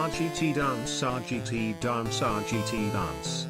RGT dance, RGT dance, RGT dance.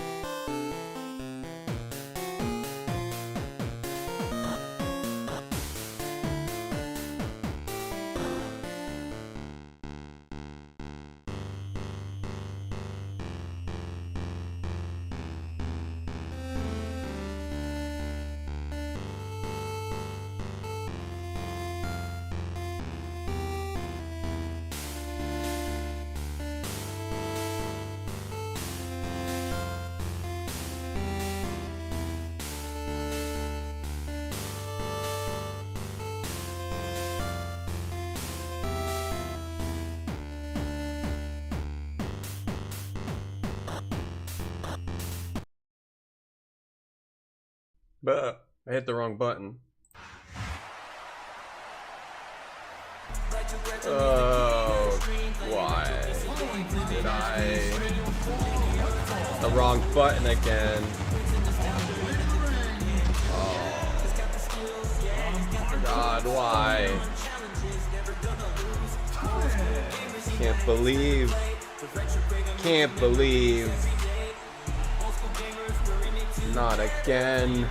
But I hit the wrong button. Oh, why did I? The wrong button again. Oh, God, why? Can't believe. Not again.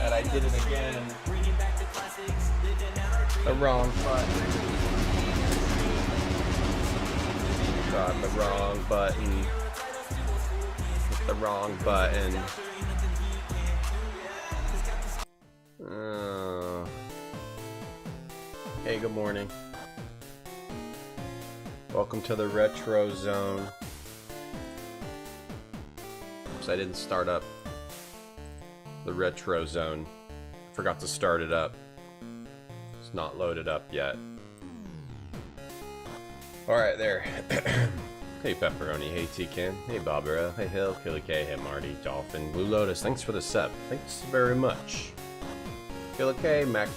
And I did it again. The wrong button. God, the wrong button. Hit the wrong button. Hey, good morning. Welcome to the retro zone. Oops, I didn't start up the retro zone. Forgot to start it up. It's not loaded up yet. Alright, there. Hey, Pepperoni. Hey, T-Can. Hey, Barbara. Hey, Hill. Killer K. Hey, Marty. Dolphin. Blue Lotus. Thanks for the sub. Thanks very much. Killer K. Mac,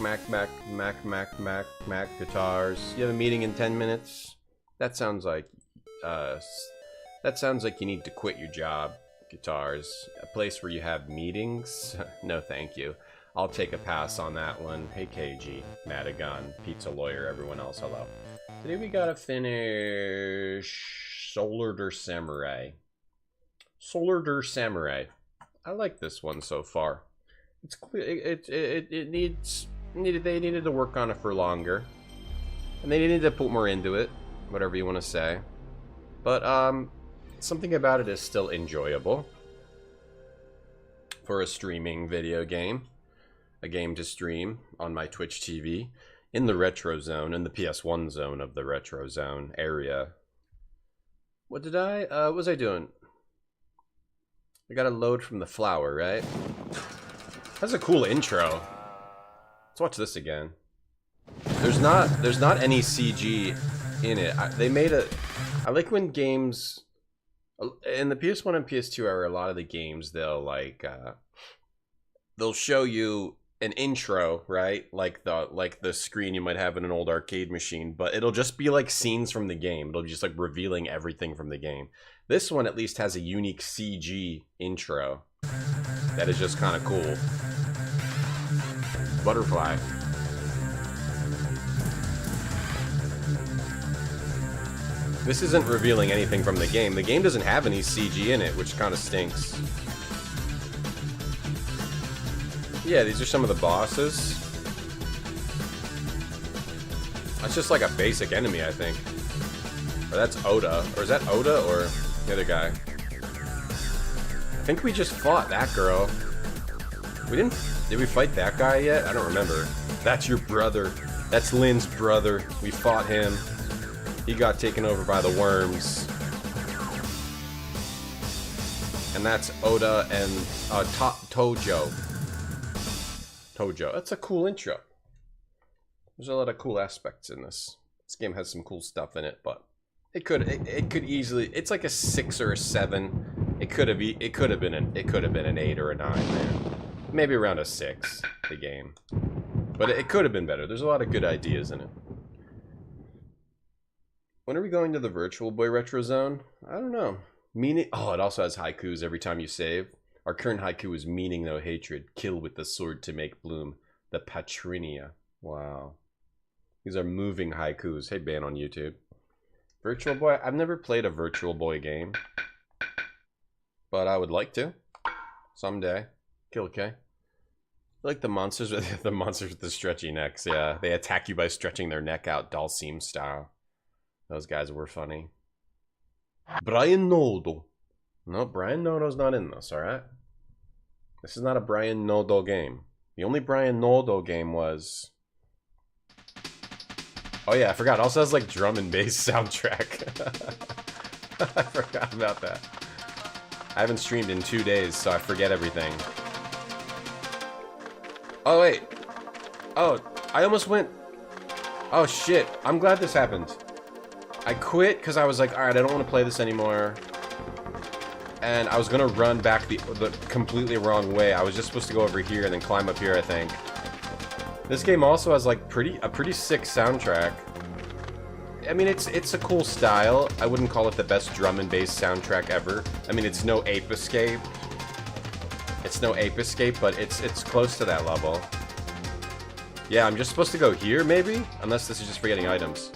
guitars. You have a meeting in 10 minutes? That sounds like you need to quit your job. Guitars. A place where you have meetings? No, thank you. I'll take a pass on that one. Hey, KG. Madagon. Pizza Lawyer. Everyone else, hello. Today we gotta finish Solar Der Samurai. Solar Der Samurai. I like this one so far. It's clear. They needed to work on it for longer, and they needed to put more into it. Whatever you want to say, but something about it is still enjoyable for a streaming video game, a game to stream on my Twitch TV. In the retro zone, in the PS1 zone of the retro zone area. What was I doing? I gotta load from the flower, right? That's a cool intro. Let's watch this again. There's not any CG in it. I like when games, in the PS1 and PS2 era, a lot of the games, they'll show you an intro, right? Like the screen you might have in an old arcade machine, but it'll just be like scenes from the game. It'll be just like revealing everything from the game. This one at least has a unique CG intro that is just kind of cool. Butterfly. This isn't revealing anything from the game. The game doesn't have any CG in it, which kind of stinks. Yeah, these are some of the bosses. That's just like a basic enemy, I think. Or that's Oda. Or is that Oda or the other guy? I think we just fought that girl. We didn't... Did we fight that guy yet? I don't remember. That's your brother. That's Lynn's brother. We fought him. He got taken over by the worms. And that's Oda and Tojo. Tojo. That's a cool intro. There's a lot of cool aspects in this. This game has some cool stuff in it, but it could easily. It's like a 6 or a 7. It could have been an 8 or a 9, man. Maybe around a 6. The game, but it could have been better. There's a lot of good ideas in it. When are we going to the Virtual Boy Retro Zone? I don't know. Meaning. Oh, it also has haikus every time you save. Our current haiku is meaning no hatred. Kill with the sword to make bloom. The Patrinia. Wow. These are moving haikus. Hey, ban on YouTube. Virtual Boy. I've never played a Virtual Boy game. But I would like to. Someday. Kill K. I like the monsters with the stretchy necks. Yeah. They attack you by stretching their neck out. Dalsim style. Those guys were funny. Brian Nodo. No, Brian Nodo's not in this, alright? This is not a Brian Nodo game. The only Brian Nodo game was... Oh yeah, I forgot. It also has like drum and bass soundtrack. I forgot about that. I haven't streamed in 2 days, so I forget everything. Oh wait. Oh, I almost went... Oh shit. I'm glad this happened. I quit because I was like, alright, I don't want to play this anymore. And I was gonna run back the completely wrong way. I was just supposed to go over here and then climb up here, I think. This game also has like a pretty sick soundtrack. I mean, it's a cool style. I wouldn't call it the best drum and bass soundtrack ever. I mean, it's no Ape Escape. It's no Ape Escape, but it's close to that level. Yeah, I'm just supposed to go here, maybe? Unless this is just for getting items.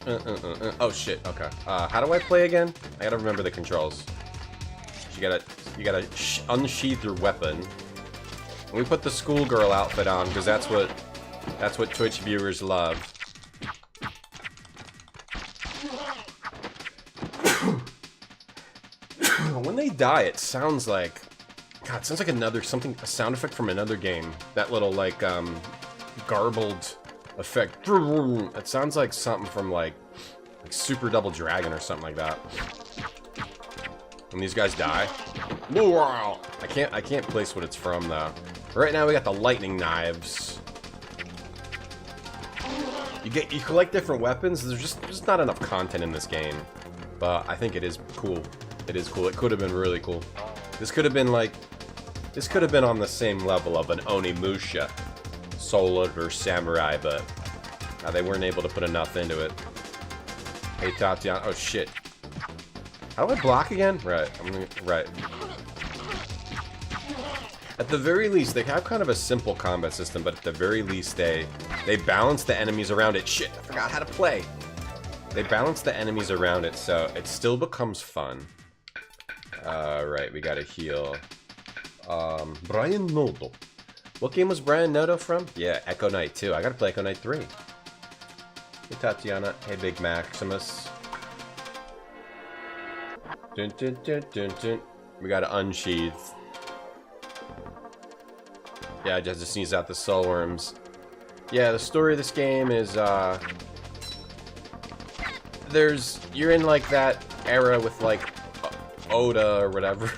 Oh shit, okay. How do I play again? I gotta remember the controls. You gotta unsheath your weapon. And we put the schoolgirl outfit on, because that's what Twitch viewers love. When they die, it sounds like... God, it sounds like a sound effect from another game. That little, like, garbled effect. It sounds like something from like Super Double Dragon or something like that. And these guys die. I can't place what it's from though. Right now we got the lightning knives. You collect different weapons. There's just not enough content in this game. But I think it is cool. It is cool. It could have been really cool. This could have been on the same level of an Onimusha, Soul vs Samurai, but they weren't able to put enough into it. Hey Tatiana, oh shit. How do I block again? Right, right. At the very least, they have kind of a simple combat system, but at the very least, they balance the enemies around it. Shit, I forgot how to play. They balance the enemies around it, so it still becomes fun. Right, we gotta heal. Brian Nodo. What game was Brian Nodo from? Yeah, Echo Knight 2. I gotta play Echo Knight 3. Hey Tatiana. Hey Big Maximus. Dun, dun, dun, dun, dun. We gotta unsheath. Yeah, I just to sneeze out the soul worms. Yeah, the story of this game is you're in like that era with like Oda or whatever.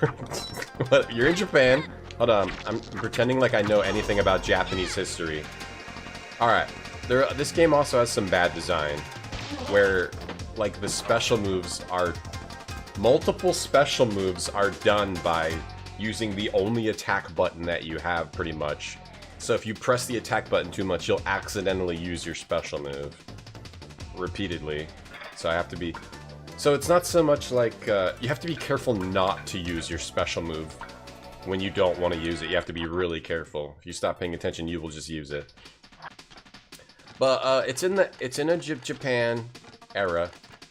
You're in Japan. Hold on, I'm pretending like I know anything about Japanese history. Alright, this game also has some bad design, where like the special moves are, multiple special moves are done by using the only attack button that you have pretty much. So if you press the attack button too much, you'll accidentally use your special move repeatedly. So I have to be, so it's not so much like, you have to be careful not to use your special move when you don't want to use it. You have to be really careful. If you stop paying attention, you will just use it. But it's in a Japan era,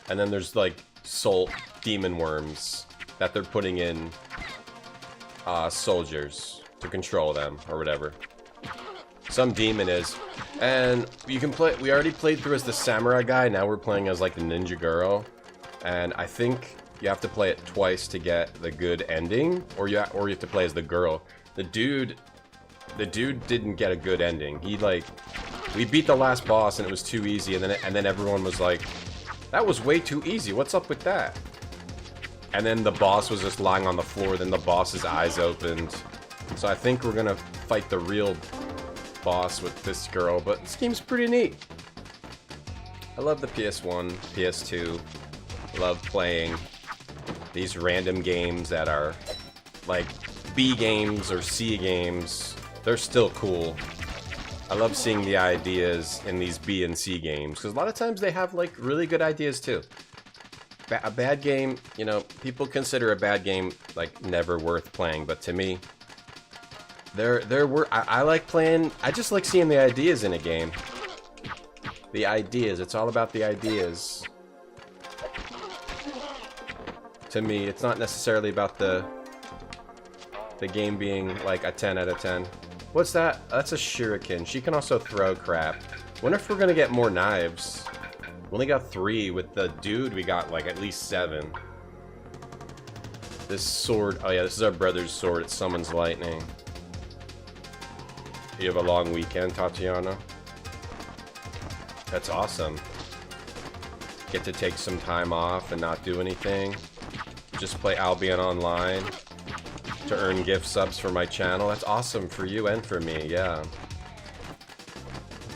and then there's like soul demon worms that they're putting in soldiers to control them or whatever. Some demon is, and you can play. We already played through as the samurai guy. Now we're playing as like the ninja girl, and I think you have to play it twice to get the good ending, or you have to play as the girl. The dude didn't get a good ending. He like, we beat the last boss and it was too easy, and then everyone was like, that was way too easy. What's up with that? And then the boss was just lying on the floor. Then the boss's eyes opened. So I think we're gonna fight the real boss with this girl, but this game's pretty neat. I love the PS1, PS2. Love playing these random games that are like B games or C games. They're still cool. I love seeing the ideas in these B and C games, because a lot of times they have like really good ideas too. A bad game, you know, people consider a bad game like never worth playing, but to me, I like playing. I just like seeing the ideas in a game. The ideas. It's all about the ideas. To me, it's not necessarily about the game being like a 10 out of 10. What's that? That's a shuriken. She can also throw crap. Wonder if we're gonna get more knives. We only got 3. With the dude, we got like at least 7. This sword. Oh yeah, this is our brother's sword. It summons lightning. You have a long weekend, Tatiana? That's awesome. Get to take some time off and not do anything. Just play Albion online to earn gift subs for my channel. That's awesome for you and for me, yeah.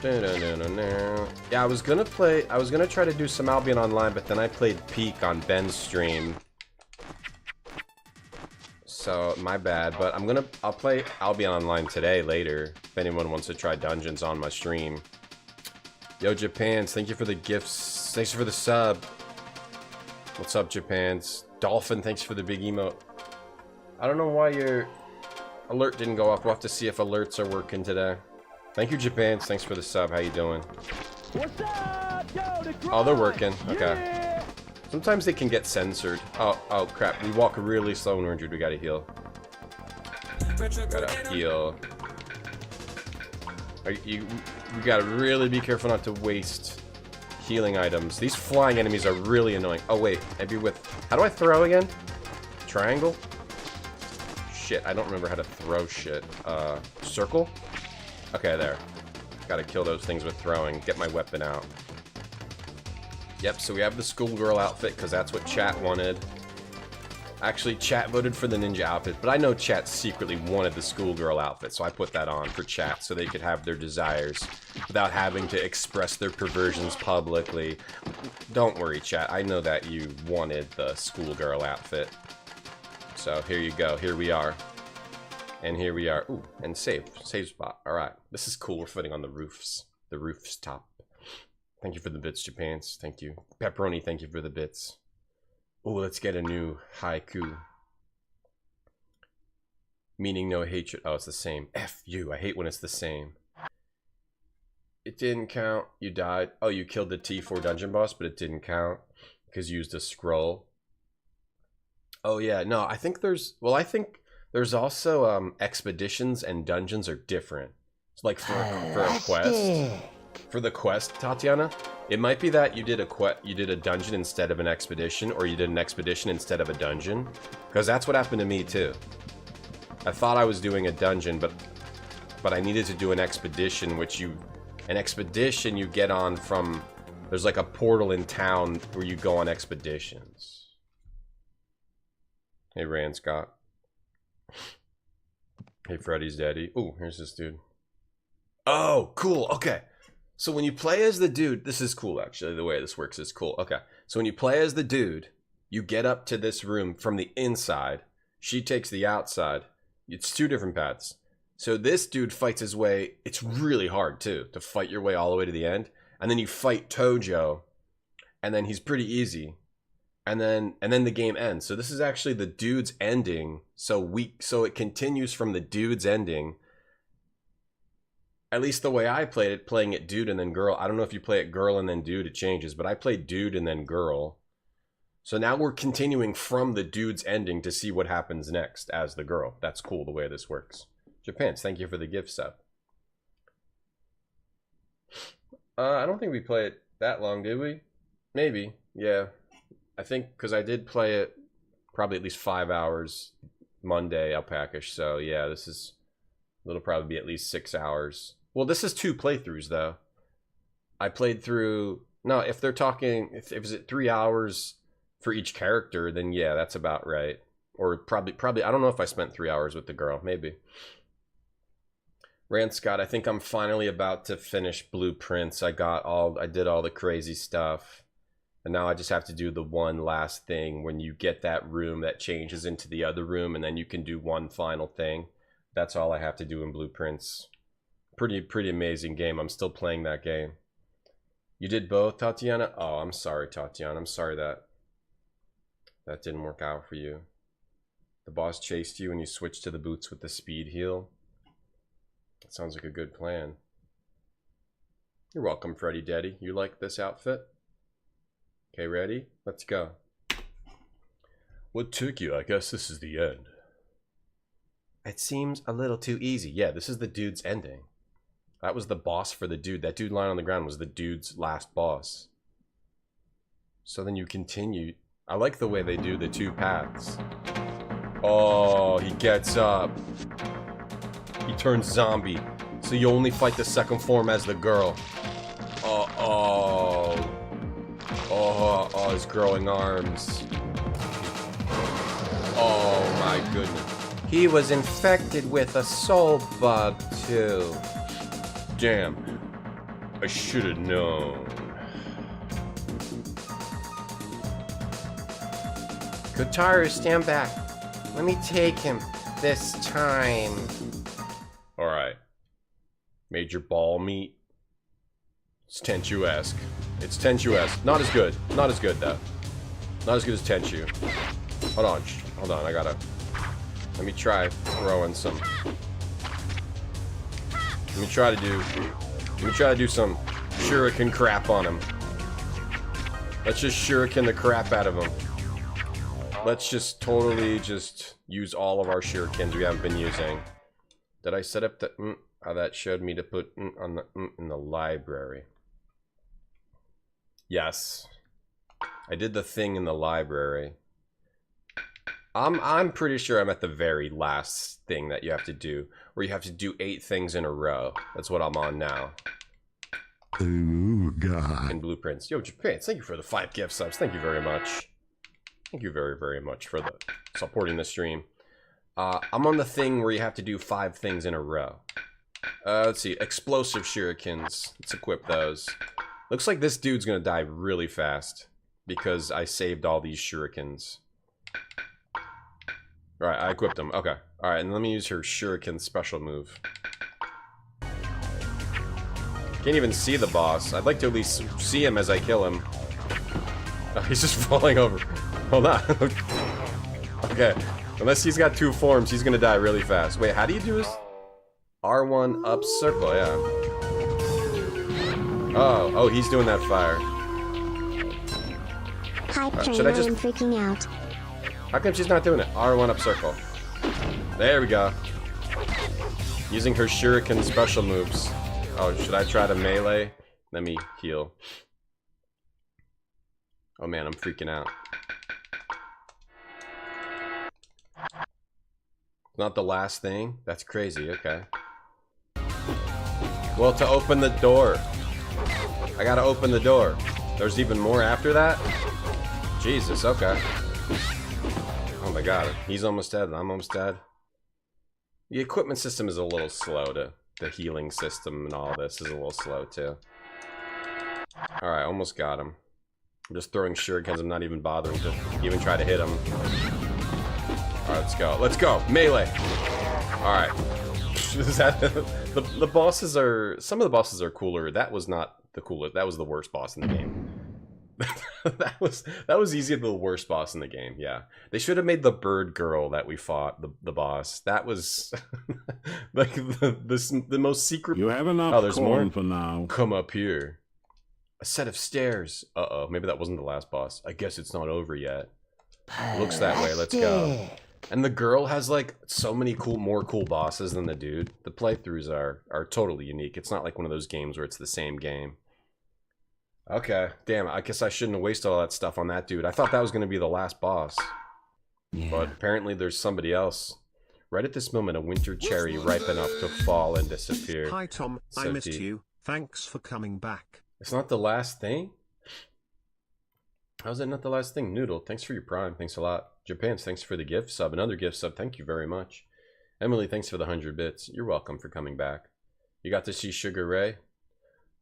Yeah, I was gonna try to do some Albion online, but then I played Peak on Ben's stream. So, my bad, but I'll play Albion online today, later, if anyone wants to try dungeons on my stream. Yo, Japans, thank you for the gifts. Thanks for the sub. What's up, Japans? Dolphin, thanks for the big emote. I don't know why your alert didn't go off. We'll have to see if alerts are working today. Thank you, Japans. Thanks for the sub. How you doing? What's up? Yo, oh, they're working. Okay. Yeah. Sometimes they can get censored. Oh crap. We walk really slow when we're injured. We gotta heal. Gotta heal. We gotta really be careful not to waste healing items. These flying enemies are really annoying. Oh wait, maybe with... How do I throw again? Triangle? Shit, I don't remember how to throw shit. Circle? Okay, there. Gotta kill those things with throwing. Get my weapon out. Yep, so we have the schoolgirl outfit, because that's what chat wanted. Actually, chat voted for the ninja outfit, but I know chat secretly wanted the schoolgirl outfit, so I put that on for chat so they could have their desires without having to express their perversions publicly. Don't worry, chat. I know that you wanted the schoolgirl outfit. So here you go. Here we are. And here we are. Ooh, and save. Save spot. Alright. This is cool. We're footing on the roofs. The roof's top. Thank you for the bits, Japans. Thank you. Pepperoni, thank you for the bits. Oh, let's get a new haiku. Meaning no hatred. Oh, it's the same. F you. I hate when it's the same. It didn't count. You died. Oh, you killed the T4 dungeon boss, but it didn't count because you used a scroll. Oh, yeah. No, I think there's... Well, I think there's also expeditions and dungeons are different. It's like for a quest. For the quest, Tatiana, it might be that you did a dungeon instead of an expedition, or you did an expedition instead of a dungeon, because that's what happened to me too. I thought I was doing a dungeon, but I needed to do an expedition, an expedition you get on from, there's like a portal in town where you go on expeditions. Hey, Rand Scott. Hey, Freddy's daddy. Ooh, here's this dude. Oh, cool. Okay. So when you play as the dude, this is cool actually, the way this works is cool. Okay, so when you play as the dude, you get up to this room from the inside, she takes the outside, it's two different paths. So this dude fights his way, it's really hard too, to fight your way all the way to the end, and then you fight Tojo, and then he's pretty easy, and then the game ends. So this is actually the dude's ending, so it continues from the dude's ending. At least the way I played it, playing it dude and then girl. I don't know if you play it girl and then dude, it changes. But I played dude and then girl. So now we're continuing from the dude's ending to see what happens next as the girl. That's cool the way this works. Japans, thank you for the gift sub. I don't think we played it that long, did we? Maybe, yeah. I think, because I did play it probably at least 5 hours Monday, Alpaca. So yeah, it'll probably be at least 6 hours. Well, this is 2 playthroughs, though. I played through... No, if they're talking... If it's 3 hours for each character, then yeah, that's about right. Or probably... I don't know if I spent 3 hours with the girl. Maybe. Rand Scott, I think I'm finally about to finish Blueprints. I did all the crazy stuff. And now I just have to do the one last thing when you get that room that changes into the other room, and then you can do one final thing. That's all I have to do in Blueprints. Pretty amazing game. I'm still playing that game. You did both, Tatiana? Oh, I'm sorry, Tatiana. I'm sorry that didn't work out for you. The boss chased you and you switched to the boots with the speed heal. That sounds like a good plan. You're welcome, Freddy Daddy. You like this outfit? Okay, ready? Let's go. What took you? I guess this is the end. It seems a little too easy. Yeah, this is the dude's ending. That was the boss for the dude. That dude lying on the ground was the dude's last boss. So then you continue. I like the way they do the 2 paths. Oh, he gets up. He turns zombie. So you only fight the second form as the girl. Oh, his growing arms. Oh my goodness. He was infected with a soul bug, too. Damn. I should have known. Kotaru, stand back. Let me take him this time. Alright. Major ball meat. It's Tenchu-esque. It's Tenchu-esque. Not as good. Not as good, though. Not as good as Tenchu. Hold on, I gotta... Let me try throwing some... Let me try to do some shuriken crap on him. Let's just shuriken the crap out of him. Let's just totally just use all of our shurikens we haven't been using. Did I set up the... Oh, that showed me to put on the in the library. Yes. I did the thing in the library. I'm pretty sure I'm at the very last thing that you have to do, where you have to do 8 things in a row. That's what I'm on now. Ooh, God. And blueprints. Yo, Japan, thank you for the 5 gift subs. Thank you very much. Thank you very, very much for the supporting the stream. I'm on the thing where you have to do 5 things in a row. Let's see. Explosive shurikens. Let's equip those. Looks like this dude's gonna die really fast because I saved all these shurikens. Alright, I equipped them. Okay. Alright, and let me use her shuriken special move. Can't even see the boss. I'd like to at least see him as I kill him. Oh, he's just falling over. Hold on. Okay. Unless he's got 2 forms, he's gonna die really fast. Wait, how do you do this? R1 up circle, yeah. Oh, he's doing that fire. Should I just... I'm freaking out. How come she's not doing it? R1 up circle. There we go. Using her shuriken special moves. Oh, should I try to melee? Let me heal. Oh man, I'm freaking out. Not the last thing? That's crazy, okay. Well, to open the door. I gotta open the door. There's even more after that? Jesus, okay. Oh my god, he's almost dead, I'm almost dead. The equipment system is a little slow to... The healing system and all this is a little slow too. Alright, almost got him. I'm just throwing shurikens, I'm not even bothering to even try to hit him. Alright, let's go. Let's go! Melee! Alright. Is that... the bosses are... Some of the bosses are cooler. That was not the coolest. That was the worst boss in the game. that was easily the worst boss in the game, yeah. They should have made the bird girl that we fought, the boss. That was like the most secret. You have enough there's corn more for now. Come up here. A set of stairs. Uh-oh, maybe that wasn't the last boss. I guess it's not over yet. Looks that way, let's go. And the girl has like so many more cool bosses than the dude. The playthroughs are totally unique. It's not like one of those games where it's the same game. Okay, damn, I guess I shouldn't have wasted all that stuff on that dude. I thought that was going to be the last boss. Yeah. But apparently there's somebody else. Right at this moment, a winter cherry ripe enough to fall and disappear. Hi Tom, So I missed deep. you. Thanks for coming back. It's not the last thing? How's it not the last thing? Noodle, thanks for your prime. Thanks a lot. Japans, thanks for the gift sub. Another gift sub, thank you very much. Emily, thanks for the 100 bits. You're welcome for coming back. You got to see Sugar Ray?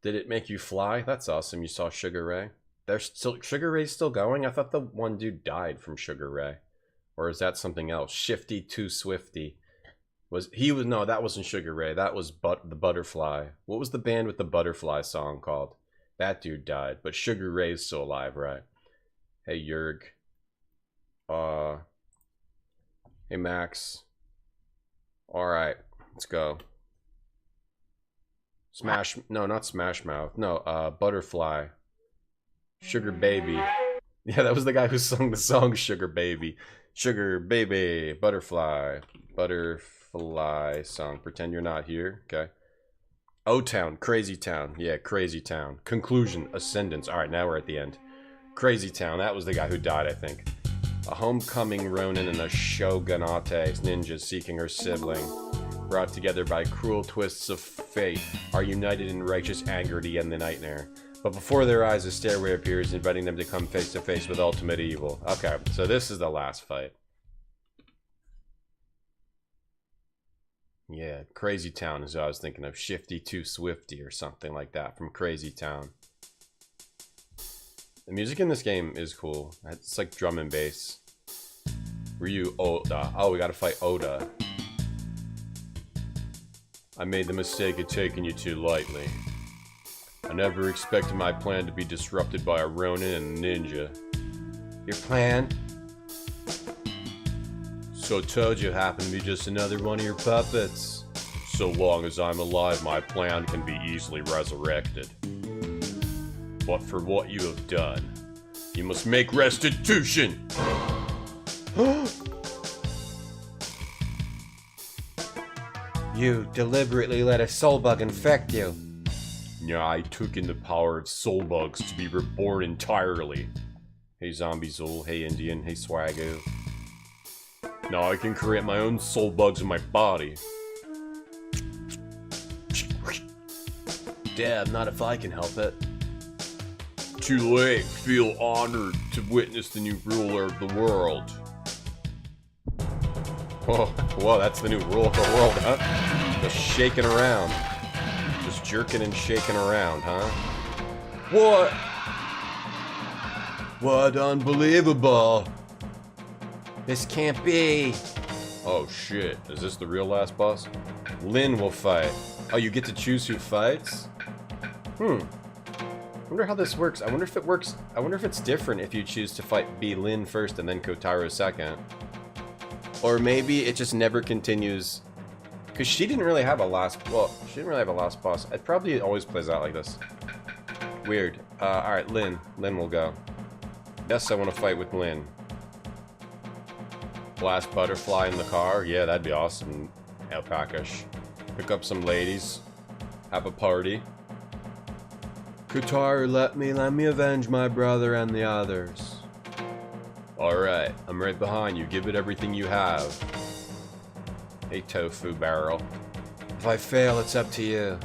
Did it make you fly? That's awesome. You saw Sugar Ray. There's still Sugar Ray's still going? I thought the one dude died from Sugar Ray. Or is that something else? Shifty Too Swifty. No, that wasn't Sugar Ray. That was the Butterfly. What was the band with the Butterfly song called? That dude died, but Sugar Ray's still alive, right? Hey Jurg. Hey Max. Alright, let's go. Not Smash Mouth. No, Butterfly. Sugar Baby. Yeah, that was the guy who sung the song Sugar Baby. Sugar Baby, Butterfly. Butterfly song. Pretend you're not here. Okay. O-Town, Crazy Town. Yeah, Crazy Town. Conclusion, Ascendance. Alright, now we're at the end. Crazy Town, that was the guy who died, I think. A homecoming Ronin and a shogunate ninja seeking her sibling, brought together by cruel twists of fate, are united in righteous anger to end the nightmare. But before their eyes, a stairway appears, inviting them to come face to face with ultimate evil. Okay, so this is the last fight. Yeah, Crazy Town is what I was thinking of. Shifty Too Swifty or something like that from Crazy Town. The music in this game is cool. It's like drum and bass. Ryu Oda. Oh, we gotta fight Oda. I made the mistake of taking you too lightly. I never expected my plan to be disrupted by a Ronin and a ninja. Your plan? So Tojo happened to be just another one of your puppets. So long as I'm alive, my plan can be easily resurrected. But for what you have done, you must make restitution! You deliberately let a soul bug infect you. Yeah, I took in the power of soul bugs to be reborn entirely. Hey Zombie Zool, hey Indian, hey Swagoo. Now I can create my own soul bugs in my body. Dad, not if I can help it. Too late. Feel honored to witness the new ruler of the world. Oh, whoa, that's the new ruler of the world, huh? Just shaking around. Just jerking and shaking around, huh? What? What unbelievable. This can't be. Oh shit, is this the real last boss? Lyn will fight. Oh, you get to choose who fights? I wonder how this works. I wonder if it works. I wonder if it's different if you choose to be Lyn first and then Kotaro second. Or maybe it just never continues. Because she didn't really have a last... Well, she didn't really have a last boss. It probably always plays out like this. Weird. Alright, Lyn. Lyn will go. Yes, I want to fight with Lyn. Blast Butterfly in the car? Yeah, that'd be awesome. Alpacash. Pick up some ladies. Have a party. Kotaro, let me avenge my brother and the others. Alright, I'm right behind you. Give it everything you have. A tofu barrel. If I fail, it's up to you.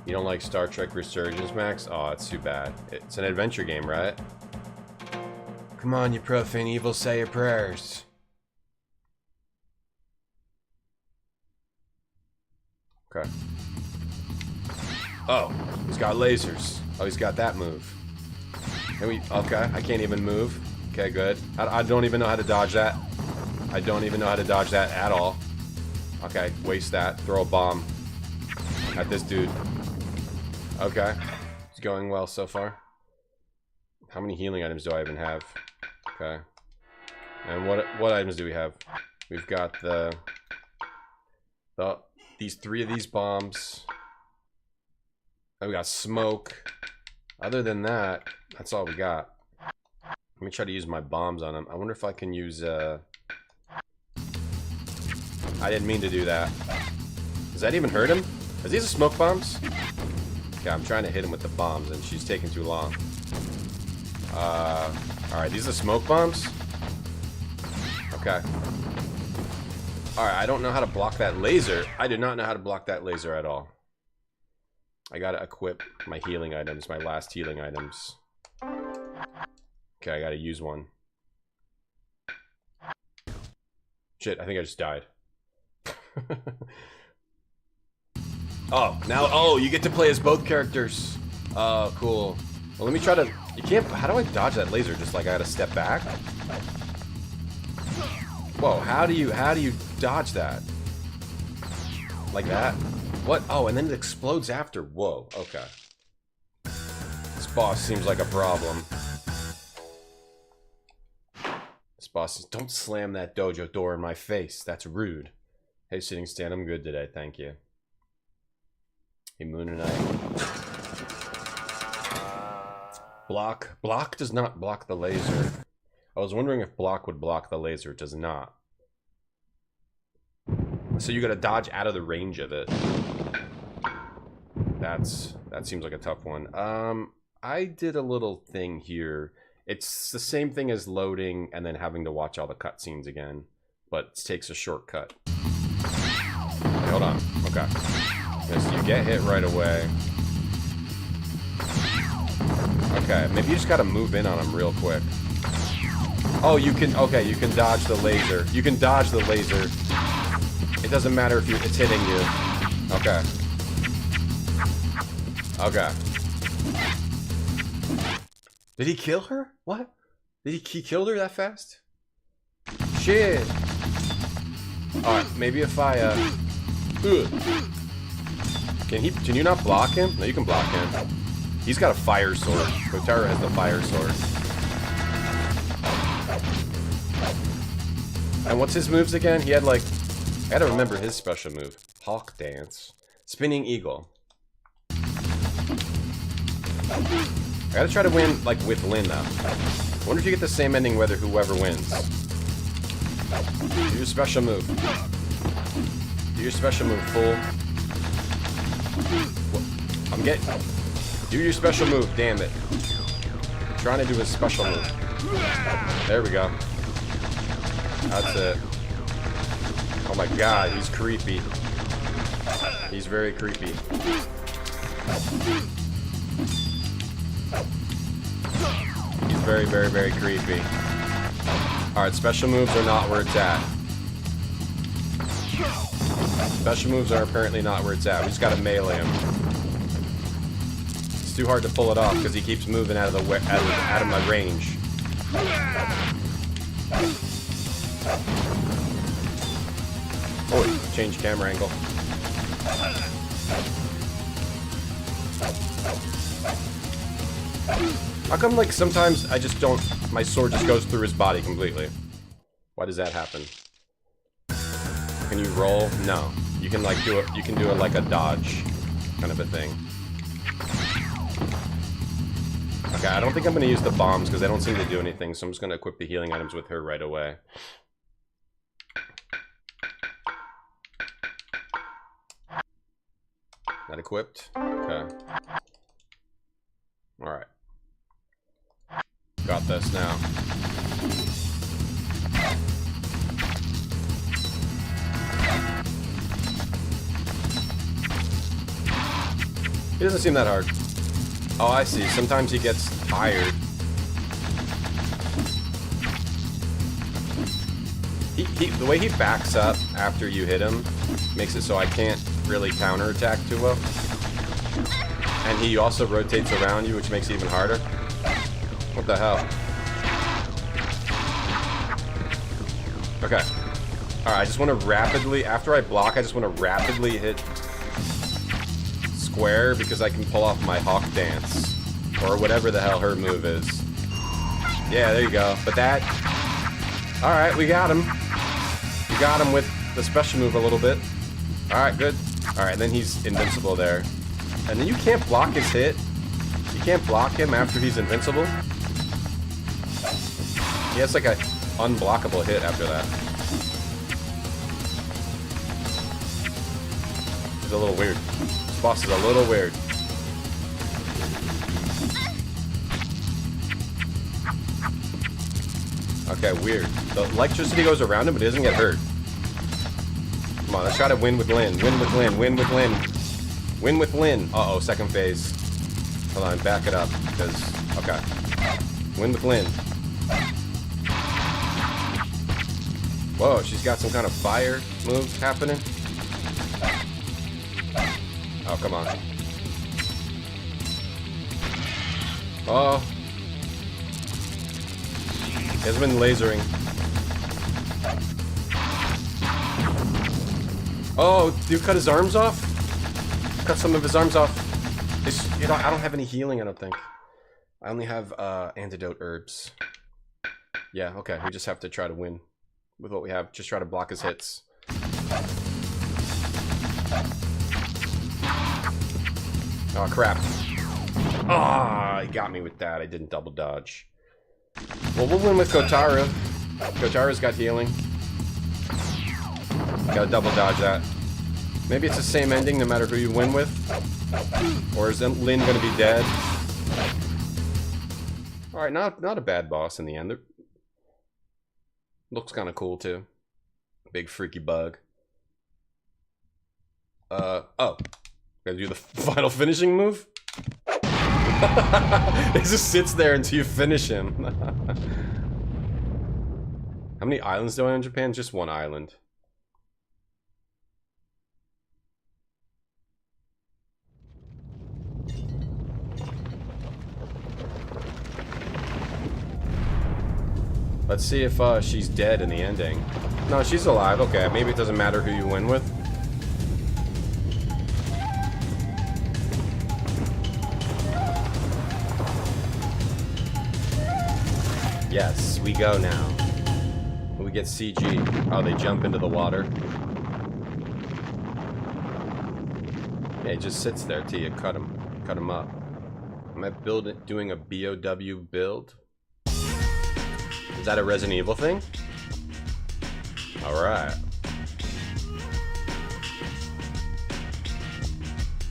You don't like Star Trek Resurgence, Max? Oh, it's too bad. It's an adventure game, right? Come on, you profane evil, say your prayers. Okay. Oh, he's got lasers. Oh, he's got that move. Okay, I can't even move. Okay, good. I don't even know how to dodge that. I don't even know how to dodge that at all. Okay, waste that. Throw a bomb at this dude. Okay. It's going well so far. How many healing items do I even have? Okay. And what items do we have? We've got these 3 of these bombs. And we got smoke. Other than that, that's all we got. Let me try to use my bombs on him. I wonder if I can use I didn't mean to do that. Does that even hurt him? Are these the smoke bombs? Okay, I'm trying to hit him with the bombs and she's taking too long. Alright, these are smoke bombs? Okay. Alright, I don't know how to block that laser. I do not know how to block that laser at all. I gotta equip my healing items, my last healing items. Okay, I gotta use one. Shit, I think I just died. Oh, you get to play as both characters. Oh, cool. Well, let me try to... You can't... How do I dodge that laser? Just like I gotta step back? Whoa, how do you dodge that? Like that? What? Oh, and then it explodes after. Whoa, okay. This boss seems like a problem. This boss is... Don't slam that dojo door in my face. That's rude. Hey, sitting stand, I'm good today, thank you. Hey, Moon and I. Block. Block does not block the laser. I was wondering if block would block the laser. It does not. So you gotta dodge out of the range of it. That seems like a tough one. I did a little thing here. It's the same thing as loading and then having to watch all the cutscenes again, but it takes a shortcut. Okay, hold on. Okay. So you get hit right away. Okay, maybe you just gotta move in on him real quick. Oh, you can... Okay, you can dodge the laser. You can dodge the laser. It doesn't matter if it's hitting you. Okay. Okay. Did he kill her? What? He killed her that fast? Shit. Alright, maybe if I, Can you not block him? No, you can block him. He's got a fire sword. Kotaro has the fire sword. And what's his moves again? He had like... I gotta remember his special move. Hawk Dance. Spinning Eagle. I gotta try to win, like, with Lyn, though. I wonder if you get the same ending whether whoever wins. Do your special move. Do your special move, fool. I'm getting... Do your special move, damn it. I'm trying to do his special move. There we go. That's it. Oh my god, he's creepy. He's very creepy. He's very, very, very creepy. Alright, special moves are not where it's at. Special moves are apparently not where it's at. We just gotta melee him. It's too hard to pull it off because he keeps moving out of the out of my range. Oh, change camera angle. How come, like, sometimes I just don't... My sword just goes through his body completely? Why does that happen? Can you roll? No. You can, like, do it... You can do it like a dodge kind of a thing. Okay, I don't think I'm going to use the bombs because they don't seem to do anything, so I'm just going to equip the healing items with her right away. That equipped? Okay. Alright. Got this now. He doesn't seem that hard. Oh, I see. Sometimes he gets tired. The way he backs up after you hit him makes it so I can't really counterattack too well. And he also rotates around you, which makes it even harder. What the hell? Okay. Alright, I just want to rapidly, after I block, I just want to rapidly hit square because I can pull off my hawk dance. Or whatever the hell her move is. Yeah, there you go. But that... Alright, we got him. We got him with the special move a little bit. Alright, good. Alright, then he's invincible there. And then you can't block his hit. You can't block him after he's invincible. He has like a unblockable hit after that. It's a little weird. This boss is a little weird. Okay, weird. The electricity goes around him, but he doesn't get hurt. Come on, let's try to win with Lyn. Win with Lyn. Win with Lyn. Win with Lyn. Uh-oh, second phase. Hold on, back it up, because... Okay. Win with Lyn. Whoa, she's got some kind of fire move happening. Oh, come on. Oh. He has been lasering. Oh, do you cut his arms off? Cut some of his arms off. You know, I don't have any healing, I don't think. I only have antidote herbs. Yeah, okay, we just have to try to win with what we have. Just try to block his hits. Oh, crap. Ah, he got me with that. I didn't double dodge. Well, we'll win with Kotaru. Kotaru's got healing. Gotta double dodge that. Maybe it's the same ending no matter who you win with. Or is Lyn gonna be dead? Alright, not a bad boss in the end. Looks kinda cool too. Big freaky bug. Oh. Gotta do the final finishing move? It just sits there until you finish him. How many islands do I have in Japan? Just one island. Let's see if she's dead in the ending. No, she's alive. Okay, maybe it doesn't matter who you win with. Yes, we go now. We get CG. Oh, they jump into the water. Yeah, he just sits there till you cut him up. Am I doing a BOW build? Is that a Resident Evil thing? Alright.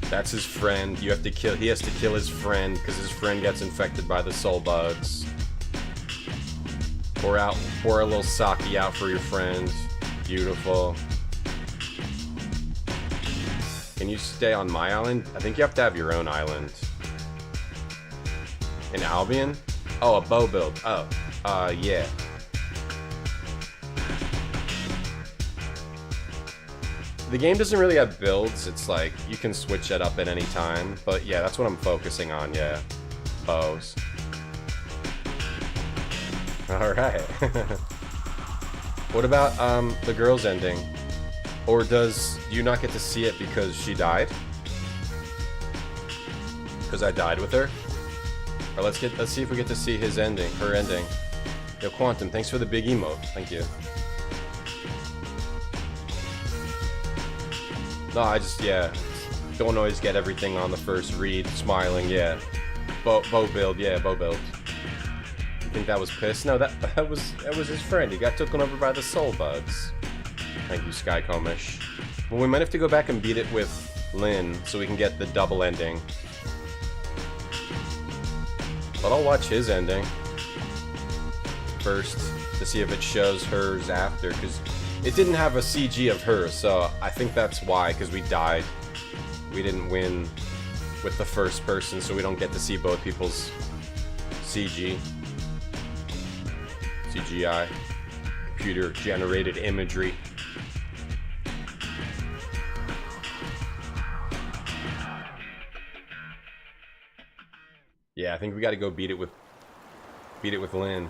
That's his friend. You have to kill. He has to kill his friend because his friend gets infected by the soul bugs. Pour a little sake out for your friend. Beautiful. Can Can you stay on my island? I think you have to have your own island. In Albion? Oh, a bow build. Oh, yeah. The game doesn't really have builds. It's like, you can switch it up at any time. But yeah, that's what I'm focusing on, yeah. Bows. Alright. What about, the girl's ending? Or do you not get to see it because she died? Because I died with her? Or let's see if we get to see his ending, her ending. Yo, Quantum, thanks for the big emote. Thank you. No, I just, yeah, don't always get everything on the first read. Smiling, yeah. Bow build, yeah, bow build. You think that was piss? No, that was his friend. He got taken over by the soul bugs. Thank you, Skycomish. Well, we might have to go back and beat it with Lynn so we can get the double ending. But I'll watch his ending first to see if it shows hers after, because it didn't have a CG of her, so I think that's why, because we died. We didn't win with the first person, so we don't get to see both people's CGI. Computer-generated imagery. Yeah, I think we gotta go beat it with Lynn.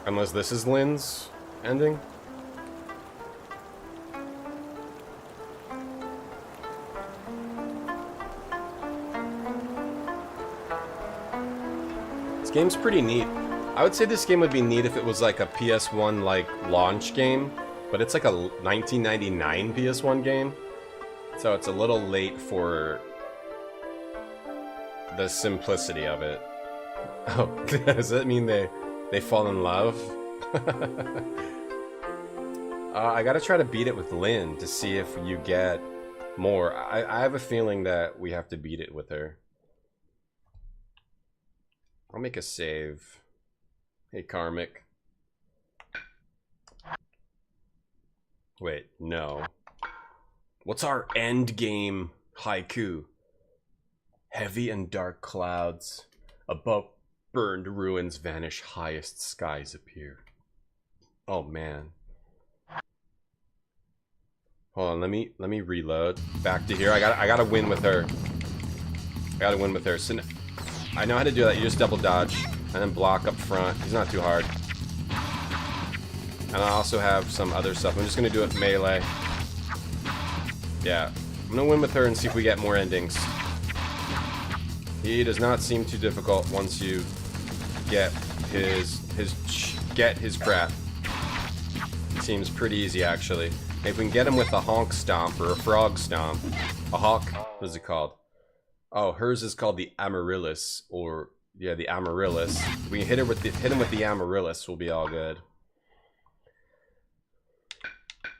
Unless this is Lynn's ending? This game's pretty neat. I would say this game would be neat if it was like a PS1 like launch game, but it's like a 1999 PS1 game. So it's a little late for the simplicity of it. Oh, does that mean they fall in love? I gotta try to beat it with Lynn to see if you get more. I have a feeling that we have to beat it with her. I'll make a save. Hey, Karmic. Wait, no. What's our end game haiku? Heavy and dark clouds, above burned ruins vanish, highest skies appear. Oh man. Hold on, let me reload. Back to here. I gotta win with her. I gotta win with her. So I know how to do that. You just double dodge and then block up front. He's not too hard. And I also have some other stuff. I'm just gonna do it melee. Yeah, I'm gonna win with her and see if we get more endings. He does not seem too difficult once you get his crap. It seems pretty easy actually. If we can get him with a honk stomp or a frog stomp, a hawk, what is it called? Oh, hers is called the Amaryllis, or yeah, the Amaryllis. If we can hit him with the Amaryllis, we'll be all good.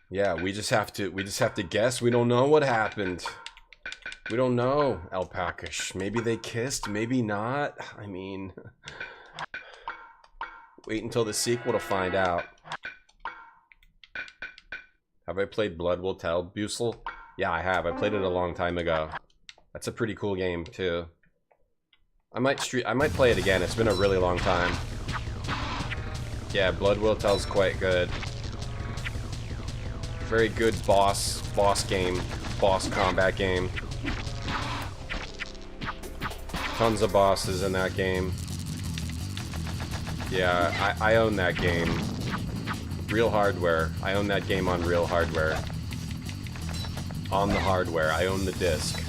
Yeah, we just have to guess. We don't know what happened. We don't know, Alpacash. Maybe they kissed, maybe not. I mean, wait until the sequel to find out. Have I played Blood Will Tell, Busel? Yeah, I have. I played it a long time ago. That's a pretty cool game too. I might play it again. It's been a really long time. Yeah, Blood Will Tell's quite good. Very good boss combat game. Tons of bosses in that game. Yeah, I own that game. Real hardware. I own that game on real hardware. On the hardware. I own the disc.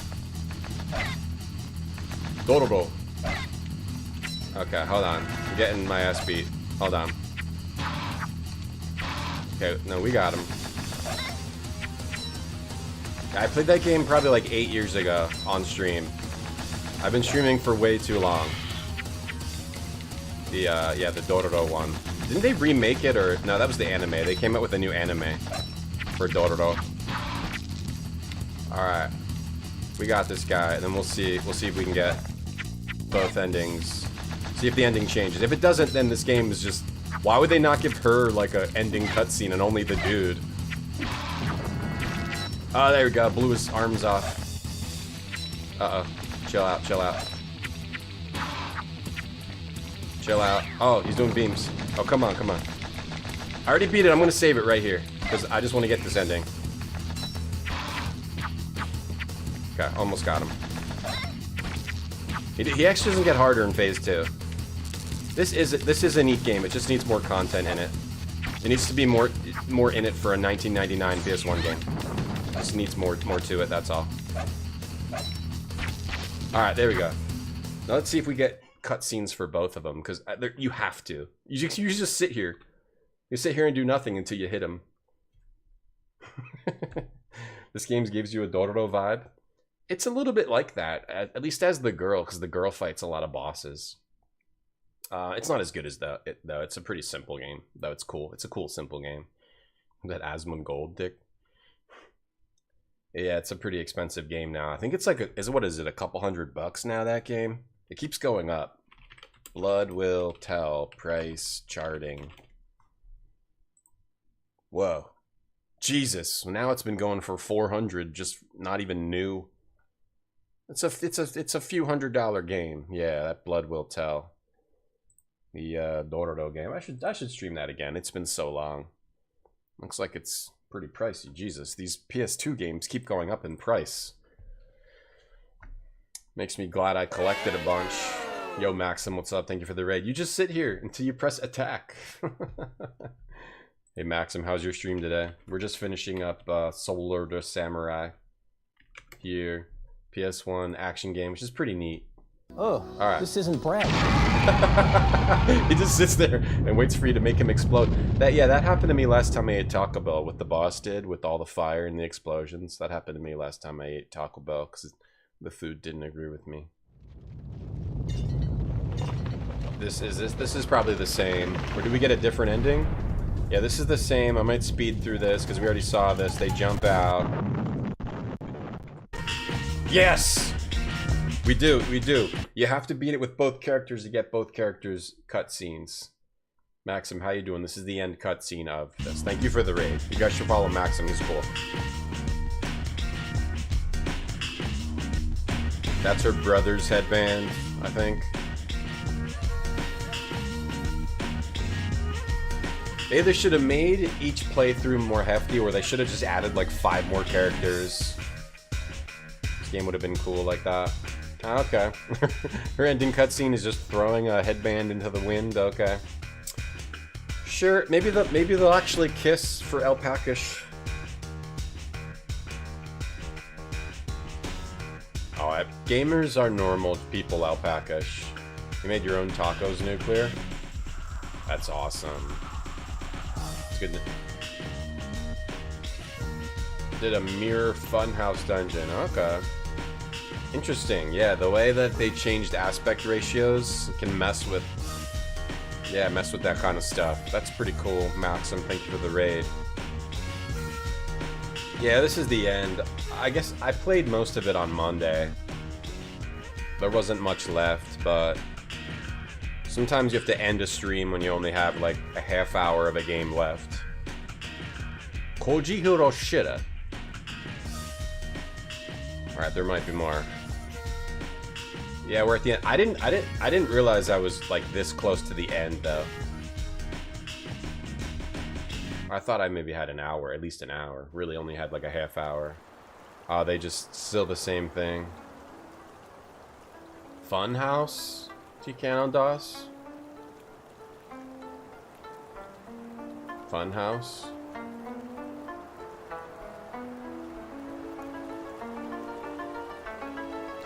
Dororo. Okay, hold on. I'm getting my ass beat. Hold on. Okay, no, we got him. I played that game probably like 8 years ago on stream. I've been streaming for way too long. The yeah, the Dororo one. Didn't they remake it, or no? That was the anime. They came out with a new anime for Dororo. All right, we got this guy, and then we'll see if we can get both endings. See if the ending changes. If it doesn't, then this game is just. Why would they not give her like a ending cutscene and only the dude? Oh, there we go. Blew his arms off. Uh-oh. Chill out, chill out. Chill out. Oh, he's doing beams. Oh, come on, come on. I already beat it. I'm going to save it right here. Because I just want to get this ending. Okay, almost got him. He actually doesn't get harder in phase 2. This is a neat game. It just needs more content in it. It needs to be more in it for a 1999 PS1 game. It just needs more to it, that's all. Alright, there we go. Now let's see if we get cutscenes for both of them, because you have to. You just sit here. You sit here and do nothing until you hit them. This game gives you a Dororo vibe. It's a little bit like that, at least as the girl, because the girl fights a lot of bosses. It's not as good as though. It's a pretty simple game, though. It's cool. It's a cool, simple game. That Asmongold dick. Yeah, it's a pretty expensive game now. I think it's like what is it? A couple $100 now, that game? It keeps going up. Blood will tell. Price charting. Whoa. Jesus. Now it's been going for 400, just not even new. It's a few $100 game. Yeah, that Blood will tell. The Dororo game. I should stream that again. It's been so long. Looks like it's pretty pricey. Jesus, these PS2 games keep going up in price. Makes me glad I collected a bunch. Yo, Maxim, what's up? Thank you for the raid. You just sit here until you press attack. Hey, Maxim, how's your stream today? We're just finishing up Solar the Samurai here. PS1 action game, which is pretty neat. Oh, all right. This isn't bread. He just sits there and waits for you to make him explode. That happened to me last time I ate Taco Bell. What the boss did with all the fire and the explosions. That happened to me last time I ate Taco Bell because the food didn't agree with me. This is probably the same. Or did we get a different ending? Yeah, this is the same. I might speed through this because we already saw this. They jump out. Yes! We do. You have to beat it with both characters to get both characters' cutscenes. Maxim, how you doing? This is the end cutscene of this. Thank you for the raid. You guys should follow Maxim, he's cool. That's her brother's headband, I think. They either should have made each playthrough more hefty, or they should have just added like 5 more characters. This game would have been cool like that. Okay. Her ending cutscene is just throwing a headband into the wind. Okay. Sure. Maybe they'll actually kiss for Alpaca-ish. Oh, gamers are normal people, Alpaca-ish. You made your own tacos, Nuclear? That's awesome. It's good. Did a mirror funhouse dungeon. Okay. Interesting. Yeah, the way that they changed aspect ratios can mess with that kind of stuff. That's pretty cool. Maxim, thank you for the raid. Yeah, this is the end. I guess I played most of it on Monday. There wasn't much left, but sometimes you have to end a stream when you only have like a half hour of a game left. Koji Hiroshita. Alright, there might be more. Yeah, we're at the end. I didn't realize I was like this close to the end though. I thought I maybe had an hour, at least an hour. Really only had like a half hour. They just still the same thing. Funhouse? Tikan DOS? Funhouse?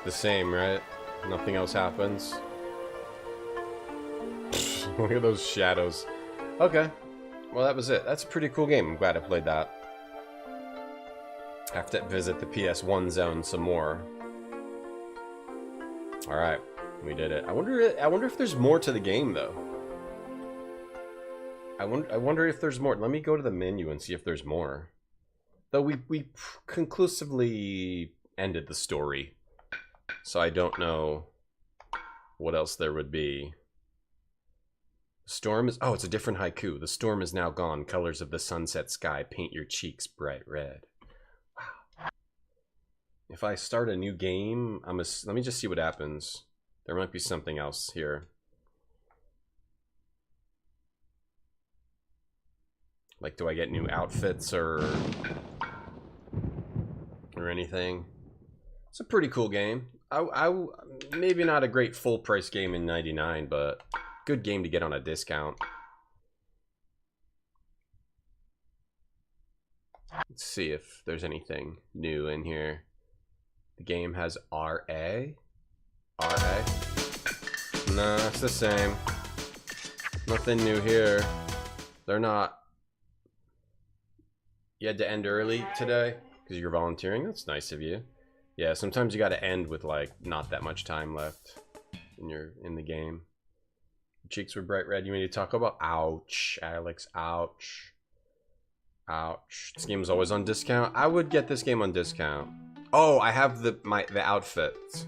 The same, right? Nothing else happens. Look at those shadows. Okay. Well, that was it. That's a pretty cool game. I'm glad I played that. Have to visit the PS1 zone some more. Alright. We did it. I wonder if there's more to the game, though. I wonder if there's more. Let me go to the menu and see if there's more. Though we conclusively ended the story. So I don't know what else there would be. Storm is... Oh, it's a different haiku. The storm is now gone. Colors of the sunset sky paint your cheeks bright red. Wow. If I start a new game, let me just see what happens. There might be something else here. Like, do I get new outfits or anything? It's a pretty cool game. Maybe not a great full price game in 99, but good game to get on a discount. Let's see if there's anything new in here. The game has RA. RA? No, it's the same. Nothing new here. They're not. You had to end early today because you're volunteering? That's nice of you. Yeah, sometimes you got to end with like not that much time left in the game. Your cheeks were bright red. You need to talk about? Ouch, Alex. Ouch. Ouch. This game is always on discount. I would get this game on discount. Oh, I have the outfits.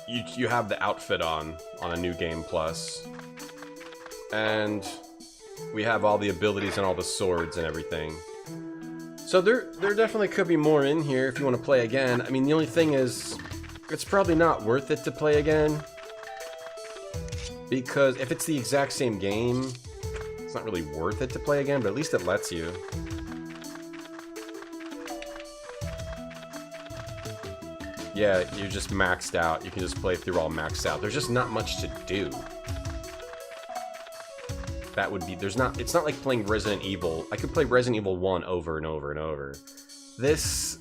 You have the outfit on a new game plus, and we have all the abilities and all the swords and everything. So there definitely could be more in here if you want to play again. I mean, the only thing is, it's probably not worth it to play again, because if it's the exact same game, it's not really worth it to play again. But at least it lets you. Yeah, you're just maxed out. You can just play through all maxed out. There's just not much to do. That would be, it's not like playing Resident Evil. I could play Resident Evil 1 over and over and over. This,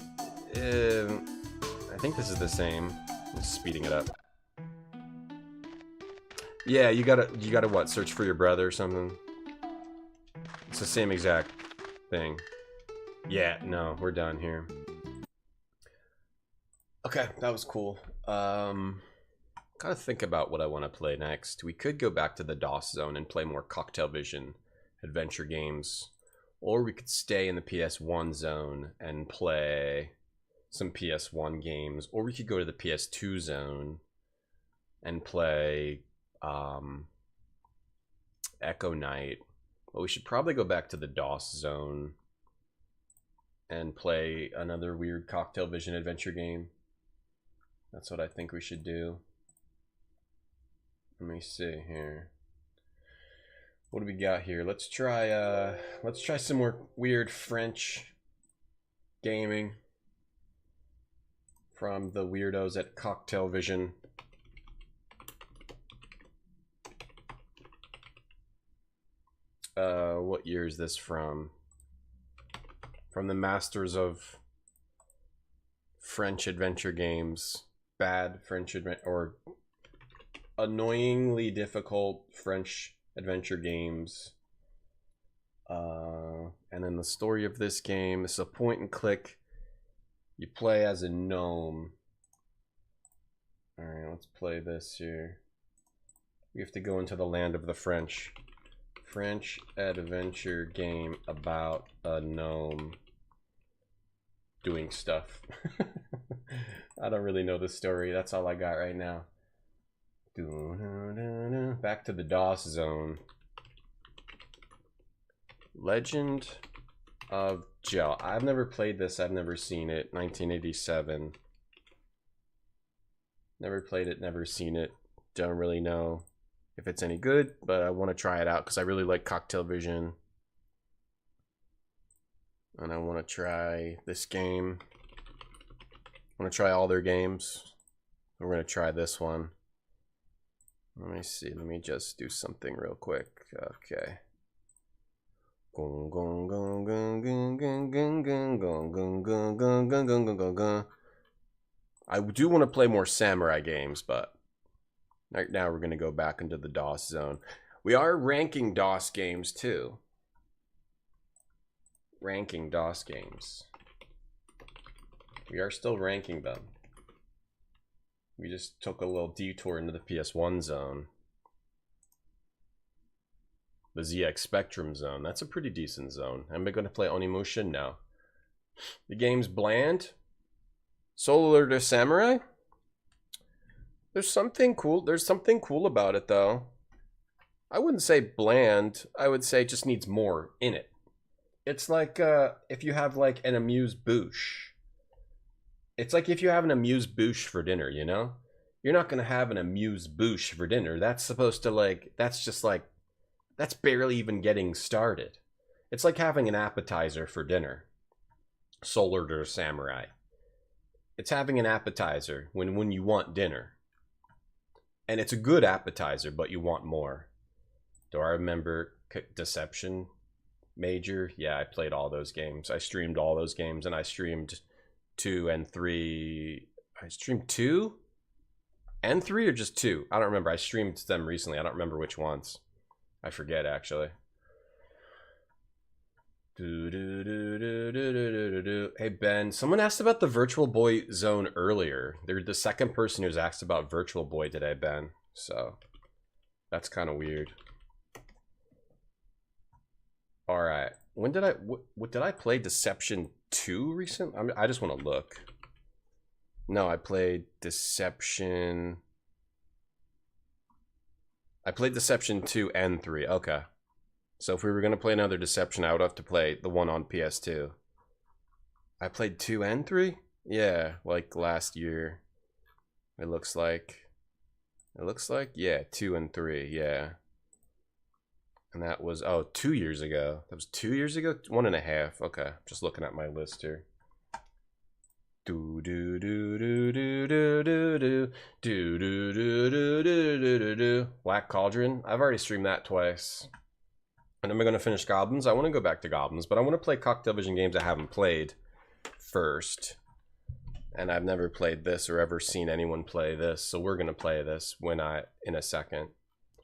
I think this is the same. I'm just speeding it up. Yeah, you gotta what, search for your brother or something? It's the same exact thing. Yeah, no, we're done here. Okay, that was cool. Gotta think about what I want to play next. We could go back to the DOS zone and play more Cocktail Vision adventure games. Or we could stay in the PS1 zone and play some PS1 games. Or we could go to the PS2 zone and play Echo Knight. But we should probably go back to the DOS zone and play another weird Cocktail Vision adventure game. That's what I think we should do. Let me see here. What do we got here? Let's try some more weird French gaming from the weirdos at Cocktail Vision. What year is this from? From the masters of French adventure games. Bad French adventure, or annoyingly difficult French adventure games. And then the story of this game, it's a point and click. You play as a gnome. Alright, let's play this here. We have to go into the land of the French. French adventure game about a gnome doing stuff. I don't really know the story. That's all I got right now. Back to the DOS zone. Legend of Djel. I've never played this. I've never seen it. 1987. Never played it. Never seen it. Don't really know if it's any good, but I want to try it out because I really like Cocktail Vision. And I want to try this game. I want to try all their games. We're going to try this one. Let me see. Let me just do something real quick. Okay. I do want to play more samurai games, but right now we're going to go back into the DOS zone. We are ranking DOS games too. Ranking DOS games. We are still ranking them. We just took a little detour into the PS1 zone. The ZX Spectrum zone. That's a pretty decent zone. Am I going to play Onimusha? No. The game's bland. Solar to Samurai? There's something cool. There's something cool about it, though. I wouldn't say bland. I would say it just needs more in it. It's like if you have like an amuse-bouche. It's like if you have an amuse-bouche for dinner, you know? You're not gonna have an amuse-bouche for dinner. That's supposed to like, that's just like, that's barely even getting started. It's like having an appetizer for dinner. Solar or Samurai. It's having an appetizer when you want dinner. And it's a good appetizer, but you want more. Do I remember Deception Major? Yeah, I played all those games. I streamed all those games, and I streamed 2 and 3. I streamed 2 and 3 or just 2? I don't remember. I streamed them recently. I don't remember which ones. I forget, actually. Hey, Ben, someone asked about the Virtual Boy zone earlier. They're the second person who's asked about Virtual Boy today, Ben. So, that's kind of weird. Alright. When did did I play Deception 2 recently? I just want to look. No, I played Deception... I played Deception 2 and 3. Okay. So if we were going to play another Deception, I would have to play the one on PS2. I played 2 and 3? Yeah, like last year. It looks like. Yeah, 2 and 3, yeah. And that was, oh, 2 years ago. That was 2 years ago? 1.5. Okay, just looking at my list here. Do do do do do do do do do do do do do do do. Black Cauldron. I've already streamed that twice. And then we're gonna finish Goblins. I want to go back to Goblins, but I want to play Cocktail Vision games I haven't played first. And I've never played this or ever seen anyone play this, so we're gonna play this in a second.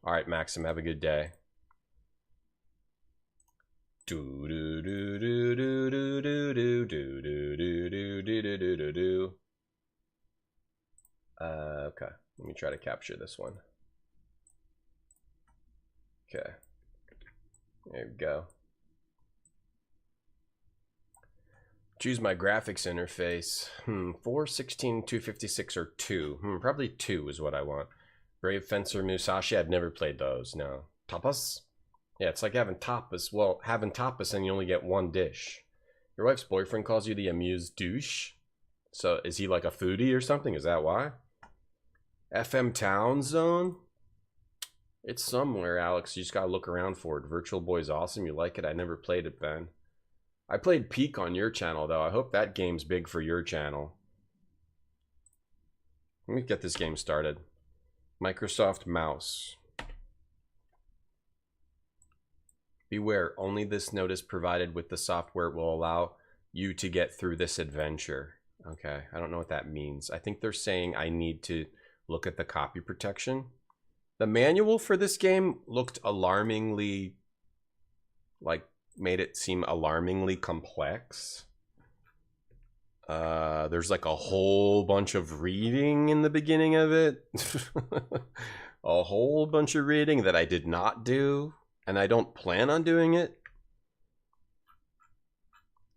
All right, Maxim, have a good day. Do do do do do do do do do do do do do do do do. Okay, let me try to capture this one. Okay, there we go. Choose my graphics interface. 416, 256, or 2. Probably 2 is what I want. Brave Fencer, Musashi. I've never played those. No. Tapas? Yeah, it's like having tapas. Well, having tapas and you only get one dish. Your wife's boyfriend calls you the amuse douche. So is he like a foodie or something? Is that why? FM Town Zone? It's somewhere, Alex. You just gotta look around for it. Virtual Boy's awesome. You like it? I never played it, Ben. I played Peak on your channel, though. I hope that game's big for your channel. Let me get this game started. Microsoft Mouse. Beware, only this notice provided with the software will allow you to get through this adventure. Okay, I don't know what that means. I think they're saying I need to look at the copy protection. The manual for this game looked alarmingly, like, made it seem alarmingly complex. There's like a whole bunch of reading in the beginning of it. A whole bunch of reading that I did not do. And I don't plan on doing it.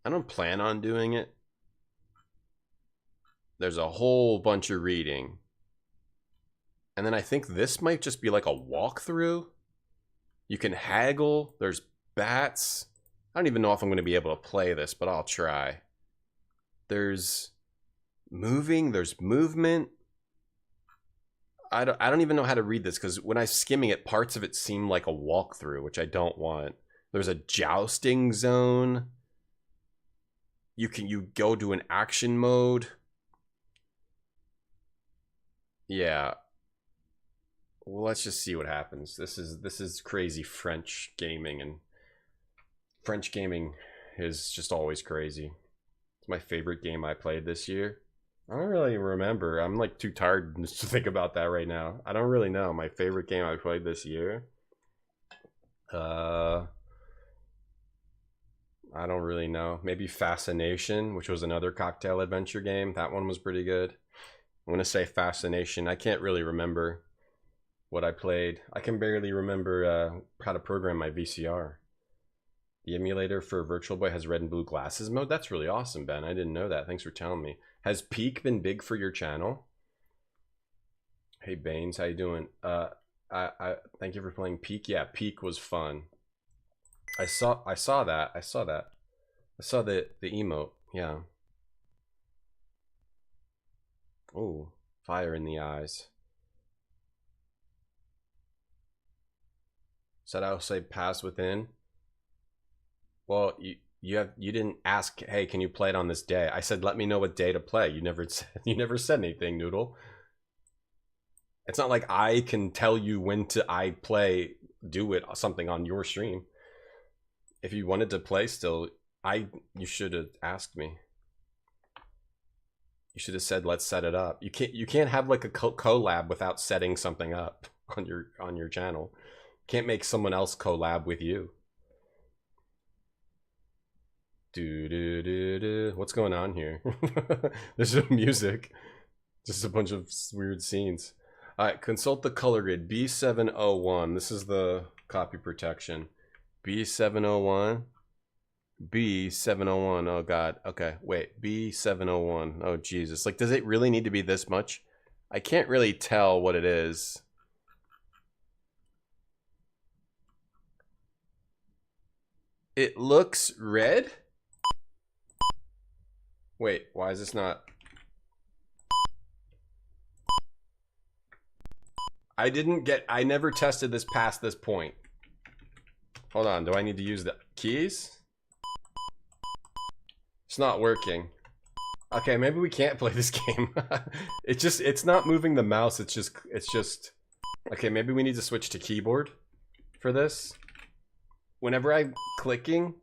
I don't plan on doing it. There's a whole bunch of reading. And then I think this might just be like a walkthrough. You can haggle. There's bats. I don't even know if I'm going to be able to play this, but I'll try. There's moving. There's movement. I don't even know how to read this because when I'm skimming it, parts of it seem like a walkthrough, which I don't want. There's a jousting zone. You go to an action mode. Yeah. Well, let's just see what happens. This is crazy French gaming, and French gaming is just always crazy. It's my favorite game I played this year. I don't really remember. I'm like too tired to think about that right now. I don't really know. My favorite game I played this year. I don't really know. Maybe Fascination, which was another cocktail adventure game. That one was pretty good. I'm gonna say Fascination. I can't really remember what I played. I can barely remember how to program my VCR. The emulator for Virtual Boy has red and blue glasses mode. That's really awesome, Ben. I didn't know that. Thanks for telling me. Has Peak been big for your channel? Hey Baines, how you doing? I thank you for playing Peak. Yeah, Peak was fun. I saw that. I saw the emote. Yeah. Oh, fire in the eyes. Said I'll say pass within. Well, you didn't ask, hey, can you play it on this day? I said let me know what day to play. You never said anything, Noodle. It's not like I can tell you when to do it something on your stream. If you wanted to play still, you should have asked me. You should have said let's set it up. You can't have like a collab without setting something up on your channel. You can't make someone else collab with you. What's going on here? There's no music. Just a bunch of weird scenes. Alright, consult the color grid. B701. This is the copy protection. B701. B701. Oh god. Okay, wait. B701. Oh Jesus. Like, does it really need to be this much? I can't really tell what it is. It looks red? Wait, why is this not? I never tested this past this point. Hold on, do I need to use the keys? It's not working. Okay, maybe we can't play this game. It's not moving the mouse, it's just okay, maybe we need to switch to keyboard for this. Whenever I'm clicking,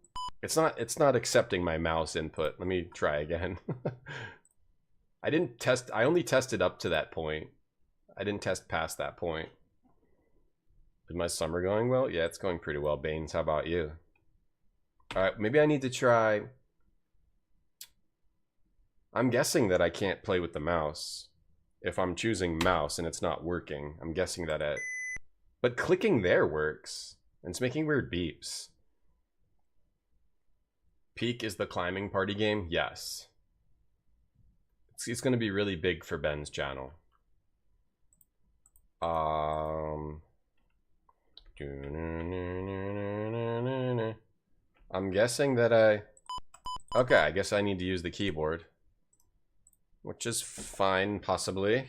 it's not accepting my mouse input. Let me try again. I only tested up to that point. I didn't test past that point. Is my summer going well? Yeah, it's going pretty well, Baines. How about you? Alright, maybe I need to try. I'm guessing that I can't play with the mouse. If I'm choosing mouse and it's not working, I'm guessing that it... But clicking there works. And it's making weird beeps. Peak is the climbing party game? Yes. It's going to be really big for Ben's channel. I'm guessing that okay, I guess I need to use the keyboard. Which is fine, possibly.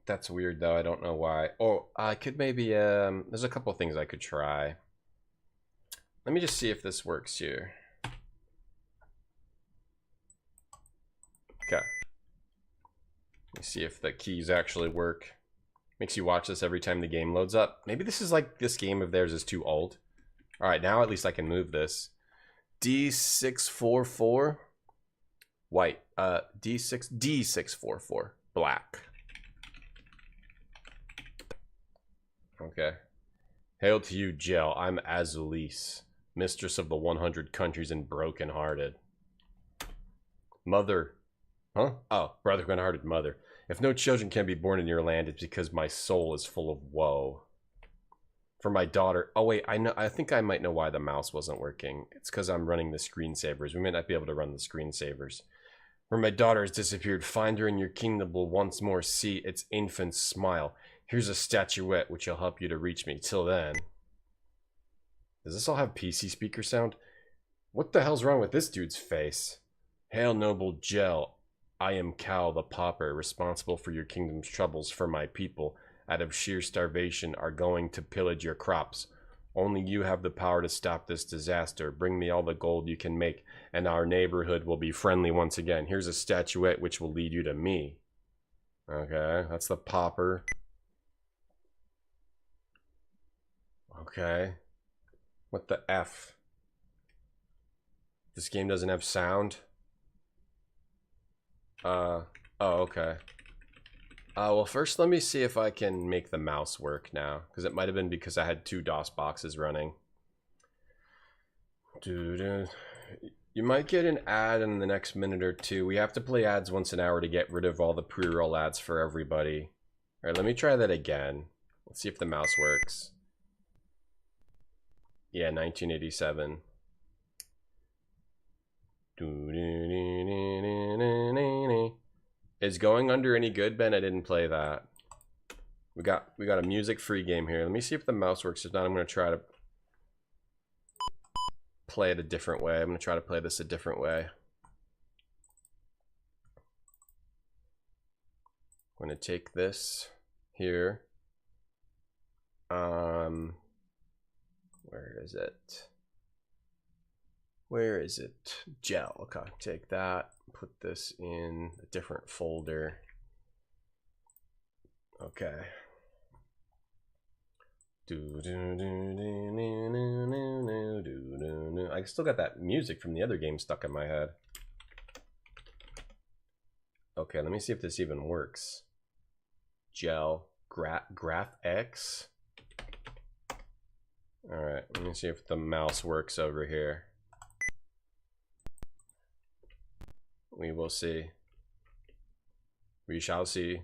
That's weird, though. I don't know why. Oh, I could maybe... there's a couple things I could try. Let me just see if this works here. Okay. Let me see if the keys actually work. Makes you watch this every time the game loads up. Maybe this is like this game of theirs is too old. Alright, now at least I can move this. D644. White. D644. Black. Okay. Hail to you, Djel. I'm Azulis, mistress of the 100 countries and broken-hearted. Mother. Huh? Oh, broken-hearted mother. If no children can be born in your land, it's because my soul is full of woe. For my daughter... Oh, wait, I think I might know why the mouse wasn't working. It's because I'm running the screensavers. We may not be able to run the screensavers. For my daughter has disappeared, find her in your kingdom will once more see its infant smile. Here's a statuette which will help you to reach me. Till then... Does this all have PC speaker sound? What the hell's wrong with this dude's face? Hail, noble Djel. I am Cal the Pauper, responsible for your kingdom's troubles, for my people, out of sheer starvation, are going to pillage your crops. Only you have the power to stop this disaster. Bring me all the gold you can make, and our neighborhood will be friendly once again. Here's a statuette which will lead you to me. Okay, that's the Pauper. Okay. What the F? This game doesn't have sound? Oh, okay. Well, first let me see if I can make the mouse work now. Because it might have been because I had two DOS boxes running. You might get an ad in the next minute or two. We have to play ads once an hour to get rid of all the pre-roll ads for everybody. Alright, let me try that again. Let's see if the mouse works. Yeah, 1987. Is Going Under any good, Ben? I didn't play that. We got a music-free game here. Let me see if the mouse works. If not, I'm going to try to play it a different way. I'm going to try to play this a different way. I'm going to take this here. Where is it? Where is it? Djel. Okay, take that. Put this in a different folder. Okay. I still got that music from the other game stuck in my head. Okay, let me see if this even works. Djel, Graph X. All right, let me see if the mouse works over here. We will see. We shall see.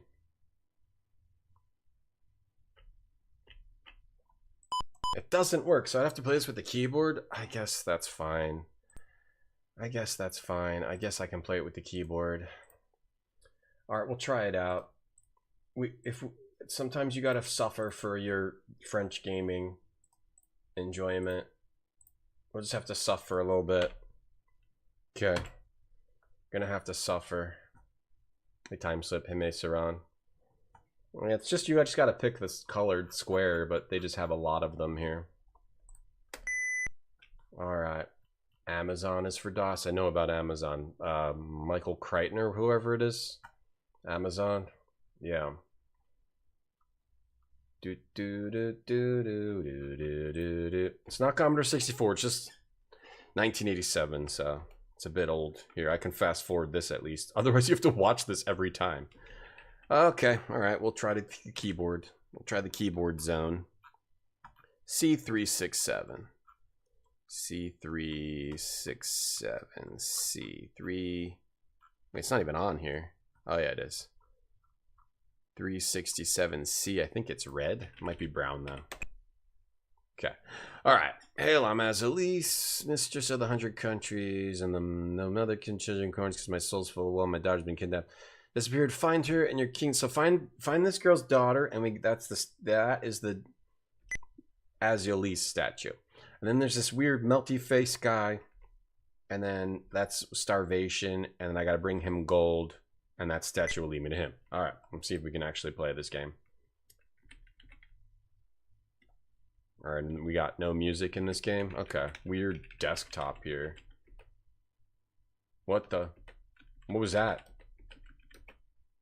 It doesn't work, so I have to play this with the keyboard. I guess that's fine. I guess that's fine. I guess I can play it with the keyboard. All right, we'll try it out. Sometimes you gotta suffer for your French gaming enjoyment. We'll just have to suffer a little bit. Okay. Gonna have to suffer. The time slip, Hime Saran. Yeah, it's just, you just gotta pick this colored square, but they just have a lot of them here. Alright. Amazon is for DOS. I know about Amazon. Michael Kreitner, whoever it is. Amazon. Yeah. It's not Commodore 64, it's just 1987, so it's a bit old. Here, I can fast forward this at least. Otherwise, you have to watch this every time. Okay, alright, we'll try the keyboard. We'll try the keyboard zone. C367. C367. C3. Wait, it's not even on here. Oh, yeah, it is. 367C. I think it's red. It might be brown, though. Okay. Alright. Hail, I'm Azalise, mistress of the 100 countries, and no mother can children corns because my soul's full of woe. My daughter's been kidnapped. Disappeared. Find her and your king. So find this girl's daughter, and that is the Azalise statue. And then there's this weird melty face guy, and then that's starvation, and then I gotta bring him gold, and that statue will lead me to him. Alright, let's see if we can actually play this game. Alright, we got no music in this game. Okay, weird desktop here. What was that?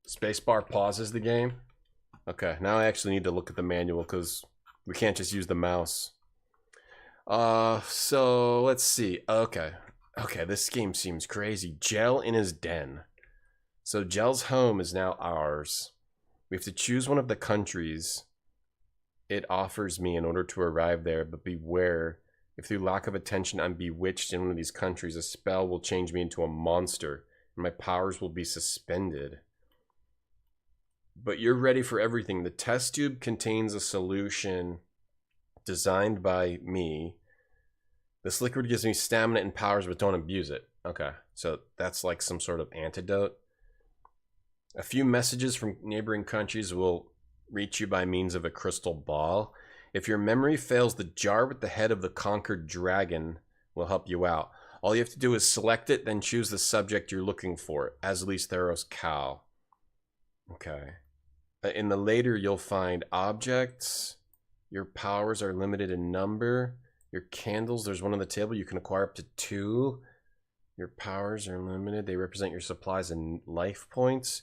Spacebar pauses the game. Okay, now I actually need to look at the manual because we can't just use the mouse. So let's see. Okay, this game seems crazy. Djel in his den. So Djel's home is now ours. We have to choose one of the countries it offers me in order to arrive there, but beware. If through lack of attention I'm bewitched in one of these countries, a spell will change me into a monster, and my powers will be suspended. But you're ready for everything. The test tube contains a solution designed by me. This liquid gives me stamina and powers, but don't abuse it. Okay, so that's like some sort of antidote. A few messages from neighboring countries will reach you by means of a crystal ball. If your memory fails, the jar with the head of the conquered dragon will help you out. All you have to do is select it, then choose the subject you're looking for. Aslis Theros cow. Okay. In the later, you'll find objects. Your powers are limited in number. Your candles, there's one on the table. You can acquire up to 2. Your powers are limited. They represent your supplies and life points.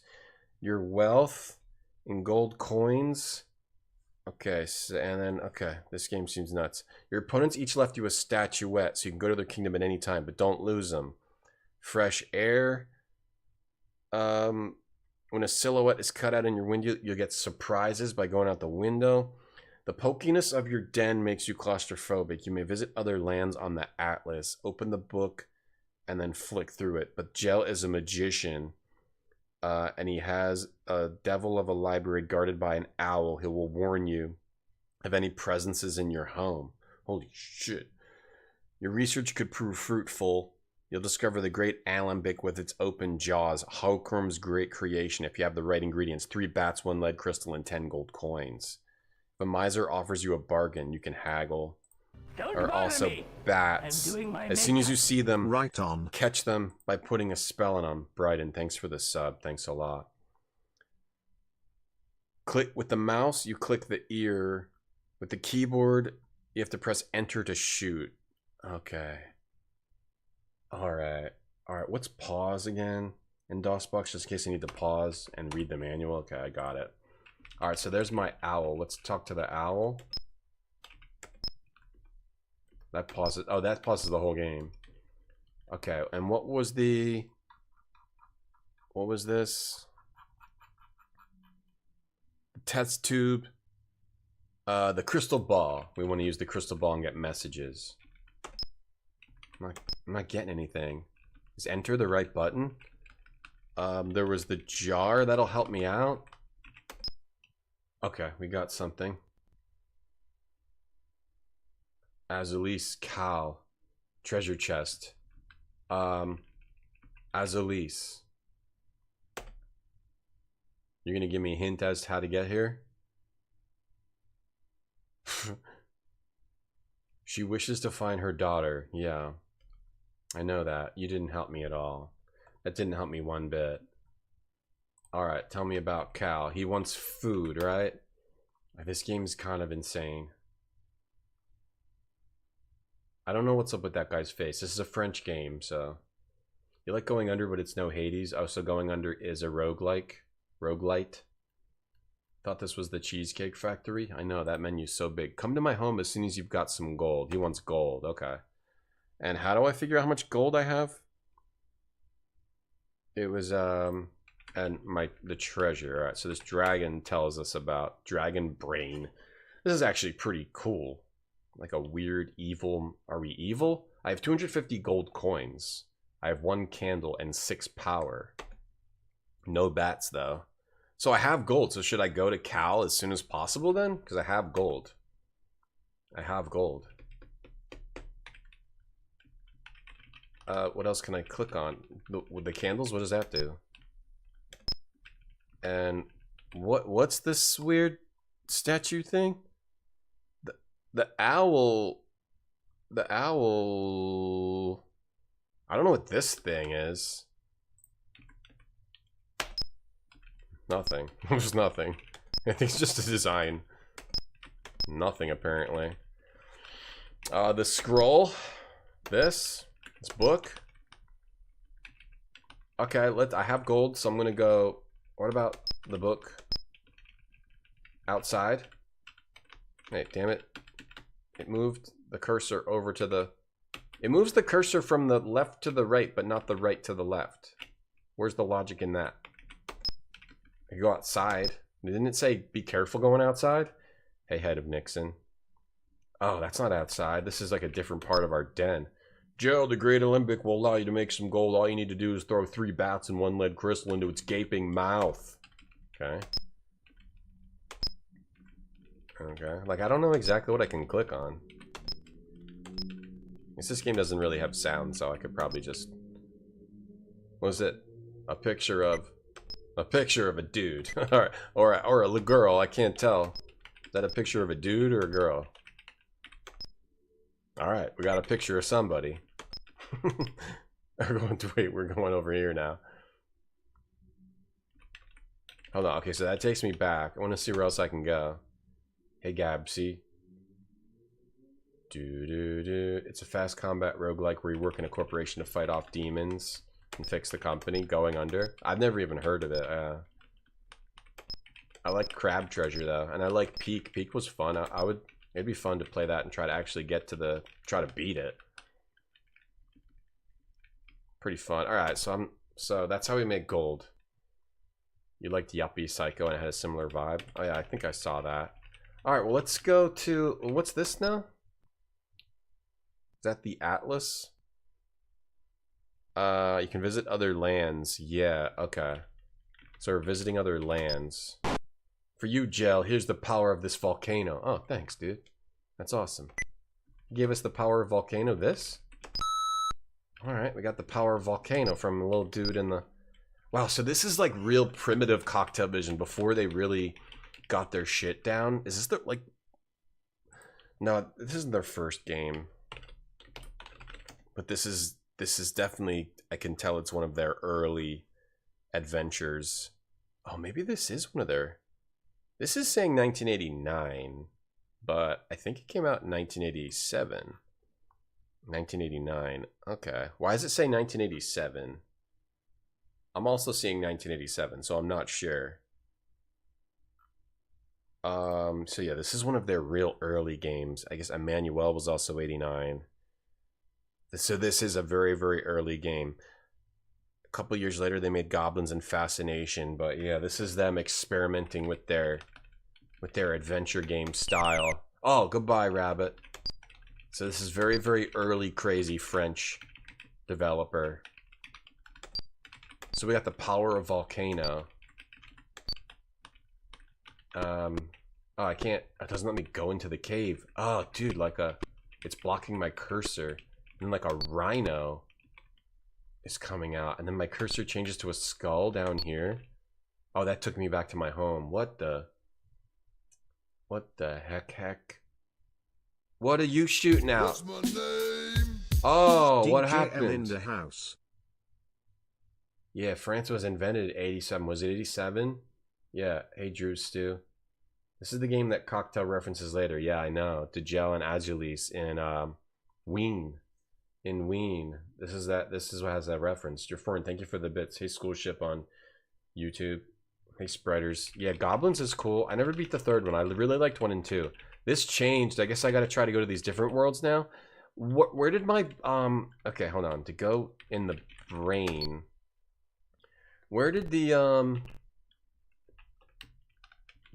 Your wealth in gold coins. Okay, so, and then, okay, this game seems nuts. Your opponents each left you a statuette, so you can go to their kingdom at any time, but don't lose them. Fresh air. When a silhouette is cut out in your window, you'll get surprises by going out the window. The pokiness of your den makes you claustrophobic. You may visit other lands on the atlas. Open the book and then flick through it. But Djel is a magician, and he has a devil of a library guarded by an owl. He will warn you of any presences in your home. Holy shit. Your research could prove fruitful. You'll discover the great alembic with its open jaws. Hokrum's great creation. If you have the right ingredients, 3 bats, 1 lead crystal, and 10 gold coins. If a miser offers you a bargain, you can haggle. Or also bats. As soon as you see them, right on. Catch them by putting a spell on them. Bryden, thanks for the sub. Thanks a lot. Click with the mouse, you click the ear. With the keyboard, you have to press enter to shoot. Okay. Alright. Alright, what's pause again? In DOSBox, just in case I need to pause and read the manual. Okay, I got it. Alright, so there's my owl. Let's talk to the owl. That pauses. Oh, that pauses the whole game. Okay, and what was the... What was this? The test tube. The crystal ball. We want to use the crystal ball and get messages. I'm not getting anything. Is enter the right button? There was the jar. That'll help me out. Okay, we got something. Azulis, cow. Treasure chest. Azulis. You're gonna give me a hint as to how to get here? She wishes to find her daughter. Yeah. I know that. You didn't help me at all. That didn't help me one bit. Alright, tell me about Cal. He wants food, right? This game's kind of insane. I don't know what's up with that guy's face. This is a French game, so... You like Going Under, but it's no Hades. Oh, so Going Under is a roguelike? Roguelite? Thought this was the Cheesecake Factory. I know, that menu's so big. Come to my home as soon as you've got some gold. He wants gold, okay. And how do I figure out how much gold I have? It was, and the treasure. Alright, so this dragon tells us about dragon brain. This is actually pretty cool. Like a weird evil. Are we evil? I have 250 gold coins. I have 1 candle and 6 power. No bats though. So I have gold. So should I go to Cal as soon as possible then? Because I have gold. I have gold. What else can I click on? With the candles, what does that do? And what's this weird statue thing? The owl. The owl. I don't know what this thing is. Nothing. There's nothing. I think it's just a design. Nothing apparently. The scroll. This book. Okay, I have gold, so I'm gonna go. What about the book? Outside. Hey, damn it. It moved the cursor over to the... It moves the cursor from the left to the right, but not the right to the left. Where's the logic in that? I go outside. Didn't it say be careful going outside? Hey, head of Nixon. Oh, that's not outside. This is like a different part of our den. Djel, the Great Alembic will allow you to make some gold. All you need to do is throw 3 bats and 1 lead crystal into its gaping mouth. Okay. Okay. Like, I don't know exactly what I can click on. I guess this game doesn't really have sound, so I could probably just... What was it? A picture of a dude. or a girl, I can't tell. Is that a picture of a dude or a girl? Alright, we got a picture of somebody. We're going over here now. Hold on, okay, so that takes me back. I want to see where else I can go. Hey Gabsy. It's a fast combat roguelike where you work in a corporation to fight off demons and fix the company. Going Under. I've never even heard of it. I like Crab Treasure though, and I like Peak. Peak was fun. It'd be fun to play that and try to actually get to try to beat it. Pretty fun. Alright, so that's how we make gold. You liked Yuppie Psycho and it had a similar vibe. Oh yeah, I think I saw that. Alright, well let's go to, what's this now? Is that the Atlas? You can visit other lands. Yeah, okay. So we're visiting other lands. For you, Djel, here's the power of this volcano. Oh, thanks, dude. That's awesome. You gave us the power of volcano. This? Alright, we got the power of volcano from the little dude in the... Wow, so this is like real primitive Cocktail Vision before they really got their shit down. Is this their, like... No, this isn't their first game. But this is definitely... I can tell it's one of their early adventures. Oh, maybe this is one of their... This is saying 1989. But I think it came out in 1987. 1989. Okay. Why does it say 1987? I'm also seeing 1987, so I'm not sure. So yeah, this is one of their real early games. I guess Emmanuel was also 89. So this is a very, very early game. A couple years later, they made Goblins and Fascination, but yeah, this is them experimenting with their adventure game style. Oh, goodbye, Rabbit. So this is very, very early, crazy French developer. So we got the power of volcano. Oh, I can't. It doesn't let me go into the cave. Oh, dude, it's blocking my cursor. And like a rhino is coming out, and then my cursor changes to a skull down here. Oh, that took me back to my home. What the heck? What are you shooting out? Oh, what happened? in the house. Yeah, France was invented in 87. Was it 87? Yeah. Hey, Drew Stew. This is the game that Cocktail references later. Yeah, I know. Djel and Azulis in Wien. In Wien. This is what has that reference. Jafforin, thank you for the bits. Hey, School Ship on YouTube. Hey, Spreaders. Yeah, Goblins is cool. I never beat the third one. I really liked 1 and 2. This changed. I guess I got to try to go to these different worlds now. Where did my okay, hold on. To go in the brain. Where did the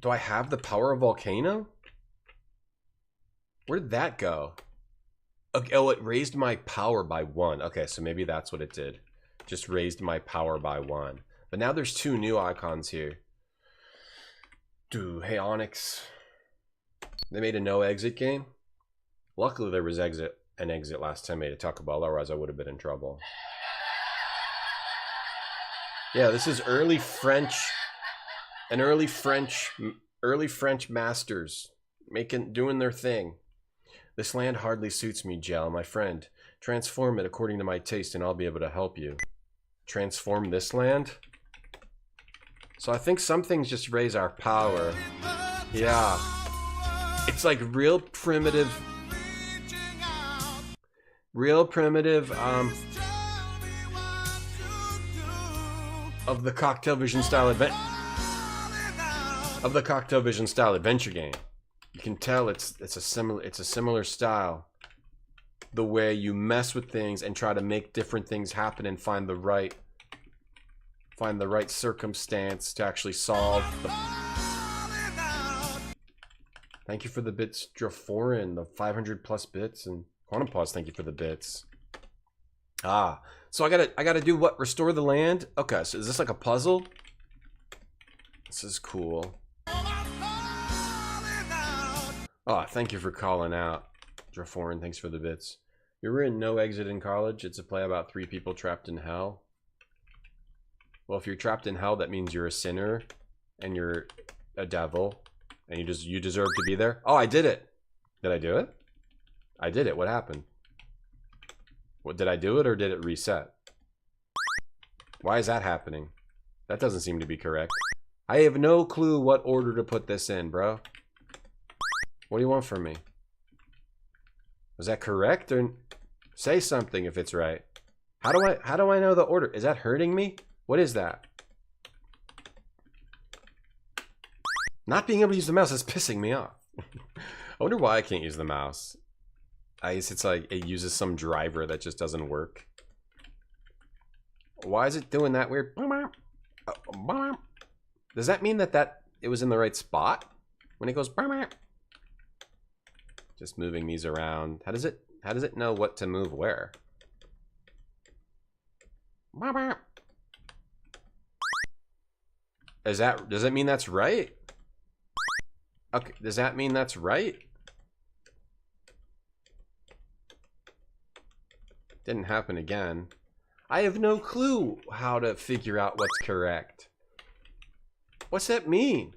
do I have the power of volcano? Where did that go? Okay, oh, it raised my power by 1. Okay, so maybe that's what it did. Just raised my power by 1. But now there's 2 new icons here. Dude, hey Onyx. They made a no exit game. Luckily there was an exit last time I made a Taco Bell, otherwise I would have been in trouble. Yeah, this is early French masters doing their thing. This land hardly suits me, Djel, my friend. Transform it according to my taste and I'll be able to help you. Transform this land? So I think some things just raise our power. Yeah. It's like real primitive of the Cocktail Vision style adventure game. You can tell it's a similar style. The way you mess with things and try to make different things happen and find the right circumstance to actually solve the... Thank you for the bits, Draforin, the 500 plus bits, and Quantum Pause, thank you for the bits. Ah, so I gotta do what? Restore the land? Okay, so is this like a puzzle? This is cool. Oh, thank you for calling out. Draforin, thanks for the bits. You were in No Exit in College. It's a play about 3 people trapped in hell. Well, if you're trapped in hell, that means you're a sinner and you're a devil and you deserve to be there. Oh, I did it. Did I do it? I did it. What happened? What, did I do it or did it reset? Why is that happening? That doesn't seem to be correct. I have no clue what order to put this in, bro. What do you want from me? Was that correct? Or say something if it's right. How do I know the order? Is that hurting me? What is that? Not being able to use the mouse is pissing me off. I wonder why I can't use the mouse. I guess it's like it uses some driver that just doesn't work. Why is it doing that weird? Does that mean that it was in the right spot when it goes? Just moving these around. How does it know what to move where? Does that mean that's right? Okay, does that mean that's right? Didn't happen again. I have no clue how to figure out what's correct. What's that mean?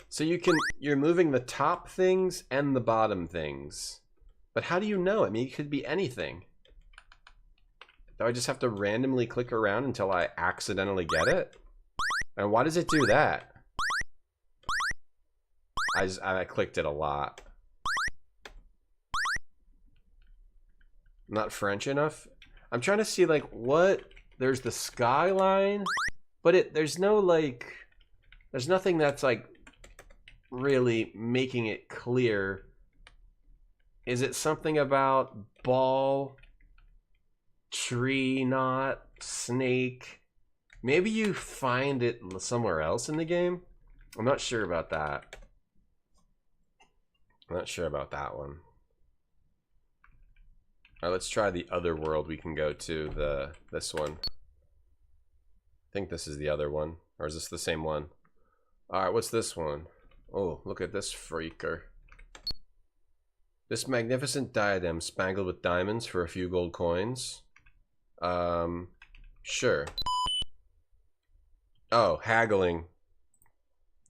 So you're moving the top things and the bottom things. But how do you know? I mean, it could be anything. Do I just have to randomly click around until I accidentally get it? And why does it do that? I clicked it a lot. Not French enough? I'm trying to see like what, there's the skyline, but there's no like, there's nothing that's like really making it clear. Is it something about ball, tree, knot, snake? Maybe you find it somewhere else in the game? I'm not sure about that. I'm not sure about that one. Alright, let's try the other world we can go to, this one. I think this is the other one. Or is this the same one? Alright, what's this one? Oh, look at this freaker. This magnificent diadem spangled with diamonds for a few gold coins. Sure. Oh, haggling.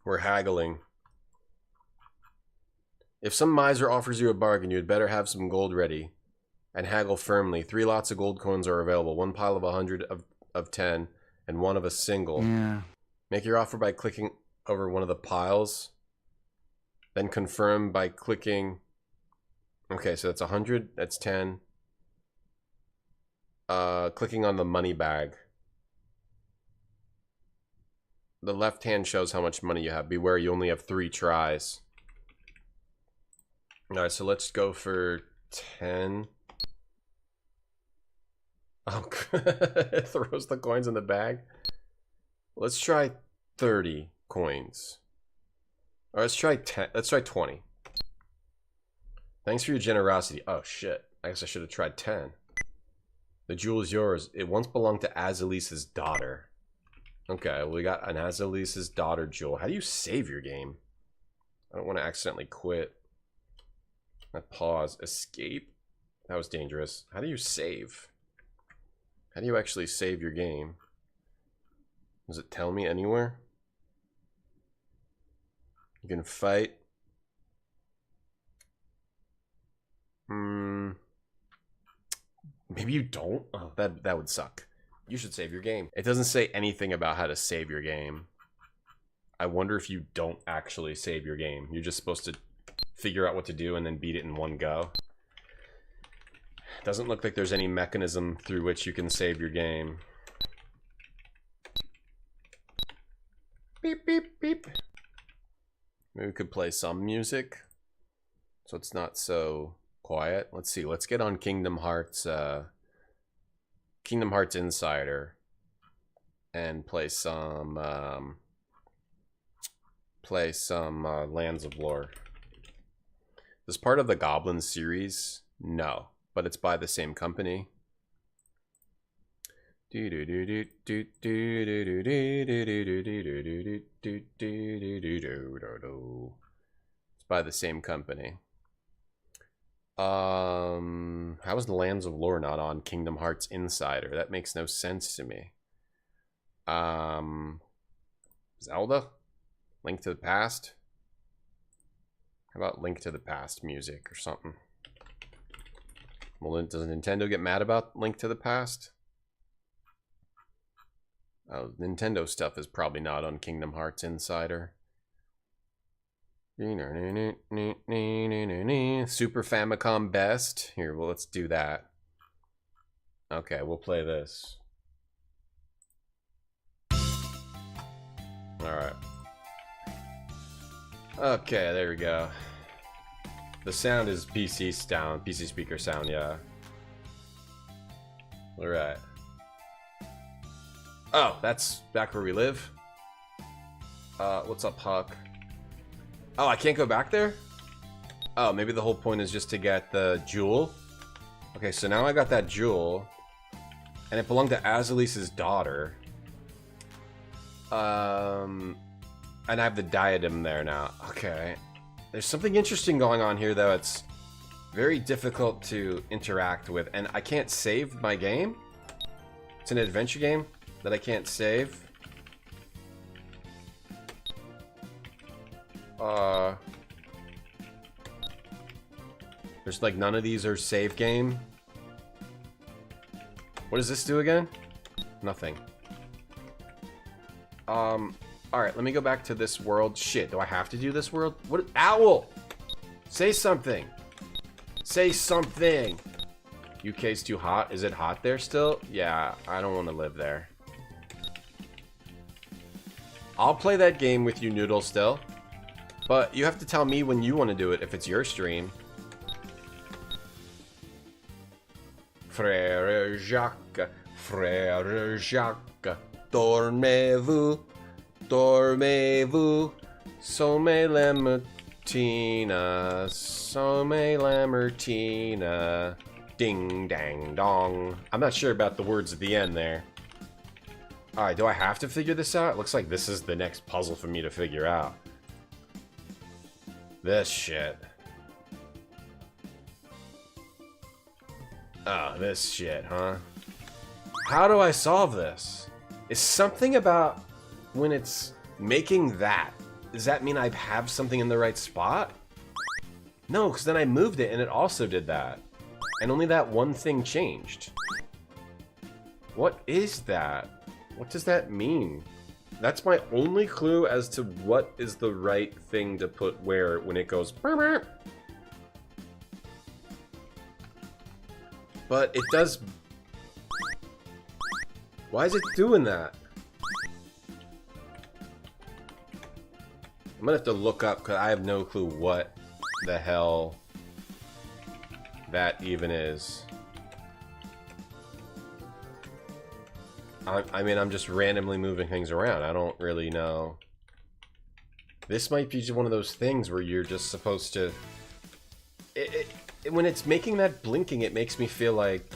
We're haggling. If some miser offers you a bargain, you had better have some gold ready. And haggle firmly. 3 lots of gold coins are available. 1 pile of 100 of 10, and 1 of a single. Yeah. Make your offer by clicking over one of the piles. Then confirm by clicking. Okay, so that's 100. That's 10. Clicking on the money bag. The left hand shows how much money you have. Beware, you only have 3 tries. Alright, so let's go for 10. Oh, it throws the coins in the bag. Let's try 30 coins. Or let's try 10. Let's try 20. Thanks for your generosity. Oh shit. I guess I should have tried 10. The jewel is yours. It once belonged to Azalise's daughter. Okay, well, we got an Azalise's daughter jewel. How do you save your game? I don't want to accidentally quit. I pause. Escape. That was dangerous. How do you save? How do you actually save your game? Does it tell me anywhere? You can fight. Maybe you don't? Oh, that would suck. You should save your game. It doesn't say anything about how to save your game. I wonder if you don't actually save your game. You're just supposed to figure out what to do and then beat it in one go. Doesn't look like there's any mechanism through which you can save your game. Beep, beep, beep. Maybe we could play some music so it's not so quiet. Let's see. Let's get on Kingdom Hearts Insider and play some Lands of Lore. Is this part of the Goblin series? No, but it's by the same company. It's by the same company. How is the Lands of Lore not on Kingdom Hearts Insider? That makes no sense to me. Zelda? Link to the Past? How about Link to the Past music or something? Well, does Nintendo get mad about Link to the Past? Oh, Nintendo stuff is probably not on Kingdom Hearts Insider. Super Famicom Best. Here, well, let's do that. Okay, we'll play this. Alright. Okay, there we go. The sound is PC sound, PC speaker sound, yeah. Alright. Oh, that's back where we live? What's up, Huck? Oh, I can't go back there? Oh, maybe the whole point is just to get the jewel? Okay, so now I got that jewel. And it belonged to Azalise's daughter. And I have the diadem there now. Okay. There's something interesting going on here, though. Very difficult to interact with, and I can't save my game. It's an adventure game that I can't save. There's like none of these are save game. What does this do again? Nothing. Alright, let me go back to this world. Shit, do I have to do this world? What? Owl! Say something! Say something! UK's too hot? Is it hot there still? Yeah, I don't want to live there. I'll play that game with you, Noodle, still. But you have to tell me when you want to do it if it's your stream. Frère Jacques, dormez-vous, dormez-vous, sommeil la matina, sommeil la matina, ding dang dong. I'm not sure about the words at the end there. Alright, do I have to figure this out? It looks like this is the next puzzle for me to figure out. This shit. Oh, this shit, huh? How do I solve this? Is something about when it's making that, does that mean I have something in the right spot? No, because then I moved it and it also did that. And only that one thing changed. What is that? What does that mean? That's my only clue as to what is the right thing to put where when it goes. But it does. Why is it doing that? I'm gonna have to look up because I have no clue what the hell that even is. I mean, I'm just randomly moving things around. I don't really know. This might be just one of those things where you're just supposed to... when it's making that blinking, it makes me feel like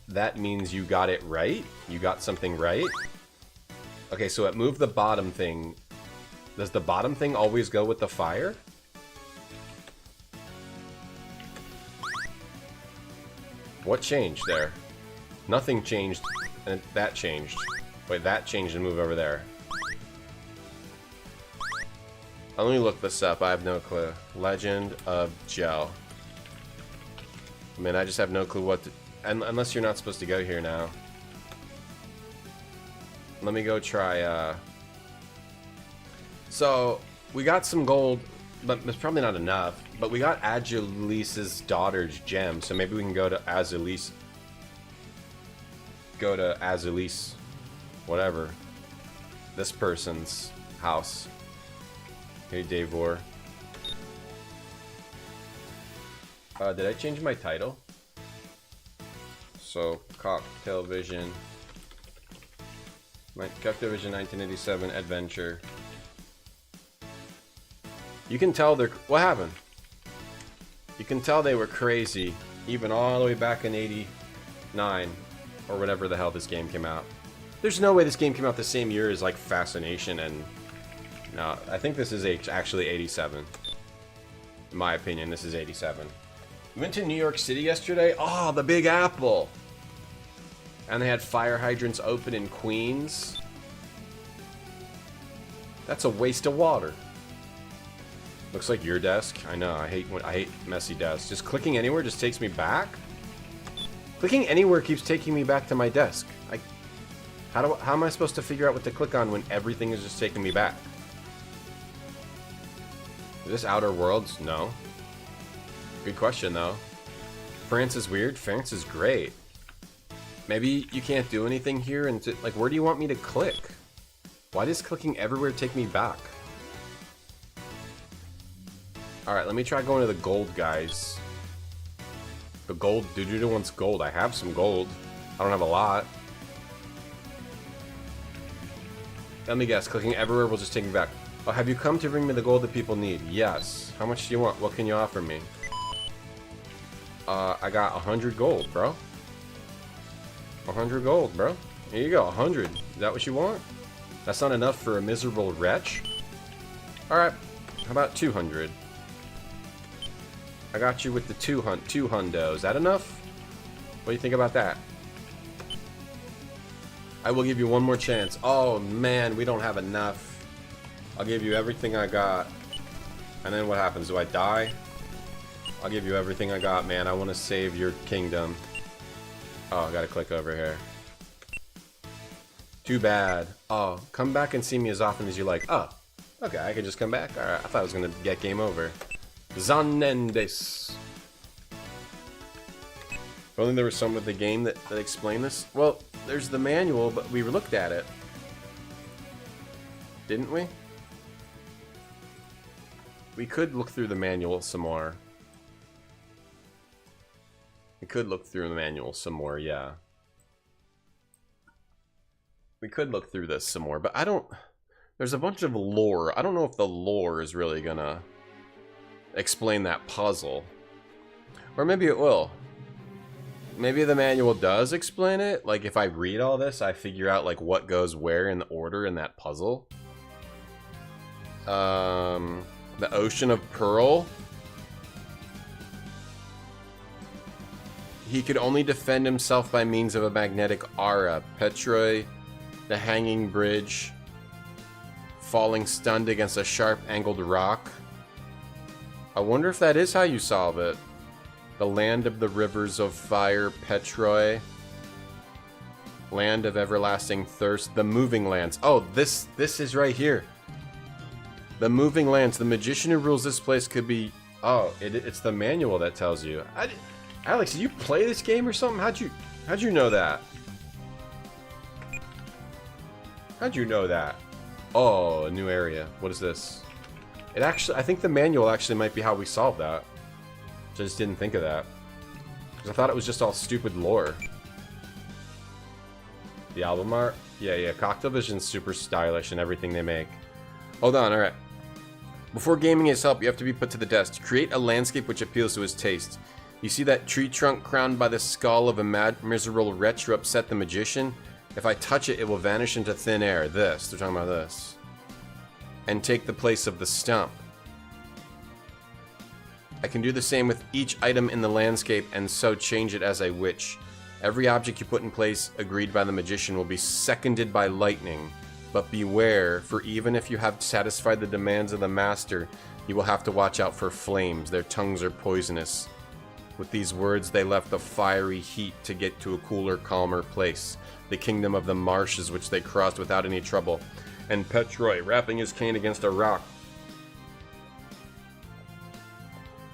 that means you got it right. You got something right. Okay, so it moved the bottom thing. Does the bottom thing always go with the fire? What changed there? Nothing changed. And that changed. Wait, that changed and moved over there. Let me look this up. I have no clue. Legend of Djel. I mean, I just have no clue what to... Unless you're not supposed to go here now. Let me go try, So, we got some gold, but it's probably not enough. But we got Azulise's daughter's gem, so maybe we can go to Azulise. Go to Azulise, whatever, this person's house. Hey, Davor. Did I change my title? So, Cocktail Vision. Cocktail Vision 1987 Adventure. You can tell they're... What happened? You can tell they were crazy, even all the way back in 89. Or whatever the hell this game came out. There's no way this game came out the same year as like Fascination and... No, I think this is actually 87. In my opinion, this is 87. We went to New York City yesterday. Oh, the Big Apple! And they had fire hydrants open in Queens. That's a waste of water. Looks like your desk. I know, I hate messy desks. Just clicking anywhere just takes me back. Clicking anywhere keeps taking me back to my desk. How am I supposed to figure out what to click on when everything is just taking me back? Is this Outer Worlds? No. Good question, though. France is weird? France is great. Maybe you can't do anything here, and like, where do you want me to click? Why does clicking everywhere take me back? Alright, let me try going to the gold guys. The gold, Dudu wants gold. I have some gold. I don't have a lot. Let me guess, clicking everywhere will just take me back. Oh, have you come to bring me the gold that people need? Yes. How much do you want? What can you offer me? I got 100 gold, bro. 100 gold, bro. Here you go, 100. Is that what you want? That's not enough for a miserable wretch? Alright, how about 200? I got you with the two hundo. Is that enough? What do you think about that? I will give you one more chance. Oh man, we don't have enough. I'll give you everything I got. And then what happens? Do I die? I'll give you everything I got, man. I want to save your kingdom. Oh, I gotta click over here. Too bad. Oh, come back and see me as often as you like. Oh, okay, I can just come back. Alright, I thought I was gonna get game over. Zanendes. If only there was some of the game that explained this. Well, there's the manual, but we looked at it. Didn't we? We could look through the manual some more. We could look through the manual some more, yeah. We could look through this some more, but I don't... There's a bunch of lore. I don't know if the lore is really gonna explain that puzzle. Or maybe it will. Maybe the manual does explain it. Like, if I read all this, I figure out, like, what goes where in the order in that puzzle. The Ocean of Pearl. He could only defend himself by means of a magnetic aura. Petroi, the Hanging Bridge, falling stunned against a sharp-angled rock. I wonder if that is how you solve it. The Land of the Rivers of Fire, Petroi. Land of Everlasting Thirst, the Moving Lands. Oh, this is right here. The Moving Lands. The magician who rules this place could be... Oh, it's the manual that tells you. Alex, did you play this game or something? How'd you know that? How'd you know that? Oh, a new area. What is this? It actually... I think the manual actually might be how we solve that. Just didn't think of that. Because I thought it was just all stupid lore. The album art? Yeah. Coctavision's super stylish in everything they make. Hold on, alright. Before gaming his help, you have to be put to the test. Create a landscape which appeals to his taste. You see that tree trunk crowned by the skull of a miserable wretch who upset the magician? If I touch it, it will vanish into thin air. This. They're talking about this. And take the place of the stump. I can do the same with each item in the landscape and so change it as I wish. Every object you put in place, agreed by the magician, will be seconded by lightning. But beware, for even if you have satisfied the demands of the master, you will have to watch out for flames. Their tongues are poisonous. With these words, they left the fiery heat to get to a cooler, calmer place. The kingdom of the marshes, which they crossed without any trouble. And Petroi, rapping his cane against a rock,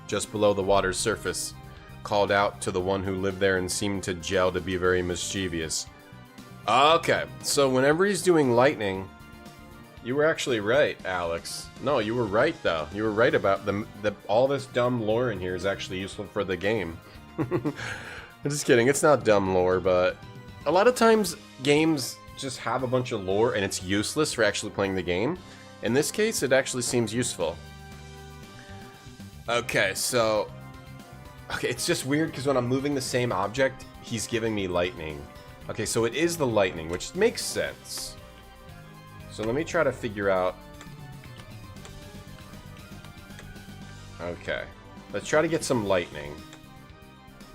just below the water's surface, called out to the one who lived there and seemed to Djel to be very mischievous. Okay, so whenever he's doing lightning, you were actually right, Alex. No, you were right, though. You were right about all this dumb lore in here is actually useful for the game. I'm just kidding, it's not dumb lore, but a lot of times games just have a bunch of lore and it's useless for actually playing the game. In this case, it actually seems useful. Okay, so... Okay, it's just weird because when I'm moving the same object, he's giving me lightning. Okay, so it is the lightning, which makes sense. So let me try to figure out... Okay. Let's try to get some lightning.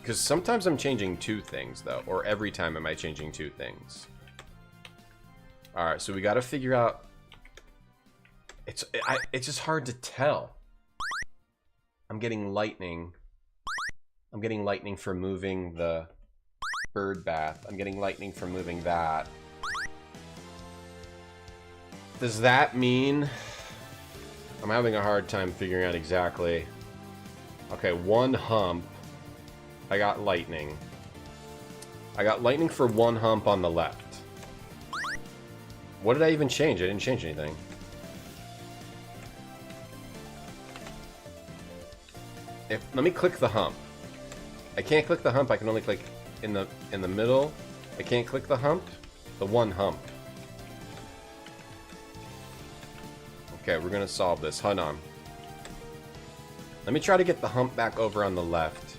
Because sometimes I'm changing two things, though. Or every time am I changing two things. Alright, so we gotta figure out... It's just hard to tell. I'm getting lightning. I'm getting lightning for moving the bird bath. I'm getting lightning for moving that. Does that mean... I'm having a hard time figuring out exactly... Okay, one hump. I got lightning. I got lightning for one hump on the left. What did I even change? I didn't change anything. Let me click the hump. I can't click the hump, I can only click in the middle. I can't click the hump. The one hump. Okay, we're gonna solve this. Hold on. Let me try to get the hump back over on the left.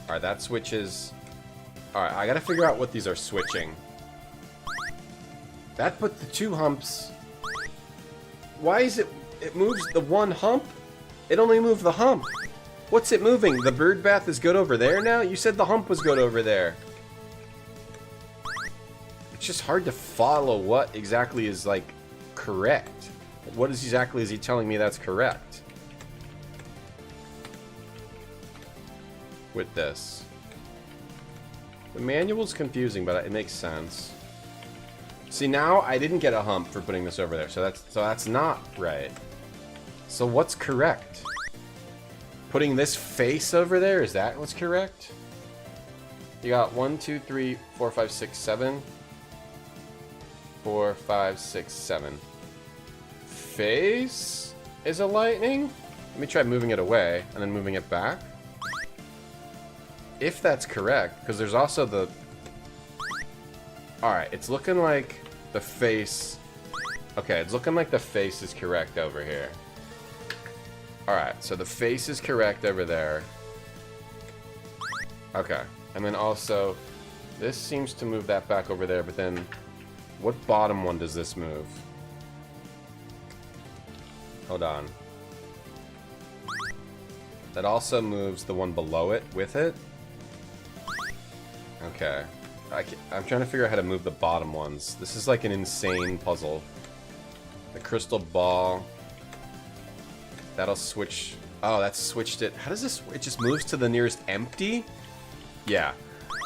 Alright, that switches... Alright, I gotta figure out what these are switching. That put the two humps... Why is it... It moves the one hump It only moved the hump. What's it moving? The bird bath is good over there now? You said the hump was good over there. It's just hard to follow what exactly is, like, correct. What exactly is he telling me that's correct? With this. The manual's confusing, but it makes sense. See, now I didn't get a hump for putting this over there, so that's not right. So what's correct? Putting this face over there, is that what's correct? You got 1, 2, 3, 4, 5, 6, 7. 4, 5, 6, 7. Face is a lightning? Let me try moving it away and then moving it back. If that's correct, because there's also the... Alright, it's looking like the face... Okay, it's looking like the face is correct over here. Alright, so the face is correct over there. Okay, and then also, this seems to move that back over there, but then... What bottom one does this move? Hold on. That also moves the one below it with it? Okay. I'm trying to figure out how to move the bottom ones. This is like an insane puzzle. The crystal ball. That'll switch... Oh, that's switched it. How does this... It just moves to the nearest empty? Yeah.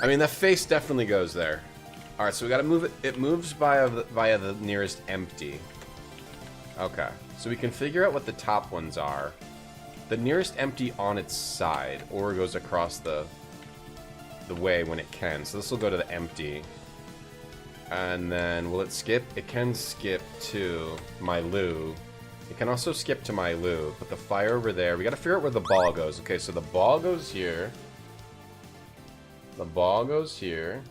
I mean, the face definitely goes there. Alright, so we gotta move it. It moves via the nearest empty. Okay. So we can figure out what the top ones are. The nearest empty on its side, or goes across the way when it can. So this will go to the empty. And then, will it skip? It can skip to my loo. It can also skip to my loo. Put the fire over there. We gotta figure out where the ball goes. Okay, so the ball goes here. The ball goes here.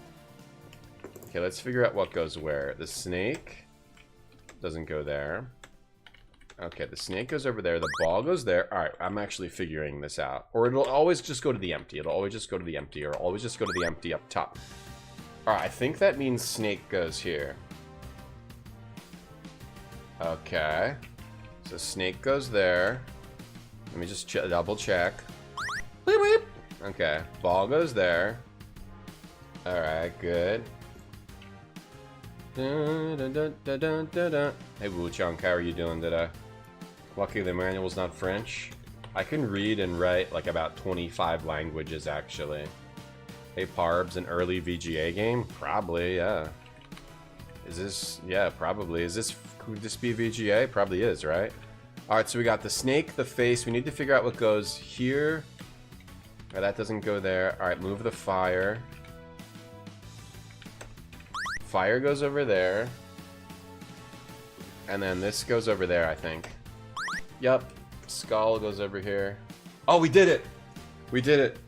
Okay, let's figure out what goes where. The snake doesn't go there. Okay, the snake goes over there. The ball goes there. Alright, I'm actually figuring this out. Or it'll always just go to the empty. It'll always just go to the empty. Or always just go to the empty up top. Alright, I think that means snake goes here. Okay. So snake goes there. Let me just double check. Beep, beep. Okay, ball goes there. Alright, good. Dun, dun, dun, dun, dun, dun, dun. Hey Wu Chunk, how are you doing today? Lucky the manual's not French. I can read and write like about 25 languages actually. Hey Parbs, an early VGA game? Probably, yeah. Is this... Yeah, probably. Is this... Could this be VGA? Probably is, right? Alright, so we got the snake, the face. We need to figure out what goes here. Alright, that doesn't go there. Alright, move the fire. Fire goes over there. And then this goes over there, I think. Yup. Skull goes over here. Oh, we did it! We did it!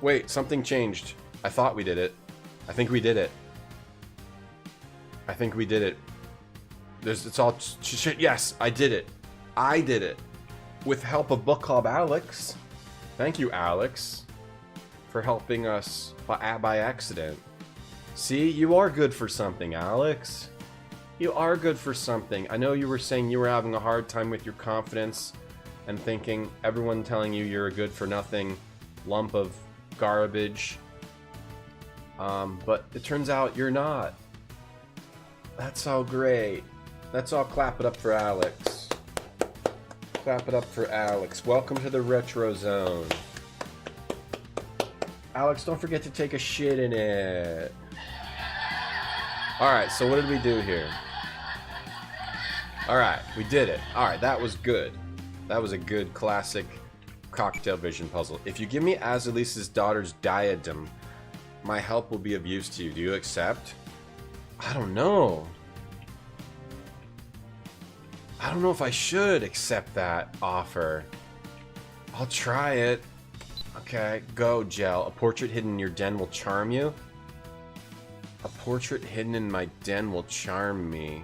Wait, something changed. I thought we did it. I think we did it. I think we did it. It's all shit. Yes, I did it. I did it. With help of Book Club Alex. Thank you, Alex, for helping us by accident. See, you are good for something, Alex. You are good for something. I know you were saying you were having a hard time with your confidence and thinking everyone telling you you're a good for nothing lump of garbage. But it turns out you're not. That's all great. Let's all clap it up for Alex. Clap it up for Alex. Welcome to the Retro Zone. Alex, don't forget to take a shit in it. Alright, so what did we do here? Alright, we did it. Alright, that was good. That was a good classic cocktail vision puzzle. If you give me Azalice's daughter's diadem, my help will be of use to you. Do you accept? I don't know. I don't know if I should accept that offer. I'll try it. Okay, go, Djel. A portrait hidden in your den will charm you? A portrait hidden in my den will charm me.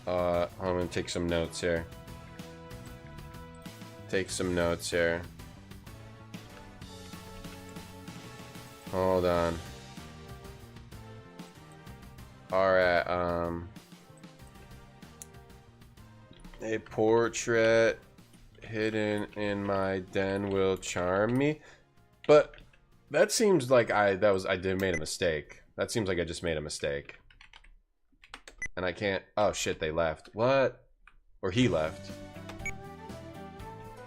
I'm gonna take some notes here. Take some notes here. Hold on. Alright, A portrait hidden in my den will charm me. But that seems like I made a mistake. That seems like I just made a mistake. And I can't. Oh shit, they left. What? Or he left.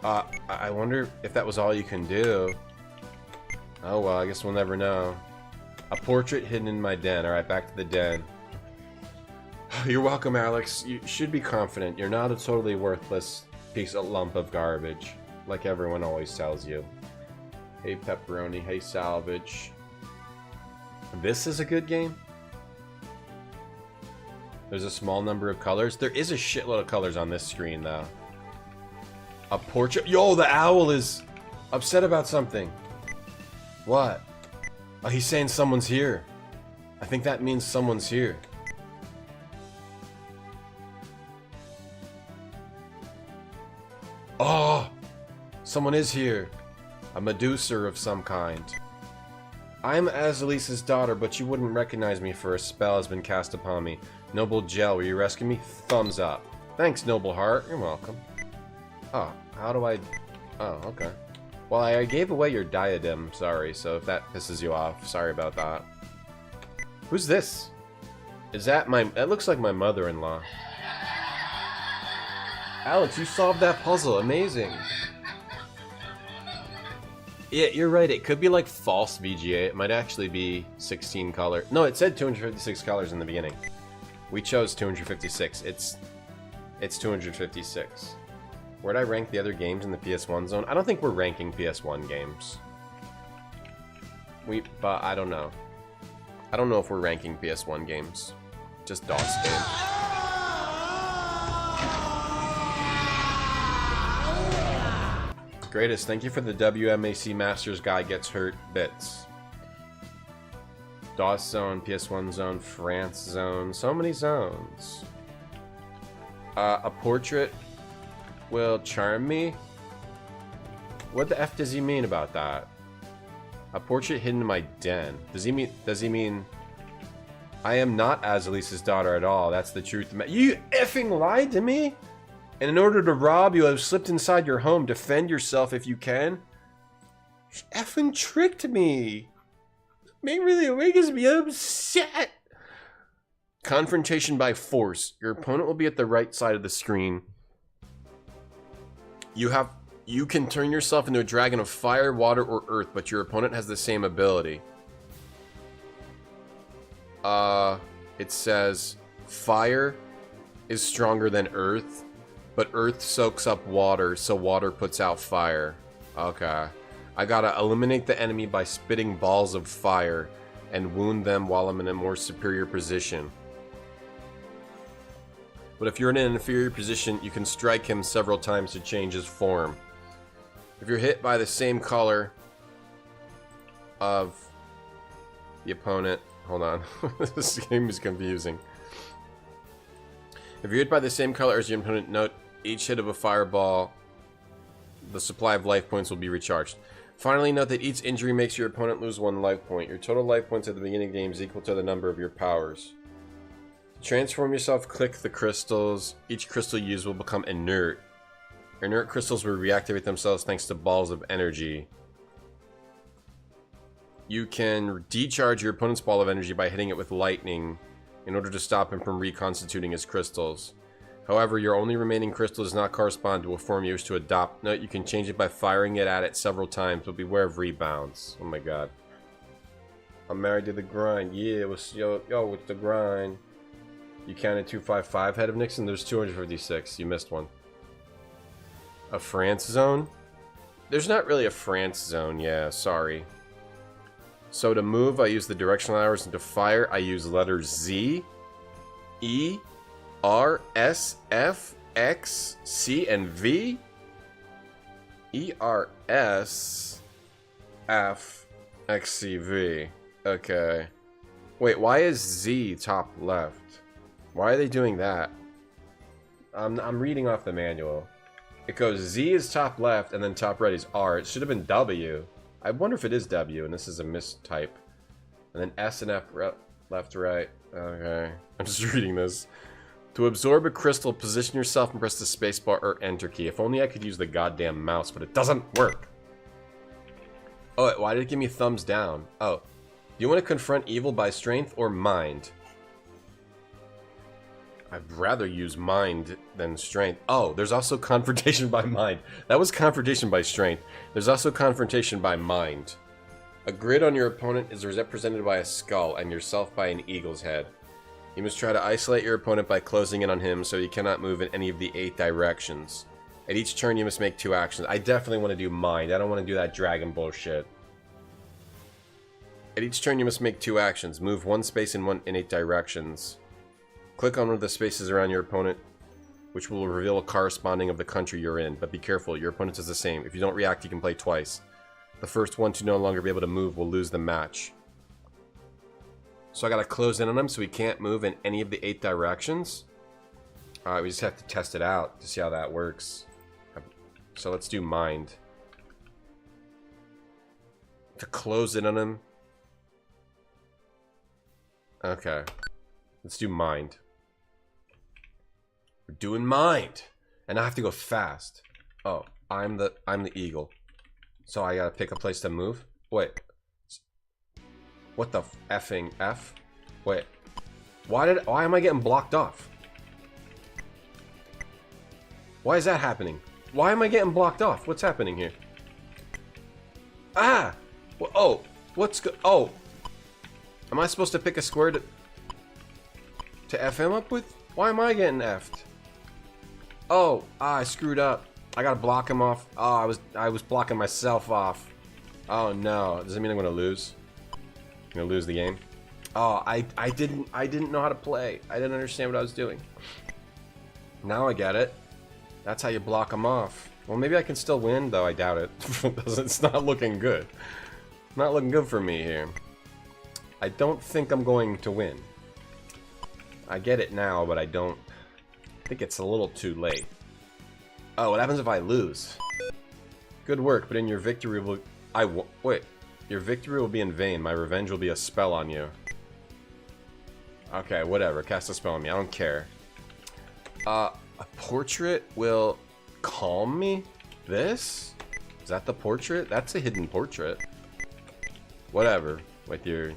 I wonder if that was all you can do. Oh well, I guess we'll never know. A portrait hidden in my den. Alright, back to the den. You're welcome, Alex. You should be confident. You're not a totally worthless lump of garbage, like everyone always tells you. Hey, Pepperoni. Hey, Salvage. This is a good game. There's a small number of colors. There is a shitload of colors on this screen, though. A portrait. Yo, the owl is upset about something. What? Oh, he's saying someone's here. I think that means someone's here. Oh! Someone is here. A Medusa of some kind. I'm Azalisa's daughter, but you wouldn't recognize me, for a spell has been cast upon me. Noble Djel, will you rescue me? Thumbs up. Thanks, noble heart. You're welcome. Oh, how do I... Oh, okay. Well, I gave away your diadem, sorry, so if that pisses you off, sorry about that. Who's this? Is that my... That looks like my mother-in-law. Alex, you solved that puzzle. Amazing. Yeah, you're right. It could be like false VGA. It might actually be 16 color. No, it said 256 colors in the beginning. We chose 256. It's 256. Where'd I rank the other games in the PS1 zone? I don't think we're ranking PS1 games. But I don't know. I don't know if we're ranking PS1 games. Just DOS games. Greatest, thank you for the WMAC Masters Guy Gets Hurt bits. DOS zone, PS1 zone, France zone, so many zones. A portrait will charm me? What the F does he mean about that? A portrait hidden in my den. Does he mean I am not Azalisa's daughter at all? That's the truth. You effing lied to me? And in order to rob you, I've slipped inside your home. Defend yourself if you can. You effing tricked me. It really makes me upset. Confrontation by force. Your opponent will be at the right side of the screen. You can turn yourself into a dragon of fire, water, or earth, but your opponent has the same ability. It says fire is stronger than earth. But earth soaks up water, so water puts out fire. Okay. I gotta eliminate the enemy by spitting balls of fire and wound them while I'm in a more superior position. But if you're in an inferior position, you can strike him several times to change his form. If you're hit by the same color of the opponent... Hold on. This game is confusing. If you're hit by the same color as your opponent, note each hit of a fireball, the supply of life points will be recharged. Finally, note that each injury makes your opponent lose 1 life point. Your total life points at the beginning of the game is equal to the number of your powers. To transform yourself, click the crystals. Each crystal you use will become inert. Inert crystals will reactivate themselves thanks to balls of energy. You can decharge your opponent's ball of energy by hitting it with lightning in order to stop him from reconstituting his crystals. However, your only remaining crystal does not correspond to a form you wish to adopt. Note, you can change it by firing it at it several times, but beware of rebounds. Oh my god. I'm married to the grind. Yeah, it was yo with the grind. You counted 255 head of Nixon. There's 256. You missed one. A France zone? There's not really a France zone. Yeah, sorry. So to move, I use the directional arrows, and to fire, I use letters Z, E, R, S, F, X, C, and V? E, R, S, F, X, C, V. Okay. Wait, why is Z top left? Why are they doing that? I'm reading off the manual. It goes Z is top left, and then top right is R. It should have been W. I wonder if it is W, and this is a mistype. And then S and F left, right. Okay. I'm just reading this. To absorb a crystal, position yourself and press the spacebar or enter key. If only I could use the goddamn mouse, but it doesn't work. Oh, why did it give me thumbs down? Oh. Do you want to confront evil by strength or mind? I'd rather use mind than strength. Oh, there's also confrontation by mind. That was confrontation by strength. There's also confrontation by mind. A grid on your opponent is represented by a skull and yourself by an eagle's head. You must try to isolate your opponent by closing in on him so he cannot move in any of the 8 directions. At each turn you must make 2 actions. I definitely want to do mind. I don't want to do that dragon bullshit. At each turn you must make 2 actions. Move 1 space in 8 directions. Click on one of the spaces around your opponent, which will reveal a corresponding of the country you're in. But be careful, your opponent is the same. If you don't react, you can play twice. The first one to no longer be able to move will lose the match. So I gotta close in on him so he can't move in any of the 8 directions. Alright, we just have to test it out to see how that works. So let's do mind. To close in on him. Okay. Let's do mind. We're doing mind. And I have to go fast. Oh, I'm the eagle. So I gotta pick a place to move? Wait. What the effing F? Wait. Why am I getting blocked off? Why is that happening? Why am I getting blocked off? What's happening here? Ah! Oh! Oh! Am I supposed to pick a square to F him up with? Why am I getting F'd? Oh! I screwed up. I gotta block him off. Oh, I was blocking myself off. Oh no. Does that mean I'm gonna lose? I'm gonna lose the game? Oh, I didn't know how to play. I didn't understand what I was doing. Now I get it. That's how you block them off. Well, maybe I can still win, though I doubt it. It's not looking good. Not looking good for me here. I don't think I'm going to win. I get it now, but I don't think it's a little too late. Oh, what happens if I lose? Good work, but in your victory will... Wait. Your victory will be in vain. My revenge will be a spell on you. Okay, whatever. Cast a spell on me. I don't care. A portrait will calm me? This? Is that the portrait? That's a hidden portrait. Whatever. With your...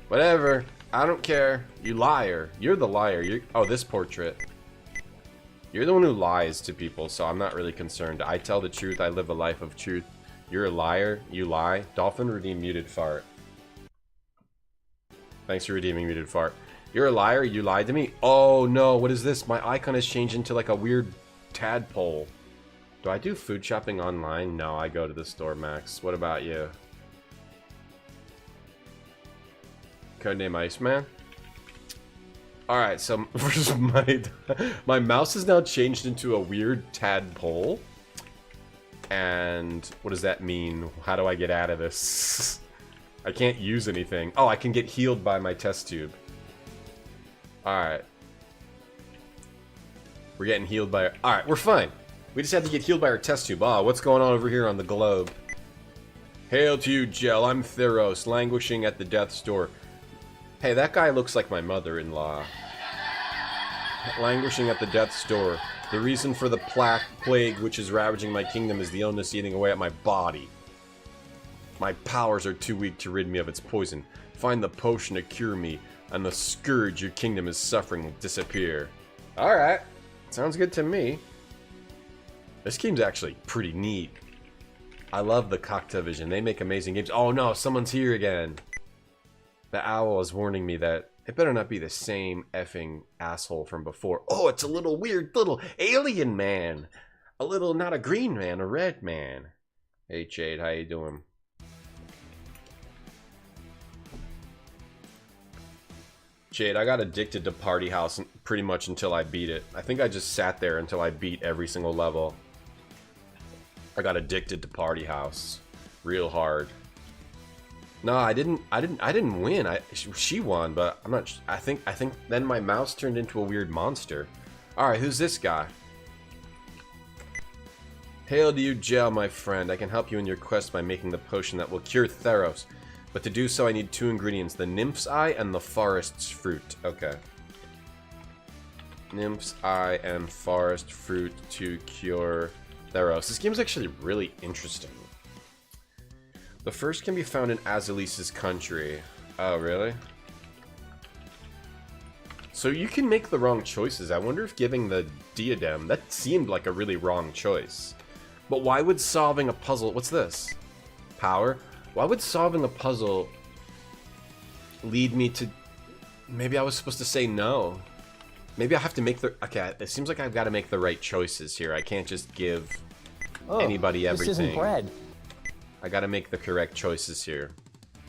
Whatever. I don't care. You liar. You're the liar. Oh, this portrait. You're the one who lies to people, so I'm not really concerned. I tell the truth. I live a life of truth. You're a liar. You lie. Dolphin redeem muted fart. Thanks for redeeming muted fart. You're a liar. You lied to me. Oh no, what is this? My icon has changed into like a weird tadpole. Do I do food shopping online? No, I go to the store, Max. What about you? Codename Iceman? Alright, so my mouse is now changed into a weird tadpole. And what does that mean? How do I get out of this? I can't use anything. Oh, I can get healed by my test tube. Alright. We're getting healed by... Alright, we're fine. We just had to get healed by our test tube. Ah, what's going on over here on the globe? Hail to you, Djel. I'm Theros, languishing at the death's door. Hey, that guy looks like my mother-in-law. Languishing at the death's door. The reason for the plague which is ravaging my kingdom is the illness eating away at my body. My powers are too weak to rid me of its poison. Find the potion to cure me, and the scourge your kingdom is suffering will disappear. Alright. Sounds good to me. This game's actually pretty neat. I love the Cocta Vision. They make amazing games. Oh no, someone's here again. The owl is warning me that it better not be the same effing asshole from before. Oh, it's a little weird little alien man. A little, not a green man, a red man. Hey, Jade, how you doing? Jade, I got addicted to Party House pretty much until I beat it. I think I just sat there until I beat every single level. I got addicted to Party House real hard. No, I didn't win. She won, but I'm not. I think then my mouse turned into a weird monster. All right, who's this guy? Hail to you, Djel, my friend. I can help you in your quest by making the potion that will cure Theros. But to do so, I need 2 ingredients: the nymph's eye and the forest's fruit. Okay. Nymph's Eye and Forest Fruit to cure Theros. This game's actually really interesting. The first can be found in Azalice's country. Oh, really? So you can make the wrong choices. I wonder if giving the diadem, that seemed like a really wrong choice. But why would solving a puzzle... What's this? Power? Why would solving a puzzle lead me to... Maybe I was supposed to say no. Maybe I have to make the... Okay, it seems like I've got to make the right choices here. I can't just give anybody everything. This isn't bread. I got to make the correct choices here.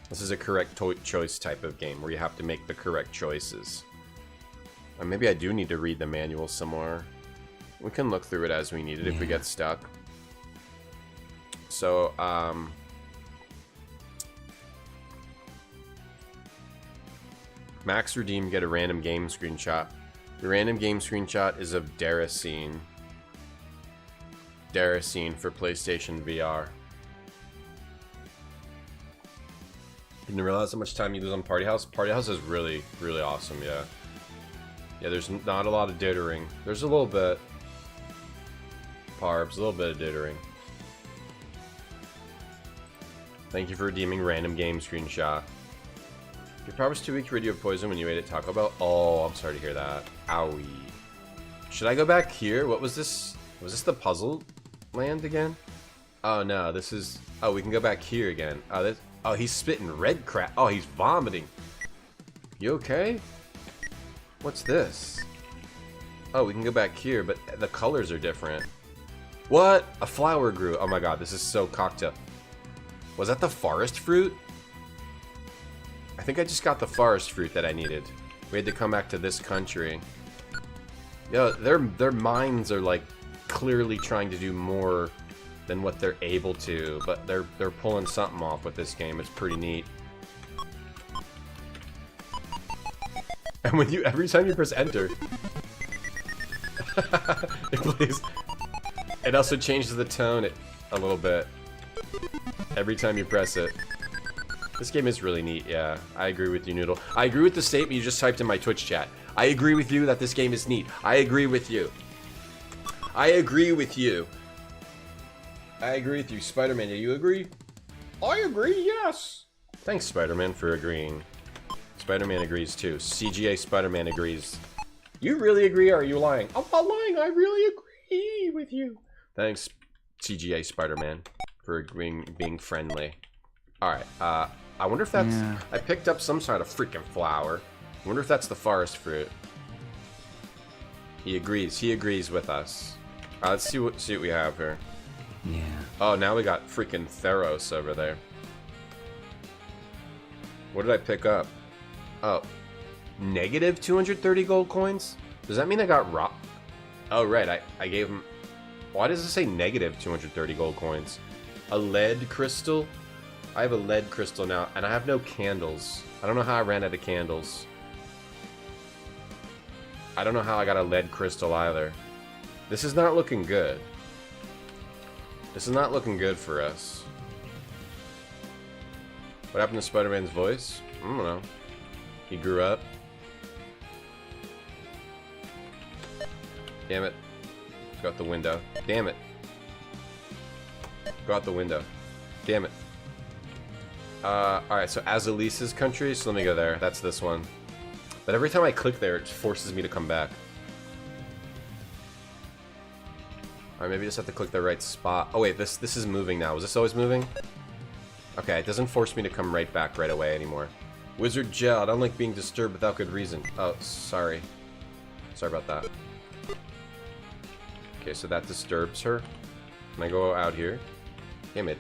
This is a correct choice type of game where you have to make the correct choices. Or maybe I do need to read the manual some more. We can look through it as we need it if we get stuck. So, max redeem, get a random game screenshot. The random game screenshot is of Daracene. Daracene for PlayStation VR. Didn't realize how much time you lose on Party House. Party House is really, really awesome, yeah. Yeah, there's not a lot of dittering. There's a little bit. Parbs, a little bit of dittering. Thank you for redeeming random game screenshot. Your power was 2 weeks rid of poison when you ate at Taco Bell. Oh, I'm sorry to hear that. Owie. Should I go back here? What was this? Was this the puzzle land again? Oh no, this is... Oh, we can go back here again. Oh, he's spitting red crap. Oh, he's vomiting. You okay? What's this? Oh, we can go back here, but the colors are different. What? A flower grew. Oh my god, this is so cocktail. Was that the forest fruit? I think I just got the forest fruit that I needed. We had to come back to this country. Yo, their minds are like clearly trying to do more than what they're able to, but they're pulling something off with this game. It's pretty neat. And when you every time you press enter, it also changes the tone a little bit every time you press it. This game is really neat, yeah. I agree with you, Noodle. I agree with the statement you just typed in my Twitch chat. I agree with you that this game is neat. I agree with you. I agree with you. I agree with you. Spider-Man, do you agree? I agree, yes. Thanks, Spider-Man, for agreeing. Spider-Man agrees too. CGA Spider-Man agrees. You really agree, or are you lying? I'm not lying, I really agree with you. Thanks, CGA Spider-Man, for agreeing, being friendly. Alright, I wonder if that's... Yeah. I picked up some sort of freaking flower. I wonder if that's the forest fruit. He agrees with us. Let's see what we have here. Yeah. Oh, now we got freaking Theros over there. What did I pick up? Oh, negative 230 gold coins? Does that mean I got robbed? Oh, right, I gave him... Why does it say negative 230 gold coins? A lead crystal? I have a lead crystal now, and I have no candles. I don't know how I ran out of candles. I don't know how I got a lead crystal either. This is not looking good. This is not looking good for us. What happened to Spider-Man's voice? I don't know. He grew up. Damn it. Go out the window. Damn it. Go out the window. Damn it. Alright, so Azalice's country, so let me go there. That's this one. But every time I click there, it forces me to come back. Alright, maybe I just have to click the right spot. Oh wait, this is moving now. Was this always moving? Okay, it doesn't force me to come right back right away anymore. Wizard Djel, I don't like being disturbed without good reason. Oh, sorry. Sorry about that. Okay, so that disturbs her. Can I go out here? Damn it.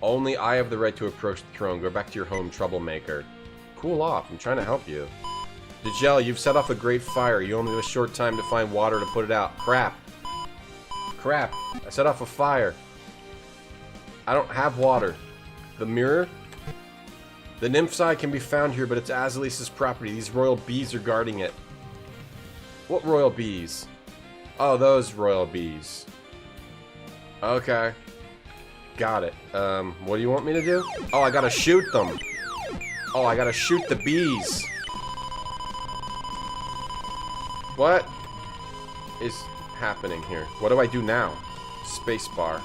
Only I have the right to approach the throne. Go back to your home, troublemaker. Cool off. I'm trying to help you. Djel, you've set off a great fire. You only have a short time to find water to put it out. Crap. Crap. I set off a fire. I don't have water. The mirror? The Nymph's Eye can be found here, but it's Azalice's property. These royal bees are guarding it. What royal bees? Oh, those royal bees. Okay. Got it. What do you want me to do? Oh, I gotta shoot them. Oh, I gotta shoot the bees. What is happening here? What do I do now? Spacebar.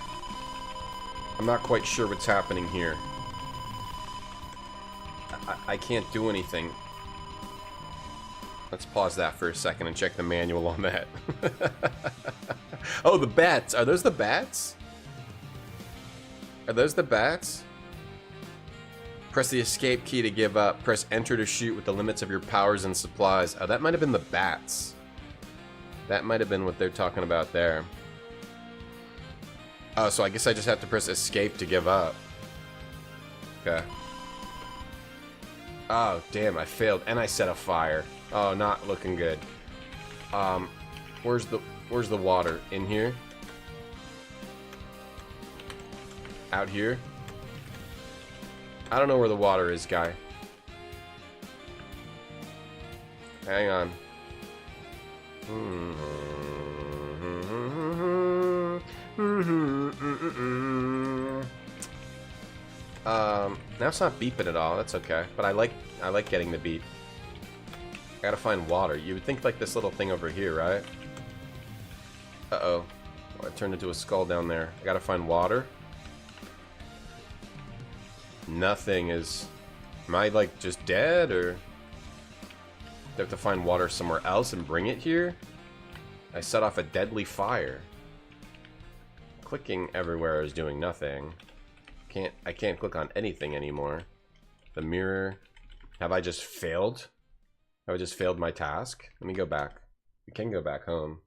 I'm not quite sure what's happening here. I can't do anything. Let's pause that for a second and check the manual on that. Oh, the bats. Are those the bats? Are those the bats? Press the escape key to give up. Press enter to shoot with the limits of your powers and supplies. Oh, that might have been the bats. That might have been what they're talking about there. Oh, so I guess I just have to press escape to give up. Okay. Oh, damn, I failed. And I set a fire. Oh, not looking good. Where's the water? In here? Out here? I don't know where the water is, guy. Hang on. Now it's not beeping at all. That's okay. But I like getting the beep. I gotta find water. You would think like this little thing over here, right? Uh-oh. Oh, I turned into a skull down there. I gotta find water. Nothing is... Am I like just dead, or... Do I have to find water somewhere else and bring it here? I set off a deadly fire. Clicking everywhere is doing nothing. I can't click on anything anymore. The mirror. Have I just failed? Have I just failed my task? Let me go back. We can go back home.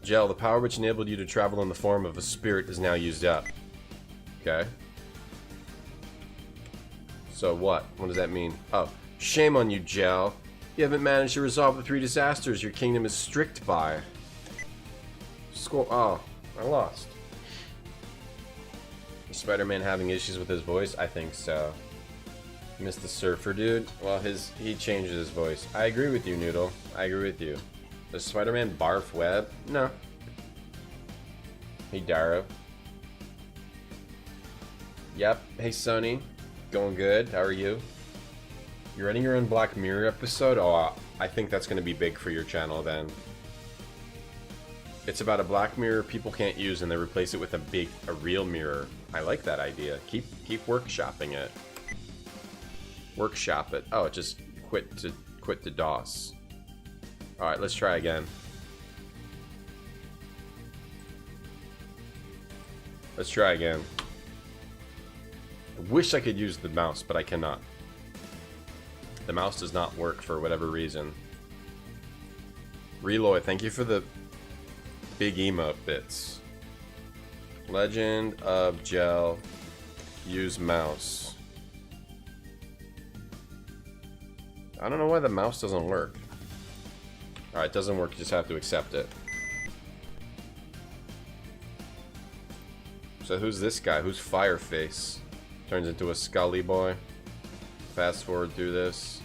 Djel, the power which enabled you to travel in the form of a spirit is now used up. Okay. So what? What does that mean? Oh, shame on you, Djel. You haven't managed to resolve the 3 disasters your kingdom is strict by. Score. Oh, I lost. Is Spider-Man having issues with his voice? I think so. Missed the surfer dude. Well, he changes his voice. I agree with you, Noodle. I agree with you. Does Spider-Man barf web? No. Hey, Darrow. Yep. Hey, Sonny. Going good. How are you? You're running your own Black Mirror episode? Oh, I think that's going to be big for your channel then. It's about a Black Mirror people can't use and they replace it with a real mirror. I like that idea. Keep workshopping it. Workshop it. Oh, it just quit to DOS. Alright, let's try again. Let's try again. I wish I could use the mouse, but I cannot. The mouse does not work for whatever reason. Reloy, thank you for the big emote bits. Legend of Djel. Use mouse. I don't know why the mouse doesn't work. Alright, it doesn't work, you just have to accept it. So who's this guy? Who's Fireface? Turns into a Scully boy. Fast forward through this.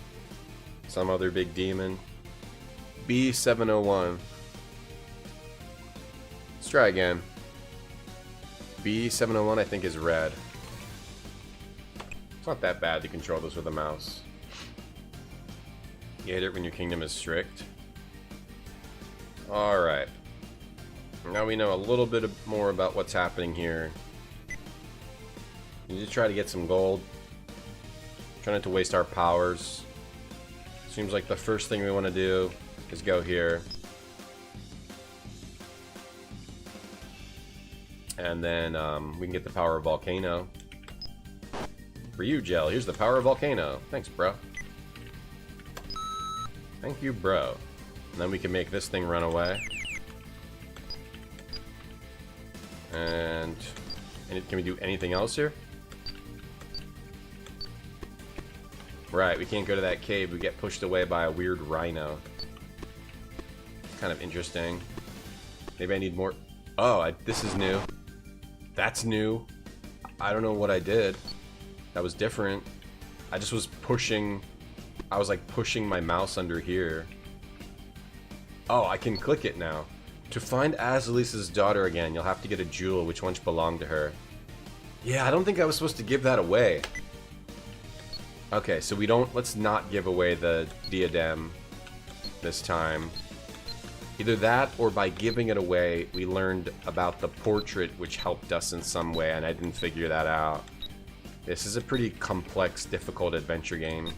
Some other big demon. B701. Let's try again. B701 I think is red. It's not that bad to control this with a mouse. You hate it when your kingdom is strict. Alright. Now we know a little bit more about what's happening here. We need to try to get some gold. Try not to waste our powers. Seems like the first thing we want to do is go here. And then we can get the power of Volcano. For you, Djel, here's the power of Volcano. Thanks, bro. Thank you, bro. And then we can make this thing run away. And can we do anything else here? Right, we can't go to that cave. We get pushed away by a weird rhino. It's kind of interesting. Maybe I need more... Oh, this is new. That's new. I don't know what I did. That was different. I just was pushing... I was like pushing my mouse under here. Oh, I can click it now. To find Azalisa's daughter again, you'll have to get a jewel which once belonged to her. Yeah, I don't think I was supposed to give that away. Okay, so let's not give away the diadem this time. Either that, or by giving it away, we learned about the portrait, which helped us in some way, and I didn't figure that out. This is a pretty complex, difficult adventure game.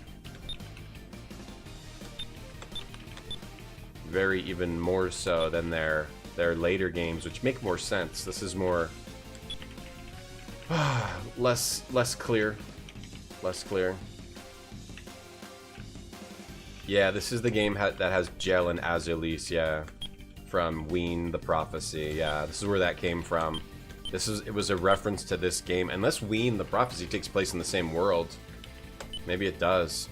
Very even more so than their later games, which make more sense. This is more less clear. Less clear. Yeah, this is the game that has Djel and Azulis, yeah. From Ween the Prophecy, yeah. This is where that came from. It was a reference to this game. Unless Ween the Prophecy takes place in the same world. Maybe it does.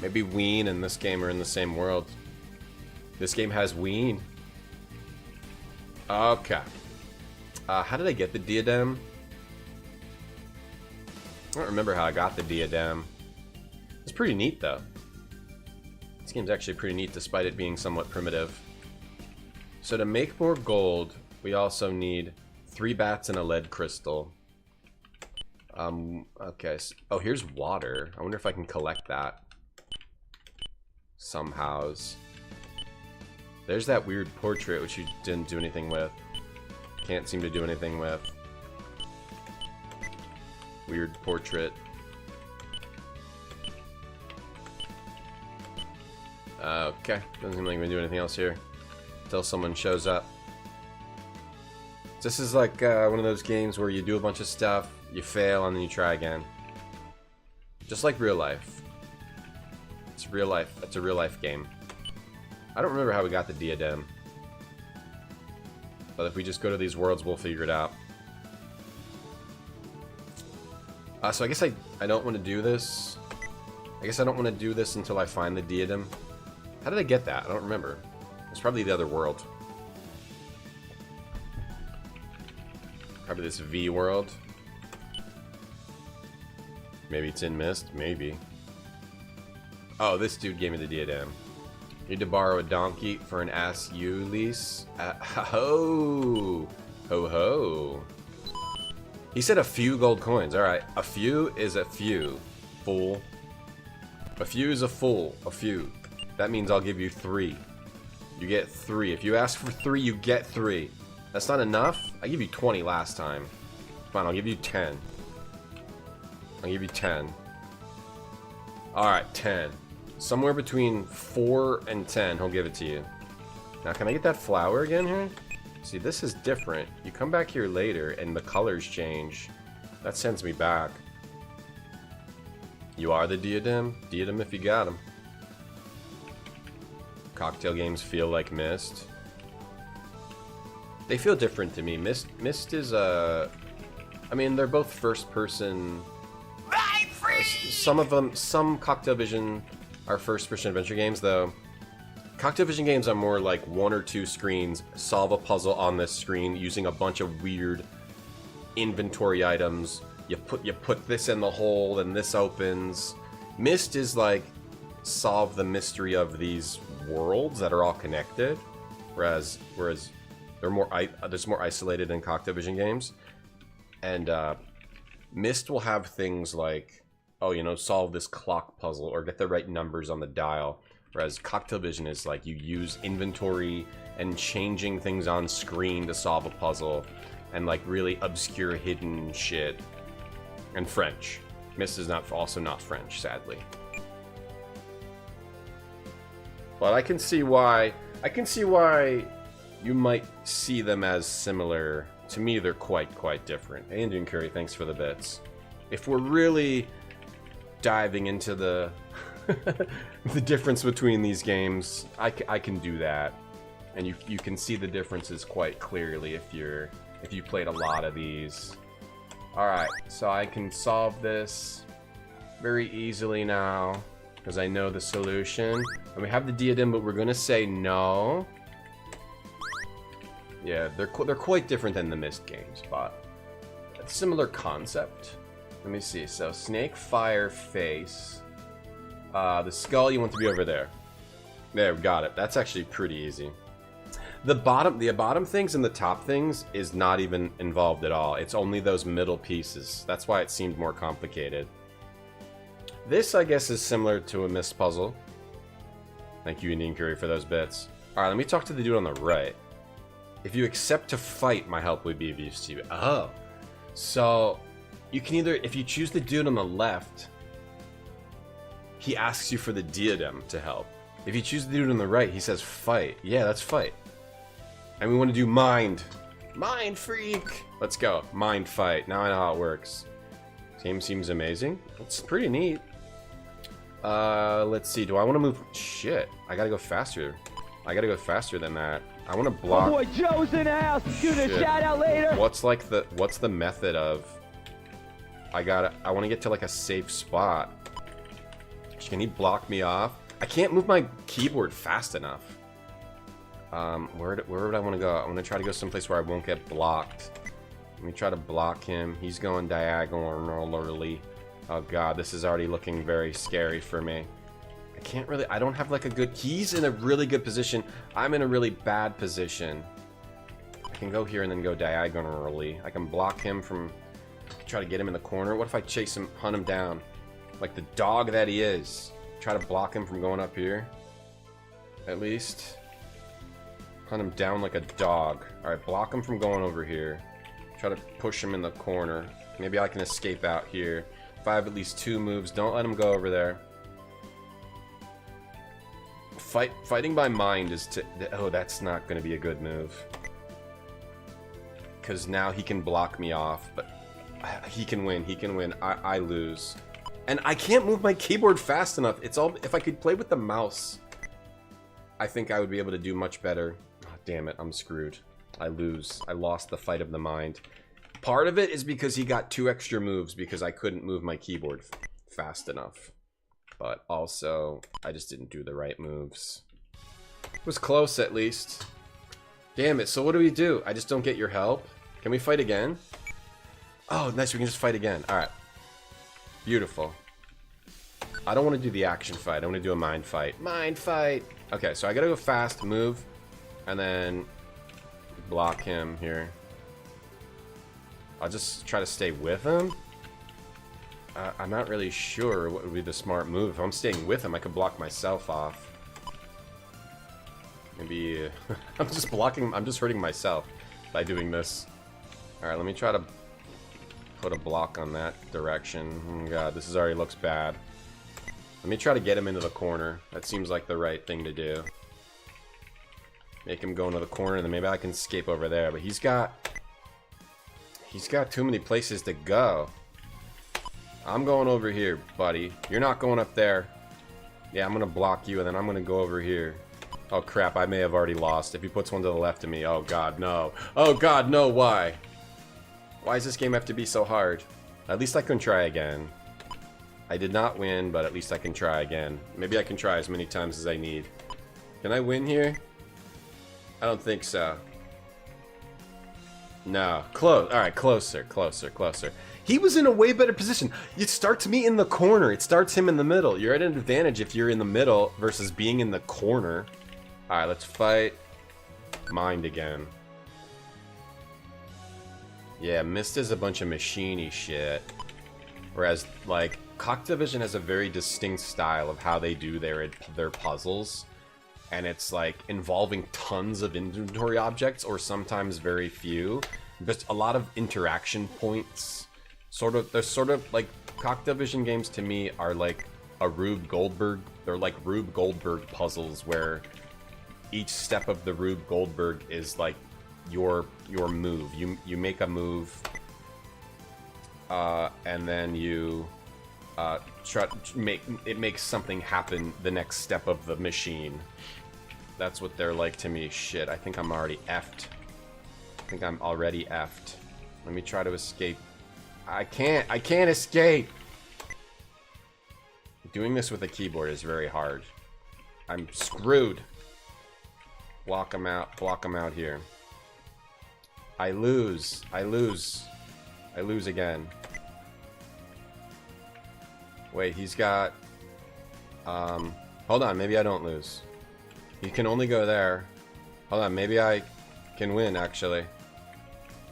Maybe Ween and this game are in the same world. This game has Ween. Okay. How did I get the diadem? I don't remember how I got the diadem. It's pretty neat, though. This game's actually pretty neat, despite it being somewhat primitive. So to make more gold, we also need 3 bats and a lead crystal. Okay. Oh, here's water. I wonder if I can collect that. Somehows. There's that weird portrait, which you didn't do anything with. Can't seem to do anything with. Weird portrait. Okay, doesn't seem like we can do anything else here until someone shows up. This is like one of those games where you do a bunch of stuff, you fail, and then you try again. Just like real life. It's real life. It's a real life game. I don't remember how we got the diadem. But if we just go to these worlds, we'll figure it out. So I guess I don't want to do this. I guess I don't want to do this until I find the diadem. How did I get that? I don't remember. It's probably the other world. Probably this V world. Maybe it's in Mist. Maybe. Oh, this dude gave me the diadem. Need to borrow a donkey for an SU lease. Ho! Ho ho. He said a few gold coins. Alright, a few is a few. Fool. A few is a fool. A few. That means I'll give you 3. You get 3. If you ask for 3, you get 3. That's not enough? I gave you 20 last time. Fine, I'll give you 10. I'll give you 10. Alright, 10. Somewhere between 4 and 10, he'll give it to you. Now, can I get that flower again here? See, this is different. You come back here later, and the colors change. That sends me back. You are the diadem? Diadem if you got him. Cocktail games feel like Mist. They feel different to me. Mist is I mean, they're both first-person. Some Cocktail Vision are first-person adventure games, though. Cocktail Vision games are more like 1 or 2 screens, solve a puzzle on this screen using a bunch of weird inventory items. You put this in the hole, and this opens. Mist is like solve the mystery of these worlds that are all connected, whereas they're more isolated in Cocktail Vision games. And Mist will have things like, oh, you know, solve this clock puzzle or get the right numbers on the dial. Whereas Cocktail Vision is like you use inventory and changing things on screen to solve a puzzle, and like really obscure hidden shit. And French. Mist is also not French, sadly. But I can see why you might see them as similar. To me, they're quite different. Indian Curry, thanks for the bits. If we're really diving into the the difference between these games, I can do that, and you can see the differences quite clearly if you played a lot of these. All right, so I can solve this very easily now because I know the solution, and we have the diadem, but we're gonna say no. Yeah, they're quite different than the Mist games, but a similar concept. Let me see. So snake, fire, face. The skull, you want to be over there. There, we got it. That's actually pretty easy. The bottom things and the top things is not even involved at all. It's only those middle pieces. That's why it seemed more complicated. This, I guess, is similar to a missed puzzle. Thank you, Indian Curry, for those bits. Alright, let me talk to the dude on the right. If you accept to fight, my help would be of use to you. Oh. So, you can either, if you choose the dude on the left, he asks you for the diadem to help. If you choose the dude on the right, he says fight. Yeah, that's fight. And we want to do mind. Mind freak! Let's go. Mind fight. Now I know how it works. Game seems amazing. It's pretty neat. Let's see. Do I want to move? Shit. I gotta go faster. I gotta go faster than that. I want to block. Oh boy, Joe's in the house. Give it a shout out later. What's the method of? I want to get to like a safe spot. Can he block me off? I can't move my keyboard fast enough. Where would I want to go? I want to try to go someplace where I won't get blocked. Let me try to block him. He's going diagonally. Oh god, this is already looking very scary for me. I can't really, I don't have like a good, he's in a really good position. I'm in a really bad position. I can go here and then go diagonally. I can block him from, try to get him in the corner. What if I chase him, hunt him down? Like the dog that he is. Try to block him from going up here. At least. Hunt him down like a dog. Alright, block him from going over here. Try to push him in the corner. Maybe I can escape out here. If I have at least 2 moves, don't let him go over there. Fighting by mind is to... Oh, that's not going to be a good move. Because now he can block me off. But he can win. He can win. I lose. And I can't move my keyboard fast enough. It's all... If I could play with the mouse, I think I would be able to do much better. Oh, damn it. I'm screwed. I lose. I lost the fight of the mind. Part of it is because he got 2 extra moves because I couldn't move my keyboard fast enough. But also, I just didn't do the right moves. It was close, at least. Damn it, so what do we do? I just don't get your help? Can we fight again? Oh, nice, we can just fight again. Alright. Beautiful. I don't want to do the action fight. I want to do a mind fight. Mind fight! Okay, so I gotta go fast, move, and then block him here. I'll just try to stay with him. I'm not really sure what would be the smart move. If I'm staying with him, I could block myself off. Maybe... I'm just blocking... I'm just hurting myself by doing this. Alright, let me try to put a block on that direction. Oh god, this already looks bad. Let me try to get him into the corner. That seems like the right thing to do. Make him go into the corner, and then maybe I can escape over there. But he's got too many places to go. I'm going over here, buddy. You're not going up there. Yeah, I'm going to block you, and then I'm going to go over here. Oh, crap. I may have already lost. If he puts one to the left of me. Oh, God, no. Oh, God, no. Why? Why does this game have to be so hard? At least I can try again. I did not win, but at least I can try again. Maybe I can try as many times as I need. Can I win here? I don't think so. No. Close. Alright, closer, closer, closer. He was in a way better position. It starts me in the corner. It starts him in the middle. You're at an advantage if you're in the middle versus being in the corner. Alright, let's fight. Mind again. Yeah, Mist is a bunch of machine-y shit. Whereas, like, Cock Division has a very distinct style of how they do their puzzles. And it's, like, involving tons of inventory objects, or sometimes very few. Just a lot of interaction points. They're sort of, like, Cock Division games to me are like a Rube Goldberg. They're like Rube Goldberg puzzles where each step of the Rube Goldberg is, like, your move. You make a move, and then you try to makes something happen the next step of the machine. That's what they're like to me. Shit, I think I'm already effed. I think I'm already effed. Let me try to escape. I can't escape! Doing this with a keyboard is very hard. I'm screwed. Block him out here. I lose. I lose again. Wait, he's got... hold on, maybe I don't lose. He can only go there. Hold on, maybe I can win, actually.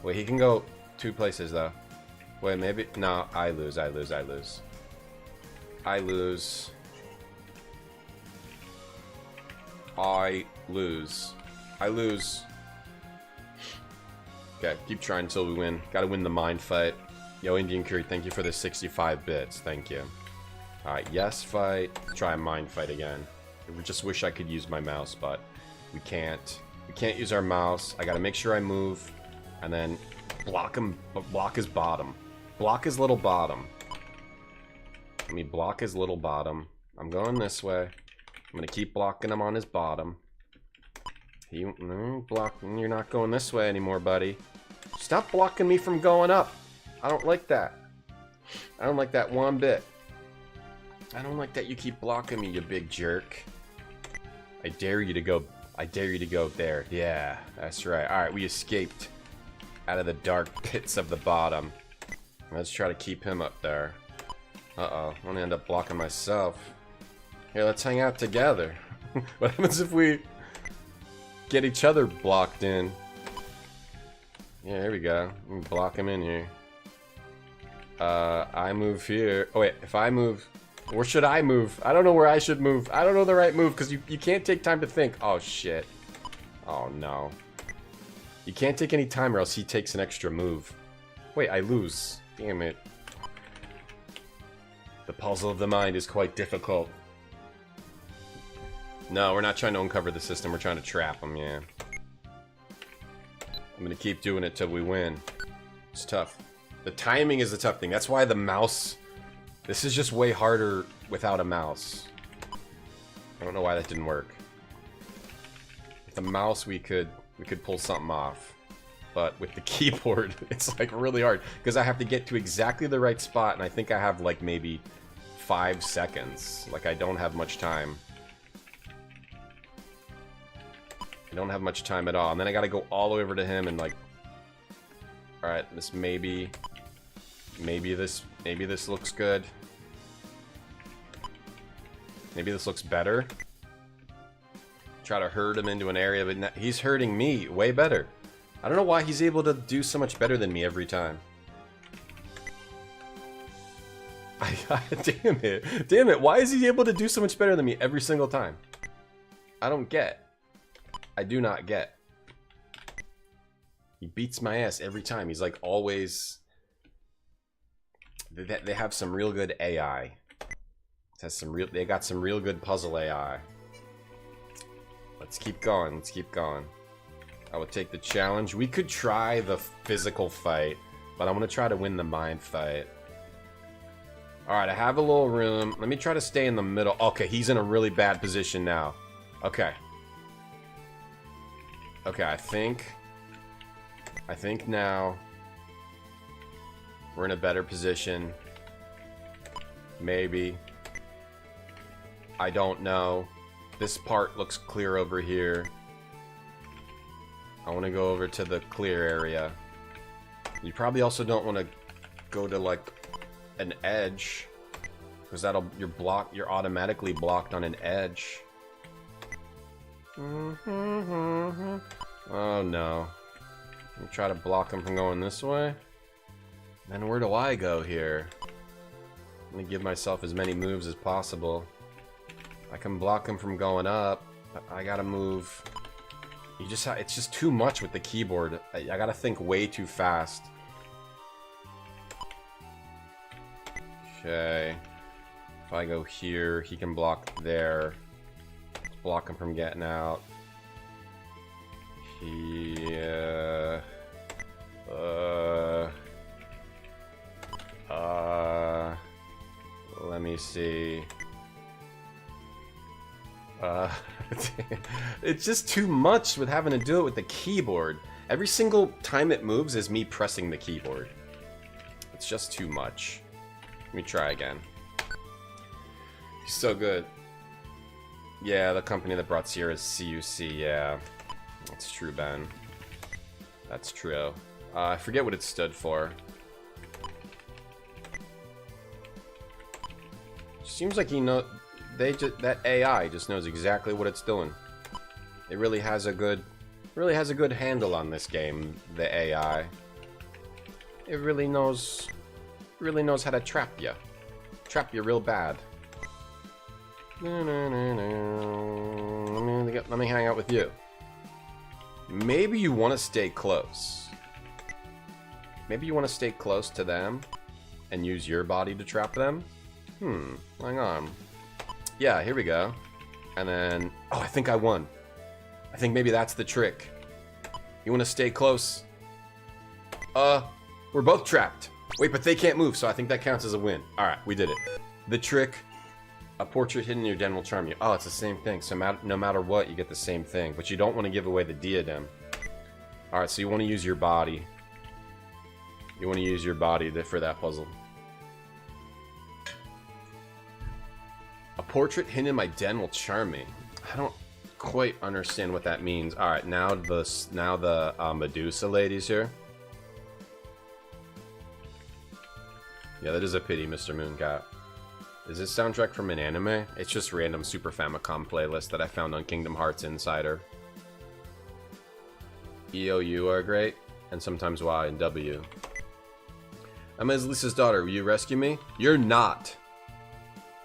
Wait, he can go 2 places, though. Wait, maybe... No, I lose. I lose. I lose. I lose. Okay, keep trying until we win. Gotta win the mind fight. Yo, Indian Curry, thank you for the 65 bits. Thank you. Alright, yes fight. Try a mind fight again. I just wish I could use my mouse, but we can't. We can't use our mouse. I gotta make sure I move. And then block him. Block his bottom. Block his little bottom. Let me block his little bottom. I'm going this way. I'm gonna keep blocking him on his bottom. You're not going this way anymore, buddy. Stop blocking me from going up. I don't like that. I don't like that one bit. I don't like that you keep blocking me, you big jerk. I dare you to go. I dare you to go there. Yeah, that's right. Alright, we escaped out of the dark pits of the bottom. Let's try to keep him up there. Uh-oh, I'm gonna end up blocking myself. Here, let's hang out together. What happens if we get each other blocked in? Yeah, here we go. We can block him in here. I move here. Oh wait, if I move... Where should I move? I don't know where I should move. I don't know the right move, because you can't take time to think. Oh, shit. Oh, no. You can't take any time or else he takes an extra move. Wait, I lose. Damn it. The puzzle of the mind is quite difficult. No, we're not trying to uncover the system. We're trying to trap him, yeah. I'm gonna keep doing it till we win. It's tough. The timing is the tough thing. That's why the mouse... This is just way harder without a mouse. I don't know why that didn't work. With the mouse, we could pull something off. But with the keyboard, it's like really hard. Because I have to get to exactly the right spot, and I think I have like maybe 5 seconds. Like I don't have much time. I don't have much time at all. And then I gotta go all the way over to him and like... Alright, this maybe this looks good. Maybe this looks better. Try to herd him into an area, but he's hurting me way better. I don't know why he's able to do so much better than me every time. Damn it. Damn it. Why is he able to do so much better than me every single time? I don't get. I do not get. He beats my ass every time. He's like always... They have some real good AI. They got some real good puzzle AI. Let's keep going. Let's keep going. I would take the challenge. We could try the physical fight, but I'm gonna try to win the mind fight. Alright, I have a little room. Let me try to stay in the middle. Okay, he's in a really bad position now. Okay. Okay, I think now we're in a better position. Maybe. I don't know. This part looks clear over here. I want to go over to the clear area. You probably also don't want to go to like an edge, because you're automatically blocked on an edge. Oh no. Let me try to block him from going this way. Then where do I go here? I'm gonna give myself as many moves as possible. I can block him from going up, but I gotta move. It's just too much with the keyboard. I gotta think way too fast. Okay. If I go here, he can block there. Let's block him from getting out. Let me see. It's just too much with having to do it with the keyboard. Every single time it moves is me pressing the keyboard. It's just too much. Let me try again. He's so good. Yeah, the company that brought Sierra is CUC, yeah. That's true, Ben. That's true. I forget what it stood for. Seems like that AI just knows exactly what it's doing. It really has a good handle on this game, the AI. It really knows how to trap you real bad. Let me hang out with you. Maybe you want to stay close. Maybe you want to stay close to them and use your body to trap them. Hang on. Yeah, here we go. And then, oh, I think I won. I think maybe that's the trick. You want to stay close? We're both trapped. Wait, but they can't move, so I think that counts as a win. All right, we did it. The trick, a portrait hidden in your den will charm you. Oh, it's the same thing. So no matter what, you get the same thing. But you don't want to give away the diadem. All right, so you want to use your body. You want to use your body for that puzzle. A portrait hidden in my den will charm me. I don't quite understand what that means. All right, now the Medusa lady's here. Yeah, that is a pity, Mr. Mooncat. Is this soundtrack from an anime? It's just random Super Famicom playlist that I found on Kingdom Hearts Insider. EOU are great, and sometimes Y and W. I'm Lisa's daughter. Will you rescue me? You're not.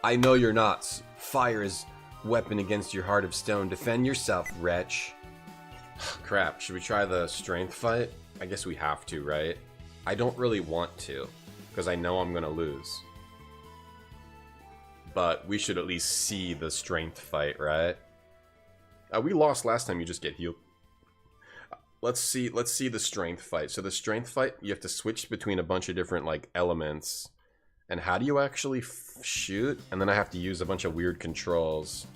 I know you're not. Fire is weapon against your heart of stone. Defend yourself, wretch. Crap, should we try the strength fight? I guess we have to, right? I don't really want to, because I know I'm gonna lose. But we should at least see the strength fight, right? We lost last time, you just get healed. Let's see the strength fight. So the strength fight, you have to switch between a bunch of different like elements. And how do you actually shoot? And then I have to use a bunch of weird controls.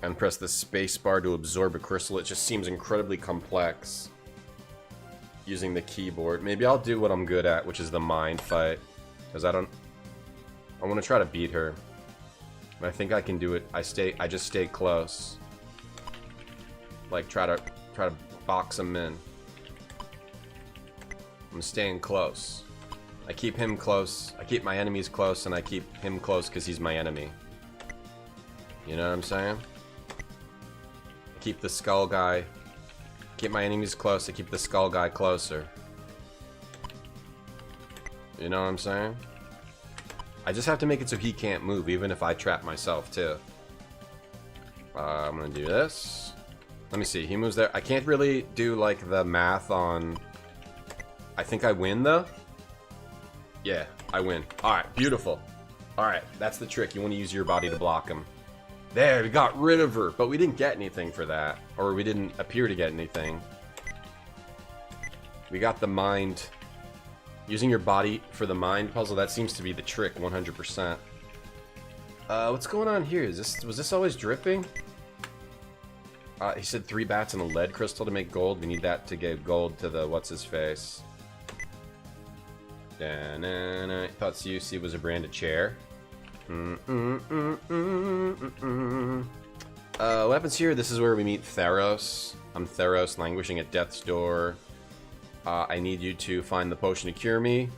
And press the space bar to absorb a crystal. It just seems incredibly complex. Using the keyboard. Maybe I'll do what I'm good at, which is the mind fight. Because I want to try to beat her. And I think I can do it. I just stay close. Like try to box him in. I'm staying close. I keep him close. I keep my enemies close, and I keep him close because he's my enemy. You know what I'm saying? I keep the skull guy. Keep my enemies close. I keep the skull guy closer. You know what I'm saying? I just have to make it so he can't move, even if I trap myself too. I'm gonna do this. Let me see. He moves there. I can't really do like the math on. I think I win though. Yeah, I win. Alright, beautiful. Alright, that's the trick. You want to use your body to block him. There, we got rid of her, but we didn't get anything for that. Or we didn't appear to get anything. We got the mind. Using your body for the mind puzzle, that seems to be the trick, 100%. What's going on here? Was this always dripping? He said 3 bats and a lead crystal to make gold. We need that to give gold to the what's-his-face. I thought CUC was a branded chair. What happens here? This is where we meet Theros. I'm Theros, languishing at death's door. I need you to find the potion to cure me.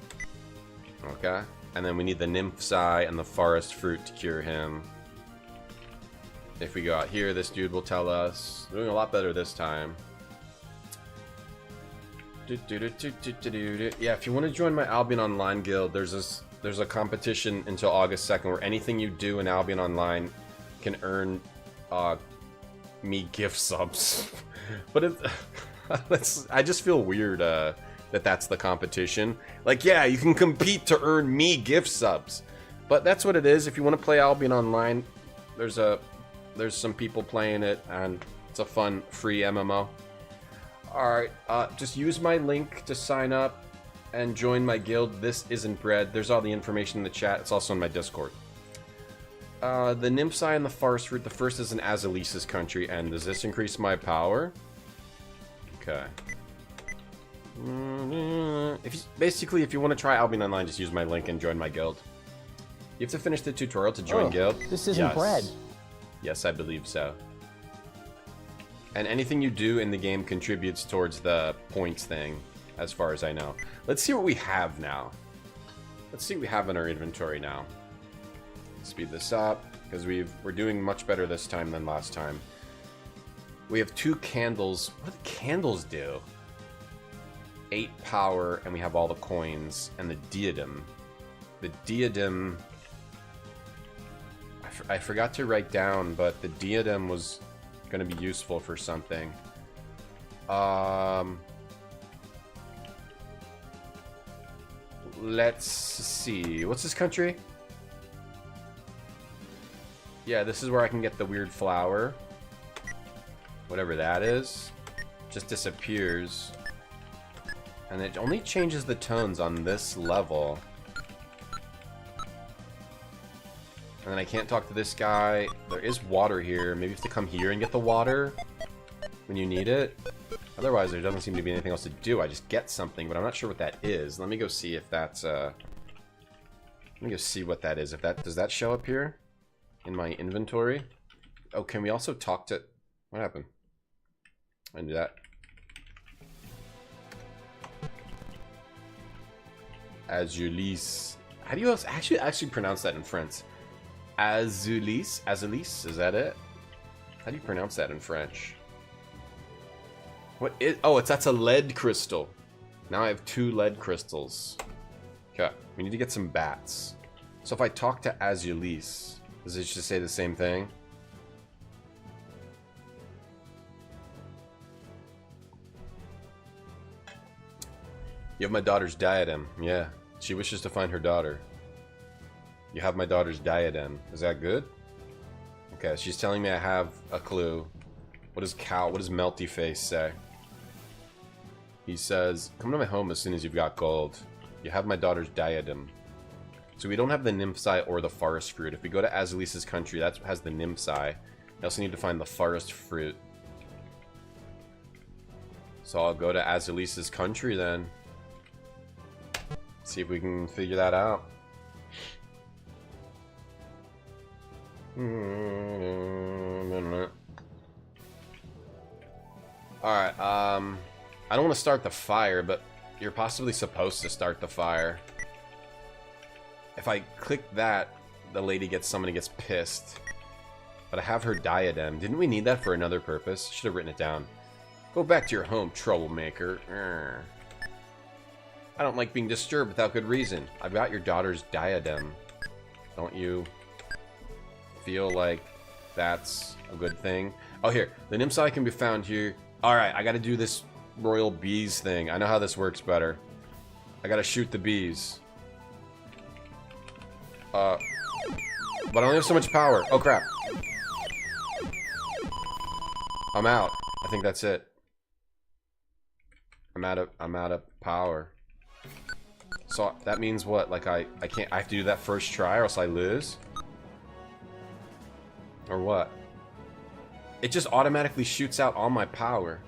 Okay. And then we need the nymph's eye and the forest fruit to cure him. If we go out here, this dude will tell us. Doing a lot better this time. Yeah, if you want to join my Albion Online guild, there's a competition until August 2nd where anything you do in Albion Online can earn me gift subs. But I just feel weird that that's the competition. Like, yeah, you can compete to earn me gift subs. But that's what it is. If you want to play Albion Online, there's some people playing it, and it's a fun, free MMO. Alright, just use my link to sign up and join my guild. This isn't bread. There's all the information in the chat. It's also in my Discord. The Nymph's Eye and the Forest Fruit. The first is in Azalisa's country, and does this increase my power? Okay. Basically, if you want to try Albion Online, just use my link and join my guild. You have to finish the tutorial to join guild. This isn't bread. Yes, I believe so. And anything you do in the game contributes towards the points thing, as far as I know. Let's see what we have now. Let's see what we have in our inventory now. Speed this up, because we're doing much better this time than last time. We have 2 candles. What do the candles do? 8 power, and we have all the coins, and the diadem. The diadem... I forgot to write down, but the diadem was going to be useful for something. Let's see. What's this country? Yeah, this is where I can get the weird flower. Whatever that is. Just disappears. And it only changes the tones on this level. And then I can't talk to this guy. There is water here. Maybe you have to come here and get the water when you need it. Otherwise, there doesn't seem to be anything else to do. I just get something, but I'm not sure what that is. Let me go see if that's, let me go see what that is. If that, does that show up here in my inventory? Oh, can we also talk to, what happened? I didn't do that. Azulis. How do you actually pronounce that in French? Azulis? Azulis? Is that it? How do you pronounce that in French? What is... Oh, that's a lead crystal. Now I have 2 lead crystals. Okay, we need to get some bats. So if I talk to Azulis, does it just say the same thing? You have my daughter's diadem. Yeah, she wishes to find her daughter. You have my daughter's diadem. Is that good? Okay, she's telling me I have a clue. What does Melty Face say? He says, come to my home as soon as you've got gold. You have my daughter's diadem. So we don't have the Nymphsai or the forest fruit. If we go to Azulis's country, that has the Nymphsai. I also need to find the forest fruit. So I'll go to Azulis's country then. See if we can figure that out. Alright, I don't want to start the fire, but you're possibly supposed to start the fire. If I click that, the lady somebody gets pissed. But I have her diadem. Didn't we need that for another purpose? Should have written it down. Go back to your home, troublemaker. I don't like being disturbed without good reason. I've got your daughter's diadem. Don't you feel like that's a good thing? Oh, here. The Nymphsai can be found here. Alright, I gotta do this royal bees thing. I know how this works better. I gotta shoot the bees. But I only have so much power. Oh, crap. I'm out. I think that's it. I'm out of power. So that means what? Like I have to do that first try or else I lose? Or what? It just automatically shoots out all my power.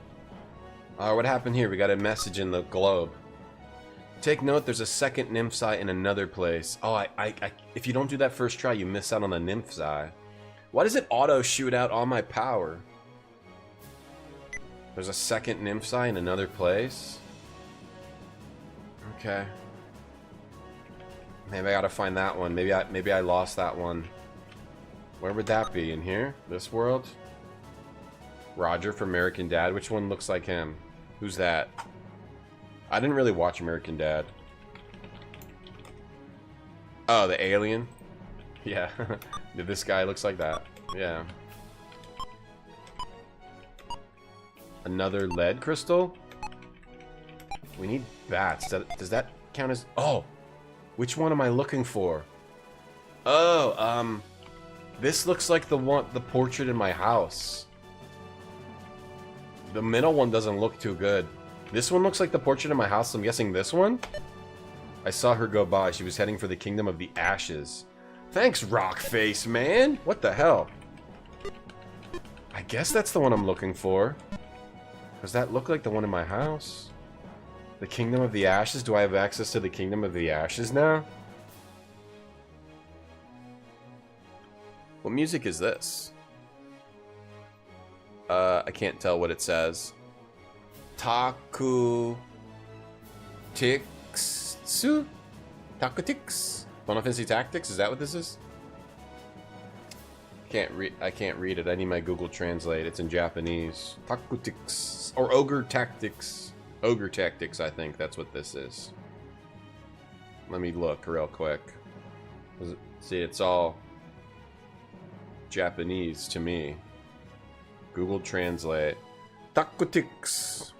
What happened here? We got a message in the globe. Take note, there's a second Nymphsai in another place. Oh, if you don't do that first try, you miss out on the Nymphsai. Why does it auto shoot out all my power? There's a second Nymphsai in another place? Okay. Maybe I gotta find that one. Maybe I lost that one. Where would that be? In here? This world? Roger from American Dad. Which one looks like him? Who's that? I didn't really watch American Dad. Oh, the alien? Yeah. This guy looks like that. Yeah. Another lead crystal? We need bats. Does that count as... Oh! Which one am I looking for? Oh, this looks like the portrait in my house. The middle one doesn't look too good. This one looks like the portrait in my house, so I'm guessing this one? I saw her go by. She was heading for the Kingdom of the Ashes. Thanks, Rockface, man! What the hell? I guess that's the one I'm looking for. Does that look like the one in my house? The Kingdom of the Ashes? Do I have access to the Kingdom of the Ashes now? What music is this? I can't tell what it says. Taku... Tiksu? Takutiks? Final Fantasy Tactics? Is that what this is? I can't read it. I need my Google Translate. It's in Japanese. Takutiks. Or Ogre Tactics. Ogre Tactics, I think. That's what this is. Let me look real quick. See, it's all... Japanese to me. Google Translate. Tactics.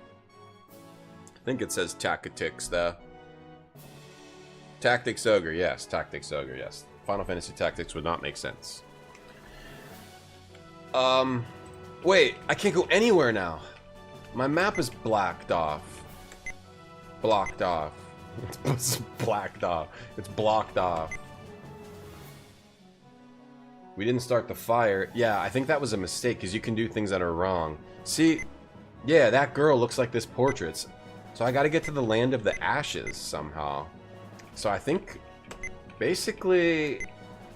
I think it says Tactics though. Tactics Ogre, yes. Tactics Ogre, yes. Final Fantasy Tactics would not make sense. Wait, I can't go anywhere now. My map is blacked off. Blocked off. It's blacked off. It's blocked off. We didn't start the fire. Yeah, I think that was a mistake because you can do things that are wrong. See, yeah, that girl looks like this portrait. So I gotta get to the land of the ashes somehow. So I think, basically,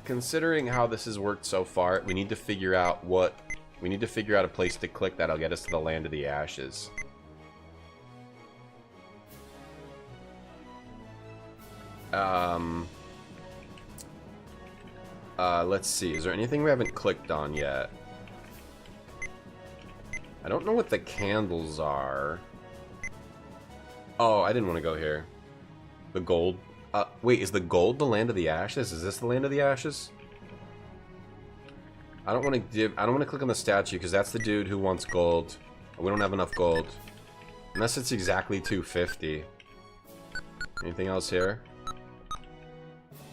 considering how this has worked so far, we need to figure out a place to click that'll get us to the land of the ashes. Let's see. Is there anything we haven't clicked on yet? I don't know what the candles are. Oh, I didn't want to go here. The gold. Wait, is the gold the land of the ashes? Is this the land of the ashes? I don't want to click on the statue because that's the dude who wants gold. We don't have enough gold. Unless it's exactly 250. Anything else here?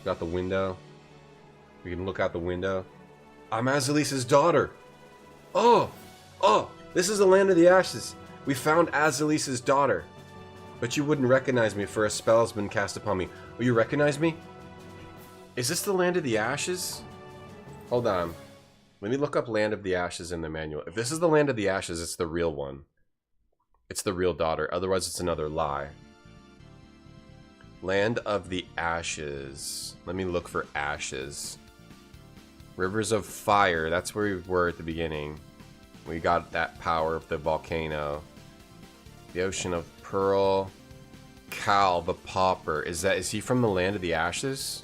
Got the window. We can look out the window. I'm Azalice's daughter. Oh, this is the land of the ashes. We found Azalice's daughter. But you wouldn't recognize me, for a spell has been cast upon me. Will you recognize me? Is this the land of the ashes? Hold on. Let me look up land of the ashes in the manual. If this is the land of the ashes, it's the real one. It's the real daughter. Otherwise, it's another lie. Land of the ashes. Let me look for ashes. Rivers of fire. That's where we were at the beginning. We got that power of the volcano. The ocean of pearl. Cal, the pauper. Is he from the land of the ashes?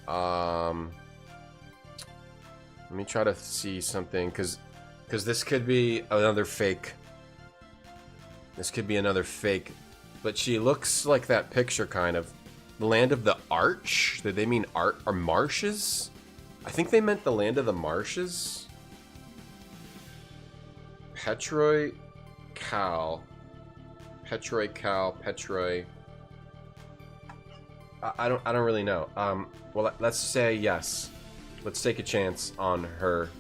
Let me try to see something, because this could be another fake. This could be another fake. But she looks like that picture, kind of. The land of the arch? Did they mean art or marshes? I think they meant the land of the marshes. Petroi Cal. Petroi Cal. Petroi. I don't really know. Well, let's say yes. Let's take a chance on her.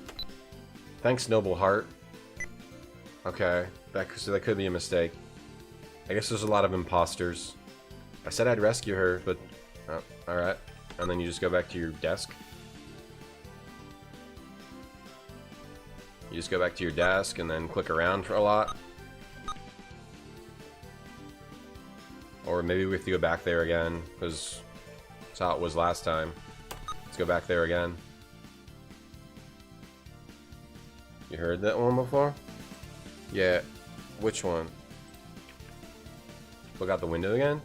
Thanks, noble heart. Okay, that could be a mistake. I guess there's a lot of imposters. I said I'd rescue her, but... Oh, alright. And then you just go back to your desk. You just go back to your desk and then click around for a lot. Or maybe we have to go back there again, because that's how it was last time. Let's go back there again. You heard that one before? Yeah. Which one? Look out the window again?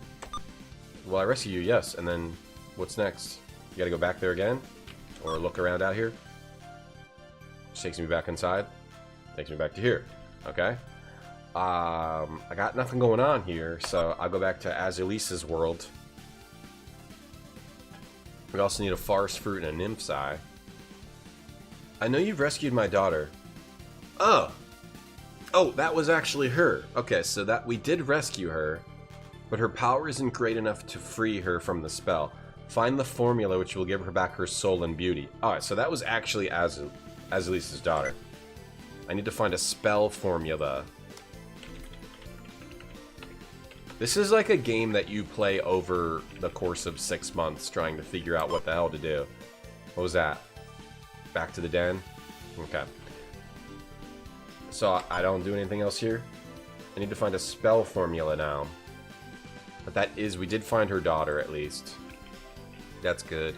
Well, I rescue you, yes. And then, what's next? You gotta go back there again? Or look around out here? Which takes me back inside. Takes me back to here. Okay. I got nothing going on here, so I'll go back to Azalice's world. We also need a forest fruit and a nymph's eye. I know you've rescued my daughter. Oh, that was actually her. Okay, so that we did rescue her, but her power isn't great enough to free her from the spell. Find the formula which will give her back her soul and beauty. Alright, so that was actually Azalice's daughter. I need to find a spell formula. This is like a game that you play over the course of 6 months trying to figure out what the hell to do. What was that? Back to the den? Okay. So I don't do anything else here? I need to find a spell formula now. But that is, we did find her daughter at least. That's good.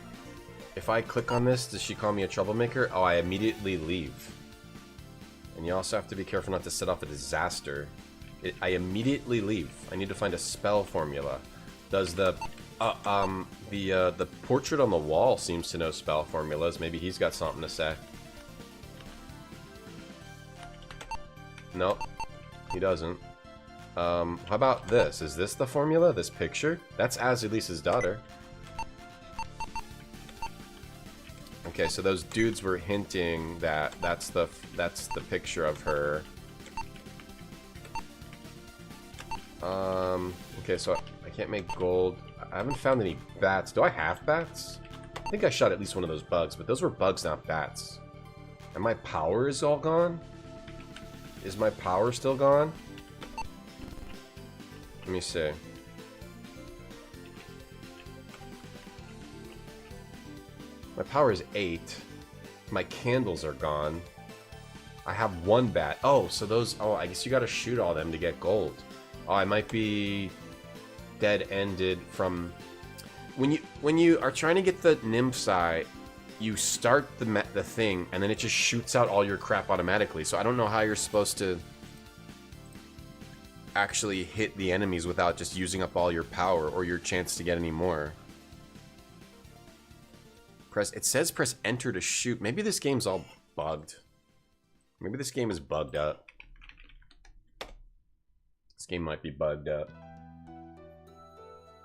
If I click on this, does she call me a troublemaker? Oh, I immediately leave. And you also have to be careful not to set off a disaster. I immediately leave. I need to find a spell formula. Does the portrait on the wall seems to know spell formulas. Maybe he's got something to say. Nope, he doesn't. How about this? Is this the formula? This picture? That's Azalice's daughter. Okay, so those dudes were hinting that that's the picture of her. Okay, so I can't make gold. I haven't found any bats. Do I have bats? I think I shot at least one of those bugs, but those were bugs, not bats. And my power is all gone? Is my power still gone? Let me see. My power is 8. My candles are gone. I have 1 bat. Oh, so those... Oh, I guess you gotta shoot all them to get gold. Oh, I might be dead-ended from... When you are trying to get the nymph's eye, you start the thing, and then it just shoots out all your crap automatically. So I don't know how you're supposed to actually hit the enemies without just using up all your power or your chance to get any more. It says press enter to shoot. Maybe this game's all bugged. Maybe this game is bugged up. This game might be bugged up.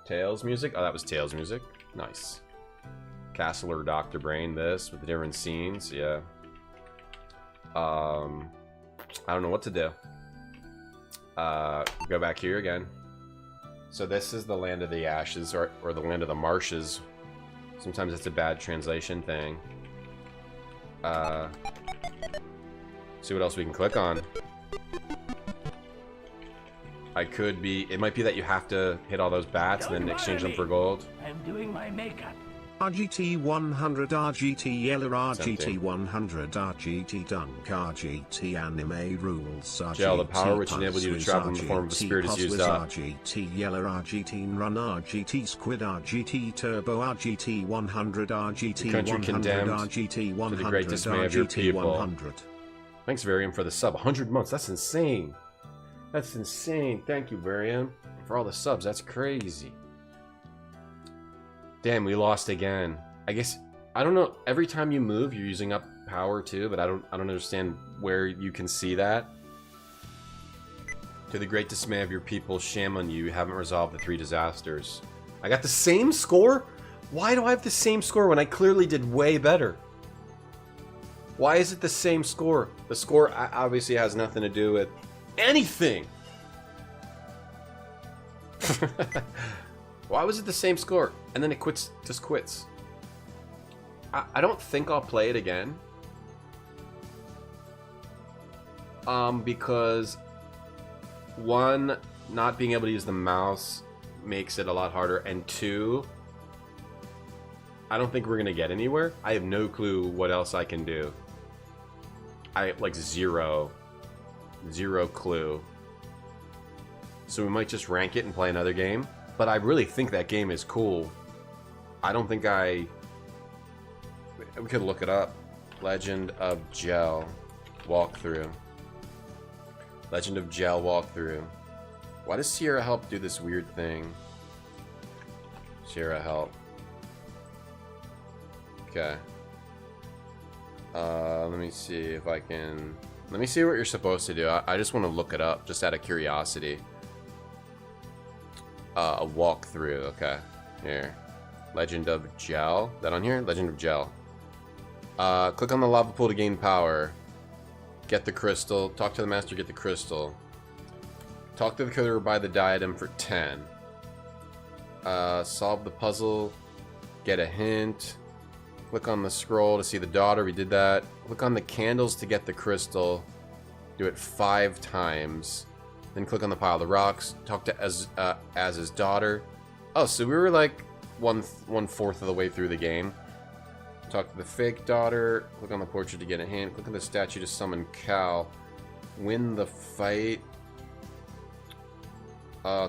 Tails music? Oh, that was Tails music. Nice. Castle or Dr. Brain, this, with the different scenes, yeah. I don't know what to do. Go back here again. So this is the Land of the Ashes, or the Land of the Marshes. Sometimes it's a bad translation thing. See what else we can click on. It might be that you have to hit all those bats and then exchange them for gold. I'm doing my makeup. RGT 100 RGT Yeller RGT 100 RGT Dunk RGT Anime Rules Djel, the power which enabled you to travel in the form of a spirit is used up. RGT Yeller RGT Run RGT Squid RGT Turbo RGT 100 RGT 100 RGT 100 RGT 100. Thanks, Varium, for the sub. 100 months. That's insane. That's insane. Thank you, Varium, for all the subs. That's crazy. Damn, we lost again. I guess, I don't know. Every time you move, you're using up power too, but I don't understand where you can see that. To the great dismay of your people, shame on you. You haven't resolved the 3 disasters. I got the same score? Why do I have the same score when I clearly did way better? Why is it the same score? The score obviously has nothing to do with anything. Why was it the same score? And then it just quits. I don't think I'll play it again. Because 1, not being able to use the mouse makes it a lot harder, and 2, I don't think we're gonna get anywhere. I have no clue what else I can do. I have like zero clue. So we might just rank it and play another game. But I really think that game is cool. I don't think we could look it up. Legend of Djel walkthrough. Legend of Djel walkthrough. Why does Sierra Help do this weird thing? Sierra Help. Okay. Let me see if I can... Let me see what you're supposed to do. I just want to look it up, just out of curiosity. A walkthrough, okay. Here. Legend of Djel. That on here? Legend of Djel. Click on the lava pool to gain power. Get the crystal. Talk to the master, get the crystal. Talk to the killer, buy the diadem for 10. Solve the puzzle. Get a hint. Click on the scroll to see the daughter. We did that. Click on the candles to get the crystal. Do it 5 times. Then click on the pile of rocks. Talk to Az's daughter. Oh, so we were like one fourth of the way through the game. Talk to the fake daughter. Click on the portrait to get a hint. Click on the statue to summon Cal. Win the fight.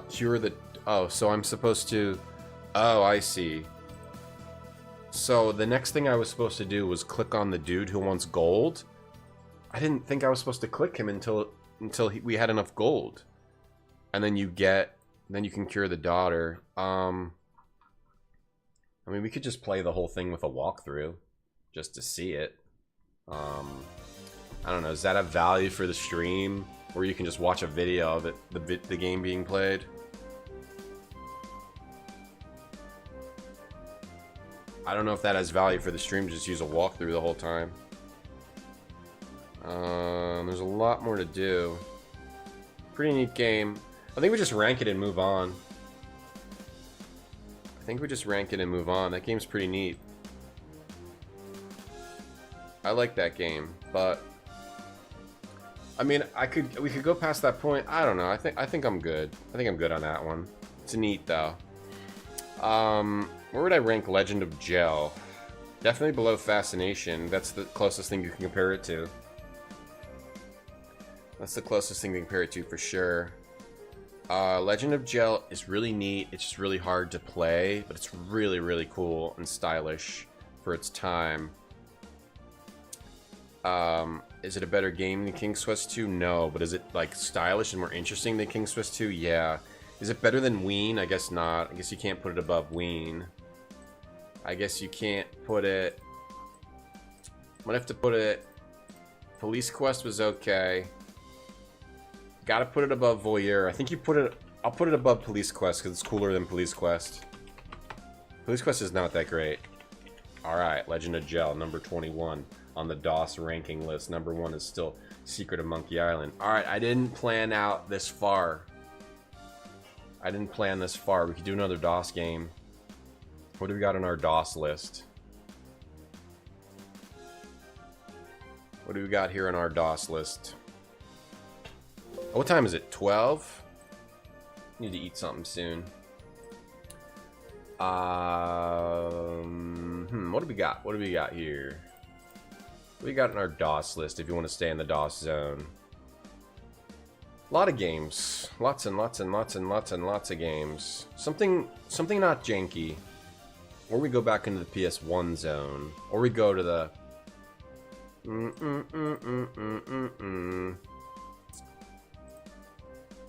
Cure the... Oh, so I'm supposed to... Oh, I see. So the next thing I was supposed to do was click on the dude who wants gold. I didn't think I was supposed to click him until we had enough gold. And then you can cure the daughter. I mean, we could just play the whole thing with a walkthrough just to see it. I don't know, is that a value for the stream where you can just watch a video of it, the game being played? I don't know if that has value for the stream. Just use a walkthrough the whole time. There's a lot more to do. Pretty neat game. I think we just rank it and move on. That game's pretty neat. I like that game, but I mean, we could go past that point. I don't know. I think I'm good. I think I'm good on that one. It's neat though. Where would I rank Legend of Djel? Definitely below Fascination. That's the closest thing you can compare it to. That's the closest thing to compare it to for sure. Legend of Djel is really neat. It's just really hard to play, but it's really, really cool and stylish for its time. Is it a better game than King's Quest 2? No, but is it like stylish and more interesting than King's Quest 2? Yeah. Is it better than Ween? I guess not. I guess you can't put it above Ween. I guess you can't put it... I'm gonna have to put it... Police Quest was okay. Gotta put it above Voyeur. I think you put it... I'll put it above Police Quest because it's cooler than Police Quest. Police Quest is not that great. Alright, Legend of Djel, number 21 on the DOS ranking list. Number 1 is still Secret of Monkey Island. Alright, I didn't plan out this far. I didn't plan this far. We could do another DOS game. What do we got on our DOS list? What do we got here on our DOS list? Oh, what time is it? 12? Need to eat something soon. What do we got? What do we got here? What do we got on our DOS list if you want to stay in the DOS zone? A lot of games. Lots and lots and lots and lots and lots of games. Something not janky. Or we go back into the PS1 zone. Or we go to the...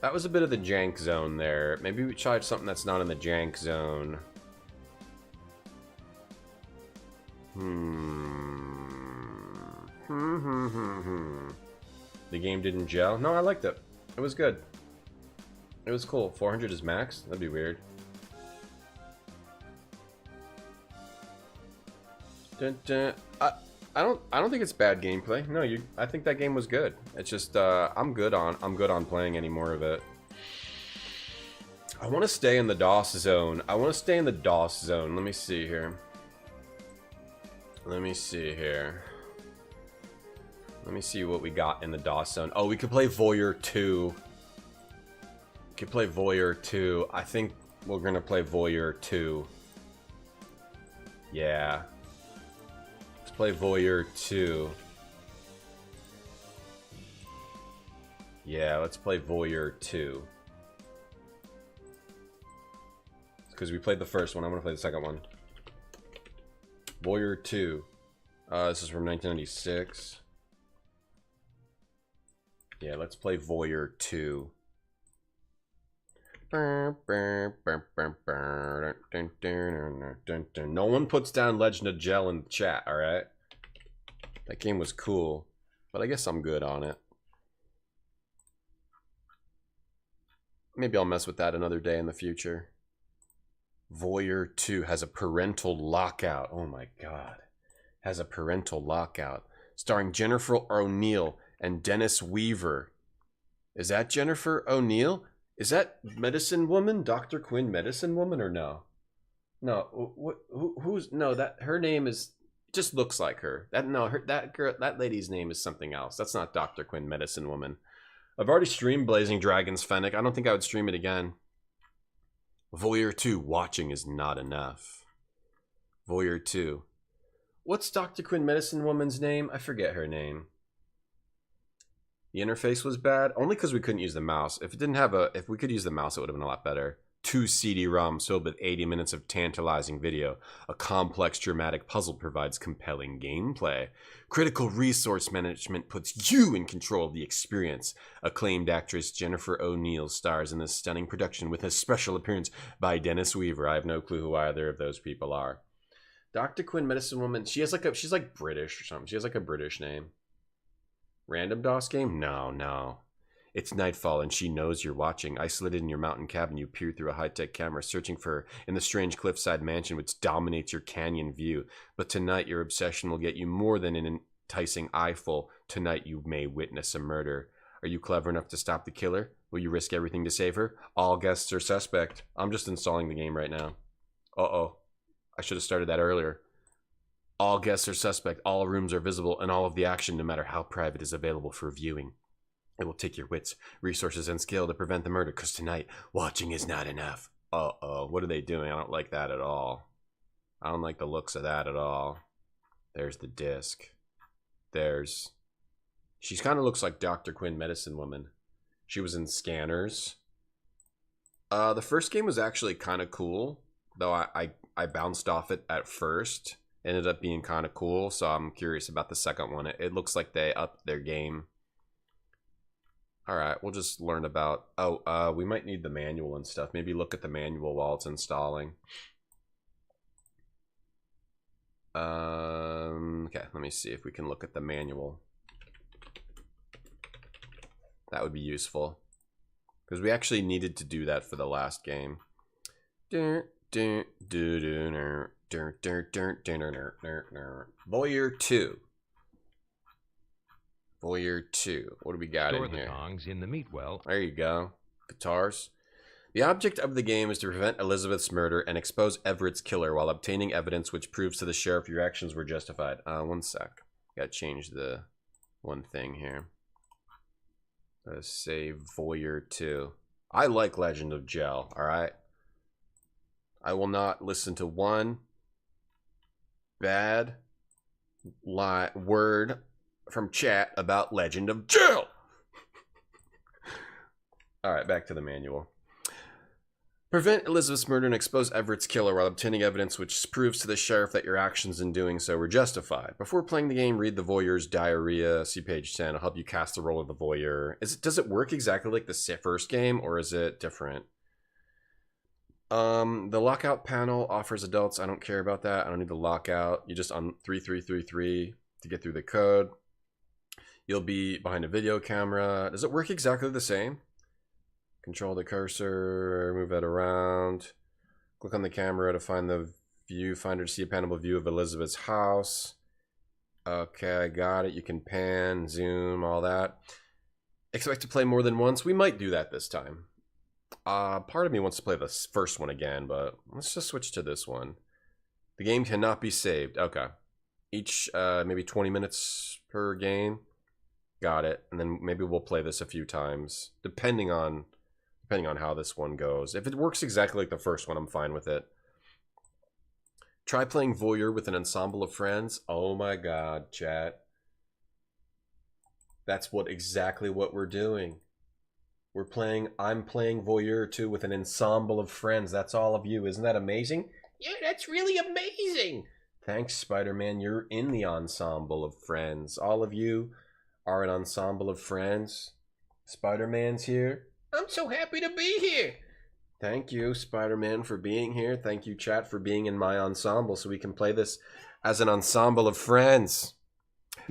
That was a bit of the jank zone there. Maybe we tried something that's not in the jank zone. The game didn't gel? No, I liked it. It was good. It was cool. 400 is max? That'd be weird. Dun, dun. I don't think it's bad gameplay. No, I think that game was good. It's just I'm good on playing any more of it. I want to stay in the DOS zone. Let me see here. Let me see what we got in the DOS zone. Oh, we could play Voyeur 2. I think we're gonna play Voyeur 2. Yeah. Let's play Voyeur 2. Yeah, let's play Voyeur 2. Because we played the first one, I'm gonna play the second one. Voyeur 2. This is from 1996. Yeah, let's play Voyeur 2. No one puts down Legend of Djel in the chat, alright? That game was cool, but I guess I'm good on it. Maybe I'll mess with that another day in the future. Voyeur 2 has a parental lockout. Oh my god. Has a parental lockout. Starring Jennifer O'Neill and Dennis Weaver. Is that Jennifer O'Neill? Is that Medicine Woman? Dr. Quinn Medicine Woman or no? No. Who's no, that her name is just looks like her. That lady's name is something else. That's not Dr. Quinn Medicine Woman. I've already streamed Blazing Dragons Fennec. I don't think I would stream it again. Voyeur 2, watching is not enough. Voyeur 2. What's Dr. Quinn Medicine Woman's name? I forget her name. The interface was bad, only because we couldn't use the mouse. If we could use the mouse, it would have been a lot better. 2 CD-ROMs filled with 80 minutes of tantalizing video. A complex, dramatic puzzle provides compelling gameplay. Critical resource management puts you in control of the experience. Acclaimed actress Jennifer O'Neill stars in this stunning production with a special appearance by Dennis Weaver. I have no clue who either of those people are. Dr. Quinn Medicine Woman, she's like British or something. She has like a British name. Random DOS game? No. It's nightfall and she knows you're watching. Isolated in your mountain cabin, you peer through a high-tech camera, searching for her in the strange cliffside mansion which dominates your canyon view. But tonight your obsession will get you more than an enticing eyeful. Tonight you may witness a murder. Are you clever enough to stop the killer? Will you risk everything to save her? All guests are suspect. I'm just installing the game right now. Uh-oh. I should have started that earlier. All guests are suspect. All rooms are visible, and all of the action, no matter how private, is available for viewing. It will take your wits, resources, and skill to prevent the murder, because tonight, watching is not enough. Uh-oh. What are they doing? I don't like that at all. I don't like the looks of that at all. There's the disc. There's... She kind of looks like Dr. Quinn, Medicine Woman. She was in Scanners. The first game was actually kind of cool, though I bounced off it at first. Ended up being kind of cool, so I'm curious about the second one. It looks like they upped their game. Alright, we'll just learn about... Oh, we might need the manual and stuff. Maybe look at the manual while it's installing. Okay, let me see if we can look at the manual. That would be useful. Because we actually needed to do that for the last game. Voyeur 2. Voyeur 2. What do we got in here? Tongs in the meat well. There you go. Guitars. The object of the game is to prevent Elizabeth's murder and expose Everett's killer while obtaining evidence which proves to the sheriff your actions were justified. One sec. Gotta change the one thing here. Let's save Voyeur 2. I like Legend of Djel, alright? I will not listen to one bad word from chat about Legend of Djel. Alright, back to the manual. Prevent Elizabeth's murder and expose Everett's killer while obtaining evidence which proves to the sheriff that your actions in doing so were justified. Before playing the game, read the Voyeur's diarrhea. See page 10. It'll help you cast the role of the Voyeur. Does it work exactly like the first game, or is it different? The lockout panel offers adults. I don't care about that. I don't need the lockout. You just on 3333 to get through the code. You'll be behind a video camera. Does it work exactly the same? Control the cursor, move it around. Click on the camera to find the viewfinder to see a panable view of Elizabeth's house. Okay, I got it. You can pan, zoom, all that. Expect to play more than once? We might do that this time. Part of me wants to play the first one again, but let's just switch to this one. The game cannot be saved. Okay. Each, maybe 20 minutes per game. Got it. And then maybe we'll play this a few times, depending on how this one goes. If it works exactly like the first one, I'm fine with it. Try playing Voyeur with an ensemble of friends. Oh my god, chat. That's exactly what we're doing. I'm playing Voyeur 2 with an ensemble of friends. That's all of you. Isn't that amazing? Yeah, that's really amazing. Thanks, Spider-Man. You're in the ensemble of friends. All of you are an ensemble of friends. Spider-Man's here. I'm so happy to be here. Thank you, Spider-Man, for being here. Thank you, chat, for being in my ensemble so we can play this as an ensemble of friends.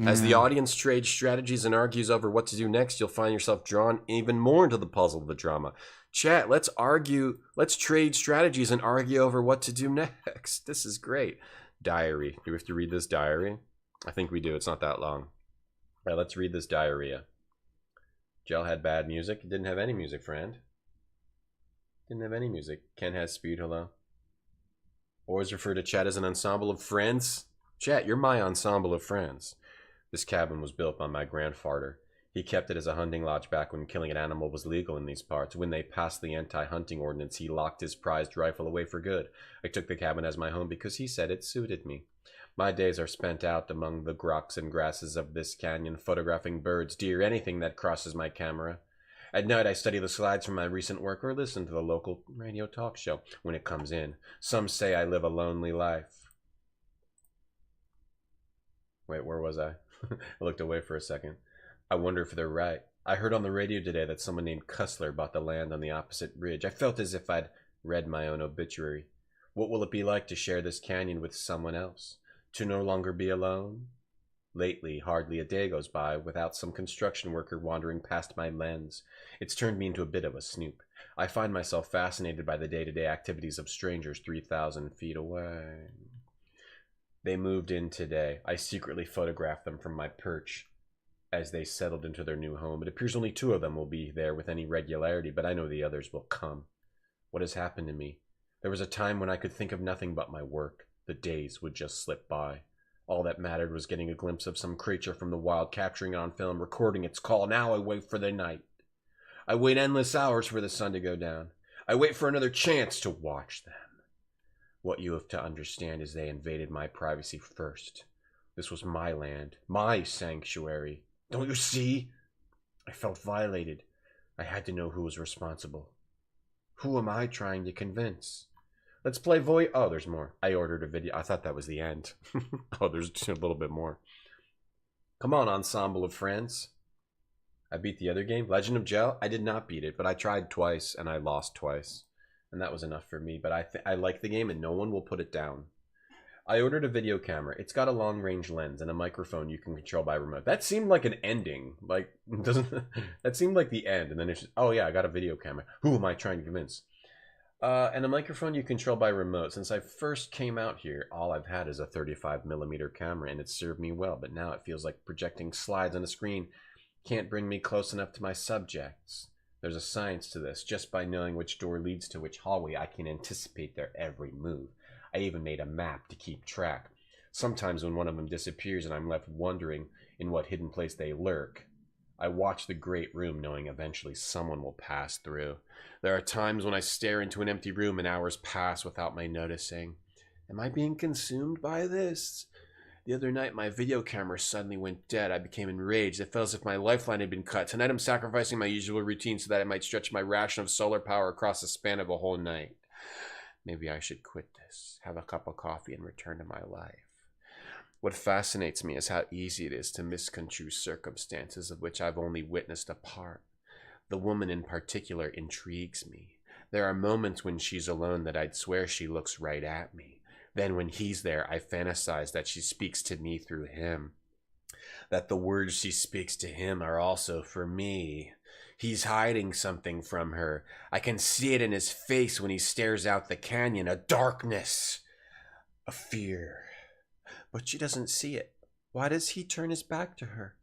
As the audience trades strategies and argues over what to do next, you'll find yourself drawn even more into the puzzle of the drama. Chat, let's argue. Let's trade strategies and argue over what to do next. This is great. Diary. Do we have to read this diary? I think we do. It's not that long. All right, let's read this diarrhea. Djel had bad music. Didn't have any music, friend. Didn't have any music. Ken has speed. Hello. Always refer to chat as an ensemble of friends. Chat, you're my ensemble of friends. This cabin was built by my grandfather. He kept it as a hunting lodge back when killing an animal was legal in these parts. When they passed the anti-hunting ordinance, he locked his prized rifle away for good. I took the cabin as my home because he said it suited me. My days are spent out among the rocks and grasses of this canyon, photographing birds, deer, anything that crosses my camera. At night, I study the slides from my recent work or listen to the local radio talk show when it comes in. Some say I live a lonely life. Wait, where was I? I looked away for a second. I wonder if they're right. I heard on the radio today that someone named Cussler bought the land on the opposite ridge. I felt as if I'd read my own obituary. What will it be like to share this canyon with someone else? To no longer be alone? Lately, hardly a day goes by without some construction worker wandering past my lens. It's turned me into a bit of a snoop. I find myself fascinated by the day-to-day activities of strangers 3,000 feet away. They moved in today. I secretly photographed them from my perch as they settled into their new home. It appears only 2 of them will be there with any regularity, but I know the others will come. What has happened to me? There was a time when I could think of nothing but my work. The days would just slip by. All that mattered was getting a glimpse of some creature from the wild, capturing it on film, recording its call. Now I wait for the night. I wait endless hours for the sun to go down. I wait for another chance to watch them. What you have to understand is they invaded my privacy first. This was my land, my sanctuary. Don't you see? I felt violated. I had to know who was responsible. Who am I trying to convince? Let's play Voyeur. Oh, there's more. I ordered a video. I thought that was the end. Oh, there's just a little bit more. Come on, ensemble of friends. I beat the other game, Legend of Djel. I did not beat it, but I tried twice and I lost twice. And that was enough for me, but I like the game and no one will put it down. I ordered a video camera. It's got a long-range lens and a microphone you can control by remote. That seemed like an ending. Like, doesn't that seemed like the end? And then it's just, oh yeah, I got a video camera. Who am I trying to convince? And a microphone you control by remote. Since I first came out here, all I've had is a 35mm camera, and it's served me well. But now it feels like projecting slides on a screen can't bring me close enough to my subjects. There's a science to this. Just by knowing which door leads to which hallway, I can anticipate their every move. I even made a map to keep track. Sometimes when one of them disappears and I'm left wondering in what hidden place they lurk, I watch the great room knowing eventually someone will pass through. There are times when I stare into an empty room and hours pass without my noticing. Am I being consumed by this? The other night, my video camera suddenly went dead. I became enraged. It felt as if my lifeline had been cut. Tonight, I'm sacrificing my usual routine so that I might stretch my ration of solar power across the span of a whole night. Maybe I should quit this, have a cup of coffee, and return to my life. What fascinates me is how easy it is to misconstrue circumstances of which I've only witnessed a part. The woman in particular intrigues me. There are moments when she's alone that I'd swear she looks right at me. Then when he's there, I fantasize that she speaks to me through him. That the words she speaks to him are also for me. He's hiding something from her. I can see it in his face when he stares out the canyon. A darkness. A fear. But she doesn't see it. Why does he turn his back to her?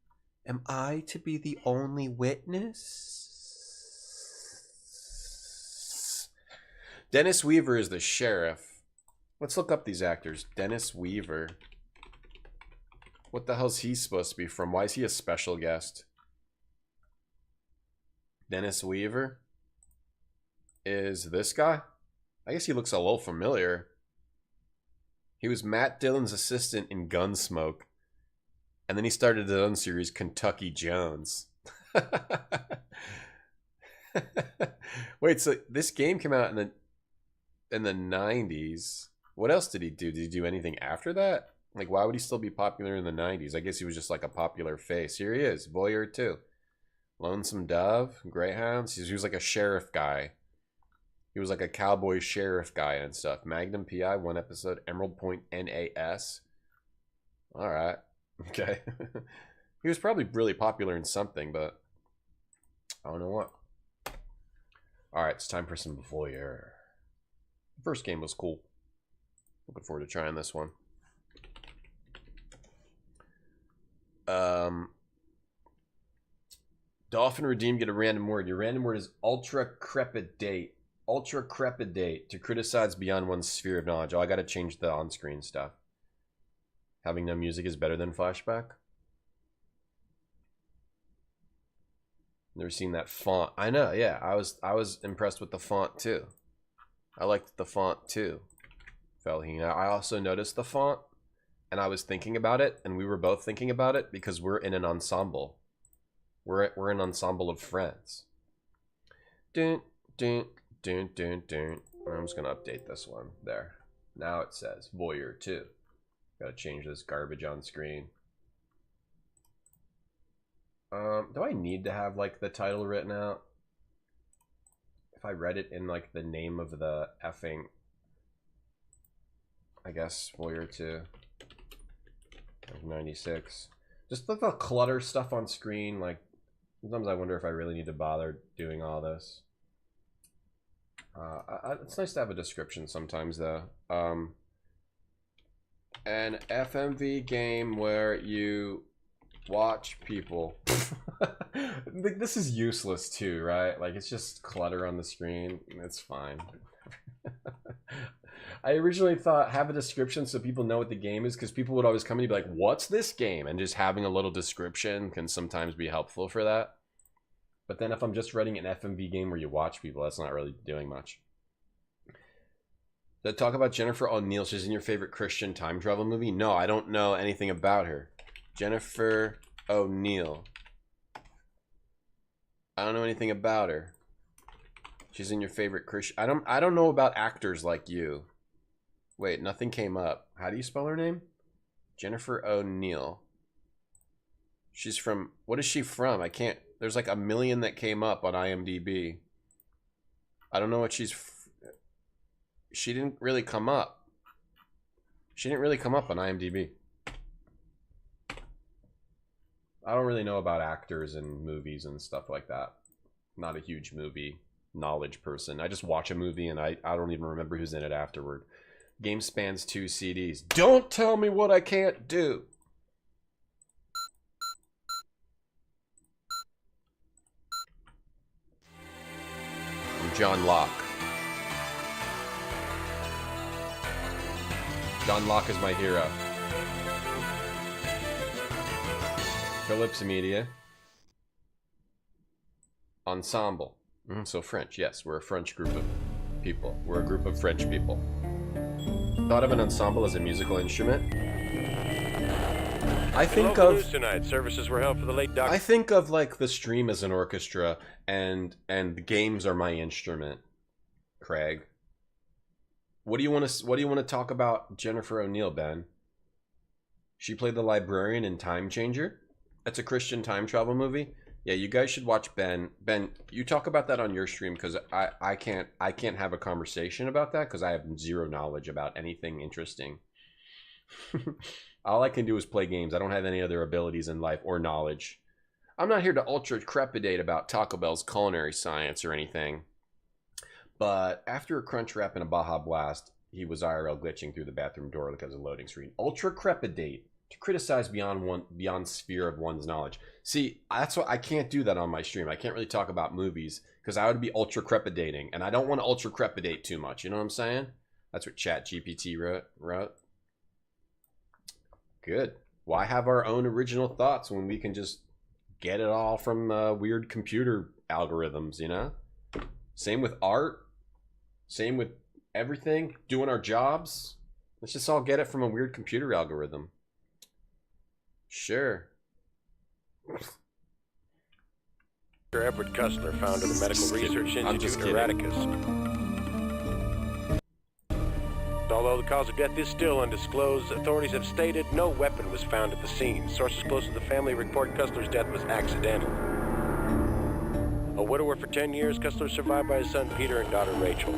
Am I to be the only witness? Dennis Weaver is the sheriff. Let's look up these actors. Dennis Weaver. What the hell's he supposed to be from? Why is he a special guest? Dennis Weaver is this guy? I guess he looks a little familiar. He was Matt Dillon's assistant in Gunsmoke. And then he started his own series, Kentucky Jones. Wait, so this game came out in the 90s. What else did he do? Did he do anything after that? Like, why would he still be popular in the 90s? I guess he was just like a popular face. Here he is, Voyeur 2. Lonesome Dove, Greyhounds. He was like a sheriff guy. He was like a cowboy sheriff guy and stuff. Magnum PI, 1 episode. Emerald Point NAS. Alright. Okay. He was probably really popular in something, but I don't know what. Alright, it's time for some Voyeur. The first game was cool. Looking forward to trying this one. Dolphin Redeem, get a random word. Your random word is ultra crepidate. Ultra crepidate. To criticize beyond one's sphere of knowledge. Oh, I gotta change the on-screen stuff. Having no music is better than flashback. Never seen that font. I know, yeah. I was impressed with the font too. I liked the font too. I also noticed the font, and I was thinking about it, and we were both thinking about it because we're in an ensemble. We're an ensemble of friends. Dun, dun, dun, dun, dun. I'm just gonna update this one. There. Now it says Voyeur 2. Gotta change this garbage on screen. Do I need to have like the title written out? If I read it in like the name of the effing, I guess Voyeur 2 of 96. Just the clutter stuff on screen. Like, sometimes I wonder if I really need to bother doing all this. It's nice to have a description sometimes, though. An FMV game where you watch people. This is useless too, right? Like, it's just clutter on the screen. It's fine. I originally thought have a description so people know what the game is, because people would always come and be like, what's this game? And just having a little description can sometimes be helpful for that. But then if I'm just running an FMV game where you watch people, that's not really doing much. Did I talk about Jennifer O'Neill? She's in your favorite Christian time travel movie? No, I don't know anything about her. Jennifer O'Neill. I don't know anything about her. She's in your favorite Christian. I don't know about actors like you. Wait, nothing came up. How do you spell her name? Jennifer O'Neill. She's from, what is she from? I can't, there's like a million that came up on IMDb. I don't know what she didn't really come up. She didn't really come up on IMDb. I don't really know about actors and movies and stuff like that. Not a huge movie knowledge person. I just watch a movie and I don't even remember who's in it afterward. Game spans 2 CDs. Don't tell me what I can't do. I'm John Locke. John Locke is my hero. Philips Media. Ensemble. So French, yes. We're a French group of people. We're a group of French people. Thought of an ensemble as a musical instrument? I think of tonight. Services were held for the late doctor. I think of like the stream as an orchestra, and the games are my instrument. Craig, what do you want to talk about Jennifer O'Neill, Ben? She played the librarian in Time Changer. That's a Christian time travel movie. Yeah, you guys should watch Ben. Ben, you talk about that on your stream, because I can't have a conversation about that because I have zero knowledge about anything interesting. All I can do is play games. I don't have any other abilities in life or knowledge. I'm not here to ultra crepidate about Taco Bell's culinary science or anything. But after a crunch wrap and a Baja Blast, he was IRL glitching through the bathroom door because of loading screen. Ultra crepidate. To criticize beyond sphere of one's knowledge. See, that's what I can't do that on my stream. I can't really talk about movies because I would be ultra crepidating, and I don't want to ultra crepidate too much. You know what I'm saying? That's what ChatGPT wrote. Good. Why have our own original thoughts when we can just get it all from weird computer algorithms? You know. Same with art. Same with everything. Doing our jobs. Let's just all get it from a weird computer algorithm. Sure. Dr. Edward Cussler, founder of the Medical Research Institute Erraticus. Although the cause of death is still undisclosed, authorities have stated no weapon was found at the scene. Sources close to the family report Cussler's death was accidental. A widower for 10 years, Cussler survived by his son Peter and daughter Rachel.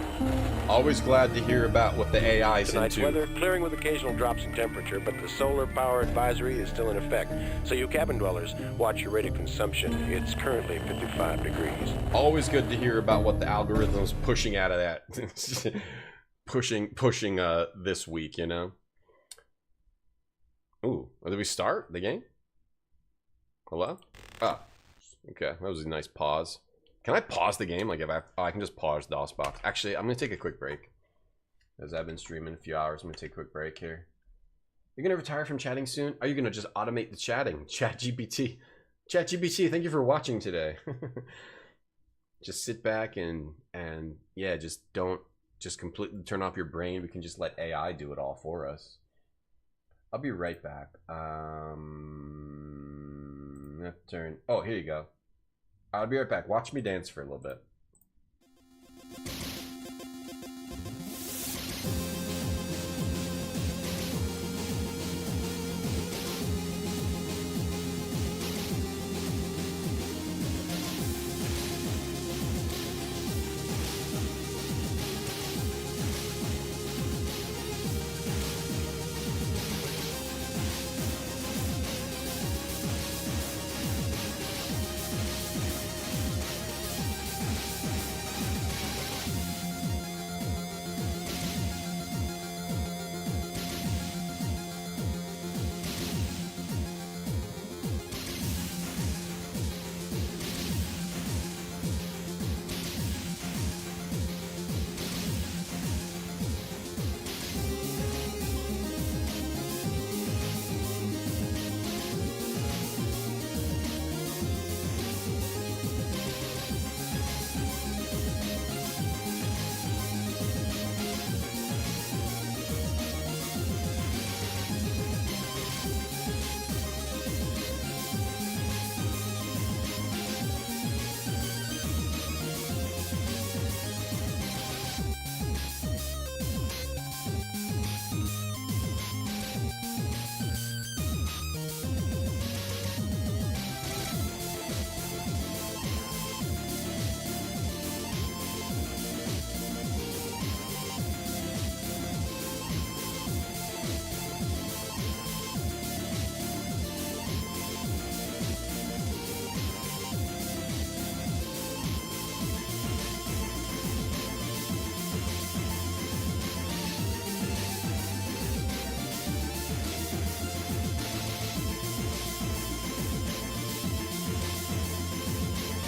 Always glad to hear about what the AI's Tonight's into. weather, clearing with occasional drops in temperature, but the solar power advisory is still in effect. So you cabin dwellers, watch your rate of consumption. It's currently 55 degrees. Always good to hear about what the algorithm's pushing out of that. pushing this week, you know. Ooh, did we start the game? Hello? Ah, okay, that was a nice pause. Can I pause the game? Like, if I can just pause DOSBox. Actually, I'm gonna take a quick break. As I've been streaming a few hours, I'm gonna take a quick break here. You're gonna retire from chatting soon? Are you gonna just automate the chatting? ChatGPT. ChatGPT, thank you for watching today. Just sit back and yeah, just completely turn off your brain. We can just let AI do it all for us. I'll be right back. Turn. Oh, here you go. I'll be right back. Watch me dance for a little bit.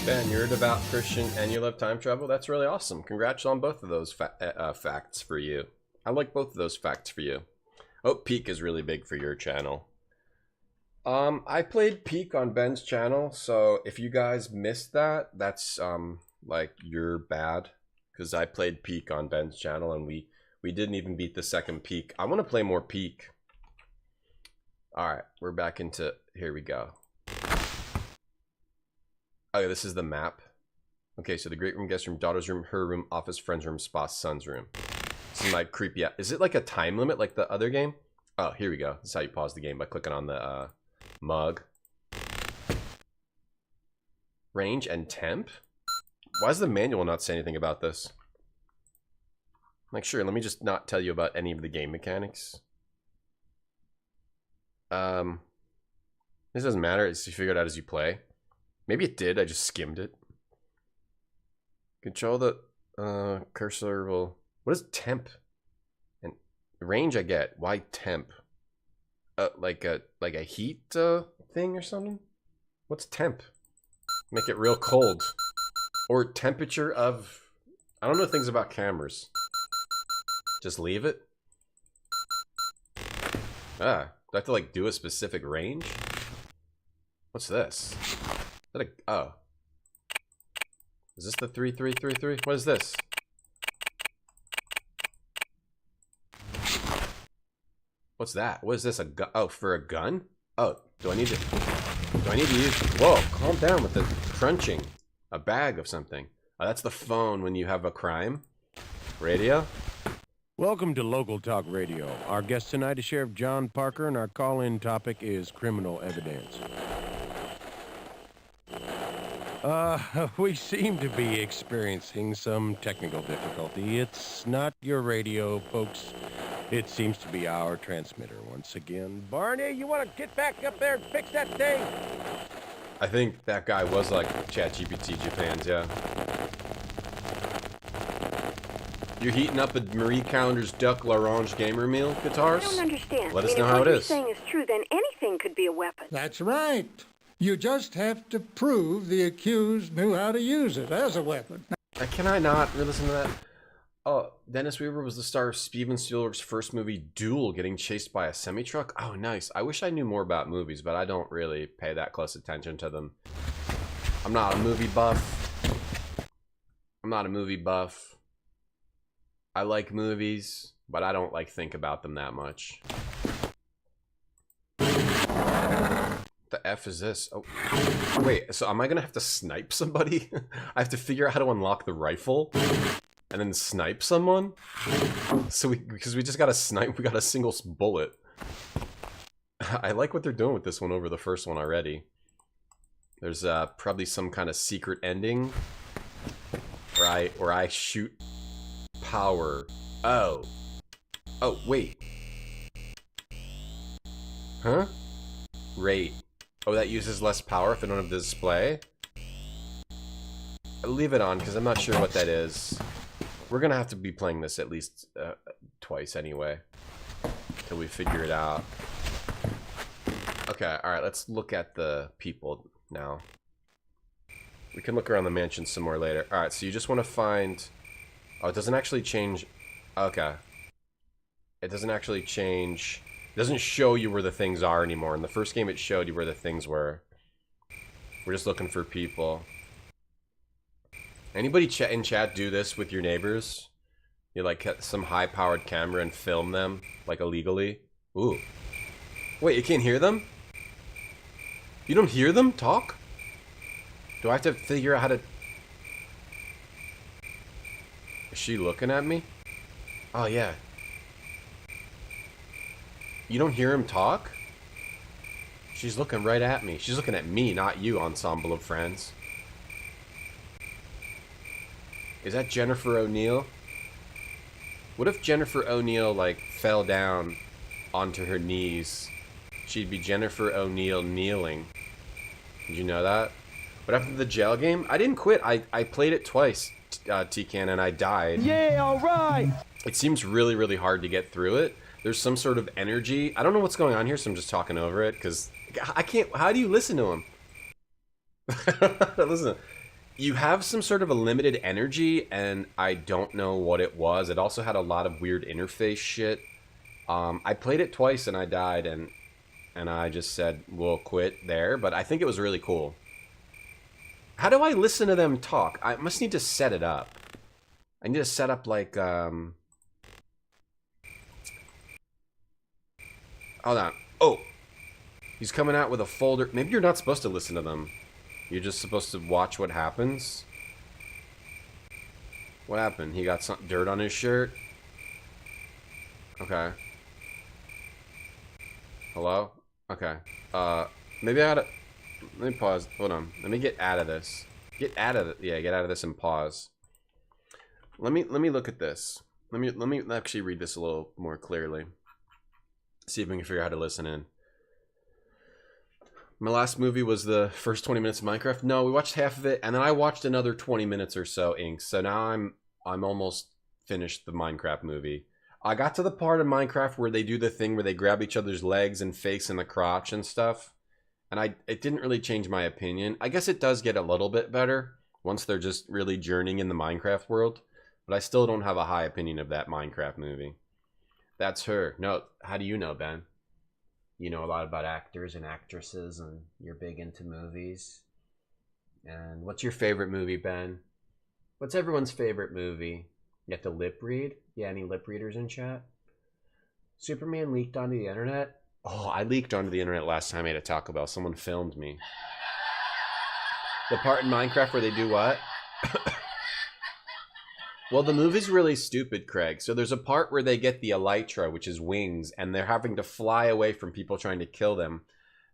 Ben, you're a devout Christian and you love time travel? That's really awesome. Congrats on both of those facts for you. I like both of those facts for you. Oh, Peak is really big for your channel. I played Peak on Ben's channel, so if you guys missed that, that's like you're bad, because I played Peak on Ben's channel and we didn't even beat the second Peak. I want to play more Peak. All right, we're back into, here we go. Okay, this is the map. Okay, so the great room, guest room, daughter's room, her room, office, friend's room, spa, son's room. This is my creepy. Is it like a time limit like the other game? Oh, here we go. This is how you pause the game, by clicking on the mug. Range and temp? Why does the manual not say anything about this? Like, sure, let me just not tell you about any of the game mechanics. This doesn't matter. It's you figure it out as you play. Maybe it did. I just skimmed it. Control the cursor will. What is temp? And range I get. Why temp? Like a heat thing or something? What's temp? Make it real cold. Or temperature of. I don't know things about cameras. Just leave it. Ah, do I have to like do a specific range? What's this? Is that a, oh. Is this the 3333? What is this? What's that? What is this? A gun? Oh, for a gun? Oh, do I need to use? Whoa, calm down with the crunching. A bag of something. Oh, that's the phone when you have a crime. Radio? Welcome to Local Talk Radio. Our guest tonight is Sheriff John Parker, and our call-in topic is criminal evidence. We seem to be experiencing some technical difficulty. It's not your radio, folks. It seems to be our transmitter once again. Barney, you want to get back up there and fix that thing? I think that guy was like ChatGPT Japan's, yeah. You're heating up a Marie Callender's Duck L'Orange gamer meal, Guitars? I don't understand. Let us know how it is. If what you're saying is true, then anything could be a weapon. That's right. You just have to prove the accused knew how to use it as a weapon. Can I not listen to that? Oh, Dennis Weaver was the star of Steven Spielberg's first movie, Duel, getting chased by a semi-truck. Oh, nice. I wish I knew more about movies, but I don't really pay that close attention to them. I'm not a movie buff. I like movies, but I don't like think about them that much. The F is this? Oh, wait. So am I gonna have to snipe somebody? I have to figure out how to unlock the rifle and then snipe someone. So because we just got to snipe, we got a single bullet. I like what they're doing with this one over the first one already. There's probably some kind of secret ending where I shoot power. Oh wait. Huh? Rate. Oh, that uses less power if I don't have the display? I'll leave it on because I'm not sure what that is. We're gonna have to be playing this at least twice anyway, till we figure it out. Okay, alright, let's look at the people now. We can look around the mansion some more later. Alright, so you just want to find... Oh, it doesn't actually change... Okay. It doesn't actually change... It doesn't show you where the things are anymore. In the first game, it showed you where the things were. We're just looking for people. Anybody in chat do this with your neighbors? You like get some high-powered camera and film them, like illegally? Ooh. Wait, you can't hear them? You don't hear them talk? Do I have to figure out how to... Is she looking at me? Oh, yeah. You don't hear him talk? She's looking right at me. She's looking at me, not you, ensemble of friends. Is that Jennifer O'Neill? What if Jennifer O'Neill, like, fell down onto her knees? She'd be Jennifer O'Neill kneeling. Did you know that? What happened to the Djel game? I didn't quit. I played it twice, T-Can, and I died. Yeah, alright! It seems really, really hard to get through it. There's some sort of energy. I don't know what's going on here, so I'm just talking over it, because I can't... How do you listen to him? Listen. You have some sort of a limited energy, and I don't know what it was. It also had a lot of weird interface shit. I played it twice and I died, and I just said, we'll quit there. But I think it was really cool. How do I listen to them talk? I must need to set it up. I need to set up like, hold on. Oh! He's coming out with a folder. Maybe you're not supposed to listen to them. You're just supposed to watch what happens. What happened? He got some dirt on his shirt? Okay. Hello? Okay. Maybe I gotta... Let me pause. Hold on. Let me get out of this. Get out of it. Yeah, get out of this and pause. Let me look at this. Let me actually read this a little more clearly. See if we can figure out how to listen in. My last movie was the first 20 minutes of Minecraft. No, we watched half of it, and then I watched another 20 minutes or so, Inks. So now I'm almost finished the Minecraft movie. I got to the part of Minecraft where they do the thing where they grab each other's legs and face in the crotch and stuff. And it didn't really change my opinion. I guess it does get a little bit better once they're just really journeying in the Minecraft world. But I still don't have a high opinion of that Minecraft movie. That's her. No, how do you know, Ben? You know a lot about actors and actresses, and you're big into movies. And what's your favorite movie, Ben? What's everyone's favorite movie? You have to lip read? Yeah, any lip readers in chat? Superman leaked onto the internet? Oh, I leaked onto the internet last time I ate a Taco Bell. Someone filmed me. The part in Minecraft where they do what? Well, the movie's really stupid, Craig. So there's a part where they get the elytra, which is wings, and they're having to fly away from people trying to kill them.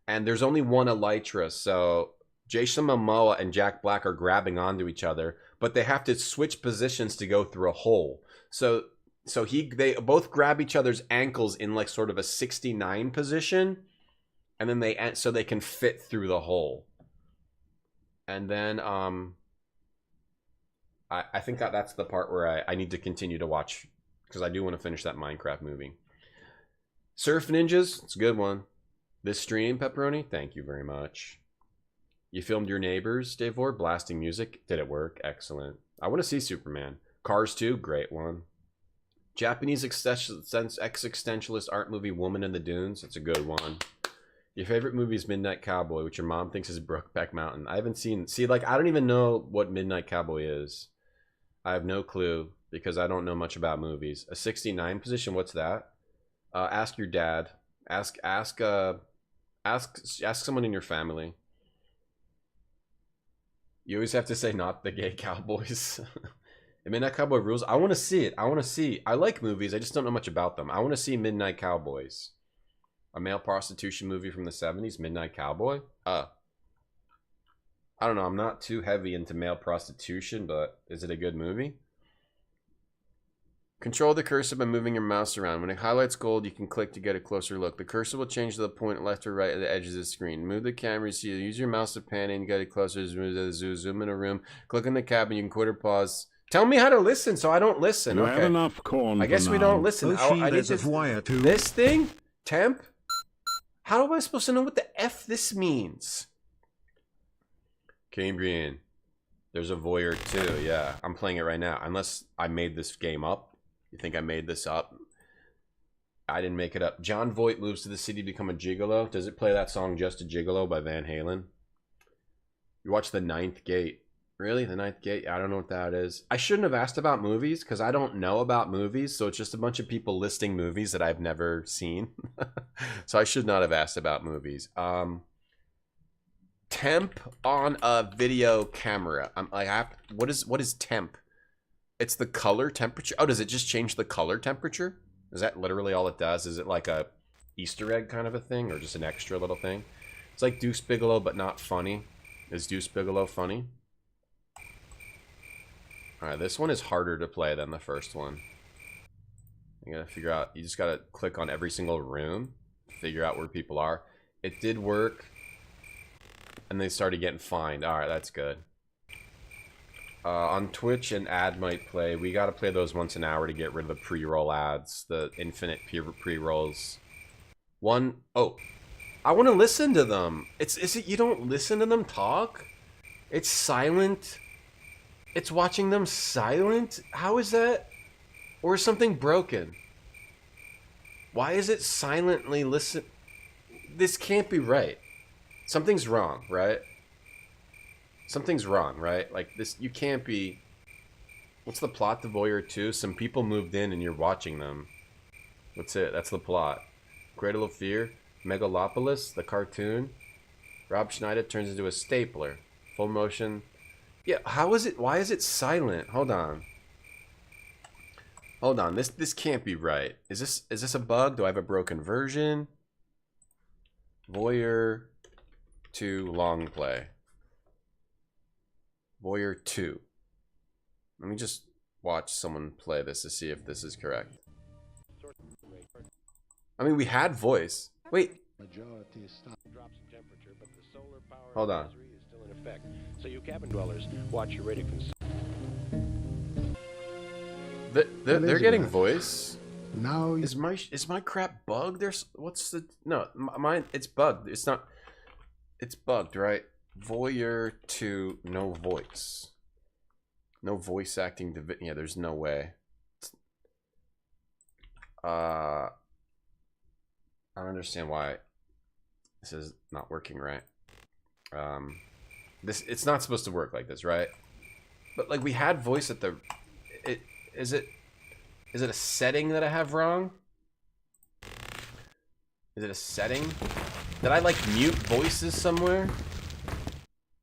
And there's only one elytra, so Jason Momoa and Jack Black are grabbing onto each other, but they have to switch positions to go through a hole. So they both grab each other's ankles in like sort of a 69 position, and then so they can fit through the hole. And then I think that's the part where I need to continue to watch, because I do want to finish that Minecraft movie. Surf Ninjas, it's a good one. This stream, Pepperoni, thank you very much. You filmed your neighbors, Dave Ward, blasting music. Did it work? Excellent. I want to see Superman. Cars 2, great one. Japanese existentialist art movie, Woman in the Dunes. That's a good one. Your favorite movie is Midnight Cowboy, which your mom thinks is Brokeback Mountain. I haven't seen... See, like, I don't even know what Midnight Cowboy is. I have no clue, because I don't know much about movies. A 69 position, what's that? Ask your dad. Ask someone in your family. You always have to say not the gay cowboys. Midnight Cowboy rules. I want to see it. I want to see. I like movies. I just don't know much about them. I want to see Midnight Cowboys. A male prostitution movie from the 70s. Midnight Cowboy. I don't know. I'm not too heavy into male prostitution, but is it a good movie? Control the cursor by moving your mouse around. When it highlights gold, you can click to get a closer look. The cursor will change to the point left or right at the edges of the screen. Move the camera, so you use your mouse to pan in, get it closer, zoom in a room. Click on the cabin, you can quit or pause. Tell me how to listen so I don't listen. You okay. have enough corn. I guess we don't listen. I need to... Voyeur too. This thing? Temp? How am I supposed to know what the F this means? Cambrian. There's a Voyeur too, yeah. I'm playing it right now. Unless I made this game up. You think I made this up? I didn't make it up. John Voight moves to the city to become a gigolo. Does it play that song Just a Gigolo by Van Halen? You watch The Ninth Gate. Really? The Ninth Gate? I don't know what that is. I shouldn't have asked about movies because I don't know about movies. So it's just a bunch of people listing movies that I've never seen. So I should not have asked about movies. Temp on a video camera. I'm like, what is temp? It's the color temperature. Oh, does it just change the color temperature? Is that literally all it does? Is it like a Easter egg kind of a thing, or just an extra little thing? It's like Deuce Bigelow, but not funny. Is Deuce Bigelow funny? All right, this one is harder to play than the first one. You gotta figure out. You just gotta click on every single room, figure out where people are. It did work. And they started getting fined. Alright, that's good. On Twitch, an ad might play. We gotta play those once an hour to get rid of the pre-roll ads. The infinite pre-rolls. Oh. I want to listen to them. Is it you don't listen to them talk? It's silent. It's watching them silent? How is that? Or is something broken? Why is it silently listen? This can't be right. Something's wrong, right? Something's wrong, right? Like this, you can't be... What's the plot to Voyeur 2? Some people moved in and you're watching them. That's it. That's the plot. Cradle of Fear. Megalopolis, the cartoon. Rob Schneider turns into a stapler. Full motion. Yeah, how is it? Why is it silent? Hold on. Hold on. This can't be right. Is this a bug? Do I have a broken version? Voyeur 2 long play. Voyeur 2. Let me just watch someone play this to see if this is correct. I mean, we had voice. Wait. Hold on. So you cabin dwellers, watch your radio consumption. They're getting voice. Now is my crap bugged? What's the mine? It's bugged. It's not. It's bugged, right? Voyeur 2, no voice. No voice acting. Yeah, there's no way. I don't understand why this is not working right. It's not supposed to work like this, right? But like we had voice at the. Is it a setting that I have wrong? Is it a setting? Did I like mute voices somewhere?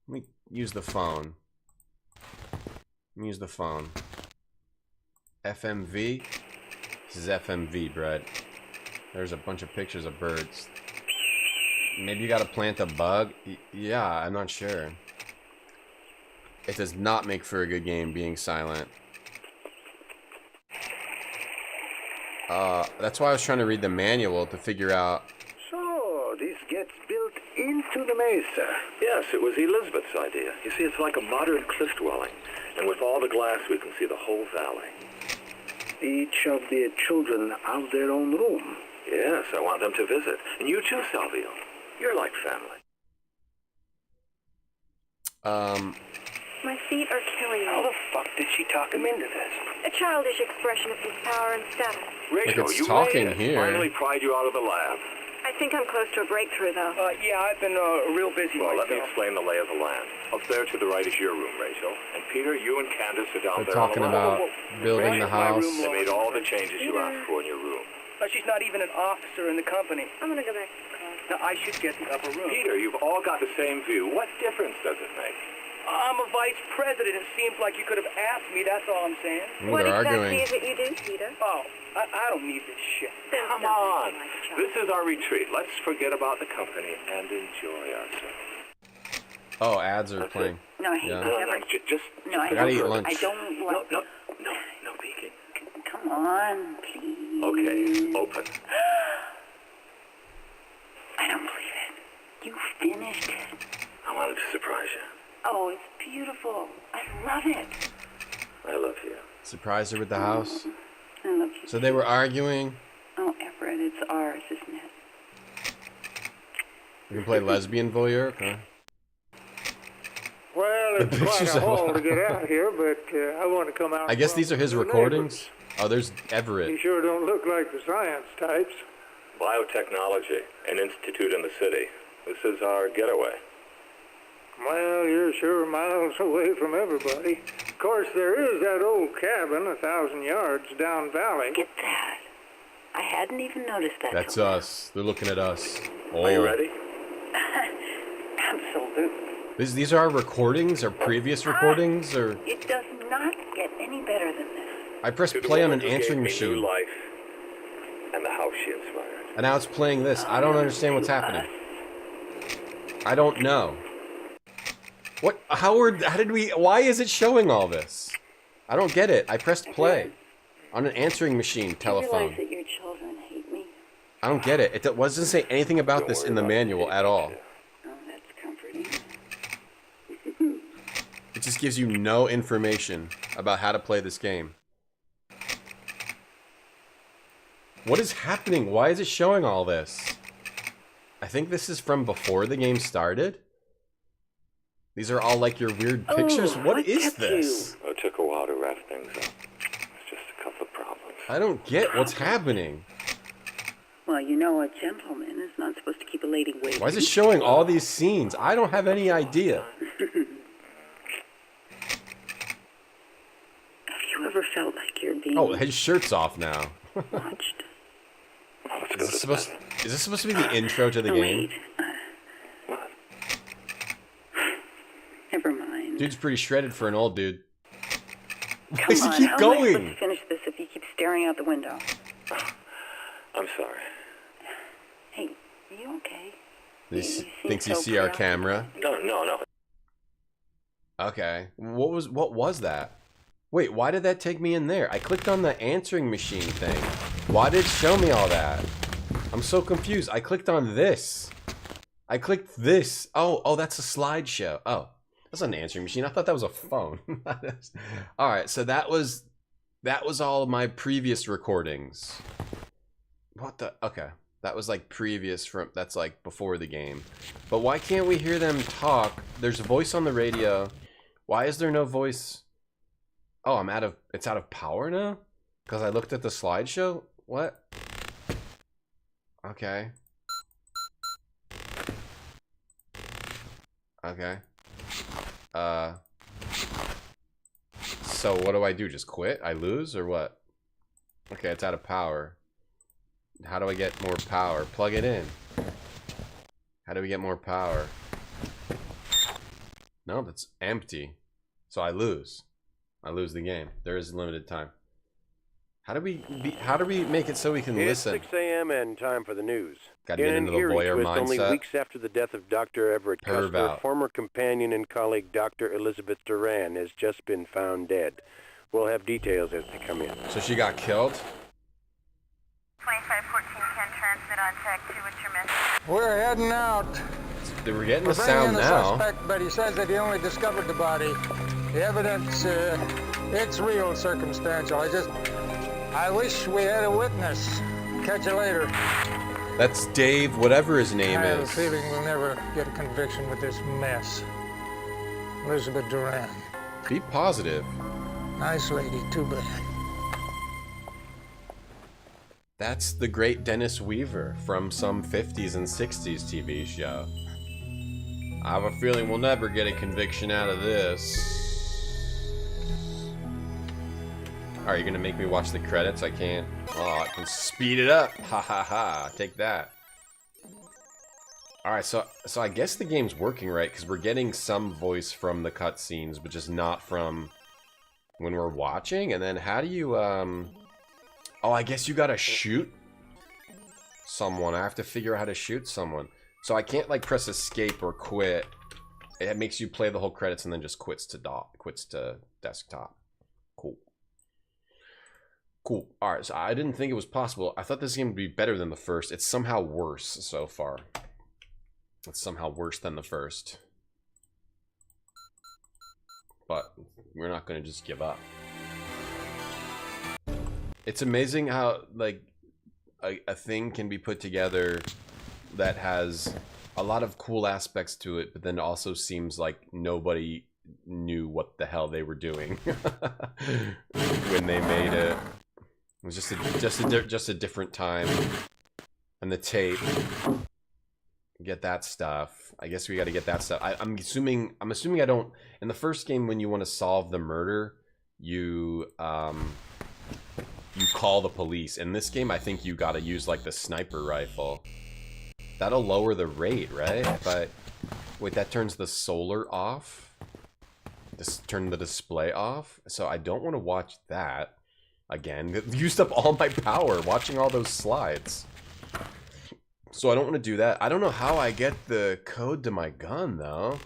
Let me use the phone. Let me use the phone. FMV? This is FMV, Brett. There's a bunch of pictures of birds. Maybe you gotta plant a bug? Yeah, I'm not sure. It does not make for a good game being silent. That's why I was trying to read the manual to figure out. So, this gets built into the mesa. Yes, it was Elizabeth's idea. You see, it's like a modern cliff dwelling. And with all the glass, we can see the whole valley. Each of the children have their own room. Yes, I want them to visit. And you too, Salvio. You're like family. My feet are killing me. How the fuck did she talk him into this? A childish expression of his power and status. Rachel, it's you talking made it. here. Finally pried you out of the lab. I think I'm close to a breakthrough, though. Yeah, I've been real busy. Well, let me explain the lay of the land. Up there to the right is your room, Rachel. And Peter, you and Candace are down They're there. talking about building the house. They made all the changes you asked for in your room. She's not even an officer in the company. I'm gonna go back to the car. Now, I should get the upper room. Peter, you've all got the same view. What difference does it make? I'm a vice president. It seems like you could have asked me. That's all I'm saying. What they're exactly arguing. is it you do, Peter? Oh, I don't need this shit. Then Come stop on. acting like a child. This is our retreat. Let's forget about the company and enjoy ourselves. Oh, ads are playing. No, I hate Yeah. never. Just No, I gotta don't. eat lunch. I don't like. no peeking. Come on, please. Okay, open. I don't believe it. You finished it. I wanted to surprise you. Oh, it's beautiful. I love it. I love you. Surprised her with the house. I love you. So they were arguing. Oh, Everett, it's ours, isn't it? We can play lesbian voyeur. Okay. Well, it's quite a haul to get out here, but I want to come out. I guess these are his recordings. Oh, there's Everett. You sure don't look like the science types. Biotechnology, an institute in the city. This is our getaway. Well, you're sure miles away from everybody. Of course, there is that old cabin 1,000 yards down valley. Get that. I hadn't even noticed that. That's us. They're looking at us. Oh. Are you ready? Absolutely. These are our recordings, our previous recordings, or It does not get any better than this. I pressed To the play on woman an who answering gave me new machine, life and the house she inspired. and now it's playing this. I don't understand what's happening. I don't know. What? How did we? Why is it showing all this? I don't get it. I pressed play on an answering machine You telephone. realize that your children hate me? I don't get it. It doesn't say anything about this in the manual at all. Oh, that's comforting. It just gives you no information about how to play this game. What is happening? Why is it showing all this? I think this is from before the game started. These are all like your weird pictures. What is this? It took a while to wrap things up. It's just a couple of problems. I don't get what's happening. Well, you know, a gentleman is not supposed to keep a lady waiting. Why is it showing all these scenes? I don't have any idea. Have you ever felt like you're being his shirt's off now. watched? Is this supposed to be the intro to the game? Wait. Never mind. Dude's pretty shredded for an old dude. Why Come does he on, keep how going? am I supposed to finish this if you keep staring out the window? I'm sorry. Hey, are you okay? He thinks you see our camera. No. Okay. What was that? Wait, why did that take me in there? I clicked on the answering machine thing. Why did it show me all that? I'm so confused. I clicked on this. I clicked this. Oh, that's a slideshow. Oh, that's not an answering machine. I thought that was a phone. All right, so that was all of my previous recordings. What the? Okay. That was like previous that's like before the game. But why can't we hear them talk? There's a voice on the radio. Why is there no voice? Oh, it's out of power now? Because I looked at the slideshow? What? Okay. Okay. So what do I do? Just quit? I lose or what? Okay, it's out of power. How do I get more power? Plug it in. How do we get more power? No, that's empty. So I lose. I lose the game. There is limited time. How do we make it so we can listen? It's 6 a.m. and time for the news. Gotta get into the Voyeur mindset. Only weeks after the death of Dr. Everett Custer, former companion and colleague Dr. Elizabeth Duran has just been found dead. We'll have details as they come in. So she got killed? 2514 can transmit on tech 2. What's your message? We're heading out. We're getting the sound now. Suspect, but he says that he only discovered the body. The evidence, it's real circumstantial. I wish we had a witness. Catch you later. That's Dave, whatever his name is. I have a feeling we'll never get a conviction with this mess. Elizabeth Duran. Be positive. Nice lady, too bad. That's the great Dennis Weaver from some 50s and 60s TV show. I have a feeling we'll never get a conviction out of this. Are you gonna make me watch the credits? I can't. Oh, I can speed it up. Ha ha ha. Take that. Alright, so I guess the game's working right, because we're getting some voice from the cutscenes, but just not from when we're watching. And then how do you, oh, I guess you gotta shoot someone. I have to figure out how to shoot someone. So I can't, like, press escape or quit. It makes you play the whole credits and then just quits to desktop. Cool. Cool. Alright, so I didn't think it was possible. I thought this game would be better than the first. It's somehow worse so far. It's somehow worse than the first. But we're not going to just give up. It's amazing how, like, a thing can be put together that has a lot of cool aspects to it, but then also seems like nobody knew what the hell they were doing when they made it. It was just a different time. And the tape, get that stuff. I guess we got to get that stuff. I'm assuming I don't. In the first game, when you want to solve the murder, you call the police. In this game, I think you got to use like the sniper rifle. That'll lower the rate, right? But wait, that turns the solar off. Turn the display off. So I don't want to watch that. Again, it used up all my power watching all those slides. So I don't want to do that. I don't know how I get the code to my gun, though.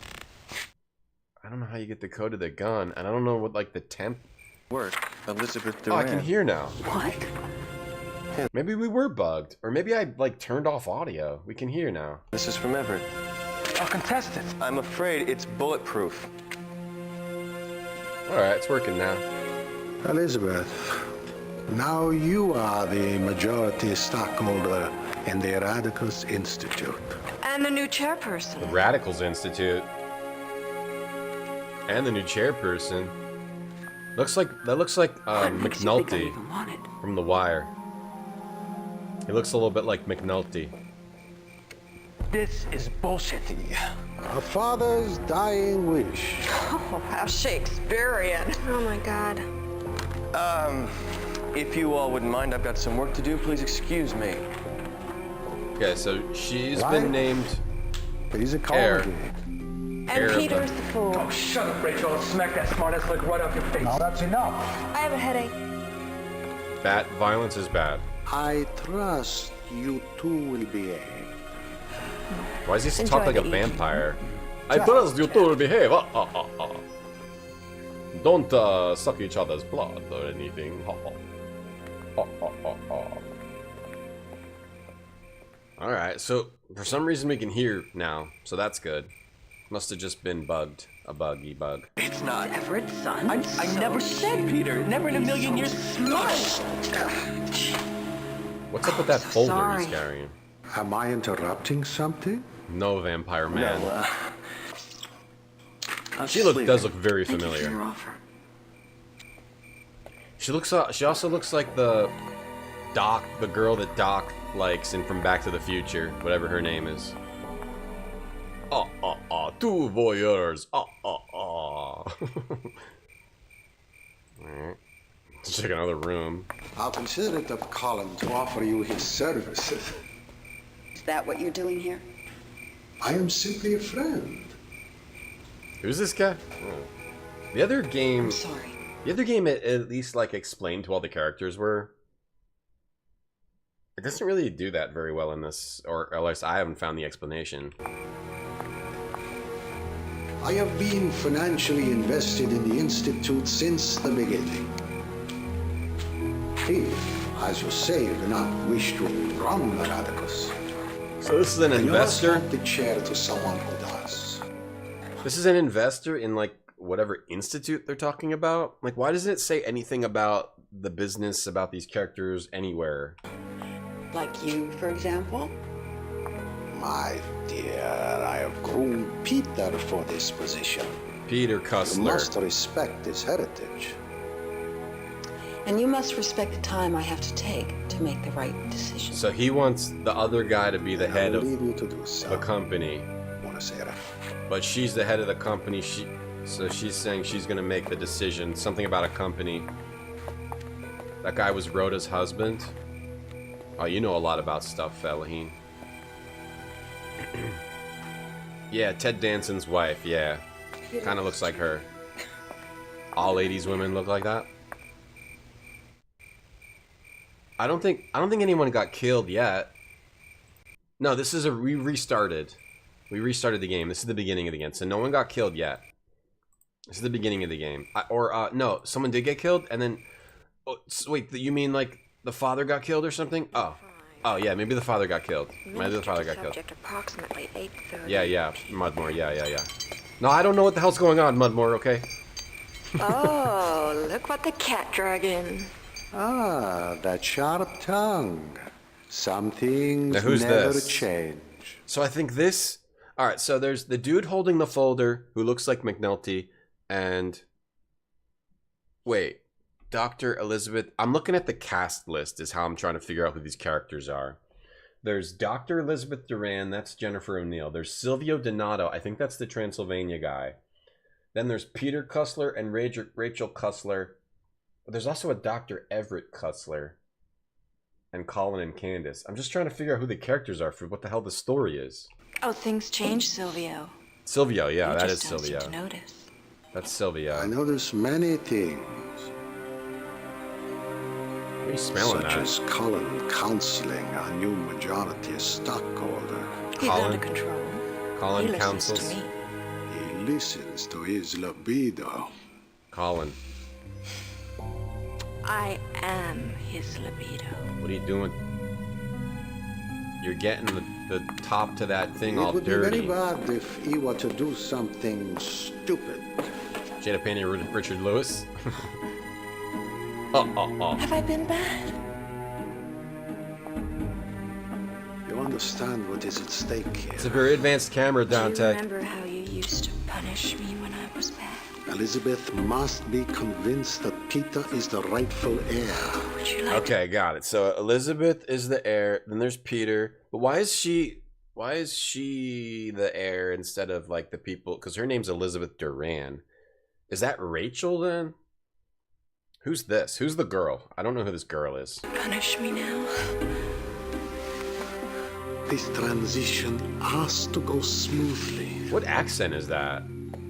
I don't know how you get the code to the gun. And I don't know what, like, the temp... Work, Elizabeth Duran. Oh, I can hear now. What? Maybe we were bugged. Or maybe I, like, turned off audio. We can hear now. This is from Everett. I'll contest it. I'm afraid it's bulletproof. Alright, it's working now. Elizabeth, now you are the majority stockholder in the Radicals Institute. And the new chairperson. The Radicals Institute. And the new chairperson. Looks like McNulty from The Wire. He looks a little bit like McNulty. This is bullshit. A father's dying wish. Oh, how Shakespearean. Oh my God. If you all wouldn't mind, I've got some work to do. Please excuse me. Okay, so she's been named Heir. And Peter's the fool. Oh, shut up, Rachel. I'll smack that smartass look right off your face. Now that's enough. I have a headache. Violence is bad. I trust you two will behave. Why does he talk like a vampire? I trust you two will behave. Don't suck each other's blood or anything. Alright, so for some reason we can hear now, so that's good. Must have just been bugged. A buggy bug. It's not. Everett's son. I never said Peter. Never in a million years. What's up with that folder he's carrying? Am I interrupting something? No, vampire man. No, she does look very familiar. She also looks like the girl that Doc likes in From Back to the Future, whatever her name is. Two voyeurs. Alright. Let's check another room. I'll consider it up Colin to offer you his services. Is that what you're doing here? I am simply a friend. Who's this guy? Oh. The other game. I'm sorry. The other game at least like explained who all the characters were. It doesn't really do that very well in this, or at least I haven't found the explanation. I have been financially invested in the Institute since the beginning. If, as you say, you do not wish to run the Radicus. So this is an investor? You must hand the chair to someone who does. This is an investor in like whatever institute they're talking about? Like why doesn't it say anything about the business, about these characters anywhere? Like you, for example? My dear, I have groomed Peter for this position. Peter Cussler. You must respect his heritage. And you must respect the time I have to take to make the right decision. So he wants the other guy to be the head of the company. But she's the head of the company. So she's saying she's going to make the decision. Something about a company. That guy was Rhoda's husband. Oh, you know a lot about stuff, Felaheen. Yeah, Ted Danson's wife, yeah. Kind of looks like her. All 80s women look like that. I don't think anyone got killed yet. No, this is we restarted. We restarted the game. This is the beginning of the game. So no one got killed yet. This is the beginning of the game. No, someone did get killed and then wait, you mean like the father got killed or something? Oh yeah, maybe the father got killed. Maybe the father got killed. Approximately 8:30. Yeah, Mudmore, yeah. No, I don't know what the hell's going on, Mudmore, okay? Oh, look what the cat dragged. Ah, that sharp tongue. Some things now, who's never this? change. So I think this... Alright, so there's the dude holding the folder who looks like McNulty and... Wait. Dr. Elizabeth... I'm looking at the cast list is how I'm trying to figure out who these characters are. There's Dr. Elizabeth Duran, that's Jennifer O'Neill. There's Silvio Donato, I think that's the Transylvania guy. Then there's Peter Cussler and Rachel Cussler. But there's also a Dr. Everett Cussler. And Colin and Candace. I'm just trying to figure out who the characters are for what the hell the story is. Oh, things change, Silvio. Silvio, yeah, You that is just don't Silvio. seem to notice. That's Silvio. I notice many things. What are you smelling Such at? as Colin counseling a new majority stockholder. He's under control. Colin He listens counsels. to me. He listens to his libido. Colin, I am his libido. what are you doing? You're getting the top to that thing all It would dirty. be very bad if he were to do something stupid. Jada Pinkett, Richard Lewis. Have I been bad? You understand what is at stake here. It's a very advanced camera, Do you Dante. remember how you used to punish me when I was bad? Elizabeth must be convinced that Peter is the rightful heir. Okay, got it. So Elizabeth is the heir, then there's Peter. But why is she the heir instead of like the people? Because her name's Elizabeth Duran. Is that Rachel then? Who's this? Who's the girl? I don't know who this girl is. Punish me now. This transition has to go smoothly. What accent is that?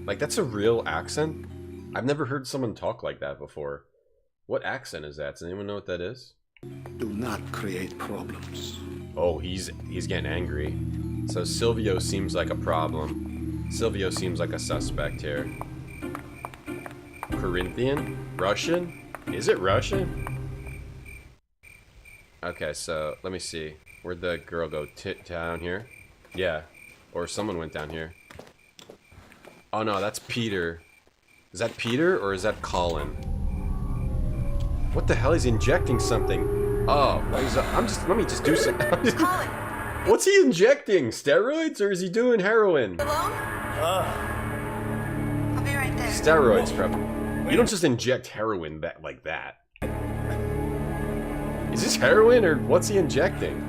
Like, that's a real accent? I've never heard someone talk like that before. What accent is that? Does anyone know what that is? Do not create problems. Oh, he's getting angry. So Silvio seems like a problem. Silvio seems like a suspect here. Corinthian? Russian? Is it Russian? Okay, so let me see. Where'd the girl go? Down here? Yeah. Or someone went down here. Oh no, that's Peter. Is that Peter or is that Colin? What the hell? He's injecting something. Oh, let me just do some. Colin. What's he injecting? Steroids or is he doing heroin? Alone? I'll be right there. Steroids, probably. You don't just inject heroin like that. Is this heroin or what's he injecting?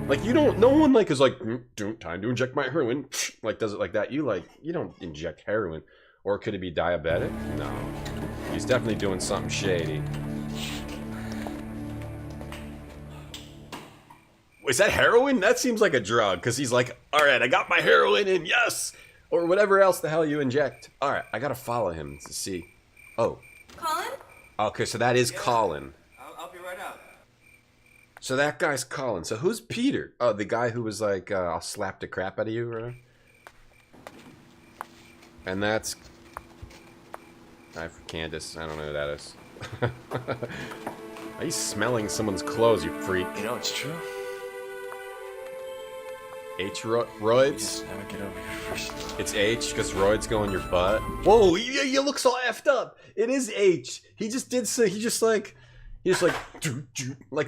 Like, you don't, no one like is like, time to inject my heroin, like does it like that. You don't inject heroin. Or could it be diabetic? No. He's definitely doing something shady. Is that heroin? That seems like a drug, because he's like, alright, I got my heroin and yes! Or whatever else the hell you inject. Alright, I gotta follow him to see. Oh. Colin? Okay, so that is Colin. I'll be right out. So that guy's Colin. So who's Peter? Oh, the guy who was like, I'll slap the crap out of you, right? And that's... Candace. I don't know who that is. Are you smelling someone's clothes, you freak? You know, it's true. Roids? Never get over here first. It's H, because roids go in your butt. Whoa, you look so effed up. It is H. He just did so, he just like,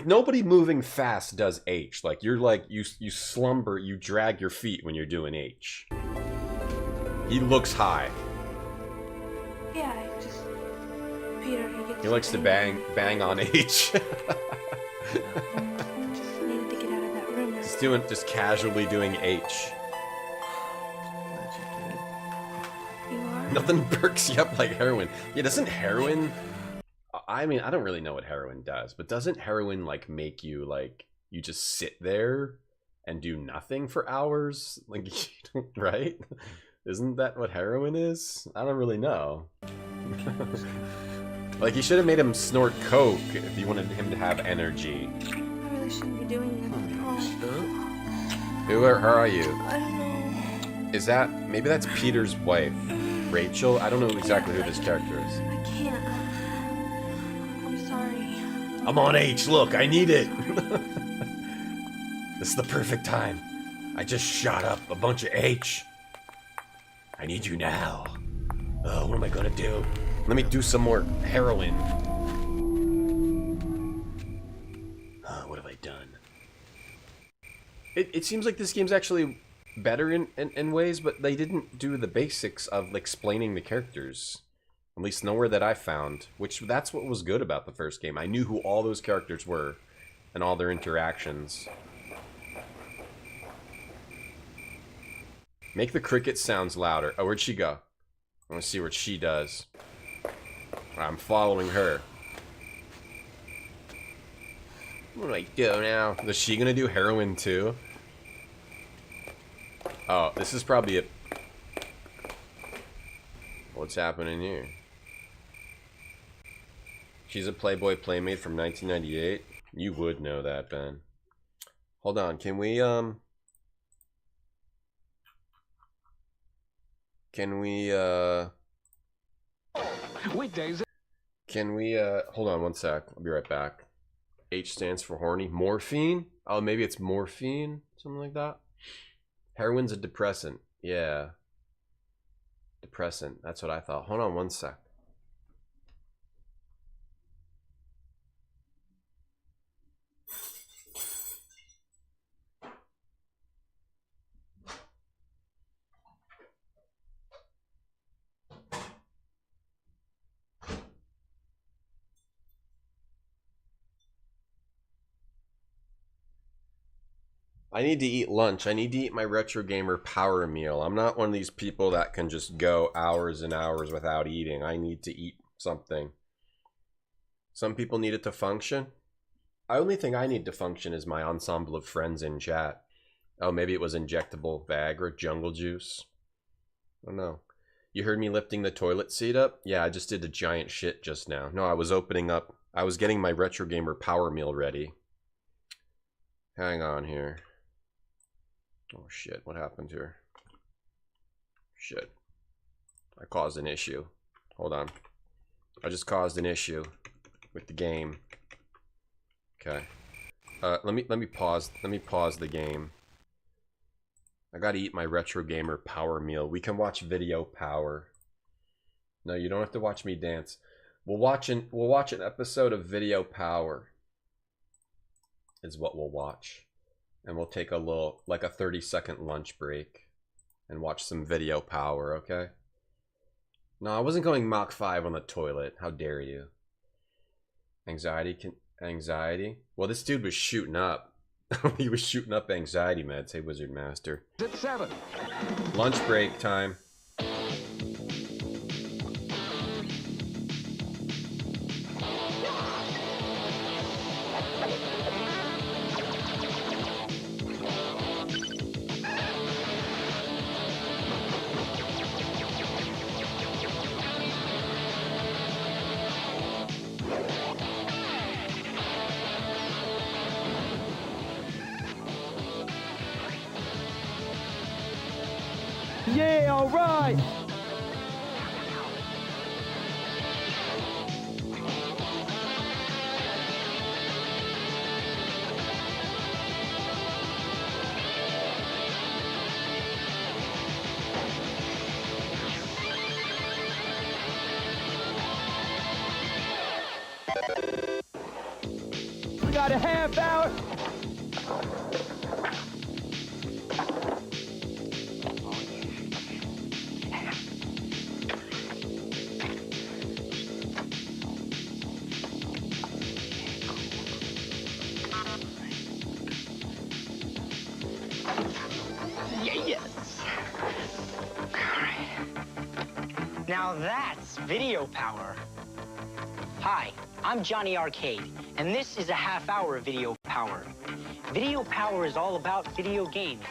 nobody moving fast does H. Like, you're like, you slumber, you drag your feet when you're doing H. He looks high. Yeah, Peter, he likes to bang on H. Just needed to get out of that room. He's just casually doing H. You are? Nothing perks you up like heroin. Yeah, doesn't heroin... I mean, I don't really know what heroin does, but doesn't heroin, like, make you, like, you just sit there and do nothing for hours? Like, right? Isn't that what heroin is? I don't really know. Like, you should have made him snort coke if you wanted him to have energy. I really shouldn't be doing that. Who are you? I don't know. Is that... Maybe that's Peter's wife. Rachel? I don't know exactly who this character is. I can't. I'm sorry. I'm on H, look, I need it. This is the perfect time. I just shot up a bunch of H. I need you now. Oh, what am I gonna do? Let me do some more heroin. Oh, what have I done? It seems like this game's actually better in ways, but they didn't do the basics of explaining the characters. At least nowhere that I found. That's what was good about the first game. I knew who all those characters were and all their interactions. Make the cricket sounds louder. Oh, where'd she go? I want to see what she does. I'm following her. What do I do now? Is she gonna do heroin too? Oh, this is probably a... What's happening here? She's a Playboy Playmate from 1998. You would know that, Ben. Hold on, can we, Weekdays. Can we, hold on one sec. I'll be right back. H stands for horny. Morphine? Oh, maybe it's morphine? Something like that? Heroin's a depressant. Yeah. Depressant. That's what I thought. Hold on one sec. I need to eat lunch. I need to eat my Retro Gamer power meal. I'm not one of these people that can just go hours and hours without eating. I need to eat something. Some people need it to function. The only thing I need to function is my ensemble of friends in chat. Oh, maybe it was injectable Viagra, jungle juice. I don't know. You heard me lifting the toilet seat up? Yeah, I just did a giant shit just now. No, I was opening up. I was getting my Retro Gamer power meal ready. Hang on here. Oh shit, what happened here? Shit. I caused an issue. Hold on. I just caused an issue with the game. Okay. Let me pause the game. I gotta eat my Retro Gamer power meal. We can watch Video Power. No, you don't have to watch me dance. We'll watch an episode of Video Power. Is what we'll watch. And we'll take a little, like a 30-second lunch break. And watch some Video Power, okay? No, I wasn't going Mach 5 on the toilet. How dare you? Anxiety? Well, this dude was shooting up. He was shooting up anxiety meds. Hey, Wizard Master. It's 7. Lunch break time. Yeah, all right. We got a half hour. Now that's Video Power. Hi, I'm Johnny Arcade, and this is a half hour of Video Power. Video Power is all about video games.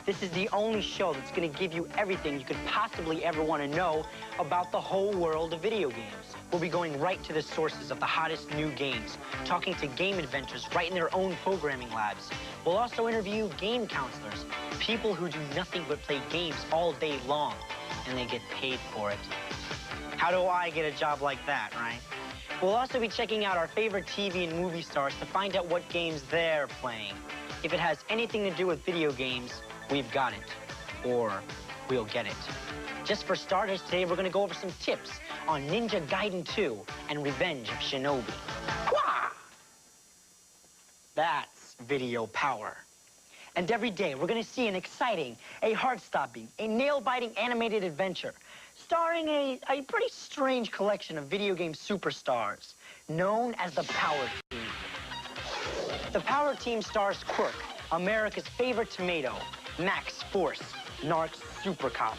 This is the only show that's going to give you everything you could possibly ever want to know about the whole world of video games. We'll be going right to the sources of the hottest new games, talking to game inventors right in their own programming labs. We'll also interview game counselors, people who do nothing but play games all day long, and they get paid for it. How do I get a job like that, right? We'll also be checking out our favorite TV and movie stars to find out what games they're playing. If it has anything to do with video games, we've got it. Or we'll get it. Just for starters, today we're gonna go over some tips on Ninja Gaiden 2 and Revenge of Shinobi. Wah! That's Video Power. And every day we're gonna see an exciting, a heart-stopping, a nail-biting animated adventure starring a pretty strange collection of video game superstars known as the Power Team. The Power Team stars Quirk, America's favorite tomato, Max Force, Narc's Super Cop,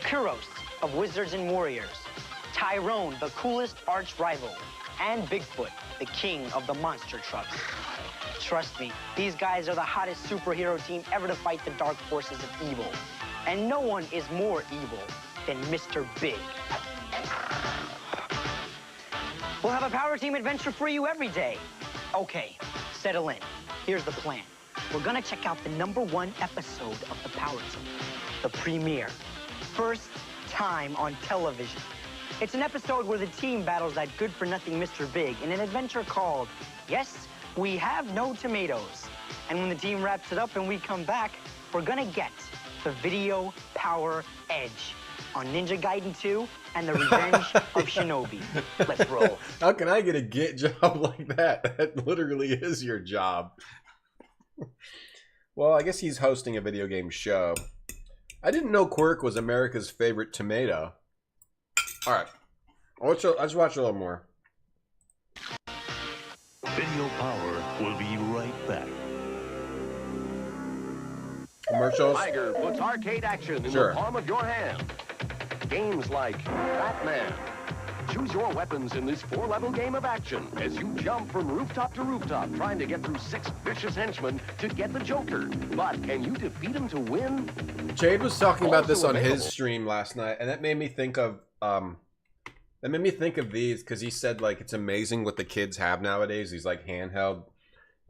Kuros of Wizards and Warriors, Tyrone, the coolest arch rival, and Bigfoot, the king of the monster trucks. Trust me, these guys are the hottest superhero team ever to fight the dark forces of evil. And no one is more evil than Mr. Big. We'll have a Power Team adventure for you every day. Okay, settle in. Here's the plan. We're gonna check out the #1 episode of the Power Team, the premiere. First time on television. It's an episode where the team battles that good-for-nothing Mr. Big in an adventure called Yes, We Have No Tomatoes. And when the team wraps it up and we come back, we're gonna get the Video Power Edge on Ninja Gaiden 2 and the Revenge of Shinobi. Let's roll. How can I get a get job like that? That literally is your job. Well, I guess he's hosting a video game show. I didn't know Quirk was America's favorite tomato. Alright. Let's watch a little more. Video Power will be right back. Commercials? Tiger puts arcade action in the palm of your hand. Games like Batman. Choose your weapons in this 4-level game of action as you jump from rooftop to rooftop, trying to get through 6 vicious henchmen to get the Joker. But can you defeat him to win? Jade was talking about this on his stream last night, and that made me think of these, because he said like it's amazing what the kids have nowadays. These like handheld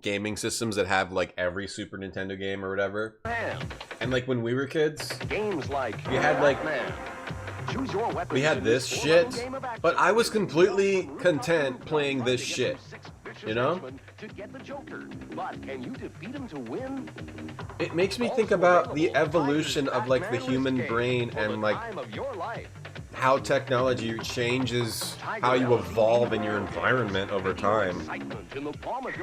gaming systems that have like every Super Nintendo game or whatever. And like when we were kids, games like we had like choose your weapons. We had this shit, but I was completely content playing this shit. You know? To get the Joker. But can you defeat him to win? It makes me think about the evolution of like the human brain and like how technology changes how you evolve in your environment over time.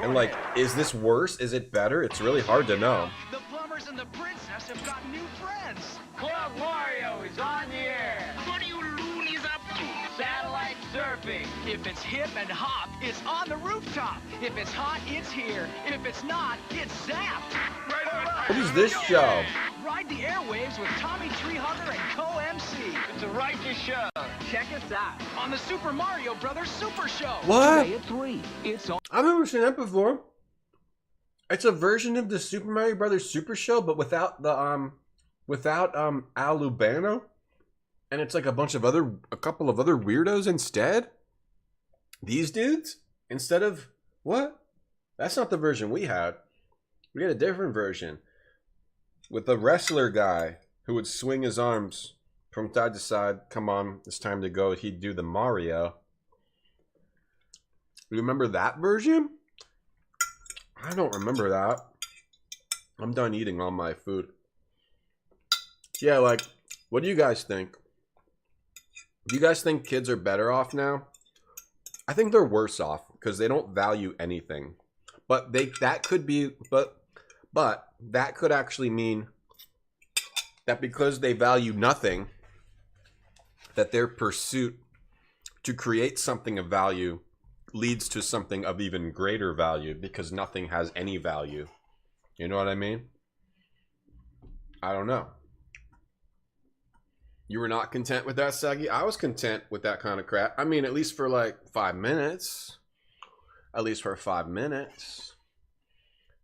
And like, is this worse? Is it better? It's really hard to know. The plumbers and the princess have got new friends. Club Mario is on the air. What are you loonies up to? Satellite surfing. If it's hip and hop, it's on the rooftop. If it's hot, it's here. If it's not, it's zapped. What is this show? Ride the airwaves with Tommy Treehugger and co-MC. It's a right to show. Check us out on the Super Mario Brothers Super Show. What? Today at 3. It's on. I've never seen that before. It's a version of the Super Mario Brothers Super Show, but without the Al Lubano, and it's like a couple of other weirdos instead. These dudes instead of what? That's not the version we had. We had a different version with a wrestler guy who would swing his arms from side to side. Come on, it's time to go. He'd do the Mario. You remember that version? I don't remember that. I'm done eating all my food. Yeah, like, what do you guys think? Do you guys think kids are better off now? I think they're worse off because they don't value anything. But that could actually mean that because they value nothing, that their pursuit to create something of value leads to something of even greater value because nothing has any value. You know what I mean? I don't know. You were not content with that, Saggy? I was content with that kind of crap. I mean, at least for like 5 minutes. At least for 5 minutes.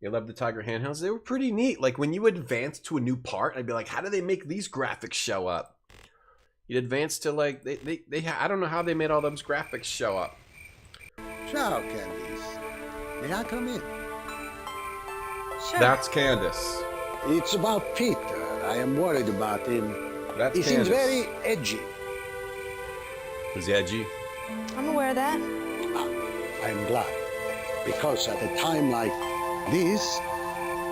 You love the Tiger handhelds? They were pretty neat. Like when you advance to a new part, I'd be like, how do they make these graphics show up? You'd advance to like, I don't know how they made all those graphics show up. Ciao, Candice. May I come in? Sure. That's Candice. It's about Peter. I am worried about him. That's he Candice. seems very edgy. Is he edgy? I'm aware of that. I'm glad. Because at a time like this,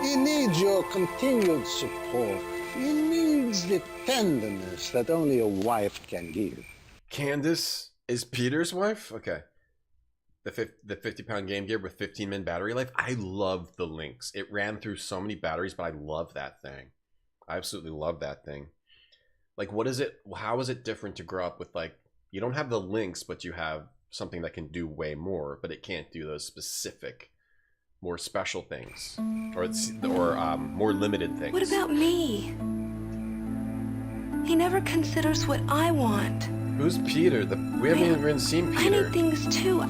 he needs your continued support. He needs the tenderness that only a wife can give. Candice is Peter's wife? Okay. The 50-pound Game Gear with 15-min battery life. I love the Lynx. It ran through so many batteries, but I love that thing. I absolutely love that thing. Like, what is it? How is it different to grow up with, like, you don't have the Lynx, but you have something that can do way more, but it can't do those specific, more special things, or more limited things. What about me? He never considers what I want. Who's Peter? We haven't even seen Peter. I need things too.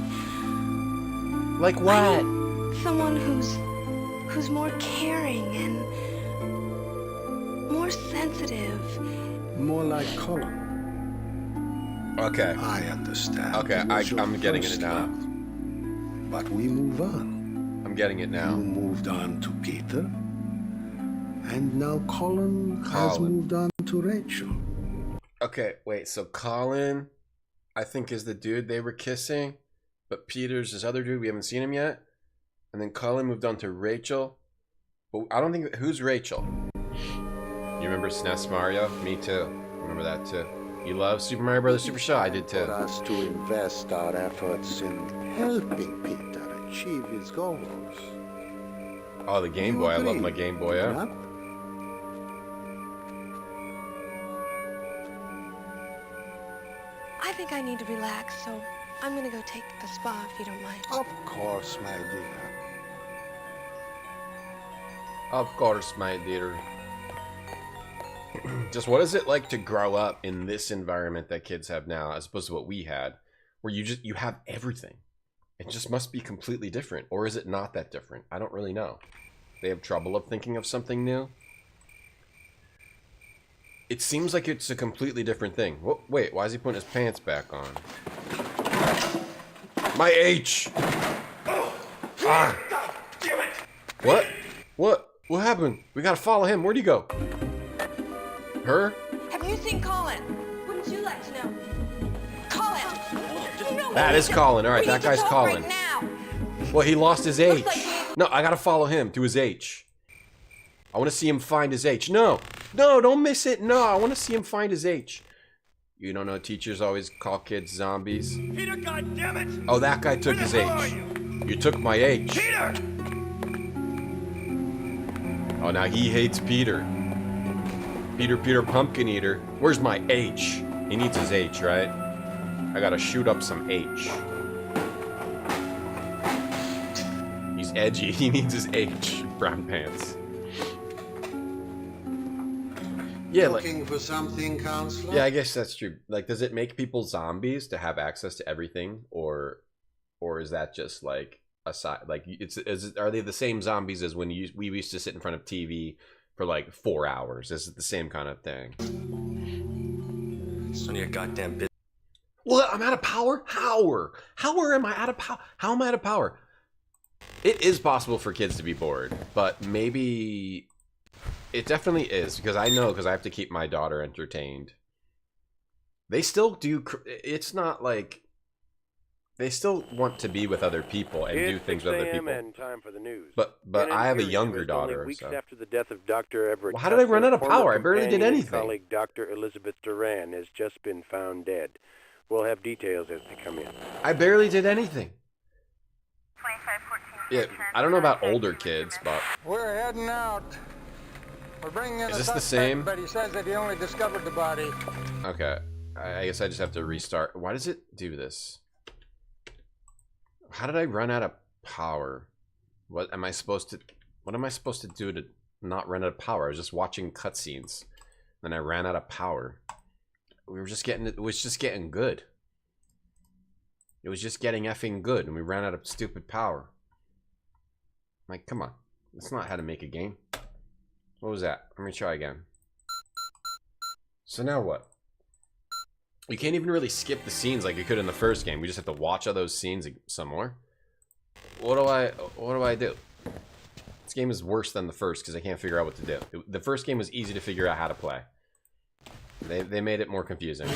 Like what? Someone who's more caring and more sensitive. More like Colin. Okay. I understand. Okay, I'm getting it now. But we move on. I'm getting it now. You moved on to Peter. And now Colin has moved on to Rachel. Okay, wait, so Colin, I think, is the dude they were kissing, but Peter's this other dude, we haven't seen him yet. And then Colin moved on to Rachel. But I don't think, who's Rachel? You remember SNES Mario? Me too. Remember that too. You love Super Mario Brothers Super Show? I did too. For us to invest our efforts in helping Peter achieve his goals. Oh, the Game Boy. I love my Game Boy. Yeah. I think I need to relax, so I'm gonna go take a spa if you don't mind. Of course, my dear. Of course, my dear. Just what is it like to grow up in this environment that kids have now, as opposed to what we had, where you have everything? It just must be completely different, or is it not that different? I don't really know. They have trouble of thinking of something new. It seems like it's a completely different thing. Wait, why is he putting his pants back on? My H! Ah! Damn it! What? What happened? We gotta follow him. Where'd he go? Her? Have you seen Colin? Wouldn't you like to know? Colin! You know That is Colin. Alright, that guy's Colin. Right now. Well, he lost his H. No, I gotta follow him to his H. I want to see him find his H. No, don't miss it. No, I want to see him find his H. You don't know teachers always call kids zombies? Peter, goddammit! Oh, that guy took his H. You took my H. Peter! Oh, now he hates Peter. Peter, pumpkin eater. Where's my H? He needs his H, right? I gotta shoot up some H. He's edgy. He needs his H. Brown pants. Yeah, looking for something, counselor? Yeah, I guess that's true. Like, does it make people zombies to have access to everything, or is that just like a side? Like, are they the same zombies as when we used to sit in front of TV for like 4 hours? Is it the same kind of thing? It's none of your goddamn business. Well, I'm out of power. How am I out of power? How am I out of power? It is possible for kids to be bored, but maybe. It definitely is, because I know, because I have to keep my daughter entertained. They still do, it's not like, they still want to be with other people and do things with other people. And time for the news. But I have a younger daughter, weeks so. After the death of Dr. Everett, Well, how did I run out of power? I barely did anything. Colleague Dr. Elizabeth Duran has just been found dead. We'll have details as they come in. I barely did anything. Yeah, I don't know about older kids, but. We're heading out. We're bringing in Is this a the suspect, same? but he says that he only discovered the body. Okay, I guess I just have to restart. Why does it do this? How did I run out of power? What am I supposed to do to not run out of power? I was just watching cutscenes. Then I ran out of power. It was just getting good. It was just getting effing good, and we ran out of stupid power. Like, come on. That's not how to make a game. What was that? Let me try again. So now what? You can't even really skip the scenes like you could in the first game. We just have to watch all those scenes some more. What do I do? This game is worse than the first because I can't figure out what to do. The first game was easy to figure out how to play. They made it more confusing.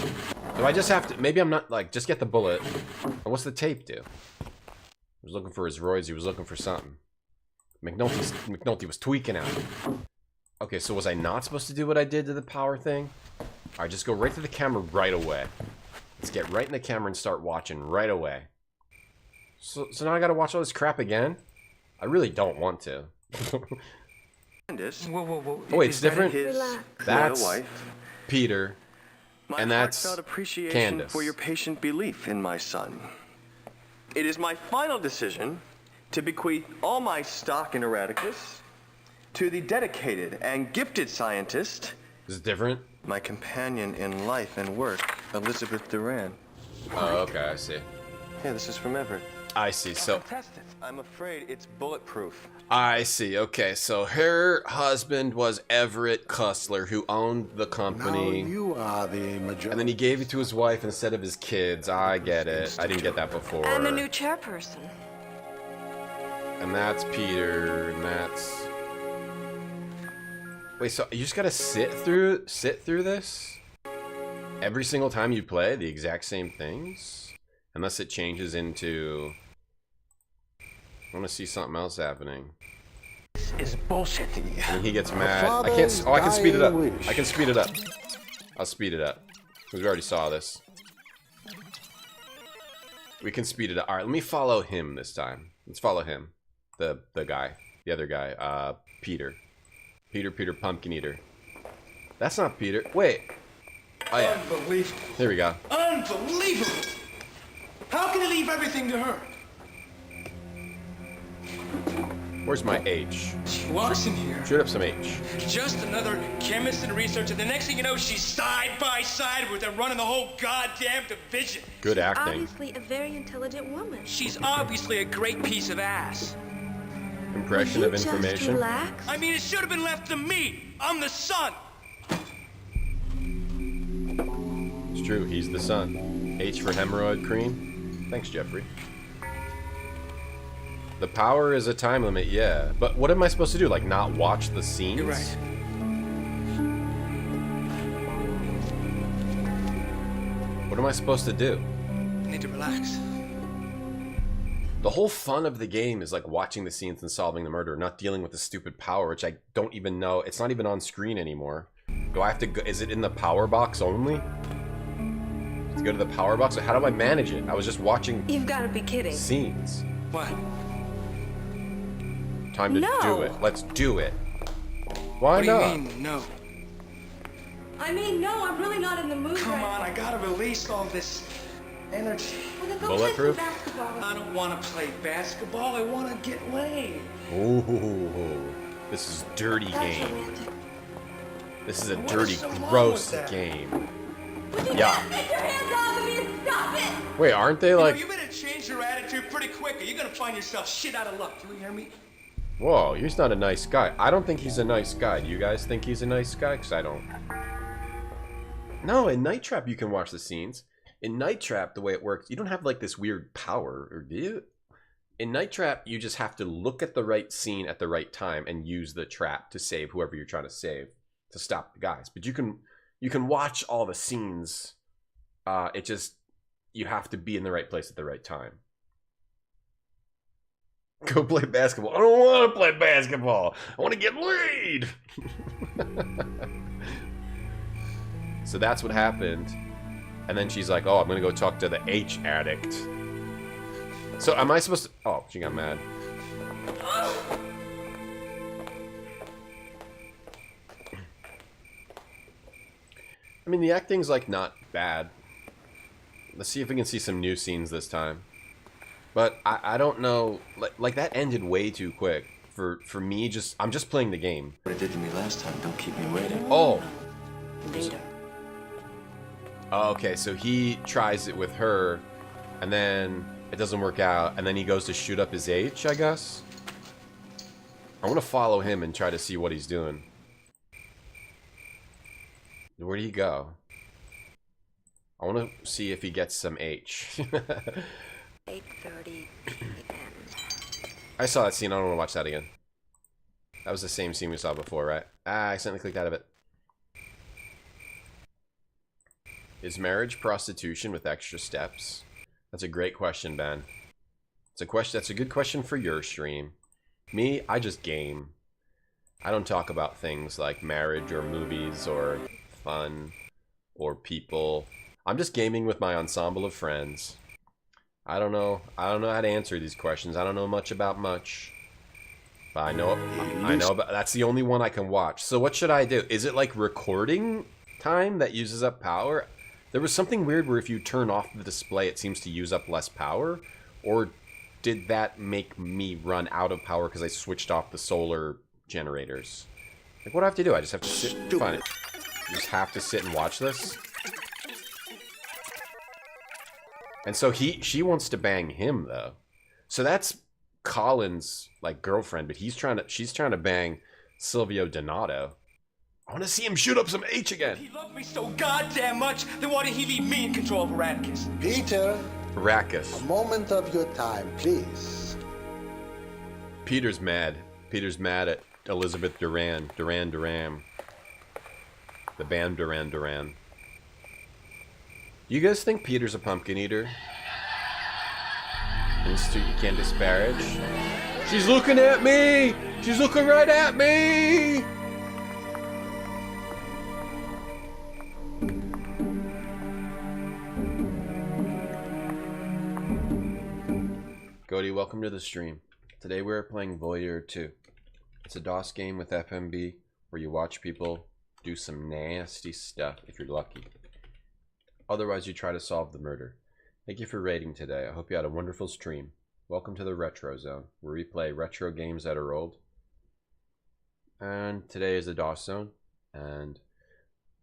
Do I just have to? Maybe I'm not like just get the bullet. And what's the tape do? He was looking for his roids. He was looking for something. McNulty was tweaking out. Okay, so was I not supposed to do what I did to the power thing? Alright, just go right to the camera right away. Let's get right in the camera and start watching right away. So now I gotta watch all this crap again? I really don't want to. Whoa. Oh, wait, it's different? That's wife. Peter. And that's heartfelt appreciation Candace. for your patient belief in my son. It is my final decision to bequeath all my stock in Erraticus to the dedicated and gifted scientist. Is it different? My companion in life and work, Elizabeth Duran. Oh, okay, I see. Yeah, this is from Everett. I see, so... I'm afraid it's bulletproof. I see, okay, so her husband was Everett Cussler, who owned the company. Now you are the majority. And then he gave it to his wife instead of his kids. I get it. I didn't get that before. And the new chairperson. And that's Peter, and that's... Wait, so you just gotta sit through this? Every single time you play the exact same things? Unless it changes into... I want to see something else happening. This is bullshit. And he gets mad. I can't... Oh, I can speed it up. I can speed it up. I'll speed it up. Because we already saw this. We can speed it up. Alright, let me follow him this time. Let's follow him. The guy. The other guy. Peter. Peter, pumpkin eater. That's not Peter. Wait. Oh, yeah. Unbelievable. Here we go. Unbelievable. How can he leave everything to her? Where's my H? She walks in here. Shoot up some H. Just another chemist and researcher. The next thing you know, she's side by side with her, running the whole goddamn division. Good acting. Obviously a very intelligent woman. She's obviously a great piece of ass. Impression of information. Relax? I mean, it should have been left to me. I'm the son. It's true, he's the son. H for hemorrhoid cream. Thanks, Jeffrey. The power is a time limit, yeah. But what am I supposed to do? Like, not watch the scenes? You're right. What am I supposed to do? I need to relax. The whole fun of the game is like watching the scenes and solving the murder, not dealing with the stupid power, which I don't even know. It's not even on screen anymore. Do I have to go? Is it in the power box only? To go to the power box? How do I manage it? I was just watching. You've got to be kidding. Scenes. What? Time to do it. Let's do it. Why not? What do you mean, no? I mean, no, I'm really not in the mood. Come on, I gotta release all this energy. Well, then go Bulletproof? play some basketball. I don't want to play basketball. I want to get laid. Ooh, this is a dirty game. Romantic. This is a What dirty, is so wrong gross with that? game. Yeah. Take your hands off of me and stop it! Wait, aren't they like? You better change your attitude pretty quick, or you're gonna find yourself shit out of luck. Do you hear me? Whoa, he's not a nice guy. I don't think he's a nice guy. Do you guys think he's a nice guy? Because I don't. No, in Night Trap you can watch the scenes. In Night Trap, the way it works, you don't have like this weird power, or do you? In Night Trap, you just have to look at the right scene at the right time and use the trap to save whoever you're trying to save, to stop the guys. But you can watch all the scenes. It just, you have to be in the right place at the right time. Go play basketball. I don't want to play basketball. I want to get laid. So that's what happened. And then she's like, oh, I'm going to go talk to the H addict. So am I supposed to... Oh, she got mad. I mean, the acting's like not bad. Let's see if we can see some new scenes this time. But I don't know, like that ended way too quick for me. I'm just playing the game. What it did to me last time, don't keep me waiting. Oh. Later. Oh, okay, so he tries it with her, and then it doesn't work out, and then he goes to shoot up his H, I guess. I want to follow him and try to see what he's doing. Where did he go? I want to see if he gets some H. 8:30 p.m. I saw that scene. I don't want to watch that again. That was the same scene we saw before, right? I accidentally clicked out of it. Is marriage prostitution with extra steps? That's a great question, Ben. It's a question. That's a good question for your stream. Me, I just game. I don't talk about things like marriage or movies or fun or people. I'm just gaming with my ensemble of friends. I don't know how to answer these questions. I don't know much about much. But I know about, that's the only one I can watch. So what should I do? Is it like recording time that uses up power? There was something weird where if you turn off the display, it seems to use up less power. Or did that make me run out of power because I switched off the solar generators? Like, what do I have to do? I just have to sit and find it. You just have to sit and watch this? And so she wants to bang him, though. So that's Colin's, like, girlfriend, but she's trying to bang Silvio Donato. I want to see him shoot up some H again. He loved me so goddamn much, then why did he leave me in control of Erraticus? Peter. Arrakis. A moment of your time, please. Peter's mad. Peter's mad at Elizabeth Duran. Duran. The band Duran. You guys think Peter's a pumpkin eater? An institute you can't disparage? She's looking at me! She's looking right at me! Cody, welcome to the stream. Today we're playing Voyeur 2. It's a DOS game with FMB where you watch people do some nasty stuff if you're lucky. Otherwise, you try to solve the murder. Thank you for raiding today. I hope you had a wonderful stream. Welcome to the Retro Zone, where we play retro games that are old. And today is the DOS Zone. And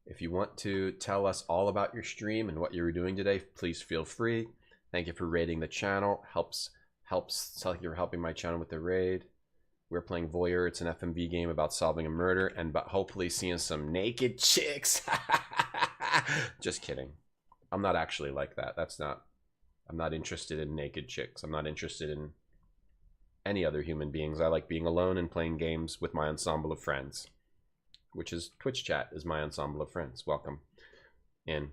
if you want to tell us all about your stream and what you were doing today, please feel free. Thank you for raiding the channel. Helps you're helping my channel with the raid. We're playing Voyeur. It's an FMV game about solving a murder and hopefully seeing some naked chicks. Just kidding. I'm not actually like that. I'm not interested in naked chicks. I'm not interested in any other human beings. I like being alone and playing games with my ensemble of friends, which is Twitch chat is my ensemble of friends. Welcome in.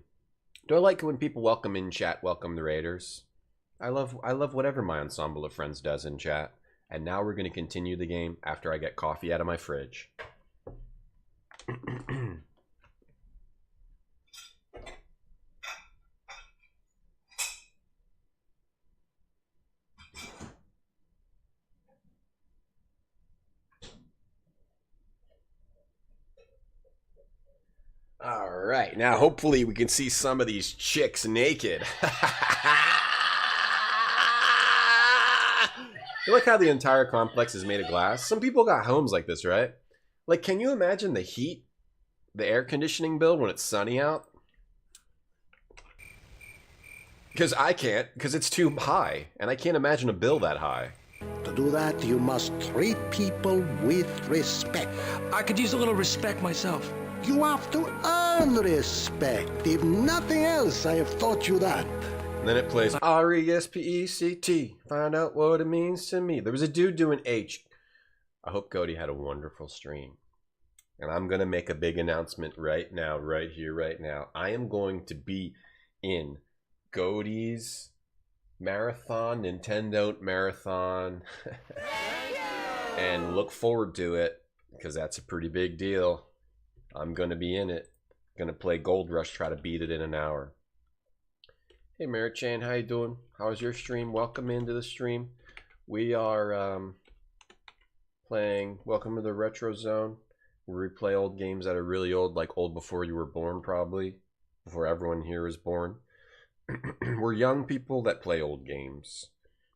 Do I like it when people welcome in chat, welcome the raiders? I love whatever my ensemble of friends does in chat. And now we're going to continue the game after I get coffee out of my fridge. All right, now hopefully we can see some of these chicks naked. Look how the entire complex is made of glass. Some people got homes like this, right? Like, can you imagine the heat, the air conditioning bill when it's sunny out? Because I can't, because it's too high, and I can't imagine a bill that high. To do that, you must treat people with respect. I could use a little respect myself. You have to earn respect. If nothing else, I have taught you that. And then it plays R-E-S-P-E-C-T. Find out what it means to me. There was a dude doing H. I hope Cody had a wonderful stream. And I'm going to make a big announcement right now, right here, right now. I am going to be in Cody's marathon, Nintendo marathon. And look forward to it, because that's a pretty big deal. I'm going to be in it. Going to play Gold Rush, try to beat it in an hour. Hey Mary-Chan, how you doing? How's your stream? Welcome into the stream. We are playing Welcome to the Retro Zone, where we play old games that are really old, like old before you were born, probably. Before everyone here is born. We're young people that play old games.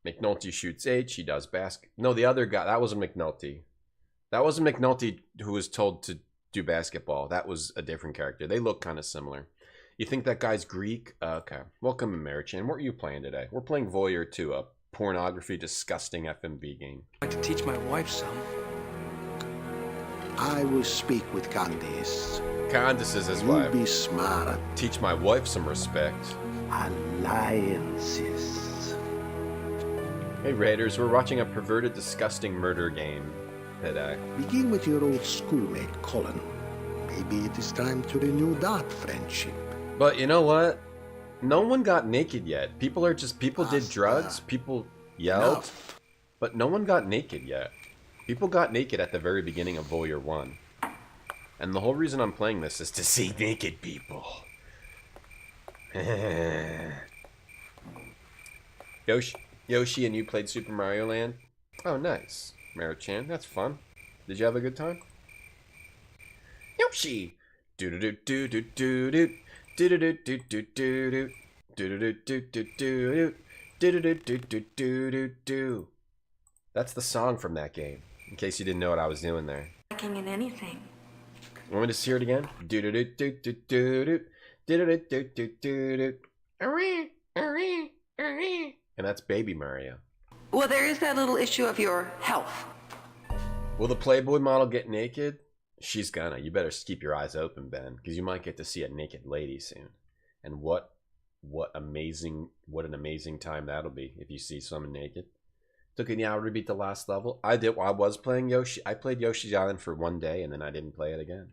McNulty shoots H, he does basket. No, the other guy, that wasn't McNulty. That wasn't McNulty who was told to do basketball. That was a different character. They look kind of similar. You think that guy's Greek? Okay. Welcome, Americhan. What are you playing today? We're playing Voyeur 2, a pornography, disgusting FMV game. I'd like to teach my wife some. I will speak with Candice. Candice is his wife. Be smart. Teach my wife some respect. Alliances. Hey Raiders, we're watching a perverted, disgusting murder game today. Begin with your old schoolmate, Colin. Maybe it is time to renew that friendship. But you know what? No one got naked yet. People did drugs, people yelled, but no one got naked yet. People got naked at the very beginning of Voyeur 1. And the whole reason I'm playing this is to see naked people. Yoshi and you played Super Mario Land? Oh, nice. Maro-chan, that's fun. Did you have a good time? Yoshi! Do-do-do-do-do-do-do. Do-do-do-do-do-do-do. Do-do-do-do-do-do-do. Do-do-do-do-do-do-do. That's the song from that game, in case you didn't know what I was doing there. Lacking in anything. Want me to hear it again? Do-do-do-do-do-do-do. Do-do-do-do-do-do. And that's Baby Mario. Well, there is that little issue of your health. Will the Playboy model get naked? She's gonna. You better keep your eyes open, Ben, because you might get to see a naked lady soon. And what an amazing time that'll be if you see someone naked. Took an hour to beat the last level. I was playing Yoshi. I played Yoshi's Island for one day and then I didn't play it again.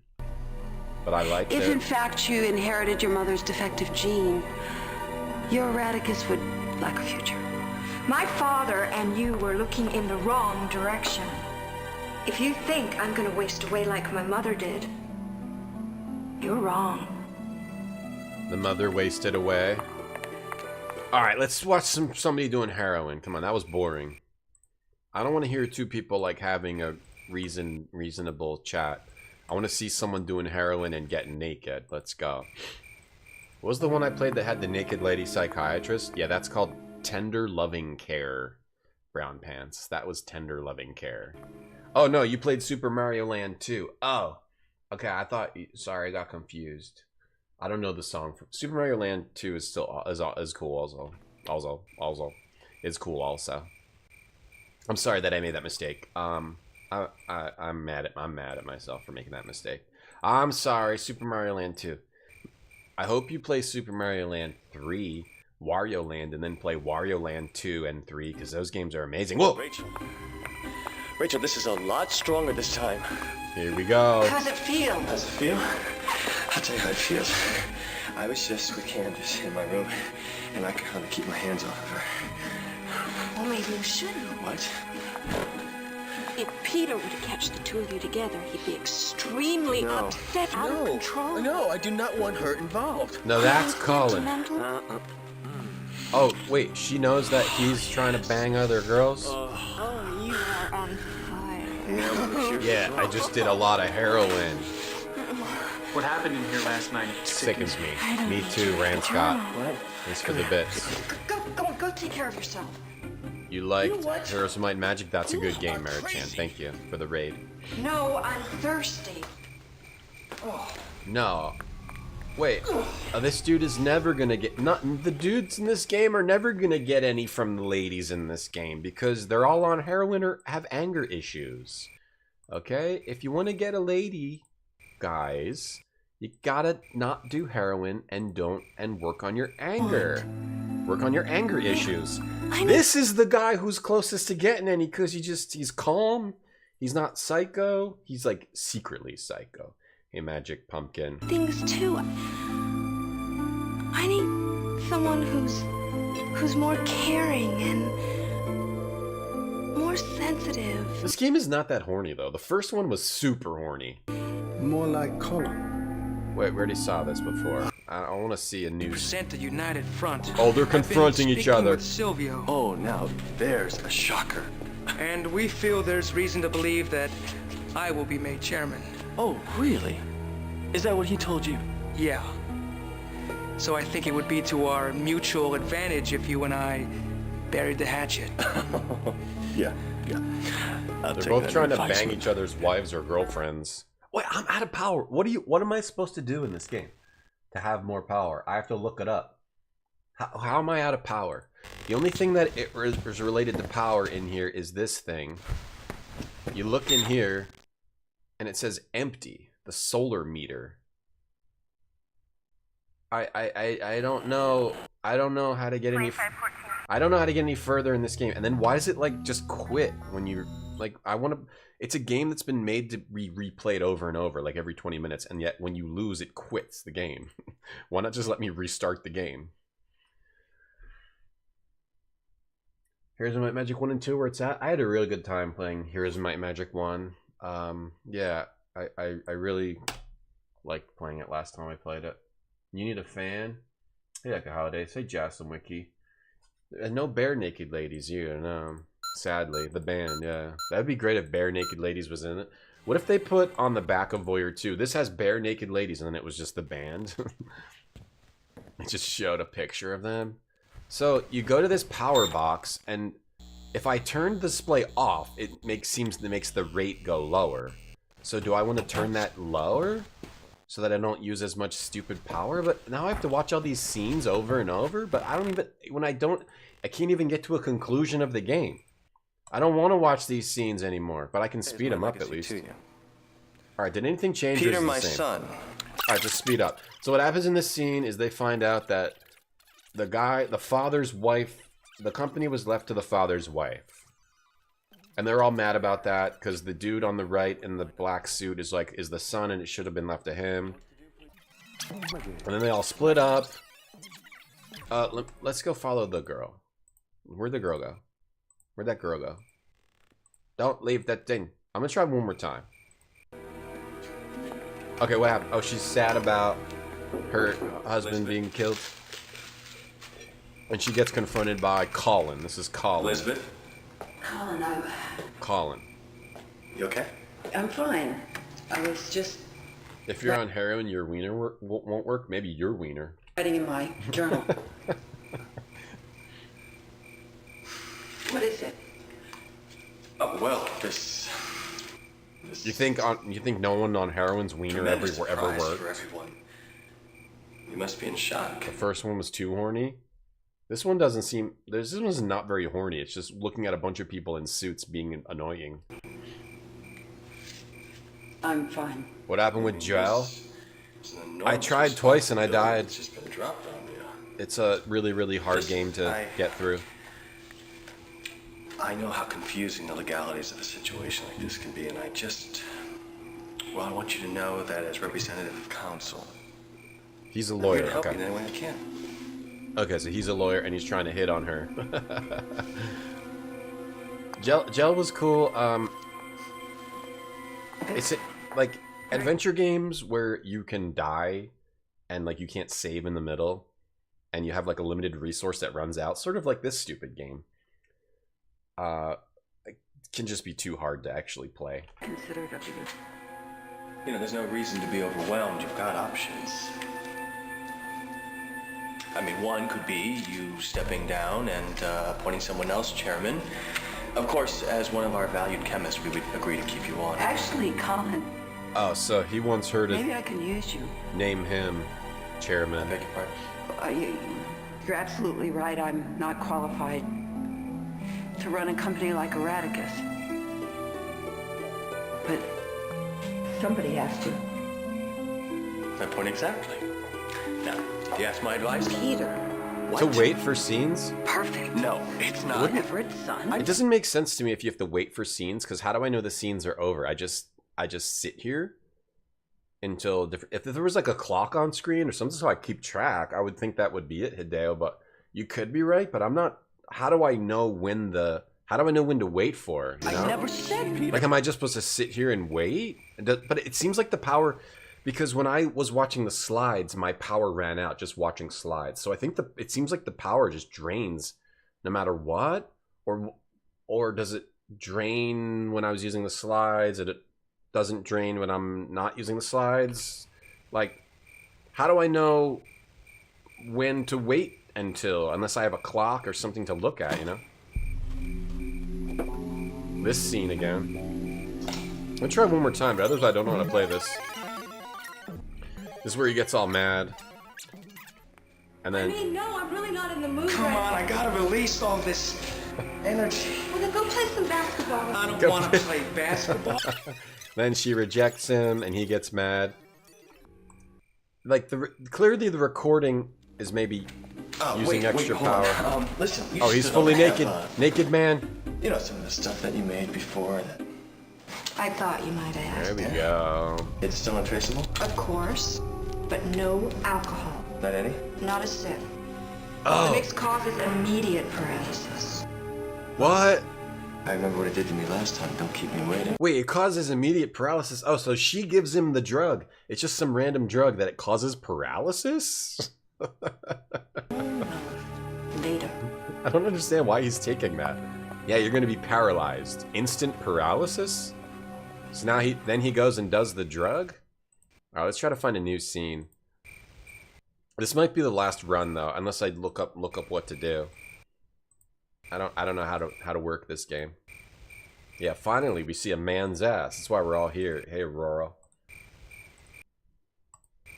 But I liked it. If in fact you inherited your mother's defective gene, your Radicus would lack a future. My father and you were looking in the wrong direction. If you think I'm gonna waste away like my mother did, you're wrong. The mother wasted away. Alright, let's watch somebody doing heroin. Come on, that was boring. I don't want to hear two people like having a reasonable chat. I want to see someone doing heroin and getting naked. Let's go. What was the one I played that had the naked lady psychiatrist? Yeah, that's called Tender Loving Care. brown pants. That was tender loving care. Oh no, you played Super Mario Land 2. Oh, okay. I thought. Sorry, I got confused. I don't know the song. Super Mario Land 2 is still is cool. Also, it's cool. Also, I'm sorry that I made that mistake. I'm mad at myself for making that mistake. I'm sorry. Super Mario Land 2. I hope you play Super Mario Land 3, Wario Land, and then play Wario Land 2 and 3 because those games are amazing. Whoa! Rachel, this is a lot stronger this time. Here we go. How's it feel? How's it feel? I'll tell you how it feels. I was just with Candace in my room, and I could hardly keep my hands off of her. Well, maybe you shouldn't. What? If Peter were to catch the two of you together, he'd be extremely upset, out of control. No, I do not want her involved. No, that's Colin. Oh, wait, she knows that he's trying to bang other girls? Oh, you are on fire. Yeah, I just did a lot of heroin. What happened in here last night sickens me. Me too, Rand Scott. Thanks for the bits. Go take care of yourself. You liked Heroes of Might and Magic? That's a good game, Mary-chan. Thank you for the raid. No, I'm thirsty. Oh. No. Wait. This dude is never gonna get... the dudes in this game are never gonna get any from the ladies in this game because they're all on heroin or have anger issues. Okay? If you want to get a lady, guys, you gotta not do heroin and work on your anger. Work on your anger issues. This is the guy who's closest to getting any because he's calm. He's not psycho. He's like secretly psycho. Hey, Magic Pumpkin. Things too. I need someone who's more caring and more sensitive. This game is not that horny though. The first one was super horny. More like Colin. Wait, we already saw this before. I want to see a new... Present a united front. Oh, they're confronting each other. With Silvio. Oh, now there's a shocker. And we feel there's reason to believe that I will be made chairman. Oh, really? Is that what he told you? Yeah. So I think it would be to our mutual advantage if you and I buried the hatchet. Yeah. They're both trying to bang each other's wives or girlfriends. Wait, I'm out of power. What am I supposed to do in this game to have more power? I have to look it up. How am I out of power? The only thing that is related to power in here is this thing. You look in here, and it says empty. The solar meter. I don't know. I don't know how to get any. I don't know how to get any further in this game. And then why does it like just quit when you're like? I want to. It's a game that's been made to be replayed over and over, like every 20 minutes, and yet when you lose, it quits the game. Why not just let me restart the game? Heroes of Might and Magic 1 and 2, where it's at. I had a really good time playing Heroes of Might and Magic 1. Yeah, I really liked playing it last time I played it. You need a fan? Hey, like a holiday. Say Jocelyn Wiki. No bare naked ladies, you know. Sadly, the band, yeah. That'd be great if Bare Naked Ladies was in it. What if they put on the back of Voyeur 2, this has Bare Naked Ladies, and then it was just the band? It just showed a picture of them. So, you go to this power box, and if I turn the display off, it seems the rate go lower. So do I want to turn that lower? So that I don't use as much stupid power? But now I have to watch all these scenes over and over, but I don't even, I can't even get to a conclusion of the game. I don't want to watch these scenes anymore, but I can speed them up at least. Alright, did anything change? Peter, my son. Alright, just speed up. So what happens in this scene is they find out that the father's wife, the company was left to the father's wife. And they're all mad about that because the dude on the right in the black suit is the son and it should have been left to him. And then they all split up. Let's go follow the girl. Where'd the girl go? Where'd that girl go? Don't leave that thing. I'm gonna try one more time. Okay, what happened? Oh, she's sad about her husband being killed. And she gets confronted by Colin. This is Colin. Elizabeth? Colin. You okay? I'm fine. I was just... If you're on heroin, your wiener won't work. Maybe your wiener. Writing in my journal. What is it? You think no one on heroin's wiener ever worked? For everyone. You must be in shock. The first one was too horny. This one doesn't seem. This one's not very horny. It's just looking at a bunch of people in suits being annoying. I'm fine. What happened with Djel? I tried twice and I died. It's just been dropped on you. It's a really, really hard game to get through. I know how confusing the legalities of a situation like this can be, and I want you to know that as representative of counsel, he's a lawyer. I'm here to help Okay. you in any way I can. Okay, so he's a lawyer and he's trying to hit on her. Djel was cool. It's like adventure games where you can die and like you can't save in the middle and you have like a limited resource that runs out, sort of like this stupid game. It can just be too hard to actually play. Consider it up to you. You know, there's no reason to be overwhelmed. You've got options. I mean, one could be you stepping down and appointing someone else chairman. Of course, as one of our valued chemists, we would agree to keep you on. Actually, Colin. Oh, so he wants her to Maybe I can use you. name him chairman. I beg your pardon? You're absolutely right. I'm not qualified to run a company like Eradicus. But somebody has to. My point exactly. Now, if you ask my advice, Peter. To wait for scenes? Perfect. No, it's not. Whatever, it's son. It doesn't make sense to me if you have to wait for scenes, because how do I know the scenes are over? I just sit here until if there was like a clock on screen or something so I keep track, I would think that would be it, Hideo, but you could be right, but I'm not. How do I know when to wait for? You know? I never said, Peter. Like, am I just supposed to sit here and wait? But it seems like the power, because when I was watching the slides, my power ran out just watching slides. So I think it seems like the power just drains no matter what, or does it drain when I was using the slides and it doesn't drain when I'm not using the slides? Like, how do I know when to wait until, unless I have a clock or something to look at, you know? This scene again. I'm gonna try one more time, but otherwise I don't know how to play this. This is where he gets all mad. And then... I mean, no, I'm really not in the mood Come right on, I gotta release all this energy. Well, then go play some basketball. I don't want to play basketball. Then she rejects him, and he gets mad. Like, clearly the recording is maybe using extra power. Listen. Oh, he's fully naked. Naked man. You know, some of the stuff that you made before that. I thought you might have asked. There we go. It's still untraceable? Of course, but no alcohol. Not any? Not a sip. Oh. The mix causes immediate paralysis. What? I remember what it did to me last time. Don't keep me waiting. Wait, it causes immediate paralysis? Oh, so she gives him the drug. It's just some random drug that it causes paralysis? Later. I don't understand why he's taking that. Yeah, you're going to be paralyzed. Instant paralysis? So now he goes and does the drug? Alright, let's try to find a new scene. This might be the last run though, unless I look up what to do. I don't know how to work this game. Yeah, finally we see a man's ass. That's why we're all here. Hey, Aurora.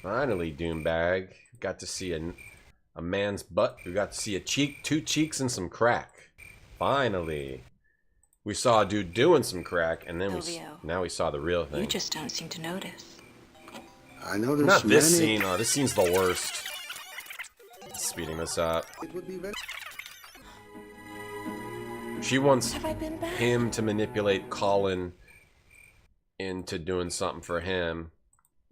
Finally, Doombag. Got to see a man's butt. We got to see a cheek, 2 cheeks, and some crack. Finally. We saw a dude doing some crack, and then now we saw the real thing. You just don't seem to notice. I know there's Not this scene. Oh, this scene's the worst. Speeding this up. It would be very... She wants him to manipulate Colin into doing something for him.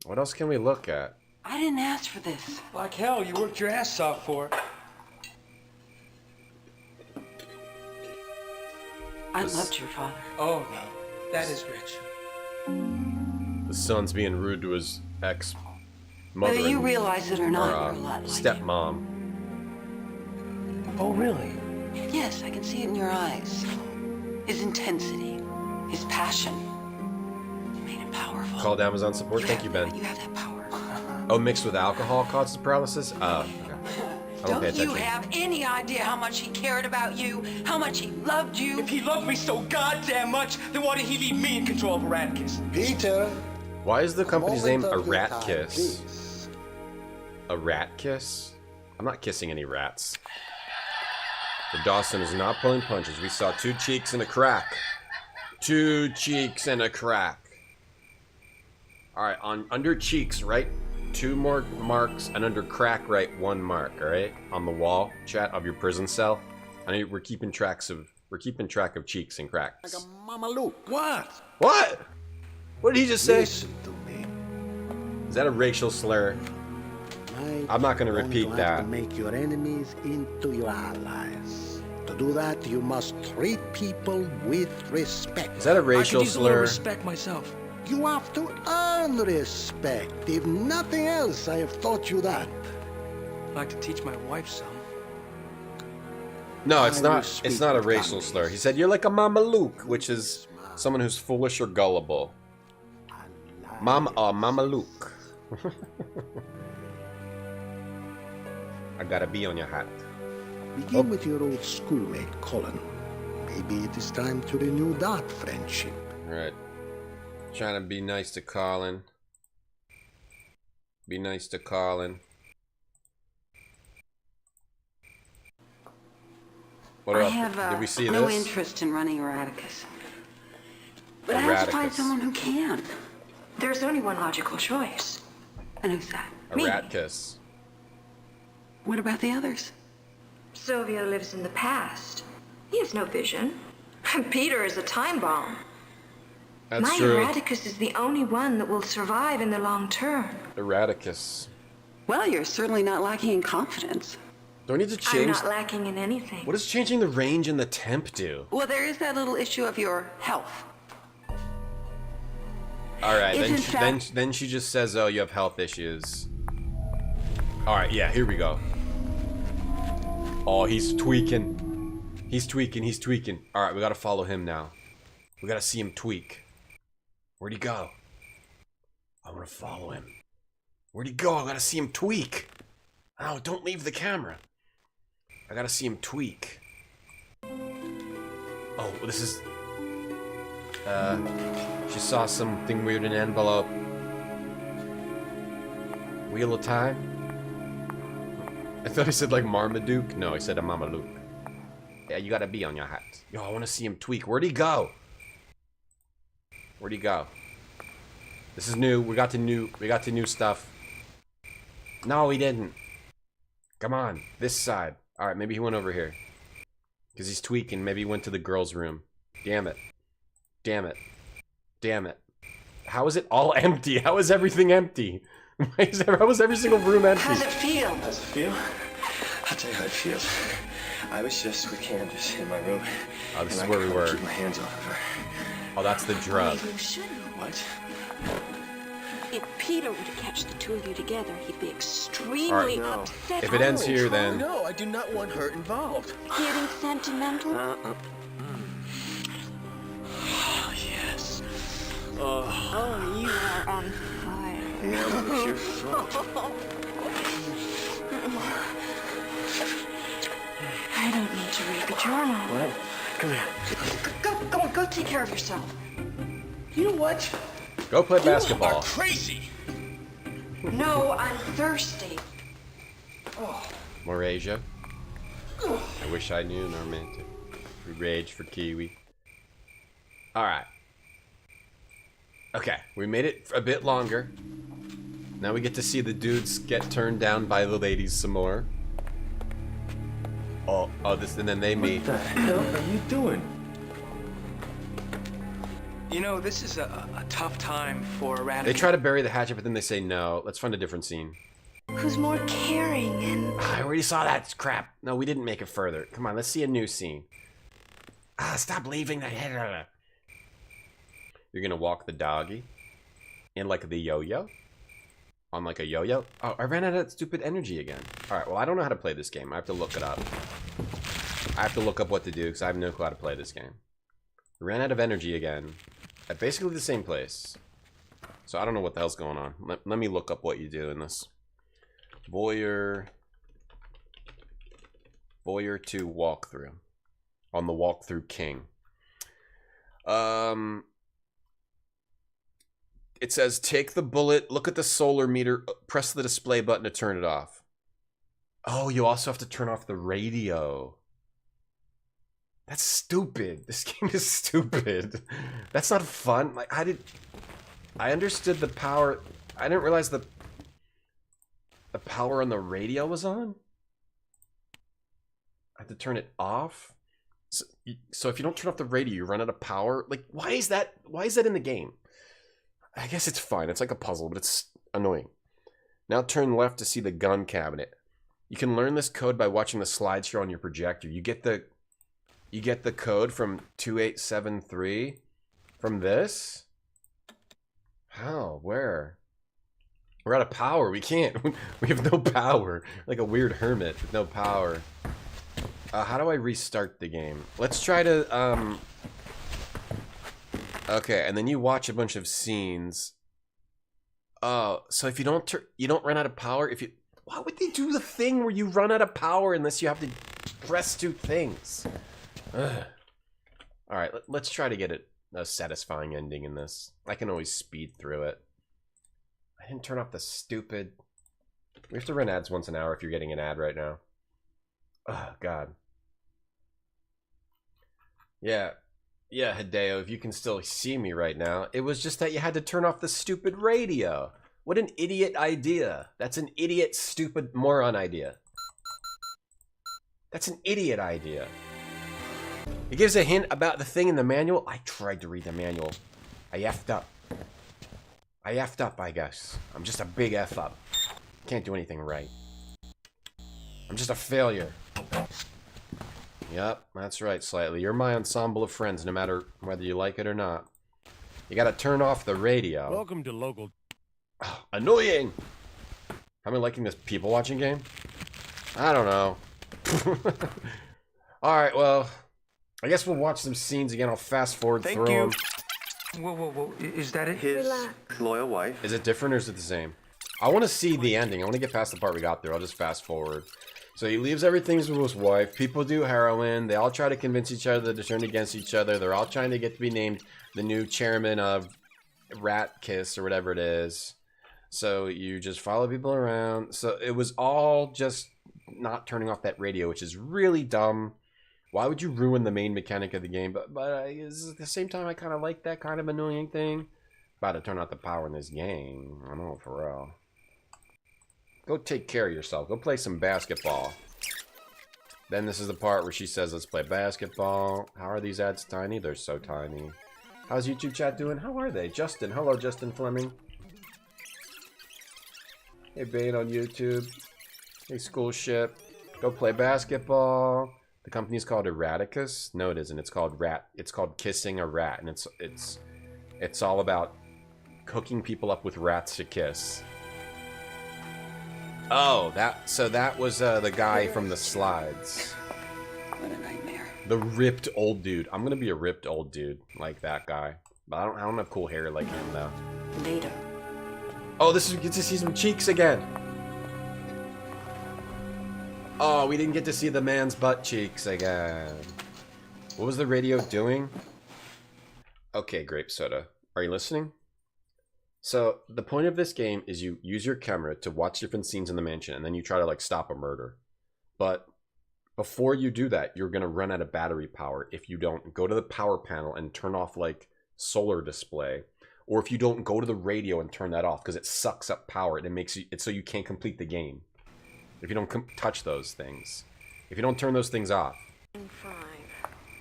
What else can we look at? I didn't ask for this. Like hell, you worked your ass off for it. I loved your father. Oh, no. That is rich. The son's being rude to his ex-mother. Whether you realize it or not, you're a lot like stepmom. Oh, really? Yes, I can see it in your eyes. His intensity, his passion. Made him powerful. Called Amazon support. Thank you, Ben. You have that power. Oh, mixed with alcohol causes paralysis? Oh, okay. Don't you have any idea how much he cared about you? How much he loved you? If he loved me so goddamn much, then why did he leave me in control of Erraticus? Peter. Why is the company's name a rat kiss? A rat kiss? I'm not kissing any rats. The Dawson is not pulling punches. We saw 2 cheeks and a crack. 2 cheeks and a crack. Alright, on under cheeks, right? 2 more marks, and under crack, right? 1 mark, alright? On the wall, chat, of your prison cell. I know we're keeping track of cheeks and cracks. Like a Mama Luke. What? What? What did he just say? Listen to me. Is that a racial slur? I'm not going to repeat that. To make your enemies into your allies. To do that, you must treat people with respect. Is that a racial I could use a slur? little respect myself. You have to earn respect. If nothing else, I have taught you that. I'd like to teach my wife some. No, it's not. It's not a racial slur. He said you're like a Mama Luke, which is someone who's foolish or gullible. Mama Luke. I gotta be on your hat. Begin with your old schoolmate, Colin. Maybe it is time to renew that friendship. Alright. Trying to be nice to Colin. Be nice to Colin. What I else? have Did we see no this? interest in running Erraticus. But I have to find someone who can. There's only one logical choice. And who's that? Me. Erraticus. What about the others? Silvio lives in the past. He has no vision. And Peter is a time bomb. That's My true. Erraticus is the only one that will survive in the long term. Erraticus. Well, you're certainly not lacking in confidence. Do I need to I'm change? not lacking in anything. What does changing the range and the temp do? Well, there is that little issue of your health. Alright, If then she just says, oh, you have health issues. Alright, yeah, here we go. Oh, he's tweaking. He's tweaking. Alright, we gotta follow him now. We gotta see him tweak. Where'd he go? I wanna follow him. Where'd he go? I gotta see him tweak. Oh, don't leave the camera. I gotta see him tweak. Oh, this is... she saw something weird in an envelope. Wheel of Time? I thought he said like Marmaduke. No, he said a Mamaluke. Yeah, you gotta be on your hat. Yo, I wanna see him tweak. Where'd he go? Where'd he go? This is new. We got to new stuff. No, he didn't. Come on, this side. Alright, maybe he went over here. Because he's tweaking. Maybe he went to the girls' room. Damn it. Damn it. Damn it. How is it all empty? How is everything empty? How is every single room empty? How's it feel? How's it feel? I'll tell you how it feels. I was just with Candace in my room. Oh, this is where we were. Keep my hands off of her. Oh, that's the drug. You shouldn't. What? If Peter were to catch the two of you together, he'd be extremely upset. If it ends here, then... No, I do not want her involved. Getting sentimental? Oh, yes. Oh, you are on fire. Yeah, it's your fault. I don't need to read the journal. What? Come here. Go take care of yourself. You know what? Go play basketball. You are crazy. No, I'm thirsty. More Asia. I wish I knew Normantic. We rage for Kiwi. Alright. Okay, we made it a bit longer. Now we get to see the dudes get turned down by the ladies some more. Oh, this, and then they meet. What the hell are you doing? You know, this is a tough time for Erraticus. They try to bury the hatchet, but then they say no. Let's find a different scene. Who's more caring and... I already saw that crap. No, we didn't make it further. Come on, let's see a new scene. Stop leaving the head. You're gonna walk the doggy in like the yo-yo? On like a yo-yo? Oh, I ran out of stupid energy again. Alright, well, I don't know how to play this game. I have to look it up. I have to look up what to do because I have no clue how to play this game. Ran out of energy again. At basically the same place. So I don't know what the hell's going on. Let me look up what you do in this. Voyeur. Voyeur 2 walkthrough. On the walkthrough king. It says, take the bullet, look at the solar meter, press the display button to turn it off. Oh, you also have to turn off the radio. That's stupid. This game is stupid. That's not fun. Like, I understood the power. I didn't realize the power on the radio was on. I have to turn it off. So if you don't turn off the radio, you run out of power. Like, why is that in the game? I guess it's fine. It's like a puzzle, but it's annoying. Now turn left to see the gun cabinet. You can learn this code by watching the slideshow on your projector. You get the code from 2873 from this. How? Where? We're out of power. We can't. We have no power. Like a weird hermit with no power. How do I restart the game? Let's try to, okay, and then you watch a bunch of scenes. Oh, so if you don't run out of power, why would they do the thing where you run out of power unless you have to press two things? Ugh. All right, let's try to get a satisfying ending in this. I can always speed through it. I didn't turn off the stupid... We have to run ads once an hour if you're getting an ad right now. Oh, God. Yeah, Hideo, if you can still see me right now. It was just that you had to turn off the stupid radio. What an idiot idea. That's an idiot, stupid, moron idea. That's an idiot idea. It gives a hint about the thing in the manual. I tried to read the manual. I effed up. I guess. I'm just a big F up. Can't do anything right. I'm just a failure. Yep, that's right, Slightly. You're my ensemble of friends, no matter whether you like it or not. You gotta turn off the radio. Welcome to local... Oh, annoying! Am I liking this people watching game? I don't know. Alright, well... I guess we'll watch some scenes again. I'll fast forward through them. Whoa. Is that it? His loyal wife. Is it different or is it the same? I want to see the ending. I want to get past the part we got through. I'll just fast forward. So he leaves everything with his wife. People do heroin. They all try to convince each other to turn against each other. They're all trying to get to be named the new chairman of Rat Kiss or whatever it is. So you just follow people around. So it was all just not turning off that radio, which is really dumb. Why would you ruin the main mechanic of the game? But at the same time, I kind of like that kind of annoying thing. About to turn out the power in this game. I know, for real. Go take care of yourself. Go play some basketball. Then this is the part where she says, let's play basketball. How are these ads tiny? They're so tiny. How's YouTube chat doing? How are they? Justin. Hello, Justin Fleming. Hey, Bane on YouTube. Hey, School Ship. Go play basketball. The company's called Eradicus. No, it isn't. It's called Rat. It's called Kissing a Rat, and it's all about hooking people up with rats to kiss. Oh, that was the guy from the slides. What a nightmare. The ripped old dude. I'm gonna be a ripped old dude like that guy, but I don't have cool hair like him though. Later. Oh, this is we get to see some cheeks again. Oh, we didn't get to see the man's butt cheeks again. What was the radio doing? Okay, Grape Soda. Are you listening? So, the point of this game is you use your camera to watch different scenes in the mansion, and then you try to, like, stop a murder. But before you do that, you're going to run out of battery power if you don't go to the power panel and turn off, like, solar display. Or if you don't go to the radio and turn that off, because it sucks up power, and it makes it so you can't complete the game. If you don't touch those things. If you don't turn those things off.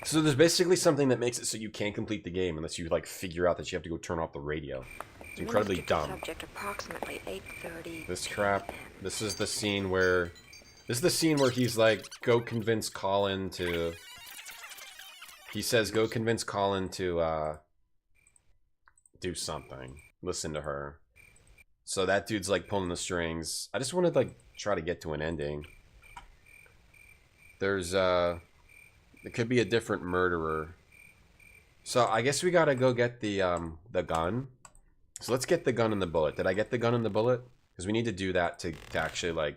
So there's basically something that makes it so you can't complete the game unless you like figure out that you have to go turn off the radio. It's incredibly dumb. Approximately 8:30. This crap. This is the scene where he's like, go convince Colin to... He says, go convince Colin to do something. Listen to her. So that dude's like pulling the strings. I just want to like try to get to an ending. There's it could be a different murderer. So I guess we gotta go get the gun. So let's get the gun and the bullet. Did I get the gun and the bullet? Because we need to do that to actually like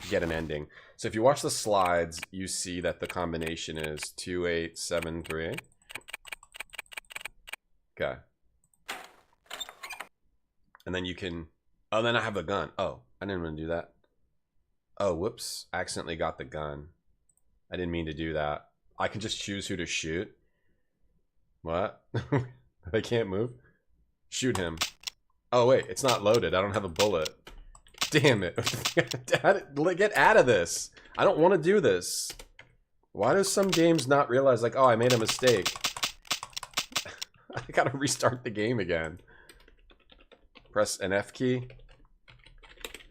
get an ending. So if you watch the slides, you see that the combination is 2873. Okay. And then you can... Oh, then I have the gun. Oh, I didn't want to do that. Oh, whoops. I accidentally got the gun. I didn't mean to do that. I can just choose who to shoot. What? I can't move? Shoot him. Oh, wait. It's not loaded. I don't have a bullet. Damn it. Get out of this. I don't want to do this. Why do some games not realize, like, oh, I made a mistake? I gotta restart the game again. Press an F key.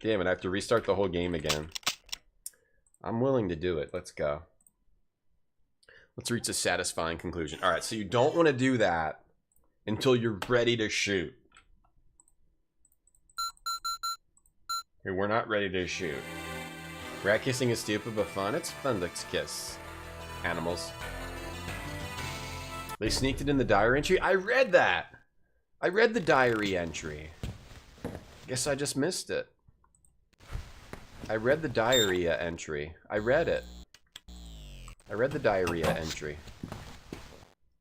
Damn it, I have to restart the whole game again. I'm willing to do it. Let's go. Let's reach a satisfying conclusion. Alright, so you don't want to do that until you're ready to shoot. Here, we're not ready to shoot. Rat kissing is stupid but fun. It's fun to kiss animals. They sneaked it in the diary entry. I read that. I read the diary entry. Guess I just missed it. I read the diarrhea entry. I read it. I read the diarrhea entry.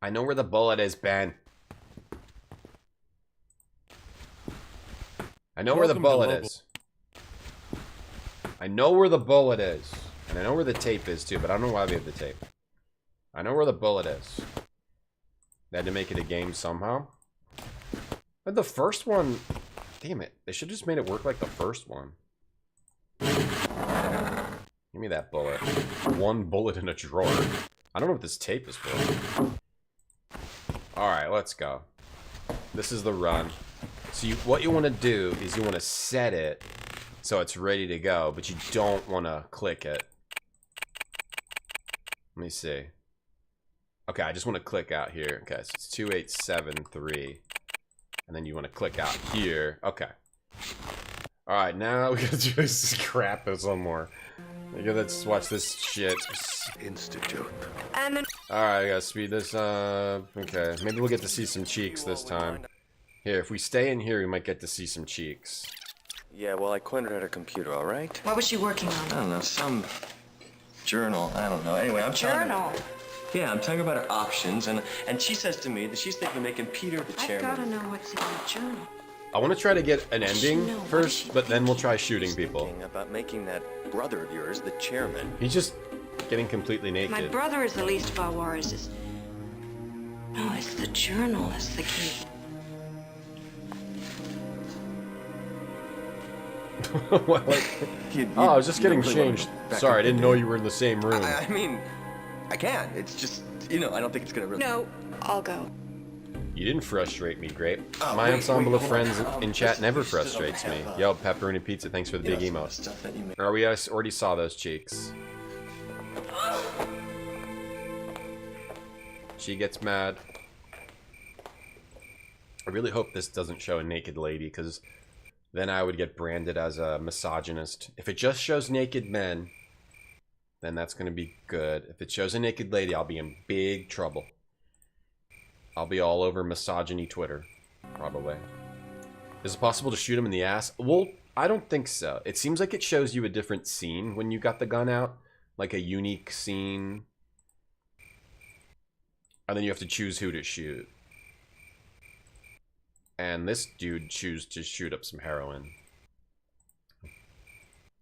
I know where the bullet is, Ben. I know where the bullet is. I know where the bullet is. And I know where the tape is too, but I don't know why we have the tape. I know where the bullet is. They had to make it a game somehow. But the first one... Damn it. They should have just made it work like the first one. Give me that bullet. One bullet in a drawer. I don't know what this tape is for. Alright, let's go. This is the run. So what you want to do is you want to set it so it's ready to go, but you don't want to click it. Let me see. Okay, I just want to click out here. Okay, so it's 2873. And then you want to click out here. Okay. Alright, now we gotta do scrap this one more. Let's watch this shit. Institute. Alright, I gotta speed this up. Okay, maybe we'll get to see some cheeks this time. Here, if we stay in here, we might get to see some cheeks. Yeah, well, I cornered at her computer, all right? What was she working on? I don't know, some journal. I don't know. Anyway, I'm telling her. Yeah, I'm telling her about her options, and she says to me that she's thinking of making Peter the chairman. I've got to know what's in the journal. I want to try to get an ending first, but then we'll try shooting people. About making that brother of yours the chairman. He's just getting completely naked. My brother is the least of our worries. No, it's the journal that's the key. Oh, I was just getting changed. Sorry, I didn't know you were in the same room. I mean, I can. It's just, you know, I don't think it's gonna really... No, I'll go. You didn't frustrate me, Grape. My ensemble of friends in chat never frustrates me. Yo, Pepperoni Pizza, thanks for the big emote. Or we already saw those cheeks. She gets mad. I really hope this doesn't show a naked lady, because then I would get branded as a misogynist. If it just shows naked men, then that's going to be good. If it shows a naked lady, I'll be in big trouble. I'll be all over misogyny Twitter, probably. Is it possible to shoot him in the ass? Well, I don't think so. It seems like it shows you a different scene when you got the gun out. Like a unique scene. And then you have to choose who to shoot. And this dude chose to shoot up some heroin.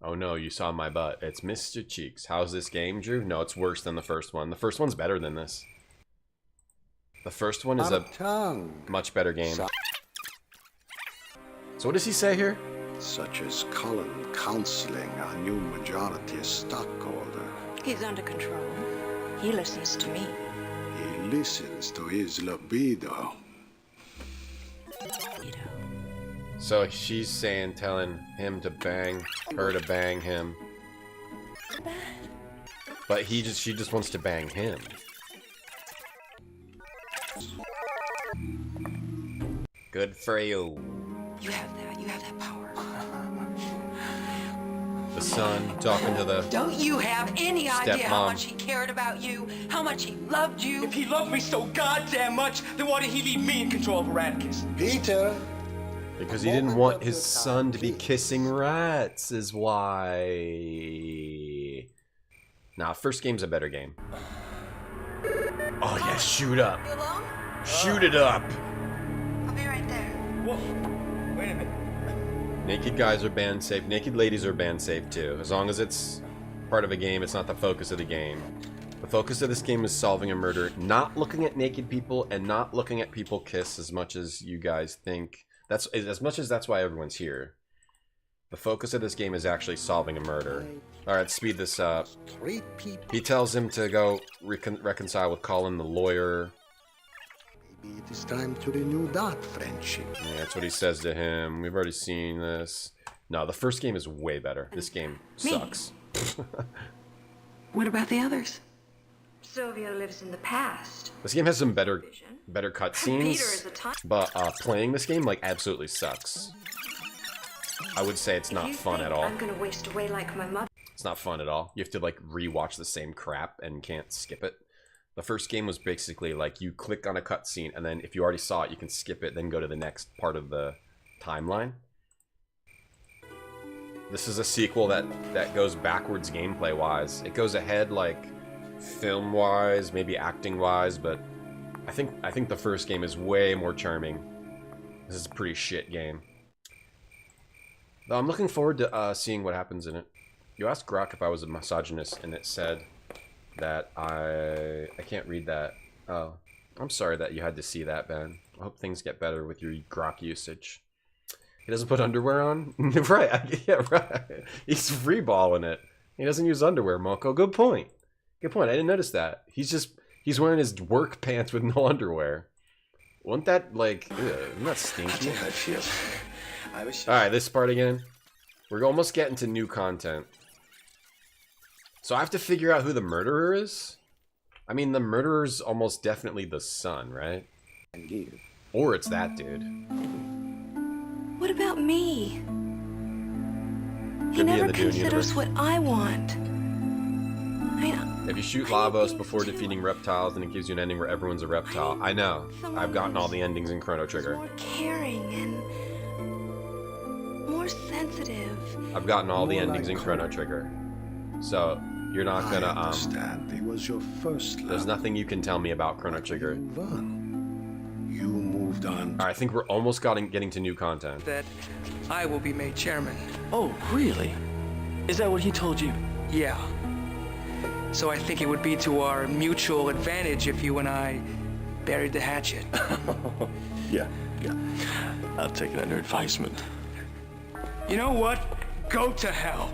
Oh no, you saw my butt. It's Mr. Cheeks. How's this game, Drew? No, it's worse than the first one. The first one's better than this. The first one is a much better game. So what does he say here? Such as Cullen counseling a new majority stockholder. He's under control. He listens to me. He listens to his libido. So she's saying, telling him to bang, her to bang him. But she just wants to bang him. Good for you. You have that power. The son talking to the Don't you have any idea how much he cared about you? How much he loved you? If he loved me so goddamn much, then why did he leave me in control of Eradicus? Peter! Because he didn't want his son to be kissing rats, is why. Nah, first game's a better game. Oh yeah, shoot up. Shoot it up. I'll be right there. Whoa. Wait a minute. Naked guys are banned safe. Naked ladies are banned safe too. As long as it's part of a game, it's not the focus of the game. The focus of this game is solving a murder, not looking at naked people and not looking at people kiss as much as you guys think. That's as much as that's why everyone's here. The focus of this game is actually solving a murder. Alright, speed this up. He tells him to go reconcile with Colin, the lawyer. Maybe it is time to renew that friendship. Yeah, that's what he says to him. We've already seen this. No, the first game is way better. This game sucks. What about the others? Silvio lives in the past. This game has some better cutscenes, but playing this game like absolutely sucks. I would say it's not fun at all. I'm gonna waste away like my mother. It's not fun at all. You have to like rewatch the same crap and can't skip it. The first game was basically like you click on a cutscene and then if you already saw it, you can skip it, then go to the next part of the timeline. This is a sequel that goes backwards gameplay wise. It goes ahead like film wise, maybe acting wise, but I think the first game is way more charming. This is a pretty shit game. Though I'm looking forward to seeing what happens in it. You asked Grok if I was a misogynist, and it said that I can't read that. Oh, I'm sorry that you had to see that, Ben. I hope things get better with your Grok usage. He doesn't put underwear on? Right, yeah, right. He's freeballing it. He doesn't use underwear, Moko. Good point. Good point. I didn't notice that. He's wearing his work pants with no underwear. Wouldn't that, like, isn't that stinky? Alright, this part again. We're almost getting to new content. So I have to figure out who the murderer is? I mean, the murderer's almost definitely the son, right? Or it's that dude. What about me? He never considers what I want. If you shoot Lavos before defeating reptiles, then it gives you an ending where everyone's a reptile. I know. I've gotten all the endings in Chrono Trigger. More caring and more sensitive. I've gotten all the endings in Chrono Trigger. So, you're not gonna, It was your first love. There's nothing you can tell me about Chrono Trigger. You moved on. Alright, I think we're almost getting to new content. That I will be made chairman. Oh, really? Is that what he told you? Yeah. So I think it would be to our mutual advantage if you and I buried the hatchet. Yeah. I'll take it under advisement. You know what? Go to hell.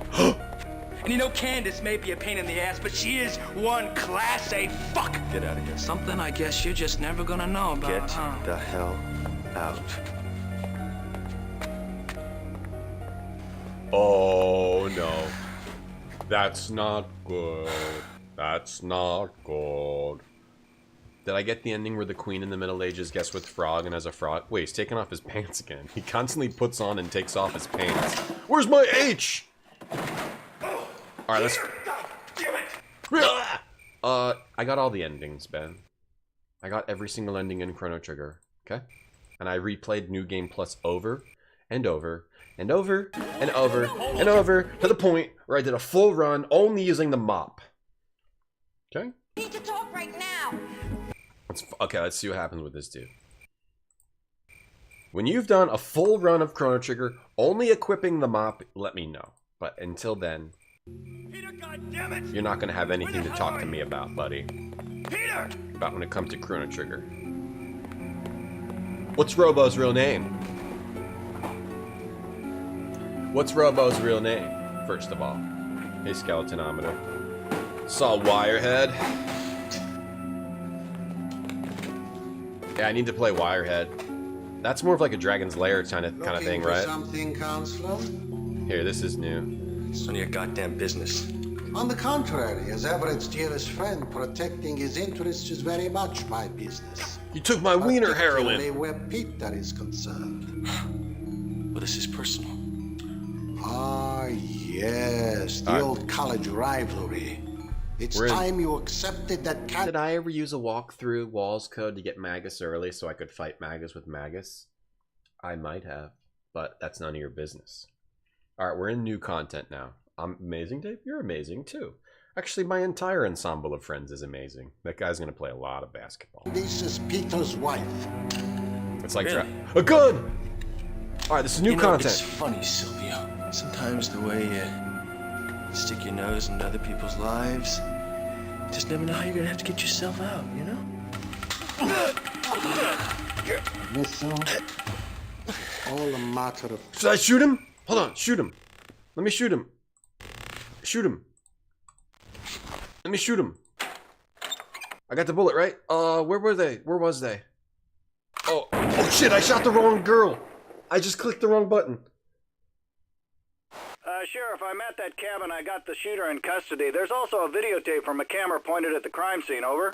And you know Candace may be a pain in the ass, but she is one class A fuck. Get out of here. Something I guess you're just never gonna know about. Get the hell out. Oh no. That's not good. That's not good. Did I get the ending where the queen in the Middle Ages gets with Frog and has a frog? Wait, he's taking off his pants again. He constantly puts on and takes off his pants. Where's my H? Alright, let's... I got all the endings, Ben. I got every single ending in Chrono Trigger, okay? And I replayed New Game Plus over and over and over and over and over to the point where I did a full run only using the mop. Okay? We need to talk right now. Okay, let's see what happens with this dude. When you've done a full run of Chrono Trigger, only equipping the mop, let me know. But until then, Peter, goddammit! You're not going to have anything to talk to me about, buddy. Peter! About when it comes to Chrono Trigger. What's Robo's real name? What's Robo's real name, first of all? Hey, Skeletanometer. Saw Wirehead. Yeah, I need to play Wirehead. That's more of like a Dragon's Lair kind of thing, right? Something, Counselor? Here, this is new. It's none of your goddamn business. On the contrary, as Everett's dearest friend, protecting his interests is very much my business. You took my wiener heroin. Particularly where Peter is concerned. Well, this is personal. Ah, yes, the old college rivalry. It's time you accepted that. Did I ever use a walkthrough Walls code to get Magus early so I could fight Magus with Magus? I might have. but that's none of your business. All right, we're in new content now. I'm amazing, Dave. You're amazing too. Actually, my entire ensemble of friends is amazing. That guy's gonna play a lot of basketball. This is Peter's wife. It's like a gun. All right, this is new content. It's funny, Silvio. Sometimes the way you stick your nose into other people's lives, you just never know how you're gonna have to get yourself out, you know? Missile. All a matter of. Should I shoot him? Hold on, shoot him. Let me shoot him. Shoot him. Let me shoot him. I got the bullet, right? Where were they? Where was they? Oh shit, I shot the wrong girl. I just clicked the wrong button. Sheriff, I'm at that cabin. I got the shooter in custody. There's also a videotape from a camera pointed at the crime scene, over.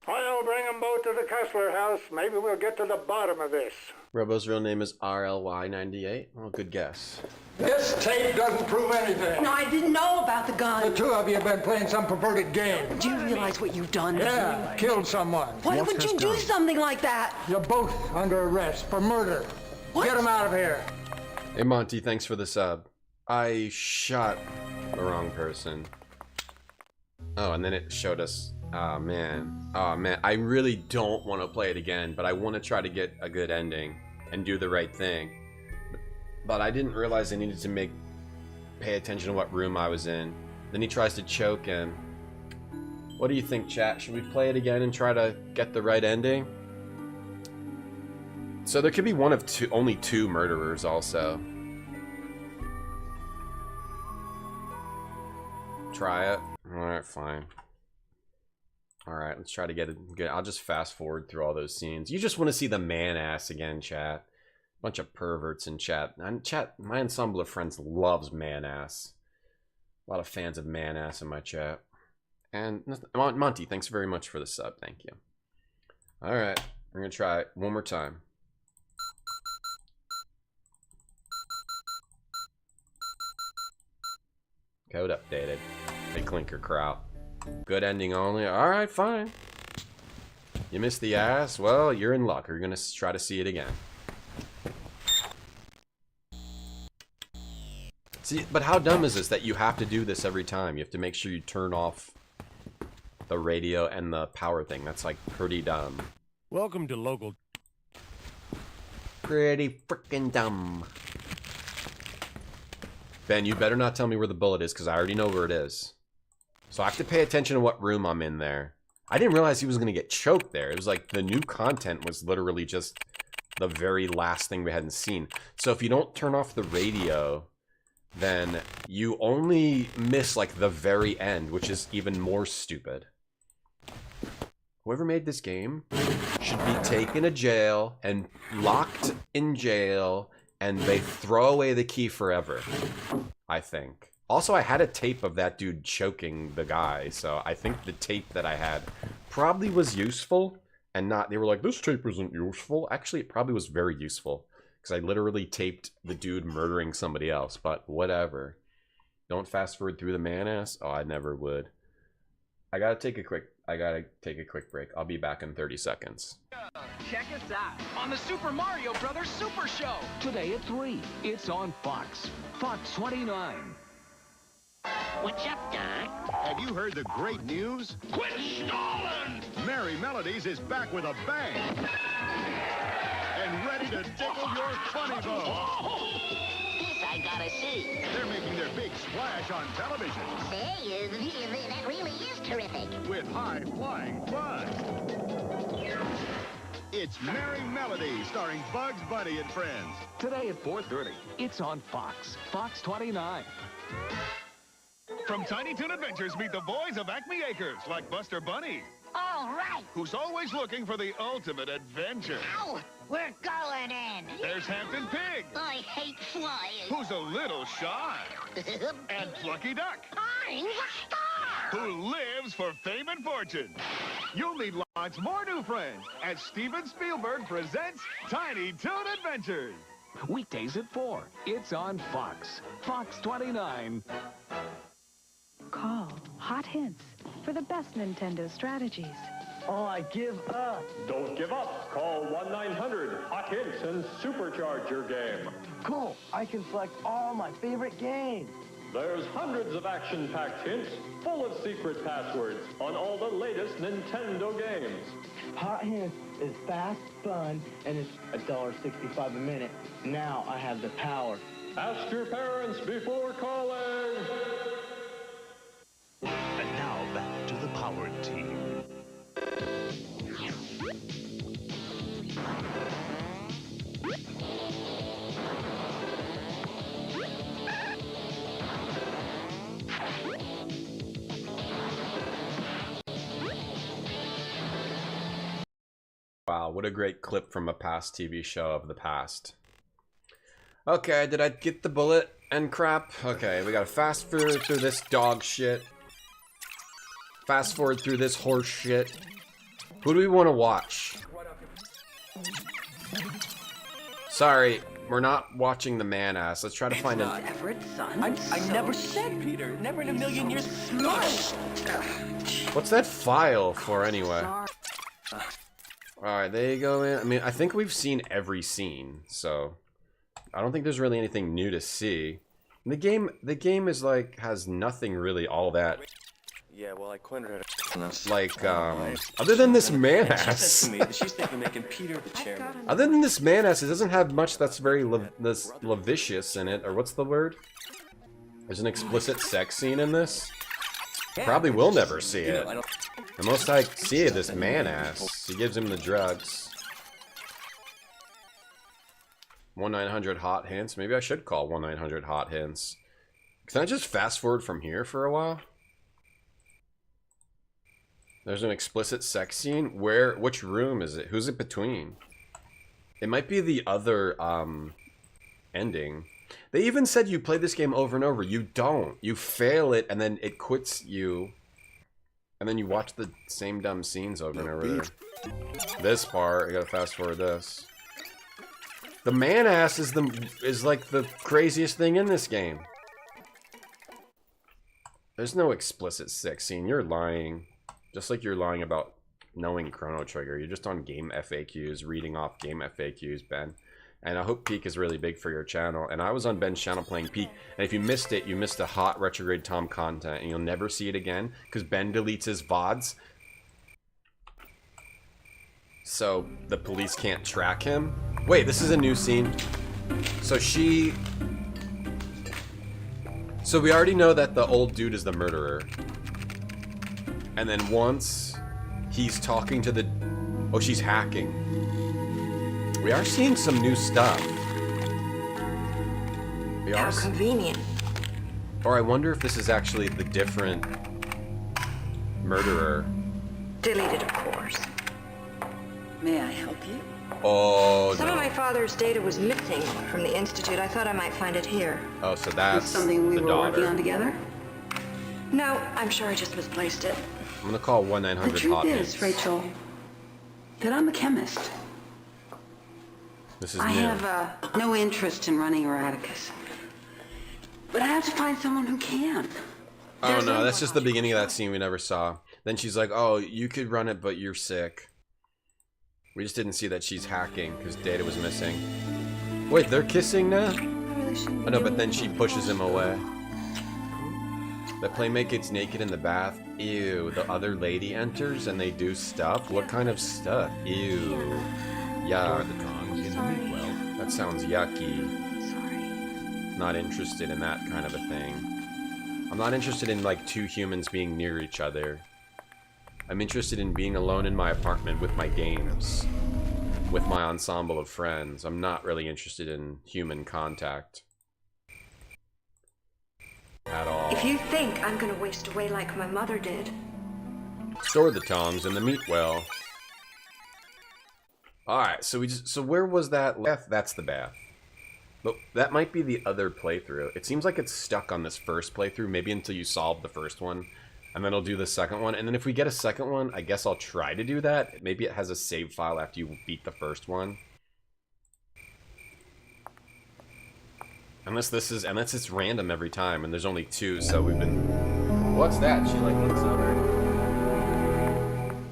Well, bring them both to the Kessler house. Maybe we'll get to the bottom of this. Robo's real name is RLY98. Oh, good guess. This tape doesn't prove anything. No, I didn't know about the gun. The two of you have been playing some perverted game. Do you realize what you've done? Yeah, killed someone. Why would you do something like that? You're both under arrest for murder. What? Get them out of here. Hey, Monty, thanks for the sub. I shot the wrong person. Oh, and then it showed us. Oh man. I really don't want to play it again, but I want to try to get a good ending and do the right thing. But I didn't realize I needed to pay attention to what room I was in. Then he tries to choke him. What do you think, chat? Should we play it again and try to get the right ending? So there could be only two murderers also. Try it. Alright, fine. Alright, let's try to get it good. I'll just fast forward through all those scenes. You just want to see the man ass again, chat. Bunch of perverts in chat. And chat, my ensemble of friends loves man ass. A lot of fans of man ass in my chat. And Monty, thanks very much for the sub. Thank you. Alright, we're gonna try it one more time. Code updated. Hey, Clinker Kraut. Good ending only. Alright, fine. You missed the ass? Well, you're in luck. You're gonna try to see it again. See, but how dumb is this that you have to do this every time? You have to make sure you turn off the radio and the power thing. That's like pretty dumb. Welcome to local. Pretty freaking dumb. Ben, you better not tell me where the bullet is, because I already know where it is. So I have to pay attention to what room I'm in there. I didn't realize he was going to get choked there. It was like the new content was literally just the very last thing we hadn't seen. So if you don't turn off the radio, then you only miss like the very end, which is even more stupid. Whoever made this game should be taken to jail and locked in jail, and they throw away the key forever, I think. Also, I had a tape of that dude choking the guy, so I think the tape that I had probably was useful, and not, they were like, this tape isn't useful. Actually, it probably was very useful, because I literally taped the dude murdering somebody else, but whatever. Don't fast forward through the man ass? Oh, I never would. I gotta take a quick break. I'll be back in 30 seconds. Check us out on the Super Mario Brothers Super Show. Today at 3, it's on Fox. Fox 29. What's up, Doc? Have you heard the great news? Quit stalling! Merry Melodies is back with a bang. And ready to tickle your funny bone. This I gotta see. They're making their big splash on television. Say, that really is terrific. With high-flying fun. It's Merry Melodies, starring Bugs Bunny and Friends. Today at 4:30, it's on Fox. Fox 29. From Tiny Toon Adventures, meet the boys of Acme Acres, like Buster Bunny. All right. Who's always looking for the ultimate adventure. Ow! We're going in. There's Hampton Pig. I hate flying. Who's a little shy. And Plucky Duck. I'm the star. Who lives for fame and fortune. You'll meet lots more new friends as Steven Spielberg presents Tiny Toon Adventures. Weekdays at 4, it's on Fox. Fox 29. Call Hot Hints for the best Nintendo strategies. Oh, I give up. Don't give up. Call 1-900-HOT-HINTS and supercharge your game. Cool. I can select all my favorite games. There's hundreds of action-packed hints full of secret passwords on all the latest Nintendo games. Hot Hints is fast, fun, and it's $1.65 a minute. Now I have the power. Ask your parents before calling. And now back to the Powered Team. Wow, what a great clip from a past TV show of the past. Okay, did I get the bullet and crap? Okay, we gotta fast forward through this dog shit. Fast forward through this horse shit. Who do we want to watch? Sorry, we're not watching the man ass. Let's try to find an... Everett's son. I never said, Peter. Never in a million years. What's that file for anyway? Alright, there you go, man. I mean, I think we've seen every scene, so... I don't think there's really anything new to see. The game is like, has nothing really all that... Yeah, well, I cornered her. Like, other than this man ass. She's thinking of making Peter the chairman. Other than this man ass, it doesn't have much that's very lascivious in it, or what's the word? There's an explicit sex scene in this? Probably will never see it. The most I see of this man ass. He gives him the drugs. 1-900-HOT-HINTS. Maybe I should call 1-900-HOT-HINTS. Can I just fast forward from here for a while? There's an explicit sex scene. Where? Which room is it? Who's it between? It might be the other ending. They even said you play this game over and over. You don't. You fail it, and then it quits you. And then you watch the same dumb scenes over and over. This part, I gotta fast forward this. The man ass is like the craziest thing in this game. There's no explicit sex scene. You're lying. Just like you're lying about knowing Chrono Trigger. You're just on game FAQs, reading off game FAQs, Ben. And I hope Peak is really big for your channel. And I was on Ben's channel playing Peak. And if you missed it, you missed a hot Retrograde Tom content. And you'll never see it again. Because Ben deletes his VODs. So the police can't track him. Wait, this is a new scene. So we already know that the old dude is the murderer. And then once he's talking to the... Oh, she's hacking. We are seeing some new stuff. How convenient. Or I wonder if this is actually the different murderer. Deleted, of course. May I help you? Oh, Some of my father's data was missing from the Institute. I thought I might find it here. Oh, so that's something we the were daughter. working on together? No, I'm sure I just misplaced it. I'm gonna call 1-900-HOT-HINTS. The truth is, Rachel, that I'm a chemist. This is I new. have no interest in running Erraticus. But I have to find someone who can. Oh no, that's just the beginning of that scene we never saw. Then she's like, oh, you could run it, but you're sick. We just didn't see that she's hacking because data was missing. Wait, they're kissing now? Oh no, but then she pushes him away. The playmate gets naked in the bath. Ew, the other lady enters and they do stuff? What kind of stuff? Ew. Yuck. That sounds yucky. Not interested in that kind of a thing. I'm not interested in like two humans being near each other. I'm interested in being alone in my apartment with my games. With my ensemble of friends. I'm not really interested in human contact. At all. If you think I'm gonna waste away like my mother did. Store the tongs in the meat well. Alright, so where was that left? That's the bath. But that might be the other playthrough. It seems like it's stuck on this first playthrough, maybe until you solve the first one. And then I'll do the second one. And then if we get a second one, I guess I'll try to do that. Maybe it has a save file after you beat the first one. Unless it's random every time, and there's only two, so we've been... What's that? She like looks over.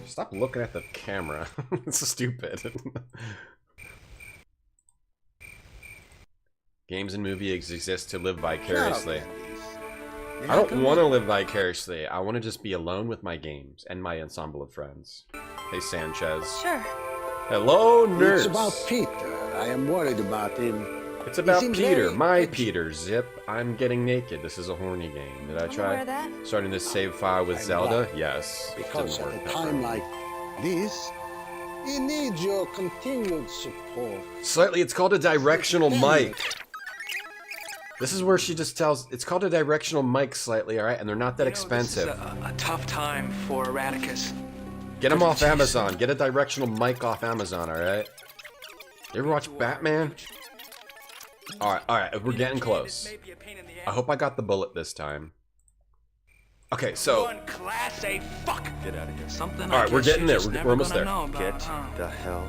She's Stop looking at the camera. It's stupid. Games and movies exist to live vicariously. I don't want to live vicariously. I want to just be alone with my games and my ensemble of friends. Hey, Sanchez. Sure. Hello, nurse. It's about Peter. I am worried about him. It's about Peter. My Peter. Zip. I'm getting naked. This is a horny game. Did I try starting this save file with Zelda? Yes. Because at a time like this, he needs your continued support. Slightly, it's called a directional mic. This is where she just tells, it's called a directional mic slightly, alright? And they're not that expensive. This is a tough time for Erraticus. Get them off Amazon. Get a directional mic off Amazon, alright? You ever watch Batman? Alright, we're getting close. I hope I got the bullet this time. Okay, so... One class A fuck! Get out of here. Something alright, we're getting there. We're almost there. Get the hell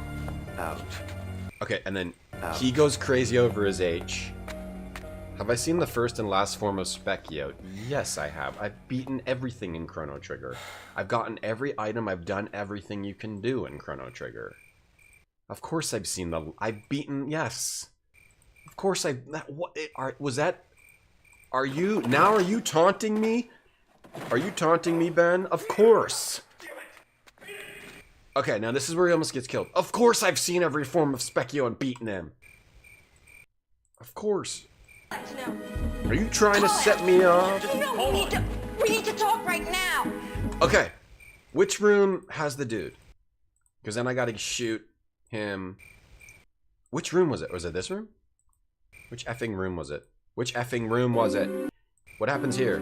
out. Okay, and then he goes crazy over his H. Have I seen the first and last form of Specchio? Yes, I have. I've beaten everything in Chrono Trigger. I've gotten every item. I've done everything you can do in Chrono Trigger. Of course I've seen the... I've beaten... Yes. Of course I... What... Was that... Are you... Now are you taunting me? Are you taunting me, Ben? Of course. Okay, now this is where he almost gets killed. Of course I've seen every form of Specchio and beaten him. Of course. Are you trying to set me off? No, we need to talk right now. Okay. Which room has the dude? Because then I gotta shoot him. Which room was it? Was it this room? Which effing room was it? Which effing room was it? What happens here?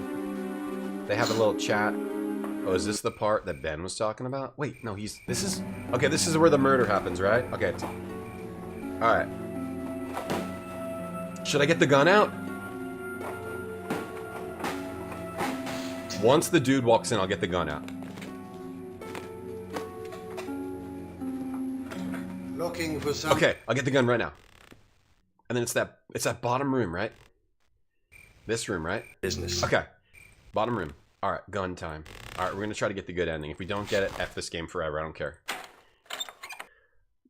They have a little chat. Oh, is this the part that Ben was talking about? Wait, no, this is... Okay, this is where the murder happens, right? Okay. Alright. Should I get the gun out? Once the dude walks in, I'll get the gun out. Looking for some... Okay, I'll get the gun right now. And then it's that bottom room, right? This room, right? Business. Okay. Bottom room. Alright, gun time. Alright, we're gonna try to get the good ending. If we don't get it, F this game forever. I don't care.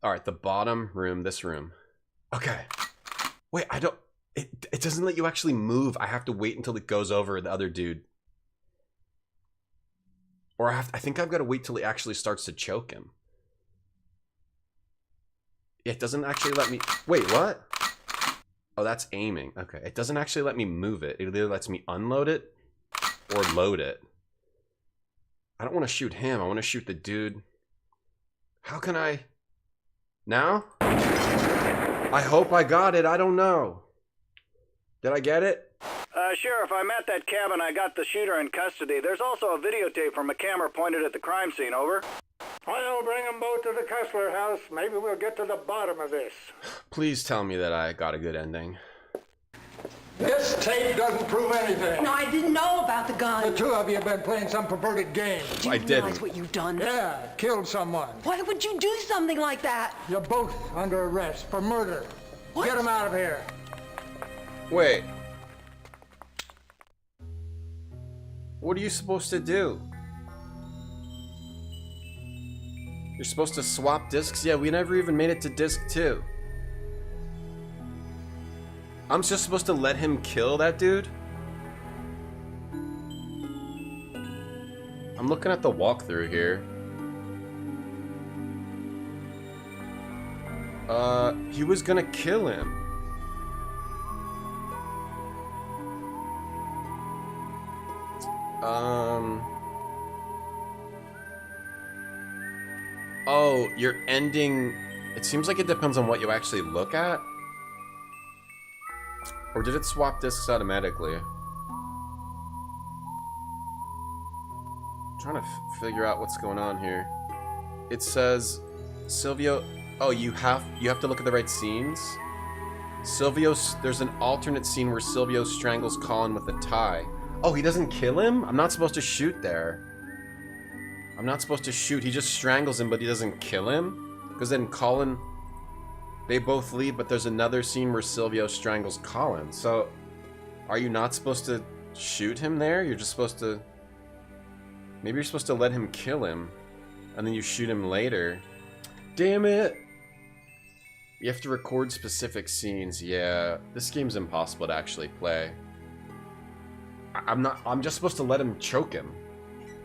Alright, the bottom room, this room. Okay. Wait, I don't... It doesn't let you actually move. I have to wait until it goes over the other dude. Or I think I've got to wait till it actually starts to choke him. It doesn't actually let me... Wait, what? Oh, that's aiming. Okay, it doesn't actually let me move it. It either lets me unload it or load it. I don't want to shoot him. I want to shoot the dude. How can I... Now? I hope I got it. I don't know. Did I get it? Sheriff, I'm at that cabin. I got the shooter in custody. There's also a videotape from a camera pointed at the crime scene. Over. I'll bring them both to the Kessler house. Maybe we'll get to the bottom of this. Please tell me that I got a good ending. This tape doesn't prove anything. No, I didn't know about the gun. The two of you have been playing some perverted game. Do you realize what you've done? Yeah, killed someone. Why would you do something like that? You're both under arrest for murder. What? Get them out of here. Wait. What are you supposed to do? You're supposed to swap discs? Yeah, we never even made it to disc 2. I'm just supposed to let him kill that dude? I'm looking at the walkthrough here. He was gonna kill him. Oh, you're ending... It seems like it depends on what you actually look at. Or did it swap discs automatically? I'm trying to figure out what's going on here. It says Silvio... Oh, you have to look at the right scenes? There's an alternate scene where Silvio strangles Colin with a tie. Oh, he doesn't kill him? I'm not supposed to shoot there. I'm not supposed to shoot. He just strangles him, but he doesn't kill him? Because then Colin... They both leave, but there's another scene where Silvio strangles Colin. So, are you not supposed to shoot him there? You're just supposed to... Maybe you're supposed to let him kill him. and then you shoot him later. Damn it! You have to record specific scenes. Yeah, this game's impossible to actually play. I'm just supposed to let him choke him.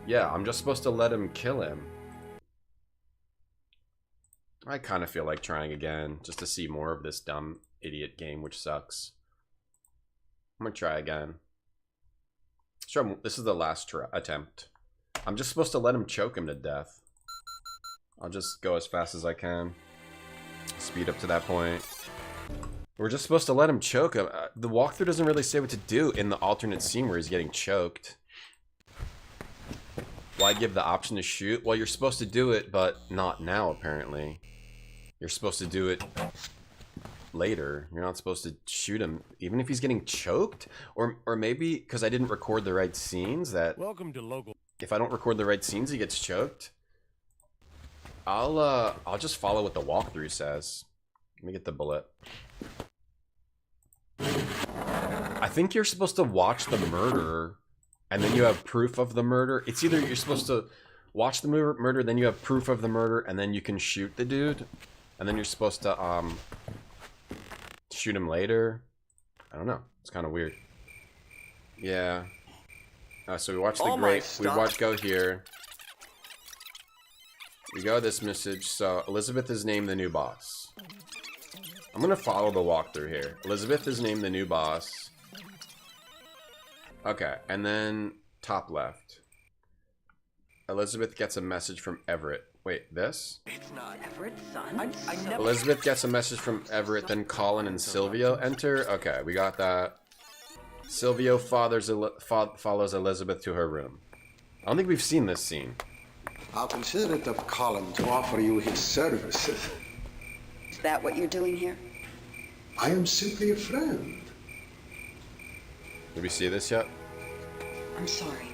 Yeah, I'm just supposed to let him kill him. I kind of feel like trying again, just to see more of this dumb idiot game, which sucks. I'm gonna try again. Sure, this is the last attempt. I'm just supposed to let him choke him to death. I'll just go as fast as I can. Speed up to that point. We're just supposed to let him choke him. The walkthrough doesn't really say what to do in the alternate scene where he's getting choked. Why give the option to shoot? Well, you're supposed to do it, but not now, apparently. You're supposed to do it later. You're not supposed to shoot him, even if he's getting choked? Or maybe, because I didn't record the right scenes, that... Welcome to local. If I don't record the right scenes, he gets choked? I'll just follow what the walkthrough says. Let me get the bullet. I think you're supposed to watch the murder, and then you have proof of the murder. It's either you're supposed to watch the murder, then you have proof of the murder, and then you can shoot the dude, and then you're supposed to shoot him later. I don't know. It's kind of weird. Yeah. So we watch the great. We watch go here. We go this message. So Elizabeth is named the new boss. I'm gonna follow the walkthrough here. Elizabeth is named the new boss. Okay, and then top left. Elizabeth gets a message from Everett. Wait, this? It's not Everett's son. I never... Elizabeth gets a message from Everett, then Colin and Silvio enter. Okay, we got that. Silvio follows Elizabeth to her room. I don't think we've seen this scene. How considerate of Colin to offer you his services. Is that what you're doing here? I am simply a friend. Did we see this yet? I'm sorry.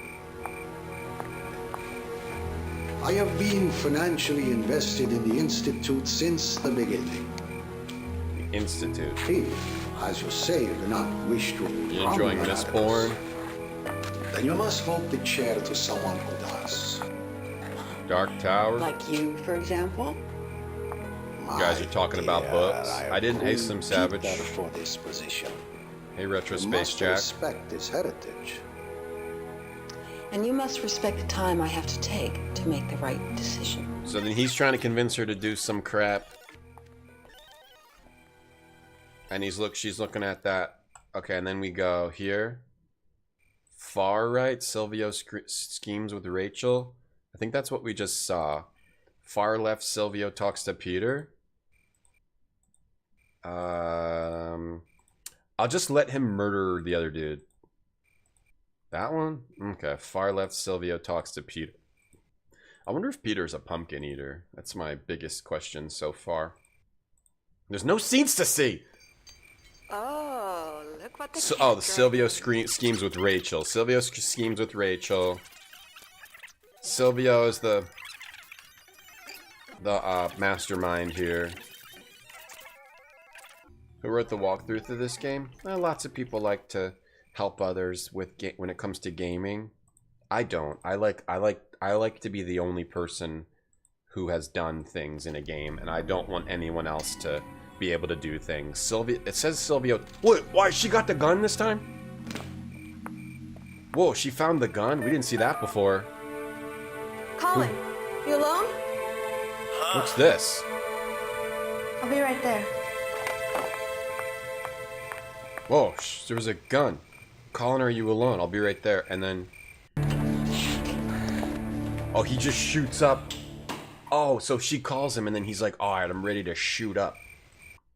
I have been financially invested in the Institute since the beginning. The Institute? If, as you say, you do not wish to... You enjoying Mistborn? Then you must vote the chair to someone who does. Dark Tower? Like you, for example? You guys are talking about books. I didn't hate some Savage. For this position. Hey, Retro You Space must Jack. respect his heritage. And you must respect the time I have to take to make the right decision. So then he's trying to convince her to do some crap. And she's looking at that. Okay, and then we go here. Far right, Silvio schemes with Rachel. I think that's what we just saw. Far left, Silvio talks to Peter. I'll just let him murder the other dude. That one? Okay. Far left, Silvio talks to Peter. I wonder if Peter's a pumpkin eater. That's my biggest question so far. There's no scenes to see! Oh, look what the the Silvio schemes with Rachel. Silvio schemes with Rachel. Silvio is the mastermind here. Who wrote the walkthrough to this game? Lots of people like to help others with when it comes to gaming. I don't. I like to be the only person who has done things in a game, and I don't want anyone else to be able to do things. Silvio. It says Silvio. What? Why she got the gun this time? Whoa! She found the gun. We didn't see that before. Colin, you alone? What's this? I'll be right there. Whoa! There was a gun. Colin, are you alone? I'll be right there. And then... Oh, he just shoots up. Oh, so she calls him and then he's like, alright, I'm ready to shoot up.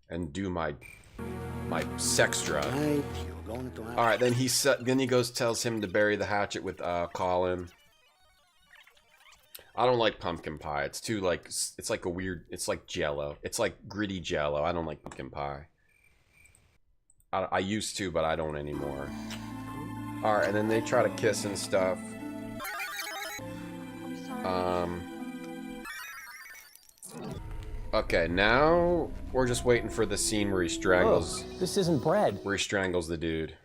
And do my sex drive. Alright, then he goes tells him to bury the hatchet with Colin. I don't like pumpkin pie. It's too like... It's like a weird... It's like Jell-O. It's like gritty Jell-O. I don't like pumpkin pie. I used to, but I don't anymore. Alright, and then they try to kiss and stuff. Okay, now we're just waiting for the scene where he strangles... Whoa, this isn't bread. Where he strangles the dude.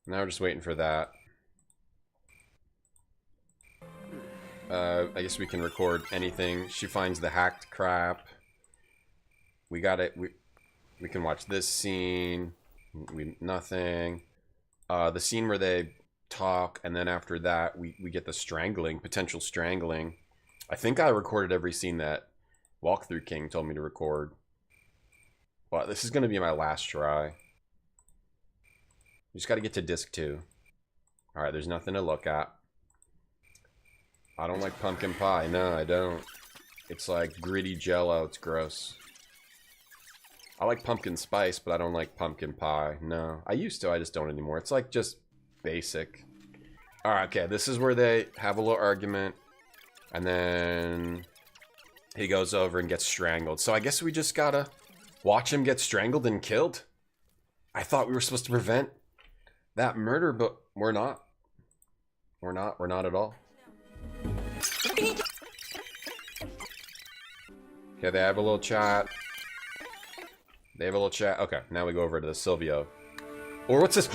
Now we're just waiting for that. I guess we can record anything. She finds the hacked crap. We got it. We can watch this scene. Nothing. The scene where they talk, and then after that, we get the strangling, potential strangling. I think I recorded every scene that Walkthrough King told me to record. But this is going to be my last try. You just got to get to disc 2. Alright, there's nothing to look at. I don't like pumpkin pie. No, I don't. It's like gritty jello. It's gross. I like pumpkin spice, but I don't like pumpkin pie. No. I used to. I just don't anymore. It's like just basic. Alright, okay. This is where they have a little argument. And then he goes over and gets strangled. So I guess we just gotta watch him get strangled and killed. I thought we were supposed to prevent that murder, but we're not. We're not. We're not at all. Okay, they have a little chat. They have a little chat. Okay, now we go over to the Silvio. Or what's this?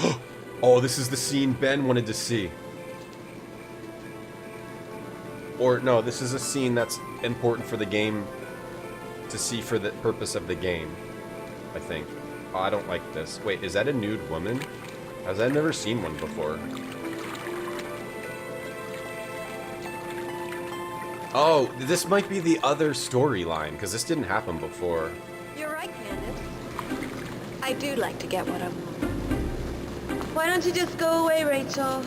Oh, this is the scene Ben wanted to see. Or no, this is a scene that's important for the game to see for the purpose of the game, I think. Oh, I don't like this. Wait, is that a nude woman? I've never seen one before. Oh, this might be the other storyline, because this didn't happen before. You're right, Candace. I do like to get what I want. Why don't you just go away, Rachel?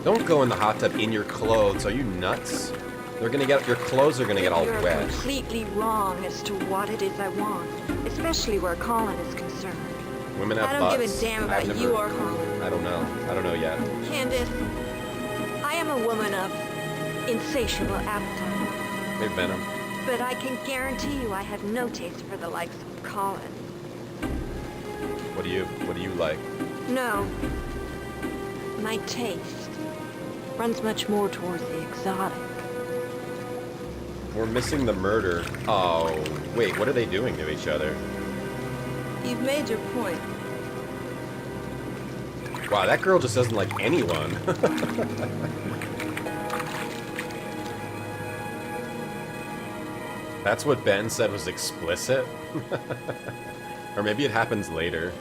Don't go in the hot tub in your clothes. Are you nuts? They're gonna get your clothes are gonna get all You're wet. completely wrong as to what it is I want, especially where Colin is concerned. Women have I don't butts. give a damn about you or Colin. I don't know. I don't know yet. Candace, I am a woman of insatiable appetite. Hey, Venom. But I can guarantee you I have no taste for the likes of Colin. What do you like? No. My taste runs much more towards the exotic. We're missing the murder. Oh, wait, what are they doing to each other? You've made your point. Wow, that girl just doesn't like anyone. That's what Ben said was explicit? Or maybe it happens later.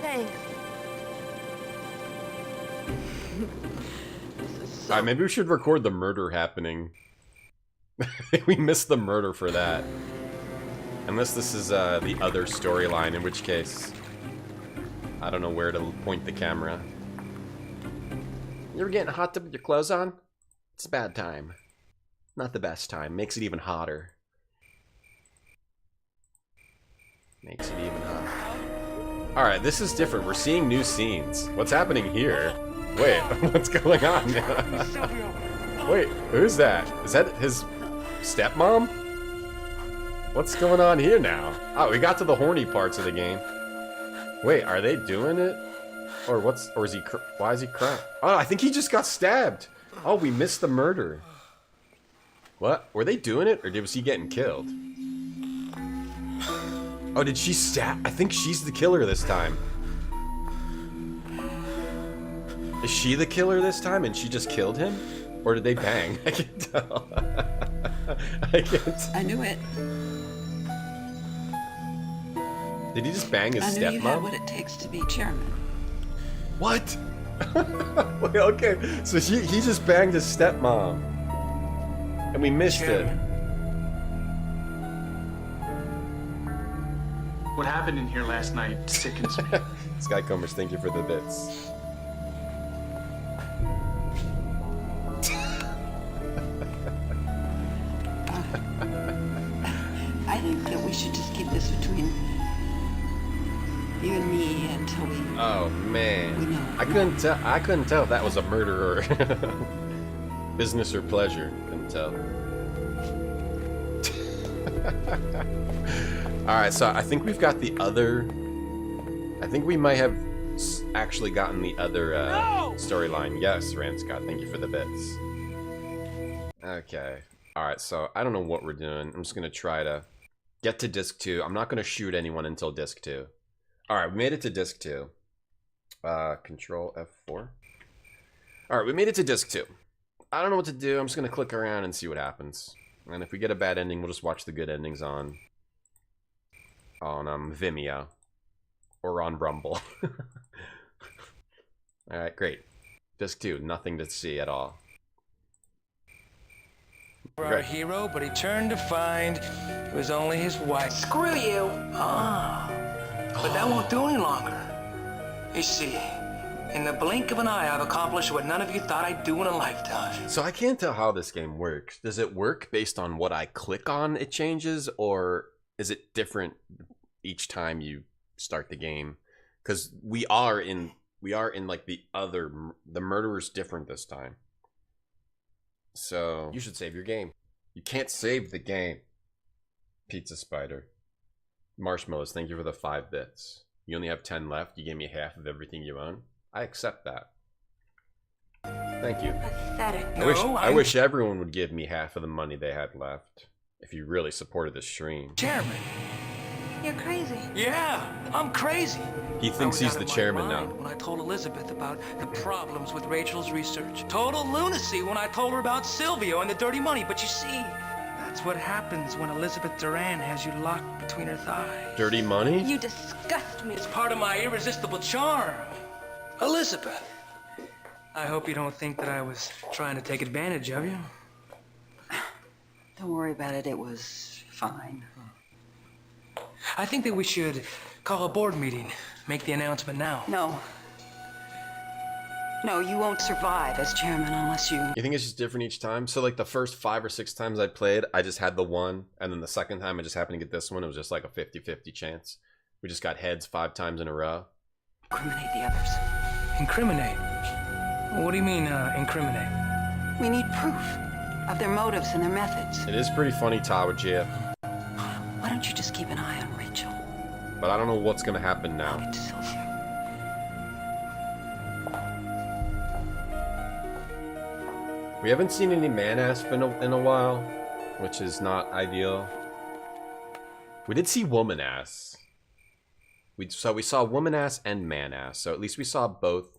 Thanks. Alright, maybe we should record the murder happening. We missed the murder for that. Unless this is the other storyline, in which case I don't know where to point the camera. You ever get in a hot tub with your clothes on? It's a bad time. Not the best time. Makes it even hotter. Makes it even hotter. Alright, this is different. We're seeing new scenes. What's happening here? Wait, what's going on? Wait, who's that? Is that his stepmom? What's going on here now? Oh, we got to the horny parts of the game. Wait, are they doing it? Or what's... Or is he... Why is he crying? Oh, I think he just got stabbed. Oh, we missed the murder. What? Were they doing it? Or was he getting killed? Oh, did she stab? I think she's the killer this time. Is she the killer this time and she just killed him? Or did they bang? I can't tell. I can't. I knew it. Did he just bang his I knew you had stepmom? what it takes to be chairman. What? Wait, okay, so he just banged his stepmom. And we missed it. What happened in here last night sickens me. Skycombers, thank you for the bits. I think that we should just keep this between you and me until we... Oh man, I couldn't tell if that was a murder or business or pleasure. Couldn't tell. All right, so I think we've got the other. I think we might have actually gotten the other storyline. Yes, Rand Scott, thank you for the bits. Okay. All right, so I don't know what we're doing. I'm just gonna try to get to disc 2. I'm not gonna shoot anyone until disc 2. All right, we made it to disc 2. Control F4. All right, we made it to disc 2. I don't know what to do. I'm just gonna click around and see what happens. And if we get a bad ending, we'll just watch the good endings on Vimeo or on Rumble. All right, great. Disc 2, nothing to see at all. Our hero, but he turned to find it was only his wife. Screw you. But that won't do any longer. You see, in the blink of an eye, I've accomplished what none of you thought I'd do in a lifetime. So I can't tell how this game works. Does it work based on what I click on it changes, or is it different each time you start the game? Because we are in like the murderer's different this time. So you should save your game. You can't save the game. Pizza Spider. Marshmallows, thank you for the 5 bits. You only have 10 left. You gave me half of everything you own. I accept that. Thank you. Pathetic. I wish everyone would give me half of the money they had left. If you really supported the stream. Chairman. You're crazy. Yeah, I'm crazy. He thinks he's the chairman now. When I told Elizabeth about the problems with Rachel's research. Total lunacy when I told her about Silvio and the dirty money. But you see, that's what happens when Elizabeth Duran has you locked between her thighs. Dirty money? You disgust me. It's part of my irresistible charm. Elizabeth, I hope you don't think that I was trying to take advantage of you. Don't worry about it. It was fine. I think that we should call a board meeting. Make the announcement now. No. No, you won't survive as chairman unless you... You think it's just different each time? So like the first 5 or 6 times I played, I just had the one. And then the second time I just happened to get this one. It was just like a 50-50 chance. We just got heads 5 times in a row. Incriminate the others. Incriminate? What do you mean, incriminate? We need proof of their motives and their methods. It is pretty funny, Tawa Jia. Why don't you just keep an eye on Rachel? But I don't know what's gonna happen now. Get to Sylvia. We haven't seen any man-ass in a while, which is not ideal. We did see woman-ass. We saw woman-ass and man-ass, so at least we saw both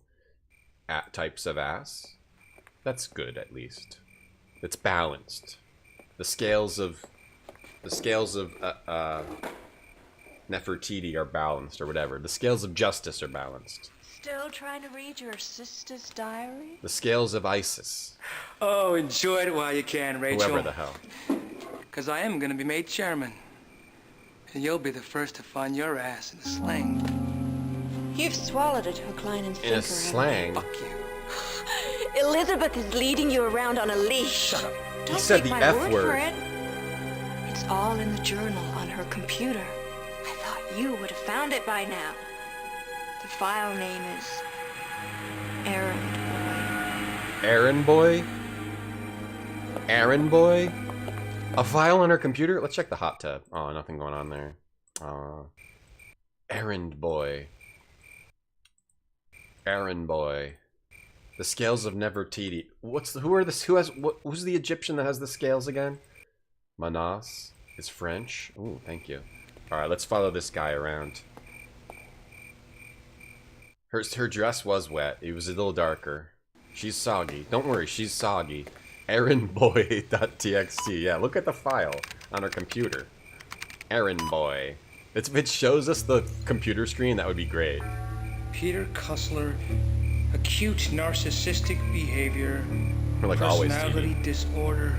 types of ass. That's good, at least. It's balanced. The scales of Nefertiti are balanced, or whatever. The scales of justice are balanced. Still trying to read your sister's diary? The scales of ISIS. Oh, enjoy it while you can, Rachel. Whoever the hell. Because I am going to be made chairman. And you'll be the first to find your ass in a sling. You've swallowed it hook, line, and sinker. In a slang? Fuck you. Elizabeth is leading you around on a leash. Shut up. Don't He said take the my F word word. for it. It's all in the journal on her computer. I thought you would have found it by now. The file name is Errand Boy. Errand Boy? Errand Boy? A file on her computer? Let's check the hot tub. Oh, nothing going on there. Errand Boy. Errand Boy. The scales of Nefertiti. Who's the Egyptian that has the scales again? Manas is French. Ooh, thank you. Alright, let's follow this guy around. Her dress was wet. It was a little darker. She's soggy. Don't worry, she's soggy. Errandboy.txt. Yeah, look at the file on her computer. Errand Boy. If it shows us the computer screen, that would be great. Peter Cussler, acute narcissistic behavior, Or like always personality TV. disorder,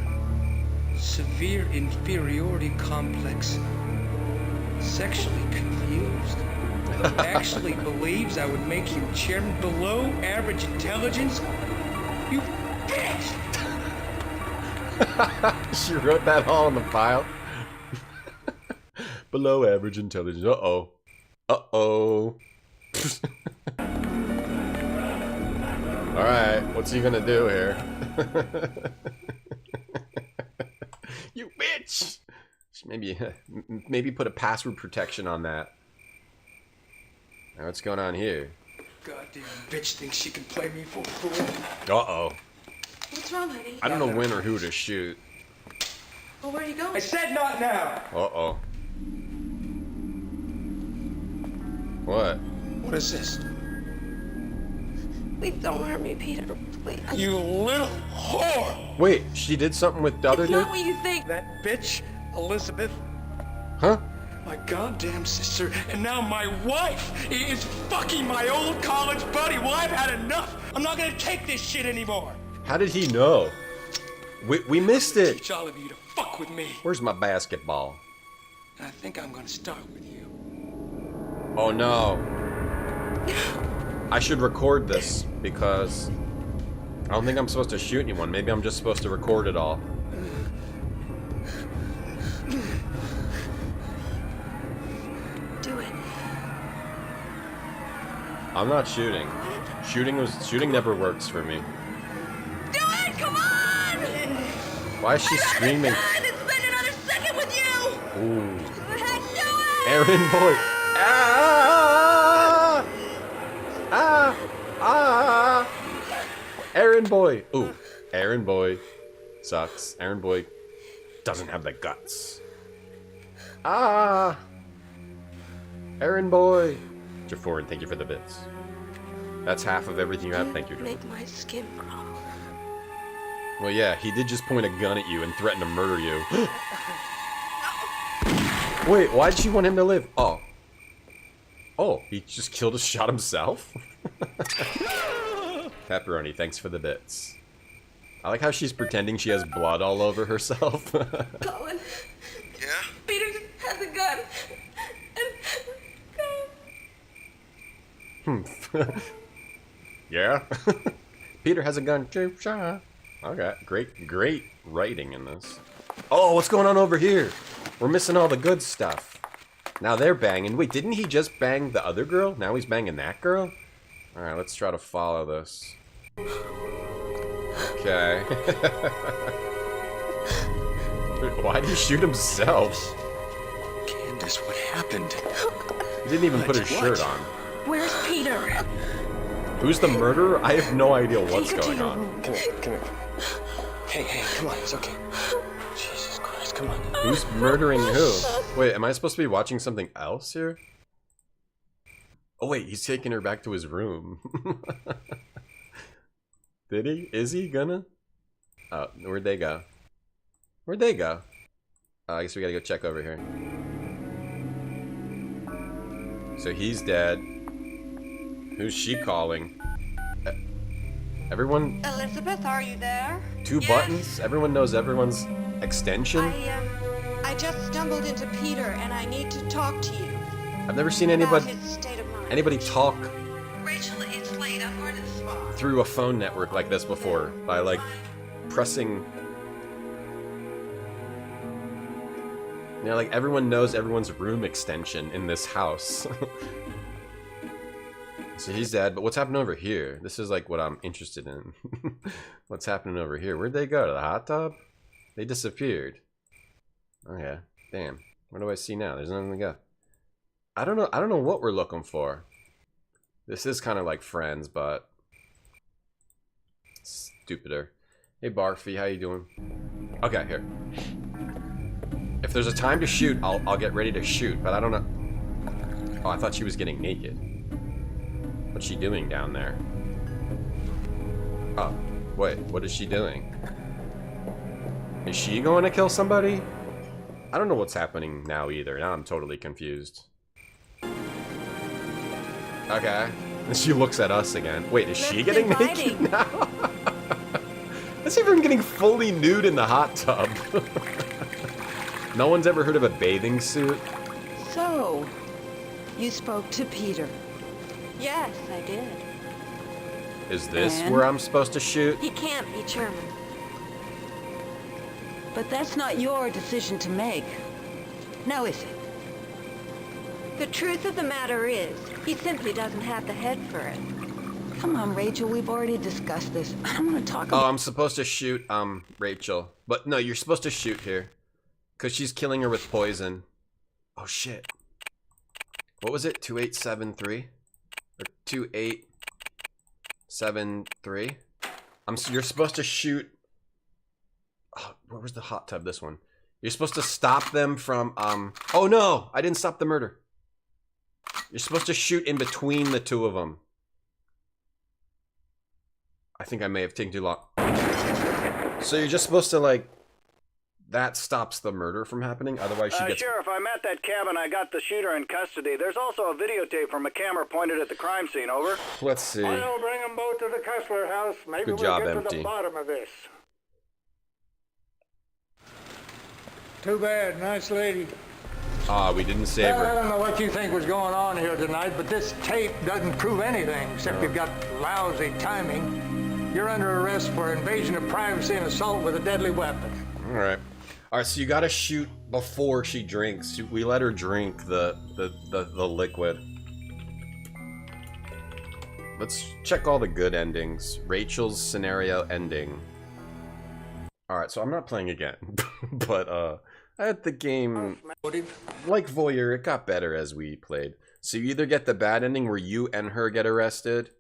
severe inferiority complex, sexually confused, actually believes I would make him chairman, below average intelligence. You bitch! She wrote that all in the file. Below average intelligence. Uh-oh. Uh-oh. Alright, what's he gonna do here? You bitch! Maybe put a password protection on that. Now, what's going on here? Goddamn bitch thinks she can play me for a fool. Uh-oh. What's wrong, honey? I don't know when or who to shoot. Well, where are you going? I said not now! Uh-oh. What? What is this? Please don't hurt me, Peter. Please. You little whore! Wait, she did something with the other It's dude? not what you think. That bitch, Elizabeth, Huh? my goddamn sister, and now my wife is fucking my old college buddy. Well, I've had enough. I'm not gonna take this shit anymore. How did he know? We missed it. Teach all of you to fuck with me. Where's my basketball? I think I'm gonna start with you. Oh no. I should record this because I don't think I'm supposed to shoot anyone. Maybe I'm just supposed to record it all. Do it. I'm not shooting. Shooting never works for me. Do it! Come on! Why is she screaming? It's been another second with you! Ooh. Heck, do it! Aaron boy. Ah! Ah! Ah! Aaron boy. Ooh. Aaron boy sucks. Aaron boy doesn't have the guts. Ah! Aaron boy. Jafforin, thank you for the bits. That's half of everything you have. Thank you, Jafforin. Make my skin crawl. Well, yeah, he did just point a gun at you and threaten to murder you. Wait, why'd she want him to live? Oh. Oh, he just killed shot himself? Pepperoni, thanks for the bits. I like how she's pretending she has blood all over herself. Colin. Yeah? Peter has a gun. Yeah? Peter has a gun. Okay, great writing in this. Oh, what's going on over here? We're missing all the good stuff. Now they're banging. Wait, didn't he just bang the other girl? Now he's banging that girl? Alright, let's try to follow this. Okay. Why did he shoot himself? Candace, what happened? He didn't even put his shirt on. Where's Peter? Who's the murderer? I have no idea what's going on. Come here. Hey, come on, it's okay. Jesus Christ, come on. Who's murdering who? Wait, am I supposed to be watching something else here? Oh wait, he's taking her back to his room. Did he? Is he gonna? Oh, where'd they go? Where'd they go? I guess we gotta go check over here. So he's dead. Who's she calling? Everyone? Elizabeth, are you there? Two buttons? Everyone knows everyone's extension? I just stumbled into Peter and I need to talk to you. I've never seen about his state of mind. anybody talk Rachel, it's late. I'm going to the spa. through a phone network like this before by like pressing. You know, like everyone knows everyone's room extension in this house. So he's dead, but what's happening over here? This is like what I'm interested in. What's happening over here? Where'd they go? To the hot tub? They disappeared. Okay, damn. Where do I see now? There's nothing to go. I don't know what we're looking for. This is kind of like Friends, but stupider. Hey Barfy, how you doing? Okay, here. If there's a time to shoot, I'll get ready to shoot, but I don't know. Oh, I thought she was getting naked. What's she doing down there? Oh, wait, what is she doing? Is she going to kill somebody? I don't know what's happening now either. Now I'm totally confused. Okay. And she looks at us again. Wait, is she getting naked now? Is everyone getting fully nude in the hot tub? No one's ever heard of a bathing suit? So, you spoke to Peter. Yes, I did. Is this And? where I'm supposed to shoot? He can't be German. But that's not your decision to make. Now is it? The truth of the matter is, he simply doesn't have the head for it. Come on, Rachel, we've already discussed this. I don't want to talk about... Oh, I'm supposed to shoot, Rachel. But no, you're supposed to shoot here. Because she's killing her with poison. Oh, shit. What was it? 2873? Or 2873? You're supposed to shoot... Oh, where was the hot tub? This one. You're supposed to stop them from, Oh, no! I didn't stop the murder. You're supposed to shoot in between the two of them. I think I may have taken too long. So you're just supposed to, like... That stops the murder from happening? Otherwise she gets... Sheriff, I'm at that cabin. I got the shooter in custody. There's also a videotape from a camera pointed at the crime scene. Over. Let's see. I'll bring them both to the Kessler house. Maybe Good job, we'll get empty. to the bottom of this. Too bad. Nice lady. Ah, we didn't save Well, I her. don't know what you think was going on here tonight, but this tape doesn't prove anything, except you've got lousy timing. You're under arrest for invasion of privacy and assault with a deadly weapon. Alright. Alright, so you gotta shoot before she drinks. We let her drink the liquid. Let's check all the good endings. Rachel's scenario ending. Alright, so I'm not playing again. But, at the game, like Voyeur, it got better as we played. So you either get the bad ending where you and her get arrested,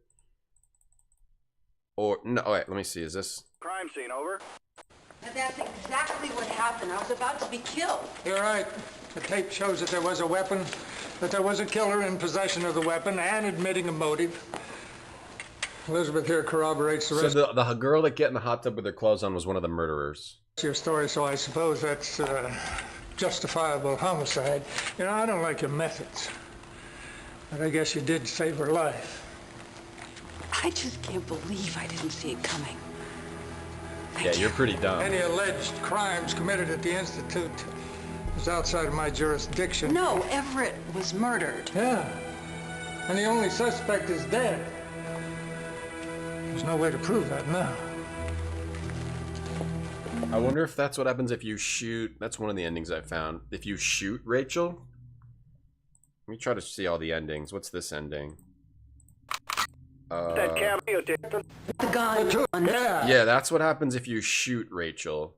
or no. Wait, let me see. Is this Crime scene. Over. And that's exactly what happened. I was about to be killed. You're right. The tape shows that there was a weapon, that there was a killer in possession of the weapon, and admitting a motive. Elizabeth here corroborates the rest. So the girl that get in the hot tub with her clothes on was one of the murderers. Your story, so I suppose that's justifiable homicide. You know, I don't like your methods, but I guess you did save her life. I just can't believe I didn't see it coming. Yeah, you're pretty dumb. Any alleged crimes committed at the Institute is outside of my jurisdiction. No, Everett was murdered. Yeah, and the only suspect is dead. There's no way to prove that now. I wonder if that's what happens if you shoot... That's one of the endings I found. If you shoot Rachel? Let me try to see all the endings. What's this ending? That cameo tape. The gun. Yeah, that's what happens if you shoot Rachel.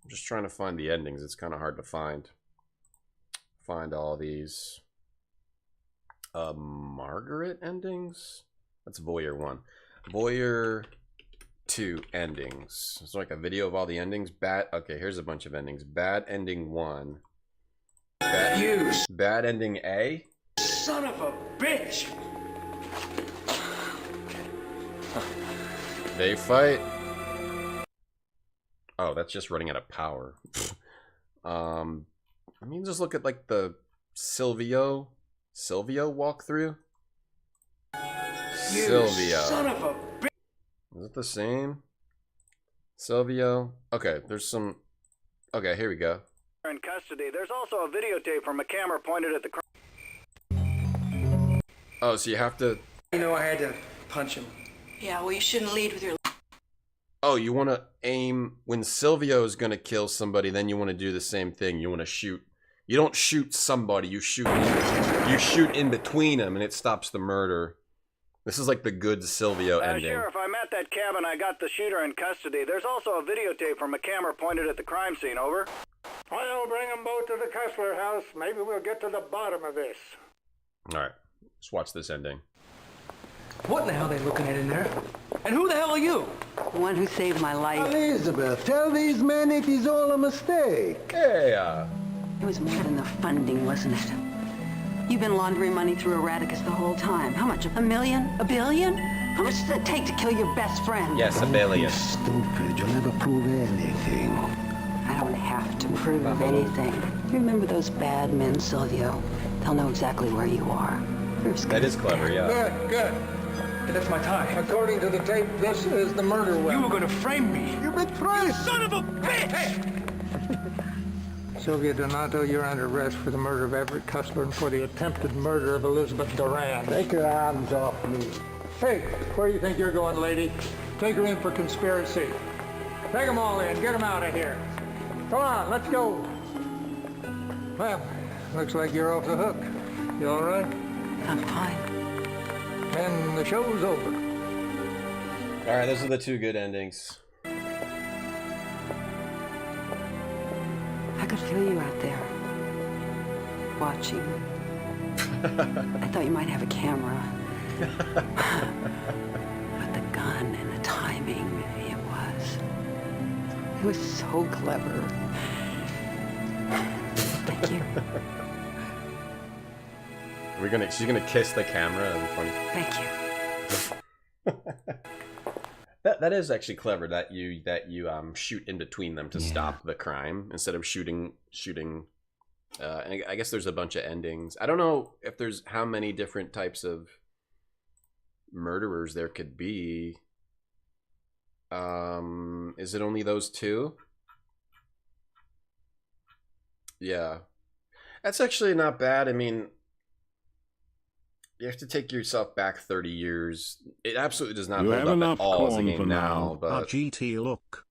I'm just trying to find the endings. It's kind of hard to find. Find all these. Margaret endings? That's Voyeur 1. Voyeur 2 endings. It's like a video of all the endings. Okay, here's a bunch of endings. Bad ending 1. Bad ending A. Son of a bitch! They fight. Oh, that's just running out of power. I mean, just look at like the Silvio walkthrough. Silvio. Son of a bitch! Is it the same? Silvio. Okay, there's some. Okay, here we go. In custody. There's also a videotape from a camera pointed at the crime. Oh, so you have to. You know, I had to punch him. Yeah, well, you shouldn't lead with your... Oh, you want to aim... When Silvio's going to kill somebody, then you want to do the same thing. You want to shoot... You don't shoot somebody, you shoot in between them, and it stops the murder. This is like the good Silvio ending. Sheriff, I'm at that cabin. I got the shooter in custody. There's also a videotape from a camera pointed at the crime scene. Over. I'll bring them both to the Kessler house. Maybe we'll get to the bottom of this. Alright, let's watch this ending. What in the hell are they looking at in there? And who the hell are you? The one who saved my life. Elizabeth, tell these men it is all a mistake. Hey, It was more than the funding, wasn't it? You've been laundering money through Erraticus the whole time. How much? $1 million? $1 billion? How much does it take to kill your best friend? Yes, $1 billion. Stupid, you'll never prove anything. I don't have to prove anything. You remember those bad men, Silvio? They'll know exactly where you are. That is clever, yeah. Good, good. That's my tie. According to the tape, this is the murder weapon. You were gonna frame me. You betrayed! Son of a bitch! Sylvia Donato, you're under arrest for the murder of Everett Cussler and for the attempted murder of Elizabeth Duran. Take your hands off me. Hey, where do you think you're going, lady? Take her in for conspiracy. Take them all in. Get them out of here. Come on, let's go. Well, looks like you're off the hook. You all right? I'm fine. And the show's over. Alright, those are the two good endings. I could feel you out there. Watching. I thought you might have a camera. But the gun and the timing, it was so clever. Thank you. She's gonna kiss the camera in front. Thank you. that is actually clever that you shoot in between them to stop the crime instead of shooting. And I guess there's a bunch of endings. I don't know if there's how many different types of murderers there could be. Is it only those two? Yeah, that's actually not bad. I mean, you have to take yourself back 30 years. It absolutely does not hold up at all as a game now. But GT look.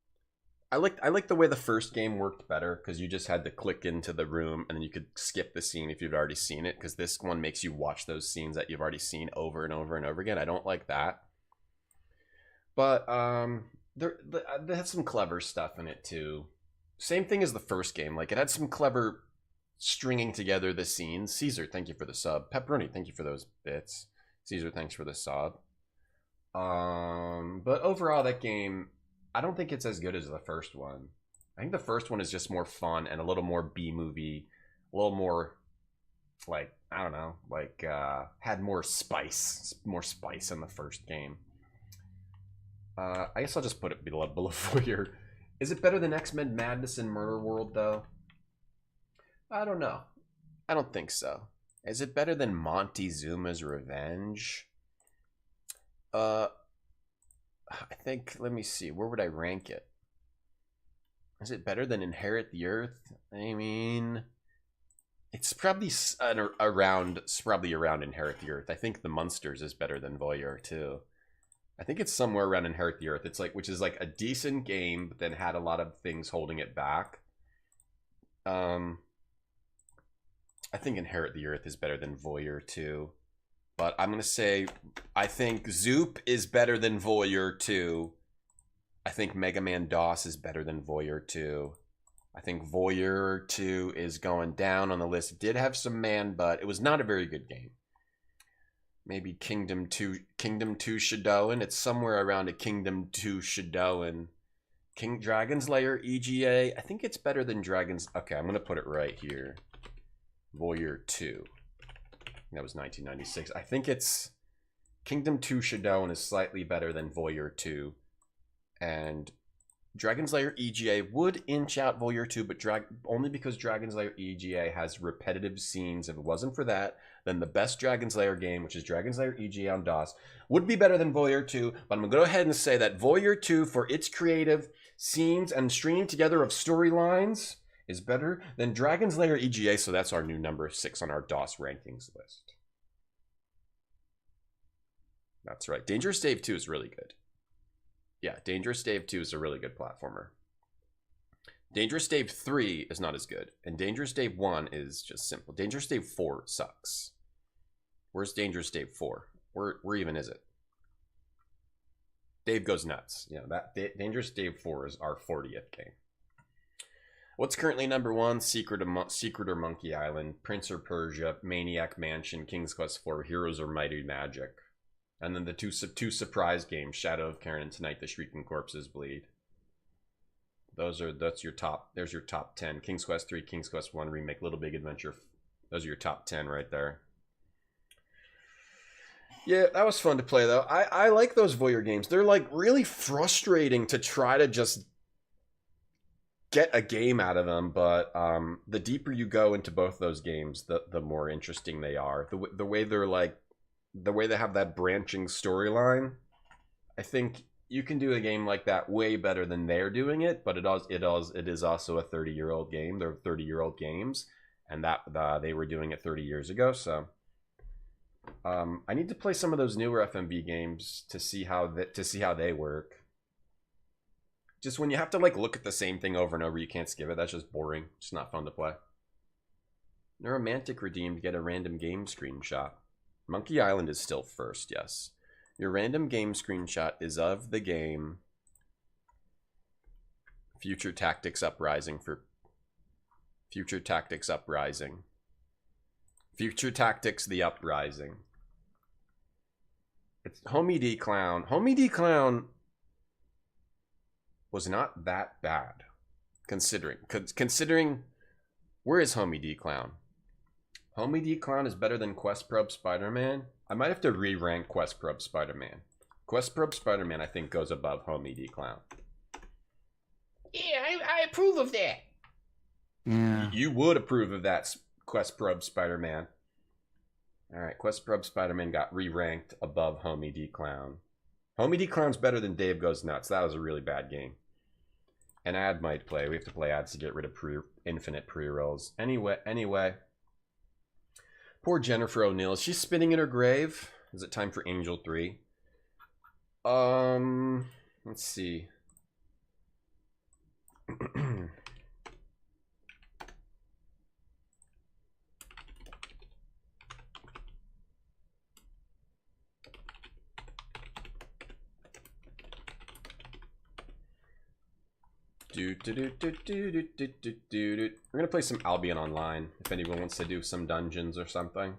I like the way the first game worked better because you just had to click into the room and then you could skip the scene if you'd already seen it. Because this one makes you watch those scenes that you've already seen over and over and over again. I don't like that. But they had some clever stuff in it too. Same thing as the first game. Like it had some clever stringing together the scenes. Caesar, thank you for the sub. Pepperoni, thank you for those bits. Caesar, thanks for the sub. But overall, that game, I don't think it's as good as the first one. I think the first one is just more fun and a little more B-movie, a little more, like, I don't know, like, had more spice in the first game. I guess I'll just put it below Voyeur. Is it better than X-Men Madness in Murder World, though? I don't know. I don't think so. Is it better than Montezuma's Revenge? I think, let me see. Where would I rank it? Is it better than Inherit the Earth? I mean, it's probably around Inherit the Earth. I think The Munsters is better than Voyeur, too. I think it's somewhere around Inherit the Earth. It's like, which is like a decent game, but then had a lot of things holding it back. I think Inherit the Earth is better than Voyeur 2. But I'm going to say, I think Zoop is better than Voyeur 2. I think Mega Man DOS is better than Voyeur 2. I think Voyeur 2 is going down on the list. It did have some man, but it was not a very good game. Maybe Kingdom 2 Shadowin. It's somewhere around a Kingdom 2 Shadowin. Dragon's Lair EGA. I think it's better than Dragon's... Okay, I'm going to put it right here. Voyeur 2. That was 1996. I think it's... Kingdom 2 Shadowin is slightly better than Voyeur 2. And Dragon's Lair EGA would inch out Voyeur 2, but only because Dragon's Lair EGA has repetitive scenes. If it wasn't for that, then the best Dragon's Lair game, which is Dragon's Lair EGA on DOS, would be better than Voyeur 2. But I'm going to go ahead and say that Voyeur 2, for its creative scenes and stringing together of storylines, is better than Dragon's Lair EGA. So that's our new number 6 on our DOS rankings list. That's right. Dangerous Dave 2 is really good. Yeah, Dangerous Dave 2 is a really good platformer. Dangerous Dave 3 is not as good. And Dangerous Dave 1 is just simple. Dangerous Dave 4 sucks. Where's Dangerous Dave 4? Where even is it? Dave Goes Nuts. You know, that Dangerous Dave 4 is our 40th game. What's currently number 1? Secret or Monkey Island, Prince or Persia, Maniac Mansion, King's Quest 4, Heroes or Mighty Magic. And then the two surprise games, Shadow of Karen and Tonight the Shrieking Corpses Bleed. That's your top. There's your top 10. King's Quest 3, King's Quest 1 remake, Little Big Adventure. Those are your top 10 right there. Yeah, that was fun to play though. I like those Voyeur games. They're like really frustrating to try to just get a game out of them, but the deeper you go into both those games, the more interesting they are. The way they're like, the way they have that branching storyline, I think you can do a game like that way better than they're doing it. But it is also a 30-year-old game. They're 30-year-old games, and that they were doing it 30 years ago. So I need to play some of those newer FMV games to see how they work. Just when you have to like look at the same thing over and over, you can't skip it. That's just boring. It's not fun to play. Neuromantic redeemed. Get a random game screenshot. Monkey Island is still first, yes. Your random game screenshot is of the game Future Tactics Uprising for Future Tactics Uprising. Future Tactics The Uprising. It's Homie D Clown. Homie D Clown was not that bad. Considering where is Homie D Clown? Homie D Clown is better than Quest Probe Spider-Man. I might have to re-rank Quest Probe Spider-Man. Quest Probe Spider-Man, I think, goes above Homie D Clown. Yeah, I approve of that. Yeah. You would approve of that, Quest Probe Spider-Man. Alright, Quest Probe Spider-Man got re-ranked above Homie D Clown. Homie D Clown's better than Dave Goes Nuts. That was a really bad game. An ad might play. We have to play ads to get rid of infinite pre-rolls. Anyway. Poor Jennifer O'Neill. Is she spinning in her grave? Is it time for Angel 3? Let's see. We're gonna play some Albion Online if anyone wants to do some dungeons or something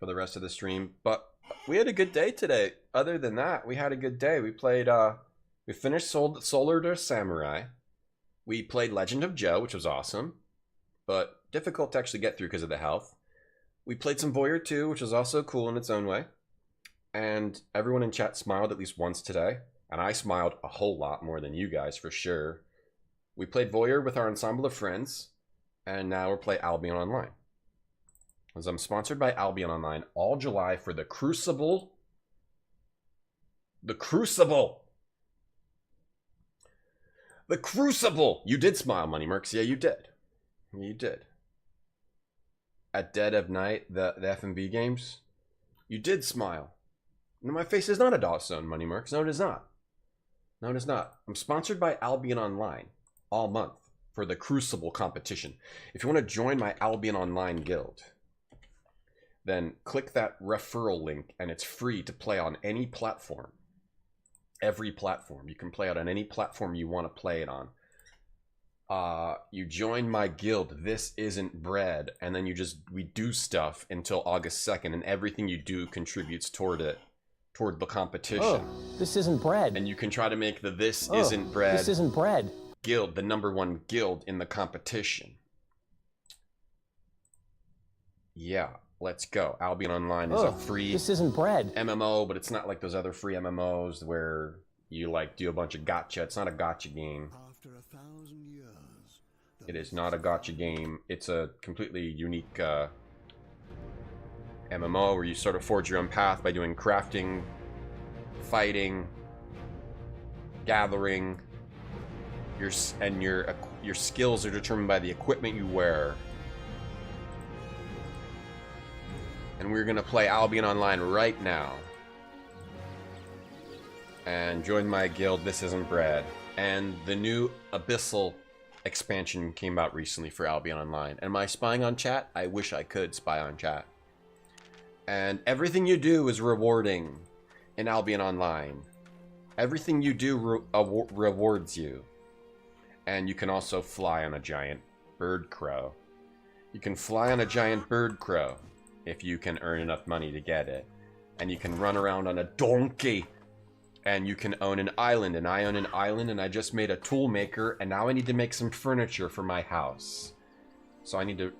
for the rest of the stream. But we had a good day today. Other than that, we had a good day. We played we finished Solar to Samurai. We played Legend of Djel, which was awesome, but difficult to actually get through because of the health. We played some Voyeur 2, which was also cool in its own way. And everyone in chat smiled at least once today, and I smiled a whole lot more than you guys for sure. We played Voyeur with our ensemble of friends, and now we're playing Albion Online. As I'm sponsored by Albion Online all July for the Crucible. The Crucible! The Crucible! You did smile, Money Mercs. Yeah, you did. You did. At dead of night, the F&B games, you did smile. No, my face is not a DOS zone, Money Mercs. No, it is not. No, it is not. I'm sponsored by Albion Online all month for the Crucible competition. If you want to join my Albion Online guild, then click that referral link and it's free to play on any platform. Every platform. You can play it on any platform you want to play it on. You join my guild, This Isn't Bread, and then we do stuff until August 2nd, and everything you do contributes toward it. Toward the competition. Oh, this isn't bread. And you can try to make the This Isn't Bread. This isn't bread. Guild the #1 guild in the competition. Yeah, let's go. Albion Online is a free this isn't bread MMO, but it's not like those other free MMOs where you like do a bunch of gotcha. It's not a gotcha game. After 1,000 years, it is not a gotcha game. It's a completely unique MMO where you sort of forge your own path by doing crafting, fighting, gathering. Your skills are determined by the equipment you wear. And we're gonna play Albion Online right now. And join my guild, This Isn't Bread. And the new Abyssal expansion came out recently for Albion Online. Am I spying on chat? I wish I could spy on chat. And everything you do is rewarding in Albion Online. Everything you do rewards you. And you can also fly on a giant bird crow. You can fly on a giant bird crow if you can earn enough money to get it. And you can run around on a donkey. And you can own an island. And I own an island, and I just made a tool maker, and now I need to make some furniture for my house. So I need to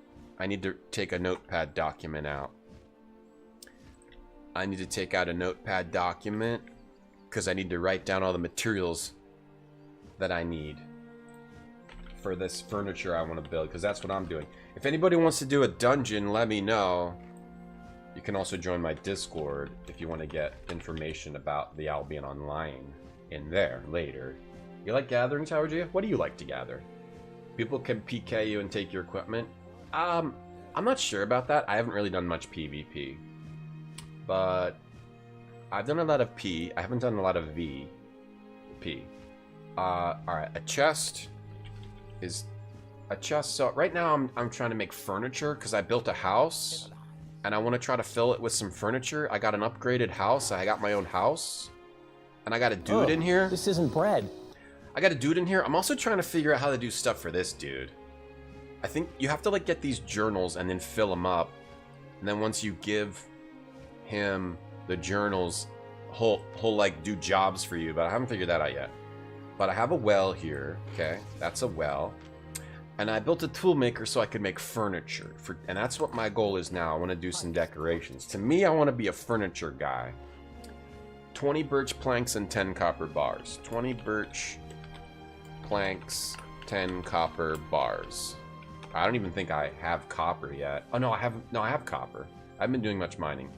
take a notepad document out. I need to take out a notepad document because I need to write down all the materials that I need for this furniture I want to build, because that's what I'm doing. If anybody wants to do a dungeon, let me know. You can also join my Discord if you want to get information about the Albion Online in there later. You like gathering, Tower G? What do you like to gather? People can PK you and take your equipment? I'm not sure about that. I haven't really done much PvP. But I've done a lot of P. I haven't done a lot of VP. Alright, a chest is a chest. So right now I'm trying to make furniture because I built a house and I want to try to fill it with some furniture. I got an upgraded house. I got my own house. And I got a dude in here. This isn't bread. I got a dude in here. I'm also trying to figure out how to do stuff for this dude. I think you have to like get these journals and then fill them up. And then once you give him the journals, he'll like do jobs for you, but I haven't figured that out yet. But I have a well here. Okay, that's a well. And I built a tool maker so I could make furniture. And that's what my goal is now. I want to do some decorations. To me, I want to be a furniture guy. 20 birch planks and 10 copper bars. 20 birch planks, 10 copper bars. I don't even think I have copper yet. Oh no, I have copper. I haven't been doing much mining.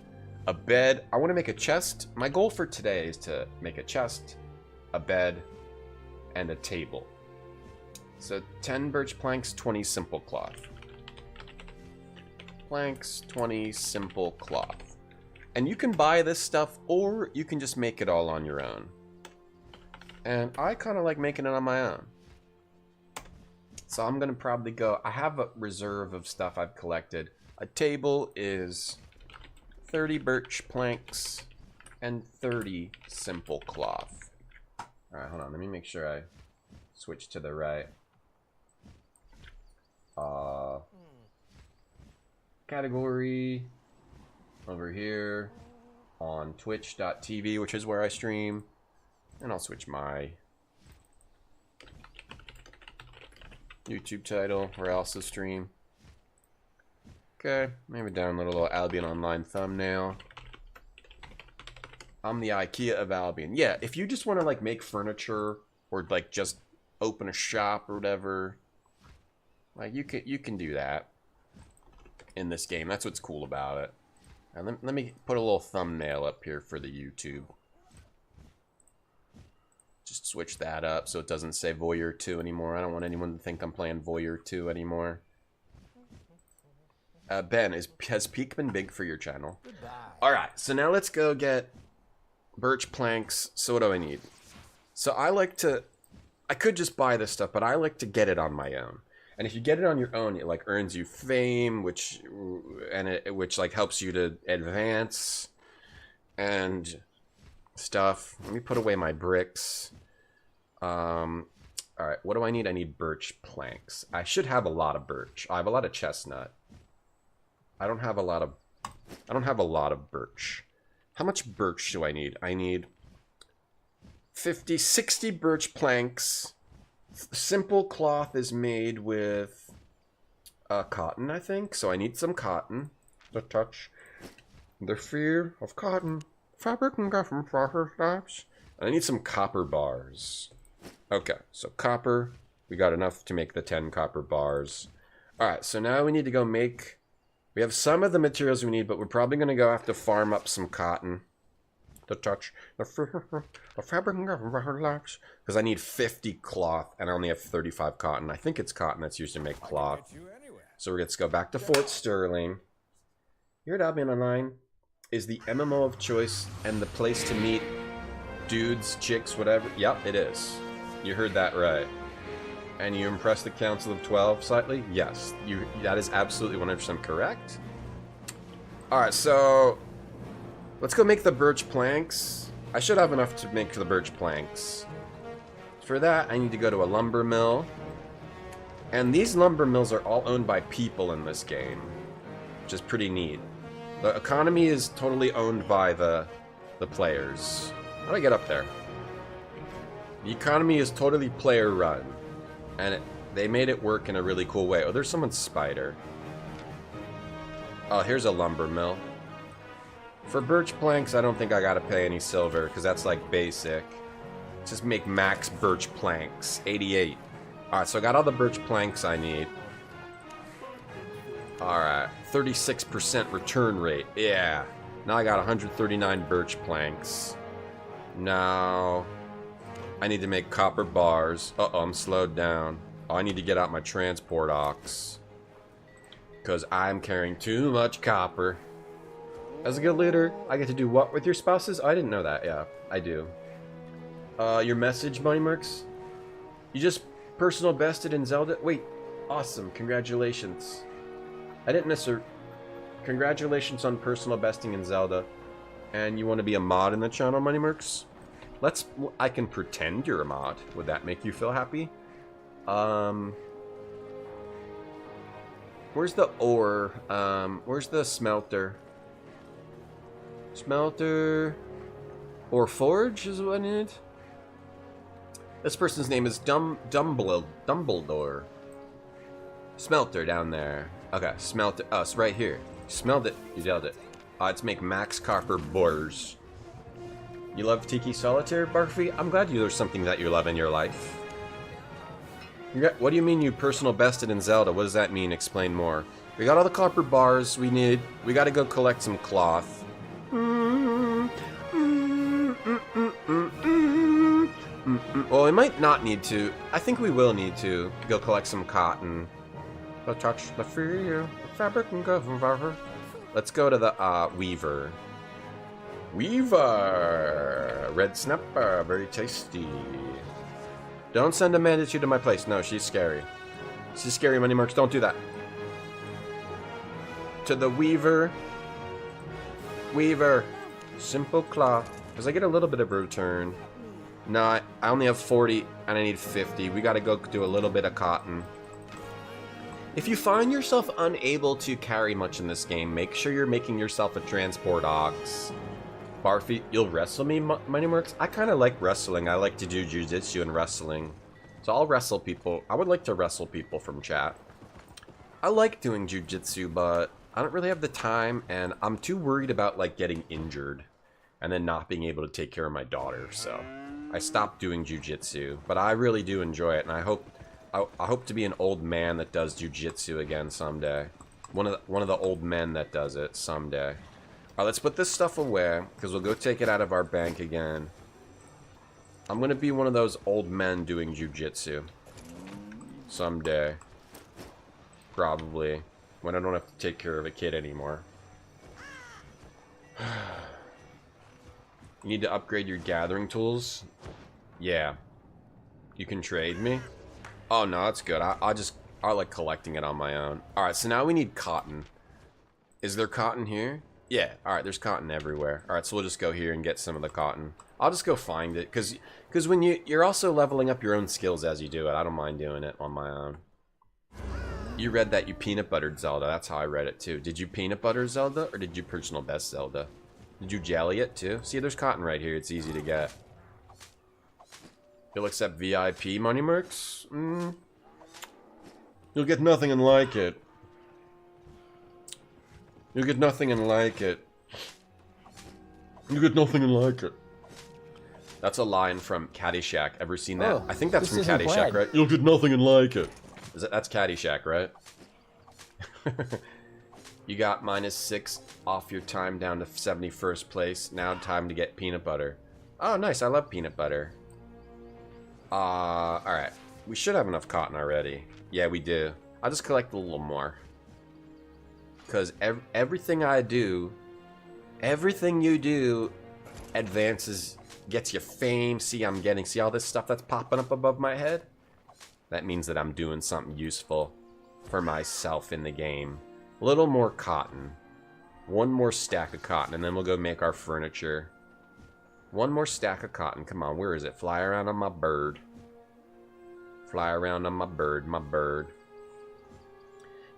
A bed. I want to make a chest. My goal for today is to make a chest, a bed, and a table. So 10 birch planks, 20 simple cloth. Planks, 20 simple cloth. And you can buy this stuff, or you can just make it all on your own. And I kind of like making it on my own. So I'm going to probably go... I have a reserve of stuff I've collected. A table is 30 birch planks and 30 simple cloth. Alright, hold on. Let me make sure I switch to the right. Category over here on twitch.tv, which is where I stream. And I'll switch my YouTube title where I also stream. Okay, maybe download a little Albion Online thumbnail. I'm the IKEA of Albion. Yeah, if you just want to like make furniture or like just open a shop or whatever, like you can do that in this game. That's what's cool about it. And let me put a little thumbnail up here for the YouTube. Just switch that up so it doesn't say Voyeur 2 anymore. I don't want anyone to think I'm playing Voyeur 2 anymore. Ben, has Peak been big for your channel? Alright, so now let's go get birch planks. So what do I need? So I could just buy this stuff, but I like to get it on my own. And if you get it on your own, it like earns you fame, which like helps you to advance and stuff. Let me put away my bricks. Alright, what do I need? I need birch planks. I should have a lot of birch. I have a lot of chestnut. I don't have a lot of birch. How much birch do I need? I need 50, 60 birch planks. Simple cloth is made with cotton, I think. So I need some cotton to touch the fear of cotton. Fabric and cotton flaps. And I need some copper bars. Okay, so copper. We got enough to make the 10 copper bars. Alright, so now we need to go make... We have some of the materials we need, but we're probably going to have to farm up some cotton to touch the fabric and cotton flaps. Because I need 50 cloth, and I only have 35 cotton. I think it's cotton that's used to make cloth. So let's go back to Fort Sterling. Here at Albion Online is the MMO of choice and the place to meet dudes, chicks, whatever. Yep, it is. You heard that right. And you impressed the Council of 12 slightly? Yes. That is absolutely 100% correct. Alright, so... Let's go make the birch planks. I should have enough to make the birch planks. For that, I need to go to a lumber mill. And these lumber mills are all owned by people in this game. Which is pretty neat. The economy is totally owned by the players. How do I get up there? The economy is totally player run. And they made it work in a really cool way. Oh, there's someone's spider. Oh, here's a lumber mill. For birch planks, I don't think I gotta pay any silver, because that's like basic. Just make max birch planks. 88. Alright, so I got all the birch planks I need. Alright, 36% return rate. Yeah. Now I got 139 birch planks. Now... I need to make copper bars. Uh-oh, I'm slowed down. Oh, I need to get out my transport ox. Because I'm carrying too much copper. As a good leader, I get to do what with your spouses? I didn't know that. Yeah, I do. Your message, Money Mercs? You just personal bested in Zelda? Wait, awesome. Congratulations. I didn't miss her. Congratulations on personal besting in Zelda. And you want to be a mod in the channel, Money Mercs? I can pretend you're a mod. Would that make you feel happy? Where's the ore? Where's the smelter? Smelter... Or forge is what I need? This person's name is Dumbledore. Smelter down there. Okay, smelter. Oh, it's right here. You smelled it. You yelled it. Let's make max copper bars. You love Tiki Solitaire, Barfy? I'm glad there's something that you love in your life. What do you mean you personal bested in Zelda? What does that mean? Explain more. We got all the copper bars we need. We gotta go collect some cloth. Well, we might not need to. I think we will need to go collect some cotton. Go touch the fabric and go. Let's go to the Weaver. Weaver! Red snapper, very tasty. Don't send a Mandichu to my place. No, she's scary. She's scary, Money Marks. Don't do that. To the Weaver. Weaver. Simple cloth. Because I get a little bit of a return. No, I only have 40 and I need 50. We gotta go do a little bit of cotton. If you find yourself unable to carry much in this game, make sure you're making yourself a transport ox. Barfy, you'll wrestle me, Money Marks? I kind of like wrestling. I like to do jujitsu and wrestling. So I'll wrestle people. I would like to wrestle people from chat. I like doing jujitsu, but I don't really have the time, and I'm too worried about, like, getting injured and then not being able to take care of my daughter, so I stopped doing jujitsu. But I really do enjoy it, and I hope to be an old man that does jujitsu again someday. One of the old men that does it someday. Alright, let's put this stuff away, because we'll go take it out of our bank again. I'm going to be one of those old men doing jujitsu. Someday. Probably. When I don't have to take care of a kid anymore. You need to upgrade your gathering tools? Yeah. You can trade me? Oh, no, that's good. I like collecting it on my own. Alright, so now we need cotton. Is there cotton here? Yeah, alright, there's cotton everywhere. Alright, so we'll just go here and get some of the cotton. I'll just go find it, because when you're also leveling up your own skills as you do it. I don't mind doing it on my own. You read that you peanut buttered Zelda. That's how I read it, too. Did you peanut butter Zelda, or did you personal best Zelda? Did you jelly it, too? See, there's cotton right here. It's easy to get. You'll accept VIP Money Mercs? You'll get nothing and like it. You'll get nothing and like it. You get nothing and like it. That's a line from Caddyshack. Ever seen that? Oh, I think that's from Caddyshack, bread. right? You'll get nothing and like it. That's Caddyshack, right? You got -6 off your time down to 71st place. Now time to get peanut butter. Oh, nice. I love peanut butter. Alright. We should have enough cotton already. Yeah, we do. I'll just collect a little more. Because everything I do, everything you do advances, gets you fame. See, see all this stuff that's popping up above my head? That means that I'm doing something useful for myself in the game. A little more cotton. One more stack of cotton, and then we'll go make our furniture. One more stack of cotton. Come on, where is it? Fly around on my bird. Fly around on my bird, my bird.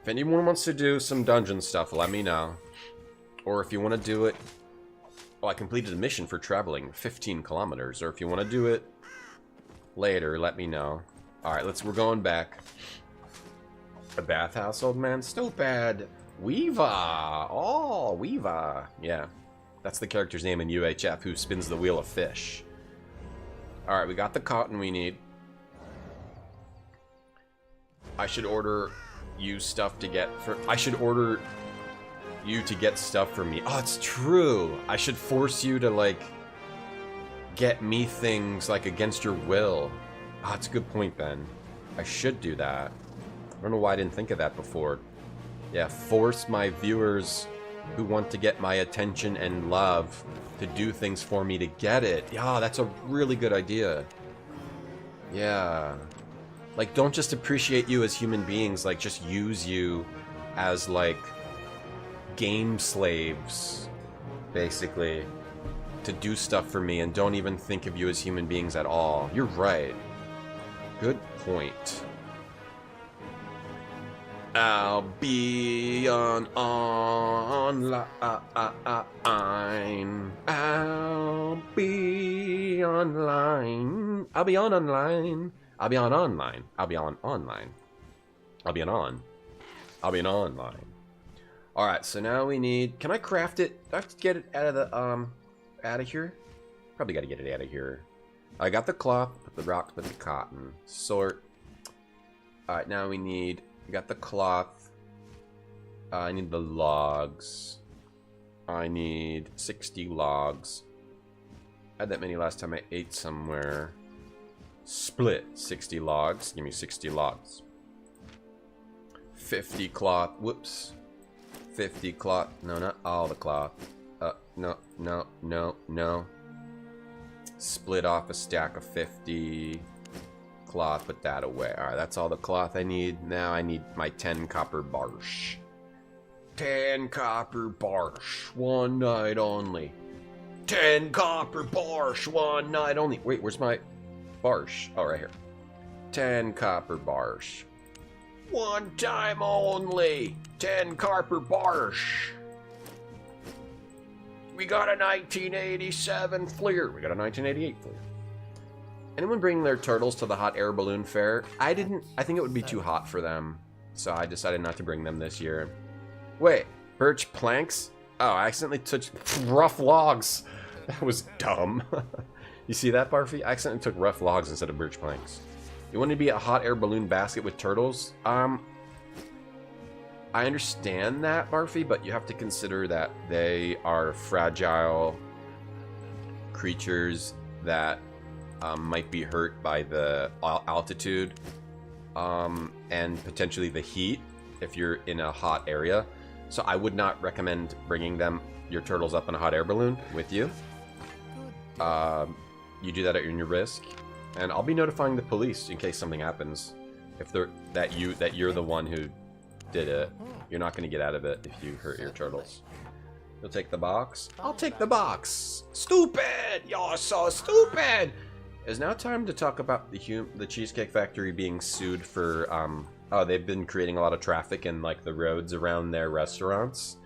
If anyone wants to do some dungeon stuff, let me know. Or if you want to do it... Oh, I completed a mission for traveling 15 kilometers. Or if you want to do it later, let me know. Alright, we're going back. A bathhouse, old man? Stupid! Weeva! Oh, Weeva! Yeah. That's the character's name in UHF who spins the wheel of fish. Alright, we got the cotton we need. I should order you stuff to get for... I should order you to get stuff for me. Oh, it's true! I should force you to, like, get me things, like, against your will. Ah, that's a good point, Ben. I should do that. I don't know why I didn't think of that before. Yeah, force my viewers who want to get my attention and love to do things for me to get it. Yeah, that's a really good idea. Yeah. Like, don't just appreciate you as human beings, like, just use you as, like, game slaves, basically, to do stuff for me, and don't even think of you as human beings at all. You're right. Good point. Albion online. I'll be online. I'll be on online. I'll be on online. I'll be on online. I'll be on. I'll be on online. Alright, so now we need... Can I craft it? Do I have to get it out of the, out of here? Probably got to get it out of here. I got the cloth, put the rock, put the cotton. Sort. Alright, now we got the cloth. I need the logs. I need 60 logs. I had that many last time I ate somewhere. Split 60 logs. Give me 60 logs. 50 cloth. Whoops. 50 cloth. No, not all the cloth. No. Split off a stack of 50 cloth. Put that away. Alright, that's all the cloth I need. Now I need my 10 copper barsh. 10 copper barsh. One night only. 10 copper barsh. One night only. Wait, where's my barsh? Oh, right here. 10 copper barsh. One time only. 10 copper barsh. We got a 1987 Fleer. We got a 1988 Fleer. Anyone bringing their turtles to the hot air balloon fair? I didn't. I think it would be too hot for them. So I decided not to bring them this year. Wait, birch planks? Oh, I accidentally took rough logs. That was dumb. You see that, Barfy? I accidentally took rough logs instead of birch planks. You want to be a hot air balloon basket with turtles? I understand that, Barfy, but you have to consider that they are fragile creatures that might be hurt by the altitude and potentially the heat if you're in a hot area. So I would not recommend bringing your turtles up in a hot air balloon with you. You do that at your risk, and I'll be notifying the police in case something happens. If you're the one who did it, you're not going to get out of it if you hurt your turtles. You'll take the box? I'll take the box. Stupid! You're so stupid! It's now time to talk about the Cheesecake Factory being sued for oh, they've been creating a lot of traffic in like the roads around their restaurants.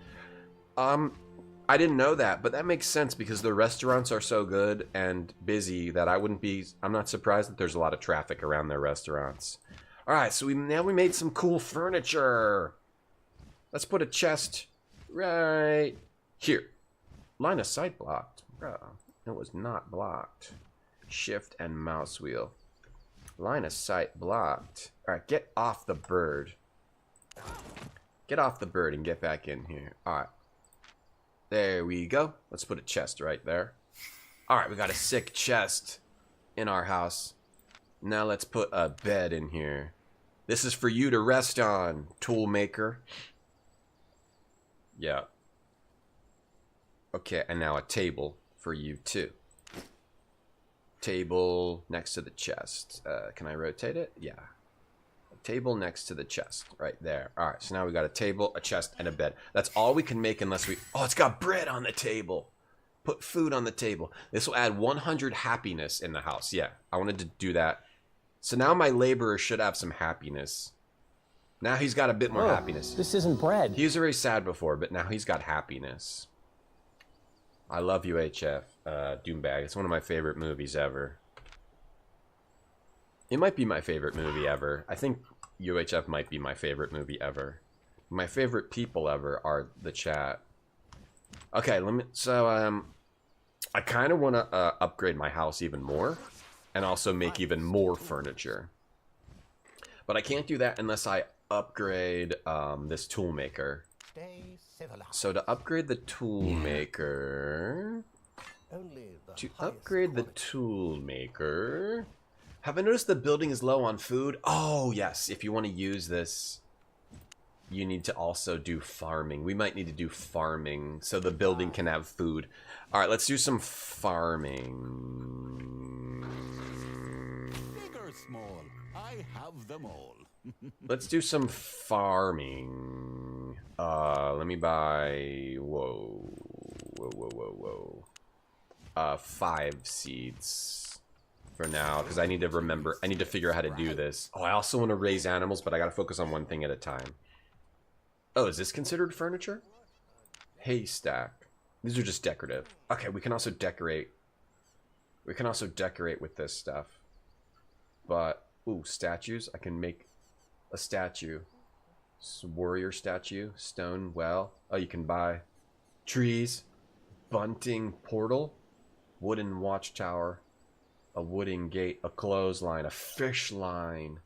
I didn't know that, but that makes sense because the restaurants are so good and busy that I'm not surprised that there's a lot of traffic around their restaurants. All right, so now we made some cool furniture. Let's put a chest right here. Line of sight blocked. Bro, it was not blocked. Shift and mouse wheel. Line of sight blocked. All right, get off the bird. Get off the bird and get back in here. All right. There we go. Let's put a chest right there. All right, we got a sick chest in our house. Now let's put a bed in here. This is for you to rest on, tool maker. Yeah. Okay, and now a table for you too. Table next to the chest. Can I rotate it? Yeah. A table next to the chest, right there. All right, so now we got a table, a chest, and a bed. That's all we can make unless we... Oh, it's got bread on the table. Put food on the table. This will add 100 happiness in the house. Yeah, I wanted to do that. So now my laborer should have some happiness. Now he's got a bit more happiness. This isn't bread. He was very sad before, but now he's got happiness. I love UHF, Doombag. It's one of my favorite movies ever. It might be my favorite movie ever. I think UHF might be my favorite movie ever. My favorite people ever are the chat. Okay, I kind of want to upgrade my house even more and also make even more furniture. But I can't do that unless I upgrade this tool maker. So to upgrade the tool maker... Have I noticed the building is low on food? Oh, yes. If you want to use this, you need to also do farming. We might need to do farming so the building can have food. All right, let's do some farming. Big or small, I have them all. Let's do some farming. Let me buy... Whoa. 5 seeds. For now, because I need to figure out how to do this. Oh, I also want to raise animals, but I gotta focus on one thing at a time. Oh, is this considered furniture? Haystack. These are just decorative. Okay, we can also decorate. We can also decorate with this stuff. But, ooh, statues. I can make a statue. Warrior statue. Stone well. Oh, you can buy trees. Bunting portal. wooden watchtower, a wooden gate, a clothesline, a fish line.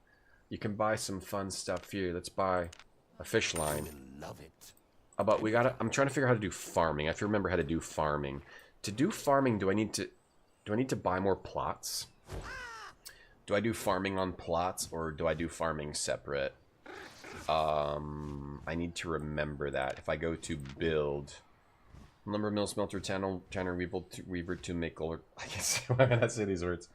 You can buy some fun stuff here. Let's buy a fish line. Love it. But I'm trying to figure out how to do farming. I have to remember how to do farming. To do farming, do I need to buy more plots? Do I do farming on plots, or do I do farming separate? I need to remember that. If I go to build, lumber mill, smelter, tanner, weaver to make gold. I guess why can I say these words?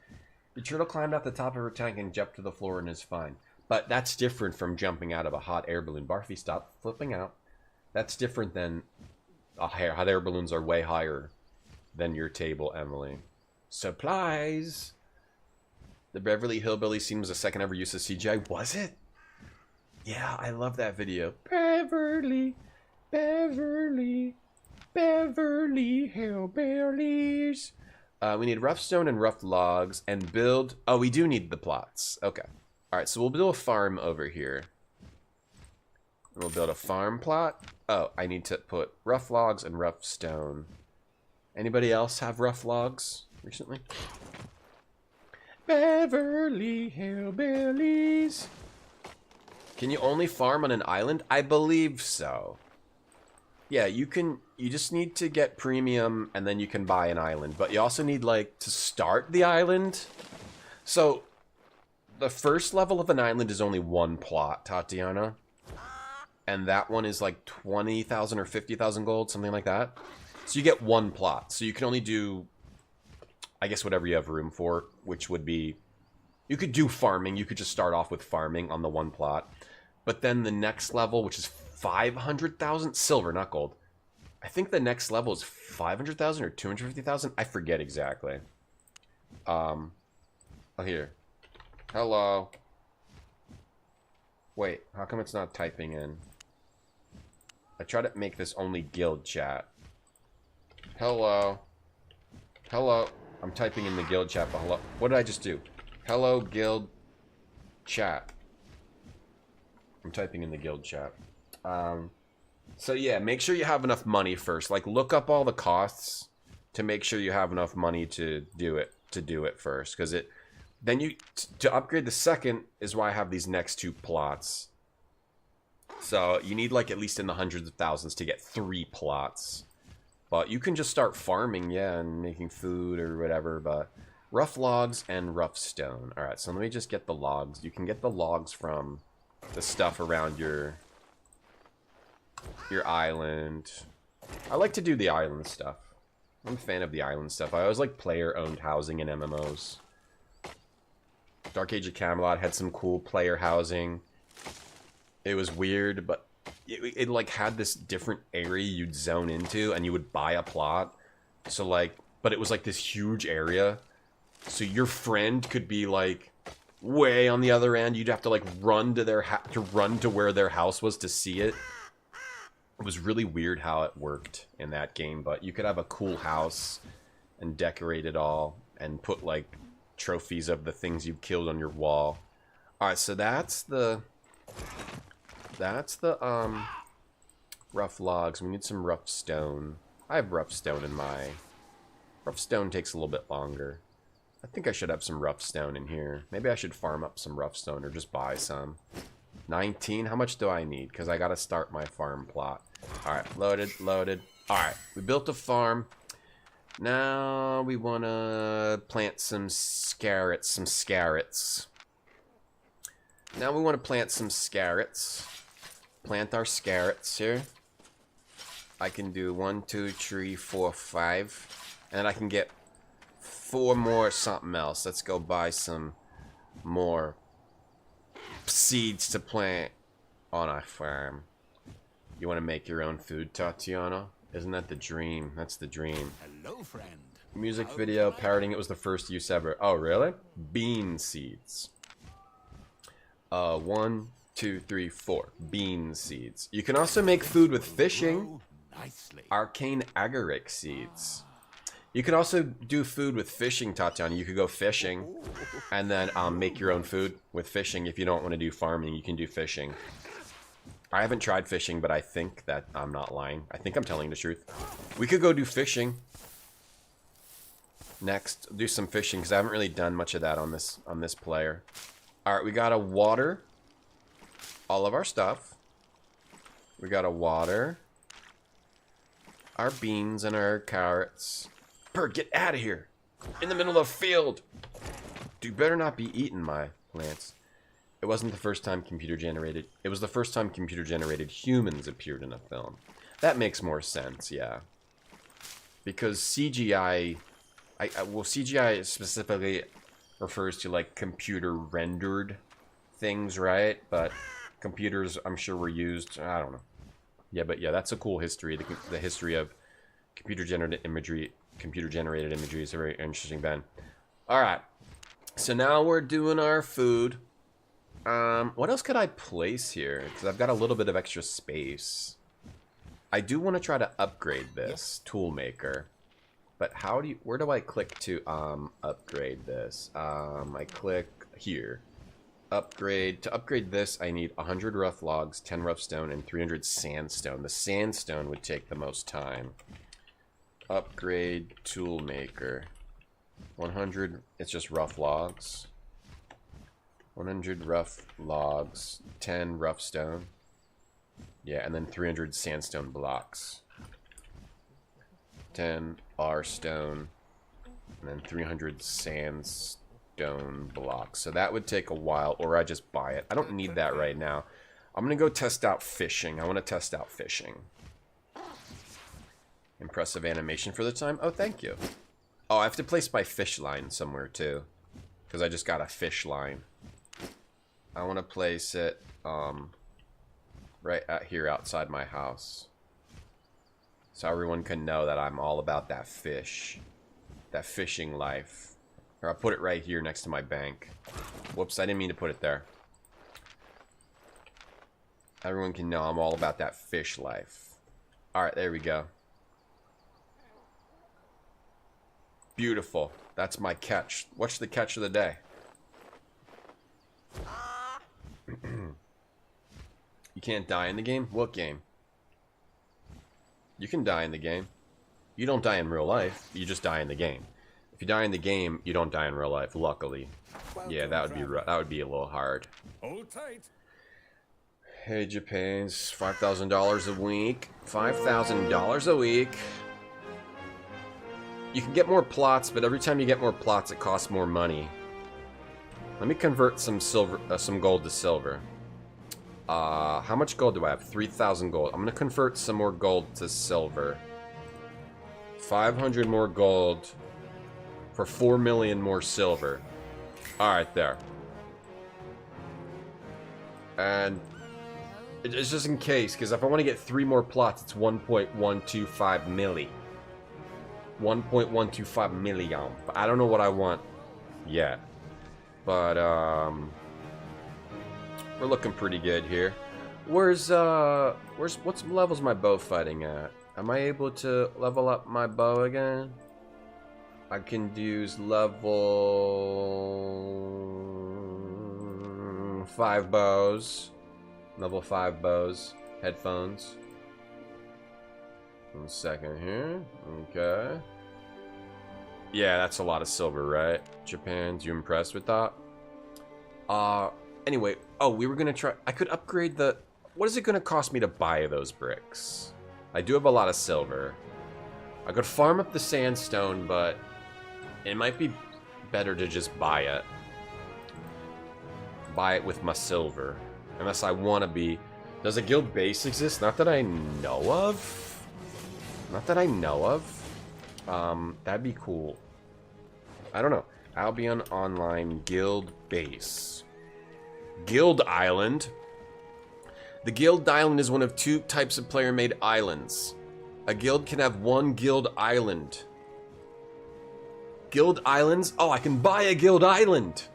The turtle climbed out the top of her tank and jumped to the floor and is fine. But that's different from jumping out of a hot air balloon. Barfy, stop flipping out. That's different than hot air balloons are way higher than your table, Emily. Supplies. The Beverly Hillbilly scene was the second ever use of CGI. Was it? Yeah, I love that video. Beverly Hillbillies. We need rough stone and rough logs and build. Oh, we do need the plots. Okay. All right, so we'll build a farm over here. We'll build a farm plot. Oh, I need to put rough logs and rough stone. Anybody else have rough logs recently? Beverly Hillbillies. Can you only farm on an island? I believe so. Yeah, you can. You just need to get premium and then you can buy an island. But you also need, like, to start the island. So, the first level of an island is only one plot, Tatiana. And that one is like 20,000 or 50,000 gold, something like that. So you get one plot. So you can only do, I guess, whatever you have room for, which would be, you could do farming. You could just start off with farming on the one plot. But then the next level, which is 500,000 silver, not gold. I think the next level is 500,000 or 250,000. I forget exactly. Oh, here. Hello. Wait, how come it's not typing in? I try to make this only guild chat. Hello. Hello. I'm typing in the guild chat, but hello. What did I just do? Hello, guild chat. I'm typing in the guild chat. So yeah, make sure you have enough money first. Like, look up all the costs to make sure you have enough money to do it first. Because then you, to upgrade the second is why I have these next two plots. So you need, like, at least in the hundreds of thousands to get 3 plots. But you can just start farming, yeah, and making food or whatever. But rough logs and rough stone. Alright, so let me just get the logs. You can get the logs from the stuff around your island. I like to do the island stuff. I'm a fan of the island stuff. I always like player-owned housing in MMOs. Dark Age of Camelot had some cool player housing. It was weird, but it like had this different area you'd zone into, and you would buy a plot. So like, but it was like this huge area. So your friend could be like way on the other end. You'd have to like run to where their house was to see it. It was really weird how it worked in that game, but you could have a cool house and decorate it all and put like trophies of the things you've killed on your wall. Alright, so that's the rough logs. We need some rough stone. I have rough stone in my... Rough stone takes a little bit longer. I think I should have some rough stone in here. Maybe I should farm up some rough stone or just buy some. 19? How much do I need? Because I gotta start my farm plot. Alright, loaded. Alright, we built a farm. Now we want to plant some scarrots. Now we want to plant some scarrots. Plant our scarrots here. I can do 1, 2, 3, 4, 5. And then I can get 4 more something else. Let's go buy some more seeds to plant on our farm. You want to make your own food, Tatiana? Isn't that the dream? That's the dream. Hello, friend. Music video parroting it was the first use ever. Oh, really? Bean seeds. 1, 2, 3, 4. Bean seeds. You can also make food with fishing. Arcane agaric seeds. You can also do food with fishing, Tatiana. You could go fishing and then make your own food with fishing. If you don't want to do farming, you can do fishing. I haven't tried fishing, but I think that I'm not lying. I think I'm telling the truth. We could go do fishing. Next, do some fishing because I haven't really done much of that on this player. All right, we gotta water all of our stuff. We gotta water our beans and our carrots. Bird, get out of here! In the middle of the field. Dude, better not be eating my plants. It wasn't the first time computer generated. It was the first time computer generated humans appeared in a film. That makes more sense, yeah. Because CGI, well, CGI specifically refers to like computer rendered things, right? But computers, I'm sure, were used. I don't know. Yeah, but yeah, that's a cool history. The history of computer generated imagery. Computer generated imagery is a very interesting band. All right, so now we're doing our food. What else could I place here? Because I've got a little bit of extra space. I do want to try to upgrade this tool maker, but where do I click to upgrade this? I click here. Upgrade. To upgrade this, I need 100 rough logs, 10 rough stone, and 300 sandstone. The sandstone would take the most time. Upgrade tool maker. 100, it's just rough logs. 100 rough logs, 10 rough stone. Yeah, and then 300 sandstone blocks. 10 R stone, and then 300 sandstone blocks. So that would take a while, or I just buy it. I don't need that right now. I'm gonna go test out fishing. I want to test out fishing. Impressive animation for the time. Oh, thank you. Oh, I have to place my fish line somewhere too, because I just got a fish line. I want to place it right out here outside my house, so everyone can know that I'm all about that fish, that fishing life. Or I'll put it right here next to my bank. Whoops, I didn't mean to put it there. Everyone can know I'm all about that fish life. Alright, there we go. Beautiful. That's my catch. What's the catch of the day? You can't die in the game? What game? You can die in the game. You don't die in real life. You just die in the game. If you die in the game, you don't die in real life, luckily. Yeah, that would be a little hard. Hold tight. Hey, Japan's $5,000 a week. $5,000 a week. You can get more plots, but every time you get more plots, it costs more money. Let me convert some silver, some gold to silver. How much gold do I have? 3,000 gold. I'm gonna convert some more gold to silver. 500 more gold for 4 million more silver. All right, there. And it's just in case, because if I want to get 3 more plots, it's 1.125 milli. 1.125 million. But I don't know what I want yet. But we're looking pretty good here. What level's my bow fighting at? Am I able to level up my bow again? I can use level 5 bows. Level 5 bows. Headphones. 1 second here. Okay. Yeah, that's a lot of silver, right? Japan, you impressed with that? Anyway, oh, we were gonna try. I could upgrade the. What is it gonna cost me to buy those bricks? I do have a lot of silver. I could farm up the sandstone, but it might be better to just buy it. Buy it with my silver. Unless I want to be. Does a guild base exist? Not that I know of. Not that I know of. That'd be cool. I don't know. Albion Online Guild Base. Guild Island. The Guild Island is one of 2 types of player-made islands. A guild can have 1 guild island. Guild islands? Oh, I can buy a guild island.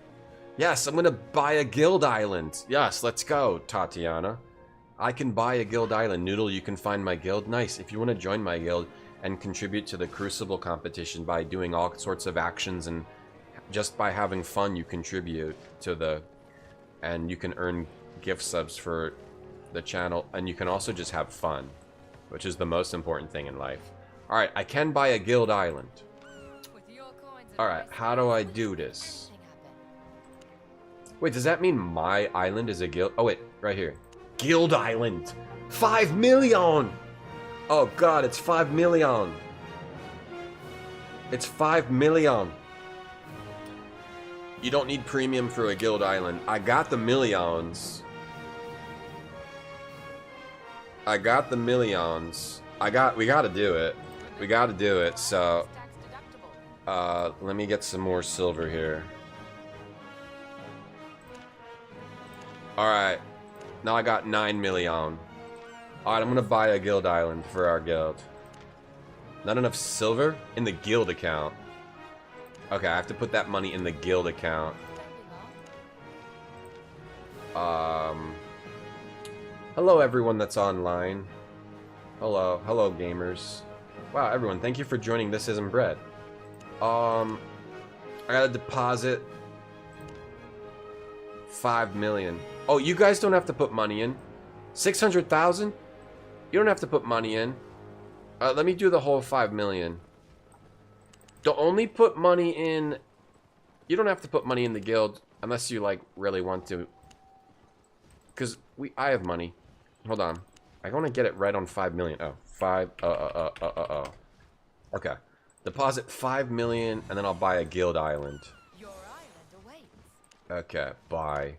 Yes, I'm gonna buy a guild island. Yes, let's go, Tatiana. I can buy a guild island. Noodle, you can find my guild. Nice. If you want to join my guild and contribute to the Crucible competition by doing all sorts of actions and just by having fun, you contribute to the... And you can earn gift subs for the channel. And you can also just have fun, which is the most important thing in life. Alright, I can buy a guild island. With your coin, Alright, how do I do this? Wait, does that mean my island is a guild? Oh, wait, right here. Guild Island. 5 million! Oh, God, it's 5 million. It's 5 million. You don't need premium for a guild island. I got the millions. I got the millions. We gotta do it. We gotta do it, so... let me get some more silver here. Alright. Now I got 9 million. Alright, I'm gonna buy a guild island for our guild. Not enough silver? In the guild account. Okay, I have to put that money in the guild account. Hello everyone that's online. Hello gamers. Wow, everyone, thank you for joining This Isn't Bread. I gotta deposit 5 million. Oh, you guys don't have to put money in. 600,000? You don't have to put money in. Let me do the whole 5 million. Don't only put money in... You don't have to put money in the guild unless you, like, really want to. Because I have money. Hold on. I want to get it right on 5 million. Oh, 5... Okay. Deposit 5 million, and then I'll buy a guild island. Okay, buy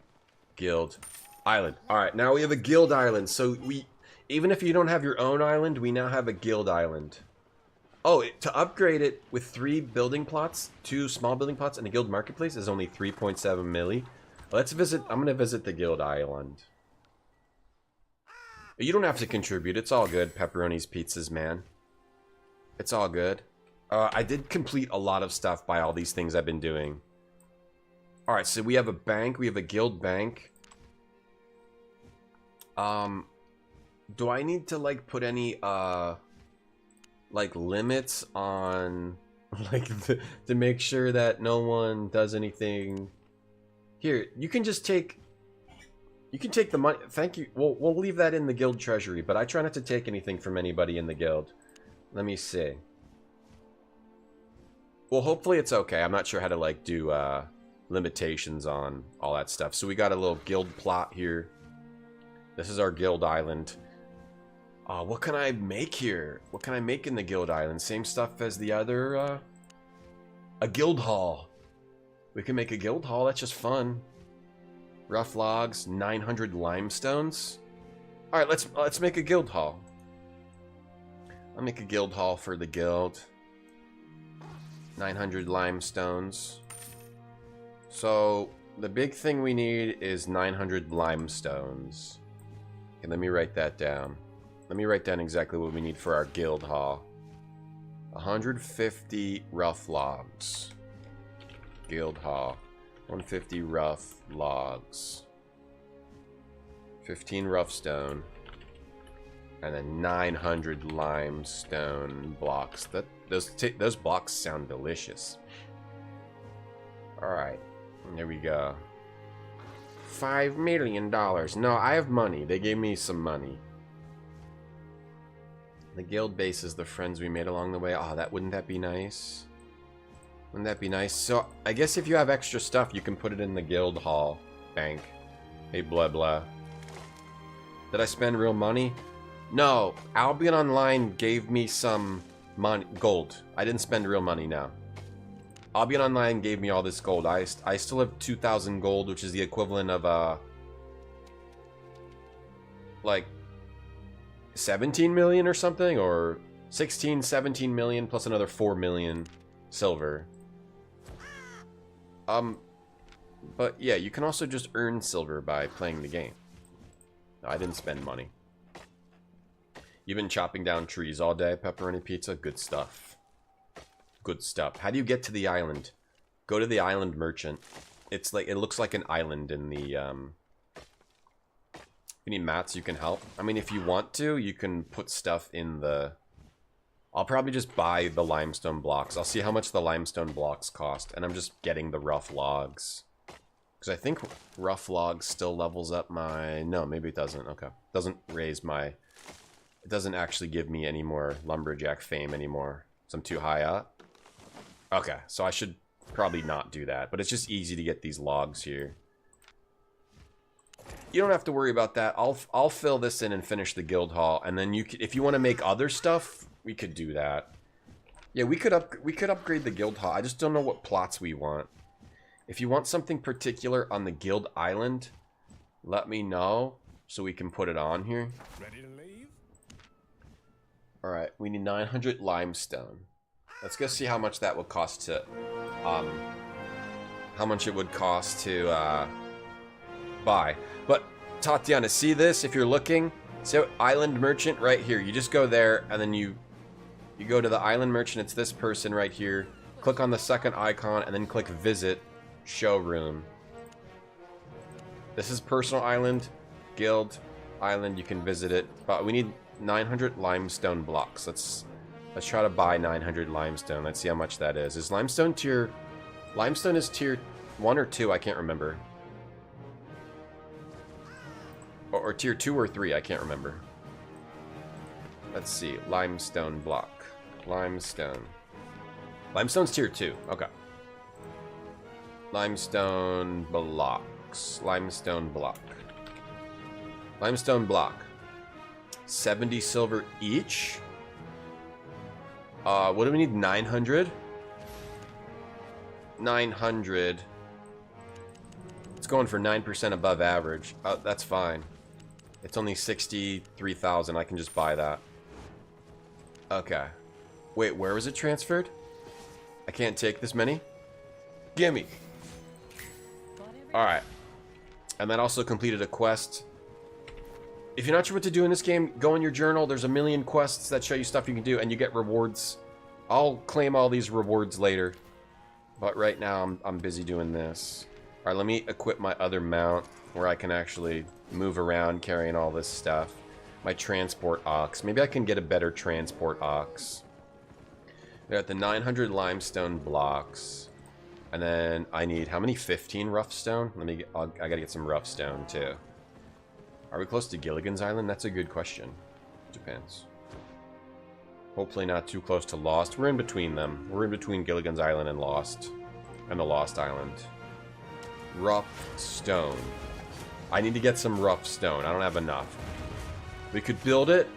guild island. Alright, now we have a guild island. So we... Even if you don't have your own island, we now have a guild island. Oh, to upgrade it with 3 building plots, 2 small building plots, and a guild marketplace is only 3.7 milli. Let's visit... I'm going to visit the guild island. You don't have to contribute. It's all good, Pepperoni's Pizzas, man. It's all good. I did complete a lot of stuff by all these things I've been doing. Alright, so we have a bank. We have a guild bank. Do I need to, like, put any, like, limits on, like, to make sure that no one does anything? Here, you can just take... You can take the money. Thank you. We'll leave that in the guild treasury, but I try not to take anything from anybody in the guild. Let me see. Well, hopefully it's okay. I'm not sure how to, like, do, limitations on all that stuff. So we got a little guild plot here. This is our guild island. What can I make here? What can I make in the guild island? Same stuff as the other, a guild hall. We can make a guild hall. That's just fun. Rough logs, 900 limestones. All right, let's make a guild hall. I'll make a guild hall for the guild. 900 limestones. So the big thing we need is 900 limestones. Okay, let me write that down. Let me write down exactly what we need for our guild hall. 150 rough logs. Guild hall. 150 rough logs. 15 rough stone. And then 900 limestone blocks. Those blocks sound delicious. Alright. There we go. $5 million. No, I have money. They gave me some money. The guild base is the friends we made along the way. Oh, wouldn't that be nice? Wouldn't that be nice? So, I guess if you have extra stuff, you can put it in the guild hall bank. Hey, blah, blah. Did I spend real money? No. Albion Online gave me some money, gold. I didn't spend real money now. Albion Online gave me all this gold. I still have 2,000 gold, which is the equivalent of, like, 17 million or something, or 16, 17 million plus another 4 million silver. But yeah, you can also just earn silver by playing the game. I didn't spend money. You've been chopping down trees all day, Pepperoni Pizza? Good stuff. Good stuff. How do you get to the island? Go to the island merchant. It's like, it looks like an island in the, If you need mats, you can help. I mean, if you want to, you can put stuff in the... I'll probably just buy the limestone blocks. I'll see how much the limestone blocks cost. And I'm just getting the rough logs. Because I think rough logs still levels up my... No, maybe it doesn't. Okay. Doesn't raise my... It doesn't actually give me any more lumberjack fame anymore. So I'm too high up. Okay, so I should probably not do that. But it's just easy to get these logs here. You don't have to worry about that. I'll fill this in and finish the guild hall, and then you could, if you want to make other stuff, we could do that. Yeah, we could upgrade the guild hall. I just don't know what plots we want. If you want something particular on the guild island, let me know so we can put it on here. Ready to leave? All right, we need 900 limestone. Let's go see how much that would cost to, how much it would cost to buy. But Tatiana, see this? If you're looking, so island merchant right here. You just go there, and then you go to the island merchant. It's this person right here. Click on the second icon, and then click visit showroom. This is personal island, guild island. You can visit it, but we need 900 limestone blocks. Let's try to buy 900 limestone. Let's see how much that is. Is limestone tier? Limestone is tier 1 or 2. I can't remember. Or tier 2 or 3. I can't remember. Let's see. Limestone block. Limestone. Limestone's tier 2. Okay. Limestone blocks. Limestone block. Limestone block. 70 silver each. What do we need? 900? 900. It's going for 9% above average. That's fine. It's only 63,000. I can just buy that. Okay. Wait, where was it transferred? I can't take this many? Gimme. Alright. And that also completed a quest. If you're not sure what to do in this game, go in your journal. There's a million quests that show you stuff you can do, and you get rewards. I'll claim all these rewards later. But right now, I'm busy doing this. Alright, let me equip my other mount, where I can actually move around carrying all this stuff. My transport ox. Maybe I can get a better transport ox. We got the 900 limestone blocks. And then I need, how many? 15 rough stone? I gotta get some rough stone too. Are we close to Gilligan's Island? That's a good question. Depends. Hopefully not too close to Lost. We're in between them. We're in between Gilligan's Island and Lost. And the Lost Island. Rough stone. I need to get some rough stone. I don't have enough. We could build it.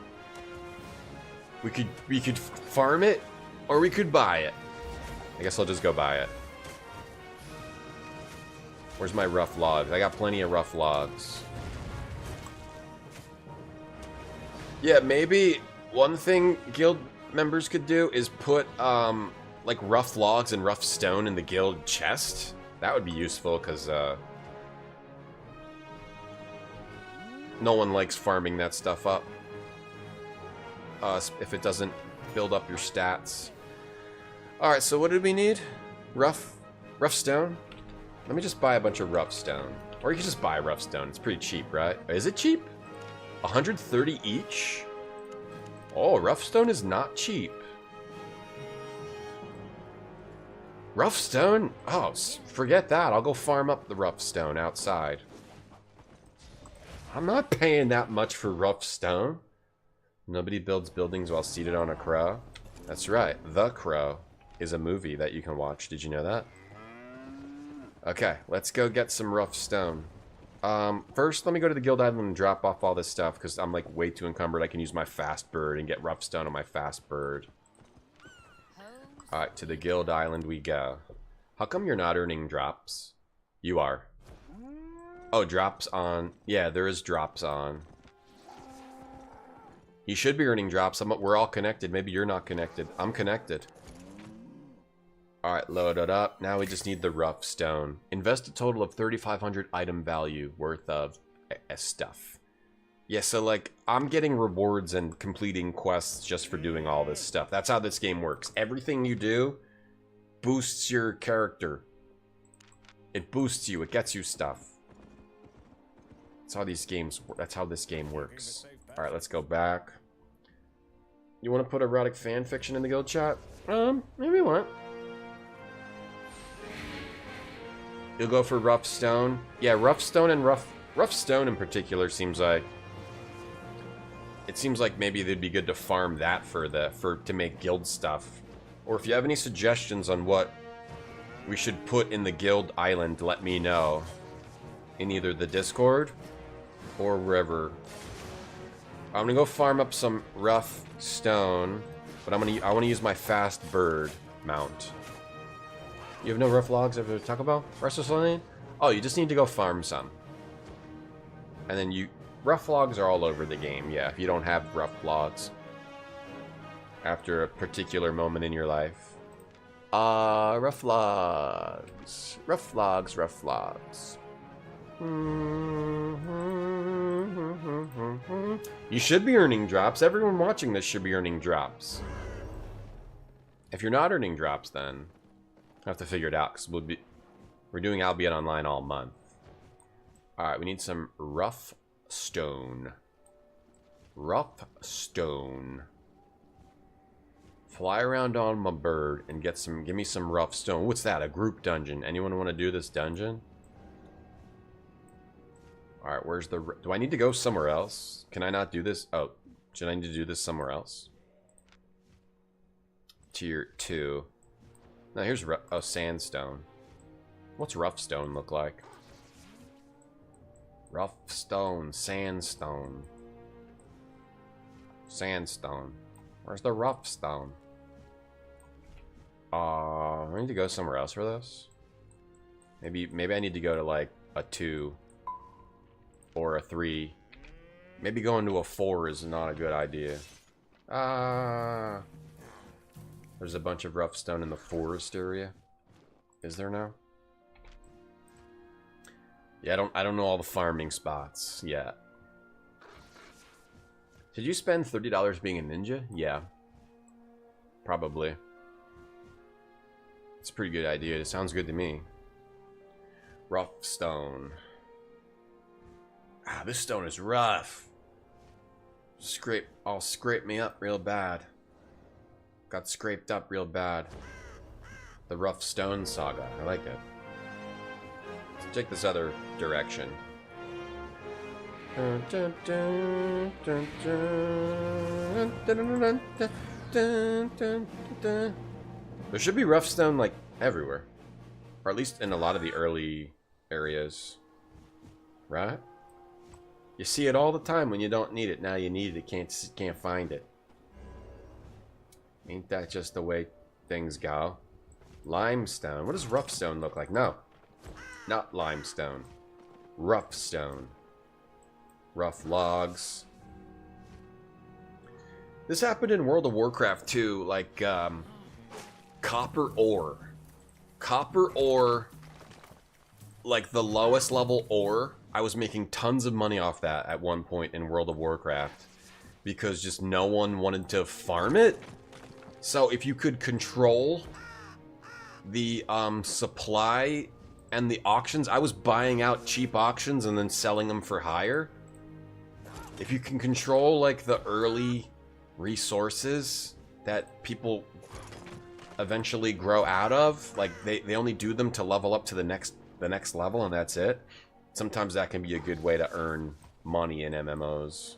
We could farm it. Or we could buy it. I guess I'll just go buy it. Where's my rough logs? I got plenty of rough logs. Yeah, maybe one thing guild members could do is put, like, rough logs and rough stone in the guild chest. That would be useful, because, no one likes farming that stuff up. If it doesn't build up your stats. Alright, so what did we need? Rough stone? Let me just buy a bunch of rough stone. Or you can just buy rough stone. It's pretty cheap, right? Is it cheap? 130 each? Oh, rough stone is not cheap. Rough stone? Oh, forget that. I'll go farm up the rough stone outside. I'm not paying that much for rough stone. Nobody builds buildings while seated on a crow. That's right. The Crow is a movie that you can watch. Did you know that? Okay, let's go get some rough stone. First, let me go to the guild island and drop off all this stuff, because I'm, like, way too encumbered. I can use my fast bird and get rough stone on my fast bird. Alright, to the guild island we go. How come you're not earning drops? You are. Oh, drops on. Yeah, there is drops on. You should be earning drops. We're all connected. Maybe you're not connected. I'm connected. Alright, load it up. Now we just need the rough stone. Invest a total of 3,500 item value worth of stuff. Yeah, so like, I'm getting rewards and completing quests just for doing all this stuff. That's how this game works. Everything you do boosts your character. It boosts you. It gets you stuff. That's how these games. That's how this game works. Alright, let's go back. You want to put erotic fan fiction in the guild chat? Maybe we want. You'll go for rough stone. Yeah, rough stone and rough stone in particular seems like. It seems like maybe they'd be good to farm that to make guild stuff. Or if you have any suggestions on what we should put in the guild island, let me know. In either the Discord or wherever. I'm gonna go farm up some rough stone, but I want to use my fast bird mount. You have no rough logs ever talk about? Lane? Oh, you just need to go farm some. And then rough logs are all over the game, yeah, if you don't have rough logs. After a particular moment in your life. Rough logs. Rough logs, rough logs. You should be earning drops. Everyone watching this should be earning drops. If you're not earning drops, then I have to figure it out, because we're doing Albion Online all month. Alright, we need some rough stone. Rough stone. Fly around on my bird and give me some rough stone. What's that? A group dungeon. Anyone want to do this dungeon? Alright, where's the... Do I need to go somewhere else? Can I not do this? Oh, should I need to do this somewhere else? Tier 2. Now here's... Oh, sandstone. What's rough stone look like? Rough stone. Sandstone. Sandstone. Where's the rough stone? I need to go somewhere else for this. Maybe I need to go to like a 2 or a 3. Maybe going to a 4 is not a good idea. There's a bunch of rough stone in the forest area. Is there now? Yeah, I don't know all the farming spots yet. Did you spend $30 being a ninja? Yeah. Probably. It's a pretty good idea. It sounds good to me. Rough stone. Ah, this stone is rough. Scrape me up real bad. Got scraped up real bad. The rough stone saga. I like it. Let's take this other direction. There should be rough stone like everywhere, or at least in a lot of the early areas, right? You see it all the time when you don't need it. Now you need it, can't find it. Ain't that just the way things go? Limestone. What does rough stone look like? No, not limestone. Rough stone. Rough logs. This happened in World of Warcraft too, like copper ore. Copper ore, like the lowest level ore, I was making tons of money off that at one point in World of Warcraft because just no one wanted to farm it. So if you could control the supply and the auctions, I was buying out cheap auctions and then selling them for higher. If you can control like the early resources that people eventually grow out of, like they only do them to level up to the next level and that's it. Sometimes that can be a good way to earn money in MMOs.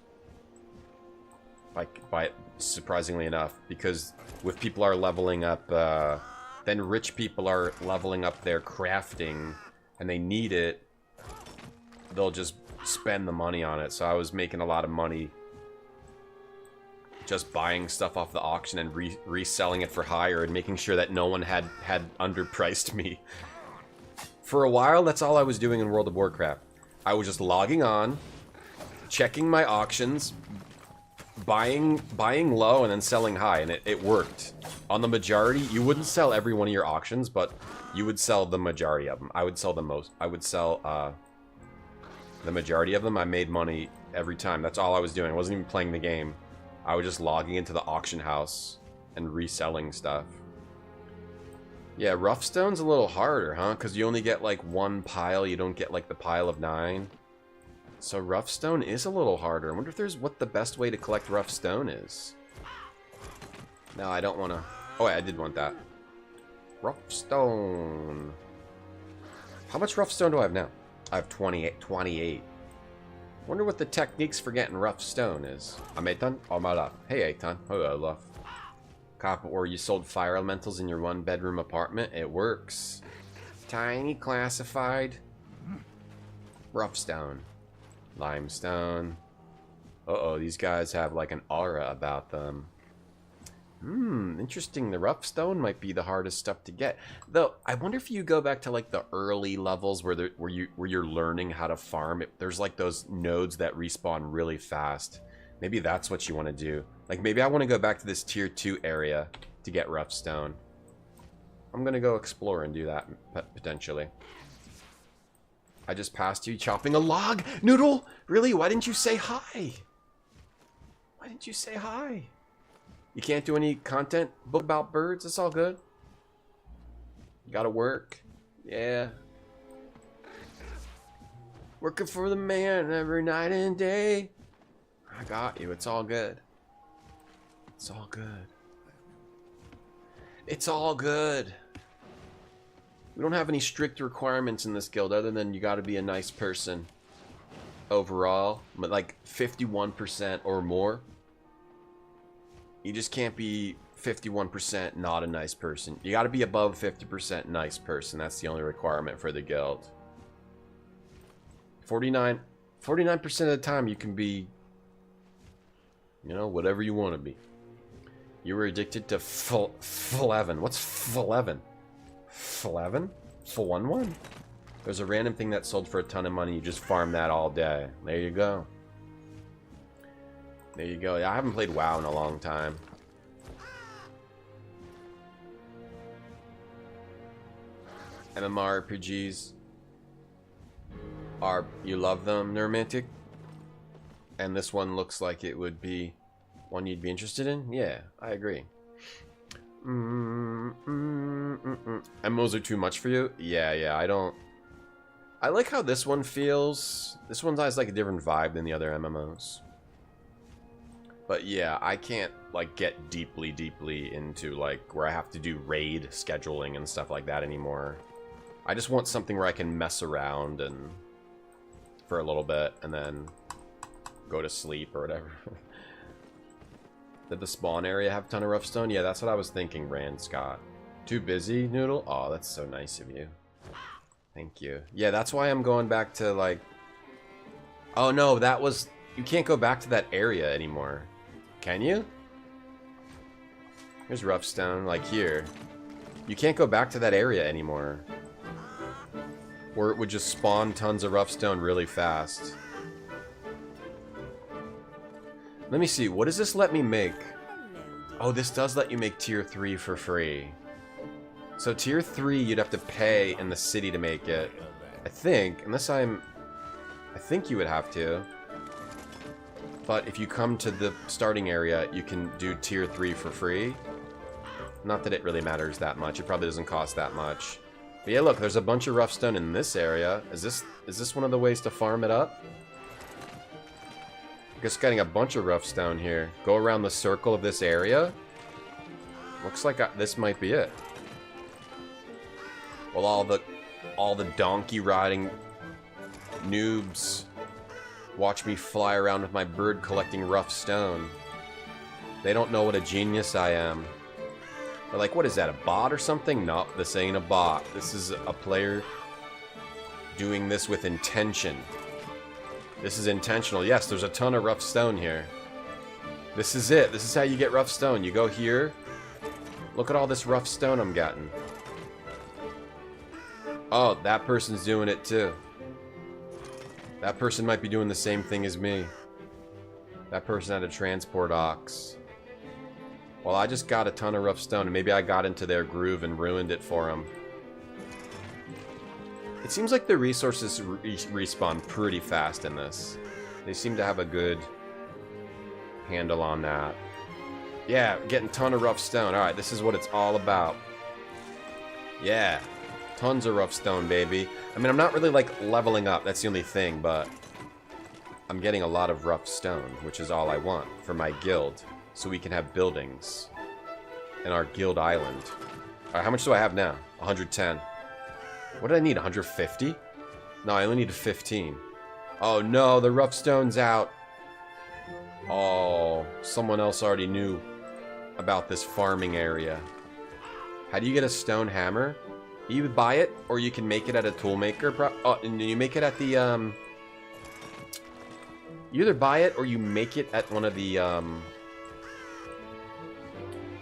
Like surprisingly enough, because if people are leveling up, then rich people are leveling up their crafting and they need it, they'll just spend the money on it. So I was making a lot of money just buying stuff off the auction and reselling it for higher and making sure that no one had underpriced me. For a while, that's all I was doing in World of Warcraft. I was just logging on, checking my auctions, buying low and then selling high, and it worked. On the majority, you wouldn't sell every one of your auctions, but you would sell the majority of them. I would sell the most. I would sell the majority of them. I made money every time. That's all I was doing. I wasn't even playing the game. I was just logging into the auction house and reselling stuff. Yeah, rough stone's a little harder, huh? Because you only get like one pile. You don't get like the pile of 9. So rough stone is a little harder. I wonder if there's what the best way to collect rough stone is. No, I don't want to. Oh, wait, I did want that. Rough stone. How much rough stone do I have now? I have 28. Wonder what the techniques for getting rough stone is. I'm Eitan. Oh, my love. Hey, Eitan. Hello, love. Copper ore. You sold fire elementals in your 1-bedroom apartment. It works. Tiny classified. Rough stone. Limestone. Uh-oh, these guys have like an aura about them. Interesting. The rough stone might be the hardest stuff to get. Though, I wonder if you go back to like the early levels where you're learning how to farm it. There's like those nodes that respawn really fast. Maybe that's what you want to do. Like maybe I want to go back to this tier 2 area to get rough stone. I'm gonna go explore and do that potentially. I just passed you chopping a log, Noodle. Really? Why didn't you say hi? Why didn't you say hi? You can't do any content book about birds? It's all good. You gotta work. Yeah. Working for the man every night and day. I got you. It's all good. It's all good. It's all good. We don't have any strict requirements in this guild other than you gotta be a nice person. Overall. But like 51% or more. You just can't be 51% not a nice person. You gotta be above 50% nice person. That's the only requirement for the guild. 49% of the time you can be, you know, whatever you want to be. You were addicted to Flevin. What's Flevin? Flevin? F11? There's a random thing that sold for a ton of money. You just farm that all day. There you go. There you go. I haven't played WoW in a long time. MMORPGs are, you love them, Nermantic? And this one looks like it would be one you'd be interested in? Yeah, I agree. MMOs are too much for you? Yeah, I don't... I like how this one feels. This one has like a different vibe than the other MMOs. But yeah, I can't like get deeply into like where I have to do raid scheduling and stuff like that anymore. I just want something where I can mess around and for a little bit and then go to sleep or whatever. Did the spawn area have a ton of rough stone? Yeah, that's what I was thinking, Rand Scott. Too busy, Noodle? Oh, that's so nice of you. Thank you. Yeah, that's why I'm going back to like... Oh no, that was... You can't go back to that area anymore. Can you? Here's rough stone, like here. You can't go back to that area anymore. Or it would just spawn tons of rough stone really fast. Let me see, what does this let me make? Oh, this does let you make tier 3 for free. So tier 3 you'd have to pay in the city to make it. I think, unless I'm... I think you would have to. But if you come to the starting area, you can do tier 3 for free. Not that it really matters that much. It probably doesn't cost that much. But yeah, look, there's a bunch of rough stone in this area. Is this one of the ways to farm it up? Just getting a bunch of rough stone here. Go around the circle of this area. Looks like this might be it. Well, all the donkey riding noobs watch me fly around with my bird collecting rough stone. They don't know what a genius I am. They're like, what is that, a bot or something? No, this ain't a bot. This is a player doing this with intention. This is intentional. Yes, there's a ton of rough stone here. This is it. This is how you get rough stone. You go here. Look at all this rough stone I'm getting. Oh, that person's doing it too. That person might be doing the same thing as me. That person had a transport ox. Well, I just got a ton of rough stone, and maybe I got into their groove and ruined it for them. It seems like the resources respawn pretty fast in this. They seem to have a good handle on that. Yeah, getting a ton of rough stone. Alright, this is what it's all about. Yeah. Tons of rough stone, baby. I mean, I'm not really, like, leveling up. That's the only thing, but I'm getting a lot of rough stone, which is all I want for my guild, so we can have buildings in our guild island. Alright, how much do I have now? 110. What did I need, 150? No, I only need 15. Oh, no, the rough stone's out. Oh, someone else already knew about this farming area. How do you get a stone hammer? You would buy it, or you can make it at a tool maker. Oh, and you make it at the, You either buy it, or you make it at one of the, Let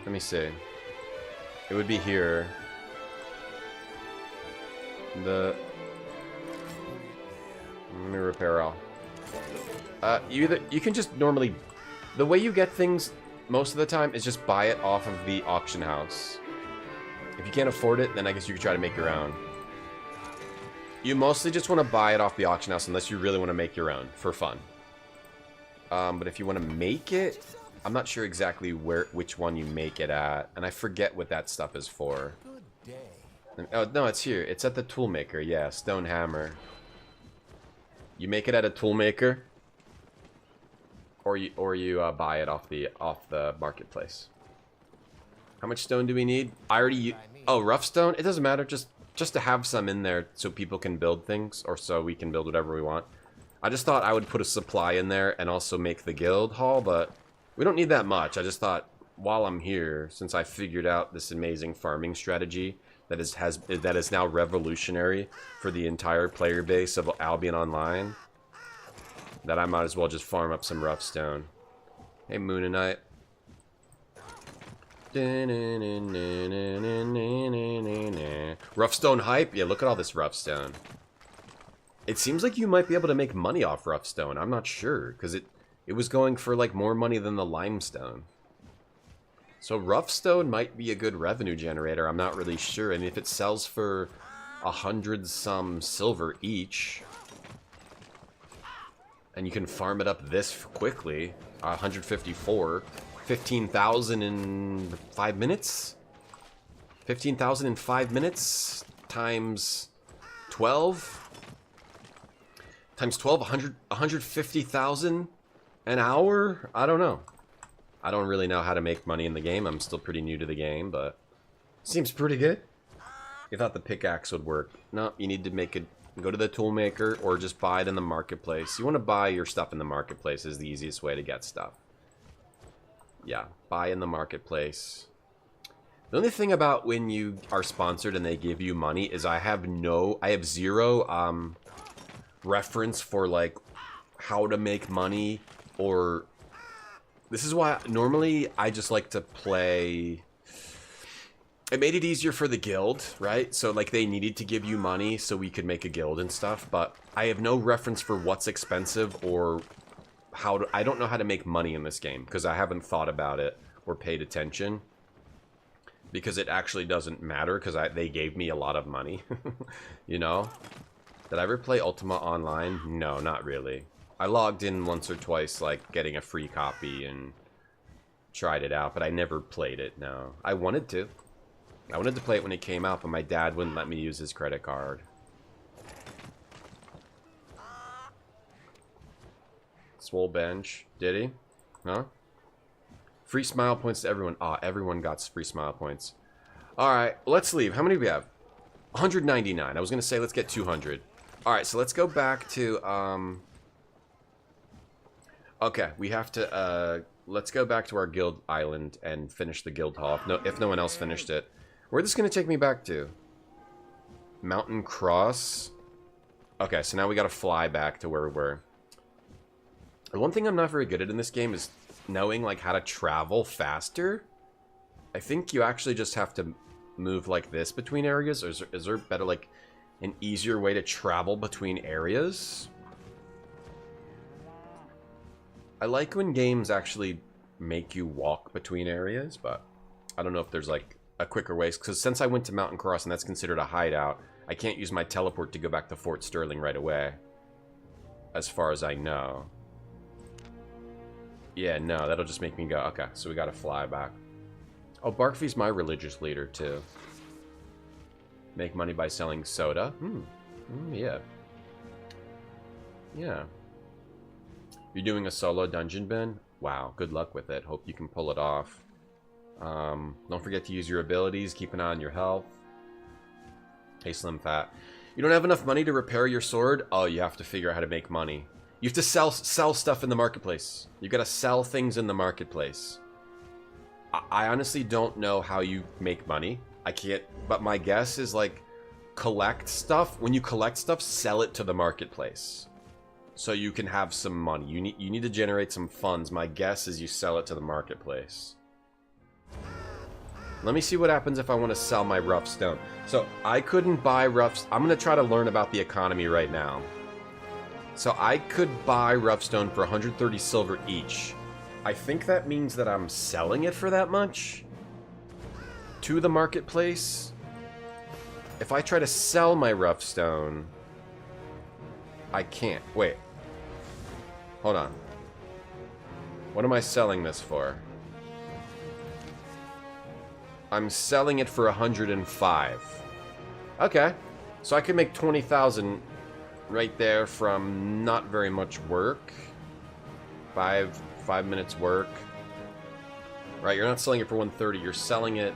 me see. It would be here. Let me repair all. You can just normally... The way you get things most of the time is just buy it off of the auction house. If you can't afford it, then I guess you could try to make your own. You mostly just want to buy it off the auction house unless you really want to make your own for fun. But if you want to make it, I'm not sure exactly which one you make it at, and I forget what that stuff is for. Oh no, it's here. It's at the tool maker. Yeah, stone hammer. You make it at a tool maker, or you buy it off the marketplace. How much stone do we need? I already... Oh, rough stone? It doesn't matter. Just to have some in there so people can build things, or so we can build whatever we want. I just thought I would put a supply in there and also make the guild hall, but we don't need that much. I just thought, while I'm here, since I figured out this amazing farming strategy that is now revolutionary for the entire player base of Albion Online, that I might as well just farm up some rough stone. Hey, Moonanite. Rough stone hype? Yeah, look at all this rough stone. It seems like you might be able to make money off rough stone. I'm not sure, because it was going for like more money than the limestone. So rough stone might be a good revenue generator. I'm not really sure. And if it sells for 100-some silver each, and you can farm it up this quickly, 154, 15,000 in 5 minutes? 15,000 in 5 minutes times 12? Times 12, 150,000 an hour? I don't know. I don't really know how to make money in the game. I'm still pretty new to the game, but seems pretty good. You thought the pickaxe would work. No, you need to make it. Go to the tool maker or just buy it in the marketplace. You want to buy your stuff in the marketplace is the easiest way to get stuff. Yeah, buy in the marketplace. The only thing about when you are sponsored and they give you money is I have zero reference for like how to make money, or this is why normally I just like to play. It made it easier for the guild, right? So like they needed to give you money so we could make a guild and stuff, but I have no reference for what's expensive or how to, I don't know how to make money in this game because I haven't thought about it or paid attention, because it actually doesn't matter because they gave me a lot of money. You know? Did I ever play Ultima Online? No, not really. I logged in once or twice, like getting a free copy and tried it out, but I never played it, no. I wanted to. I wanted to play it when it came out, but my dad wouldn't let me use his credit card. Swole bench. Did he? Huh? Free smile points to everyone. Ah, everyone got free smile points. Alright, let's leave. How many do we have? 199. I was going to say let's get 200. Alright, so let's go back to, okay, we have to, let's go back to our guild island and finish the guild hall. If no one else finished it. Where's this going to take me back to? Mountain Cross? Okay, so now we got to fly back to where we were. The one thing I'm not very good at in this game is knowing, like, how to travel faster. I think you actually just have to move like this between areas, or is there better, like, an easier way to travel between areas? I like when games actually make you walk between areas, but I don't know if there's, like, a quicker way. Because since I went to Mountain Cross and that's considered a hideout, I can't use my teleport to go back to Fort Sterling right away. As far as I know. Yeah, no, that'll just make me go, okay, so we gotta fly back. Oh, Barkfy's my religious leader, too. Make money by selling soda? Yeah. Yeah. You're doing a solo dungeon, Ben? Wow, good luck with it. Hope you can pull it off. Don't forget to use your abilities. Keep an eye on your health. Hey, Slim Fat. You don't have enough money to repair your sword? Oh, you have to figure out how to make money. You have to sell stuff in the marketplace. You gotta sell things in the marketplace. I honestly don't know how you make money. I can't, but my guess is like collect stuff, when you collect stuff, sell it to the marketplace. So you can have some money. You need to generate some funds. My guess is you sell it to the marketplace. Let me see what happens if I want to sell my rough stone. So I couldn't buy rough... I'm going to try to learn about the economy right now. So I could buy rough stone for 130 silver each. I think that means that I'm selling it for that much to the marketplace. If I try to sell my rough stone, I can't. Wait. Hold on. What am I selling this for? I'm selling it for 105. Okay. So I could make 20,000 right there from not very much work. Five minutes work. Right, you're not selling it for 130, you're selling it.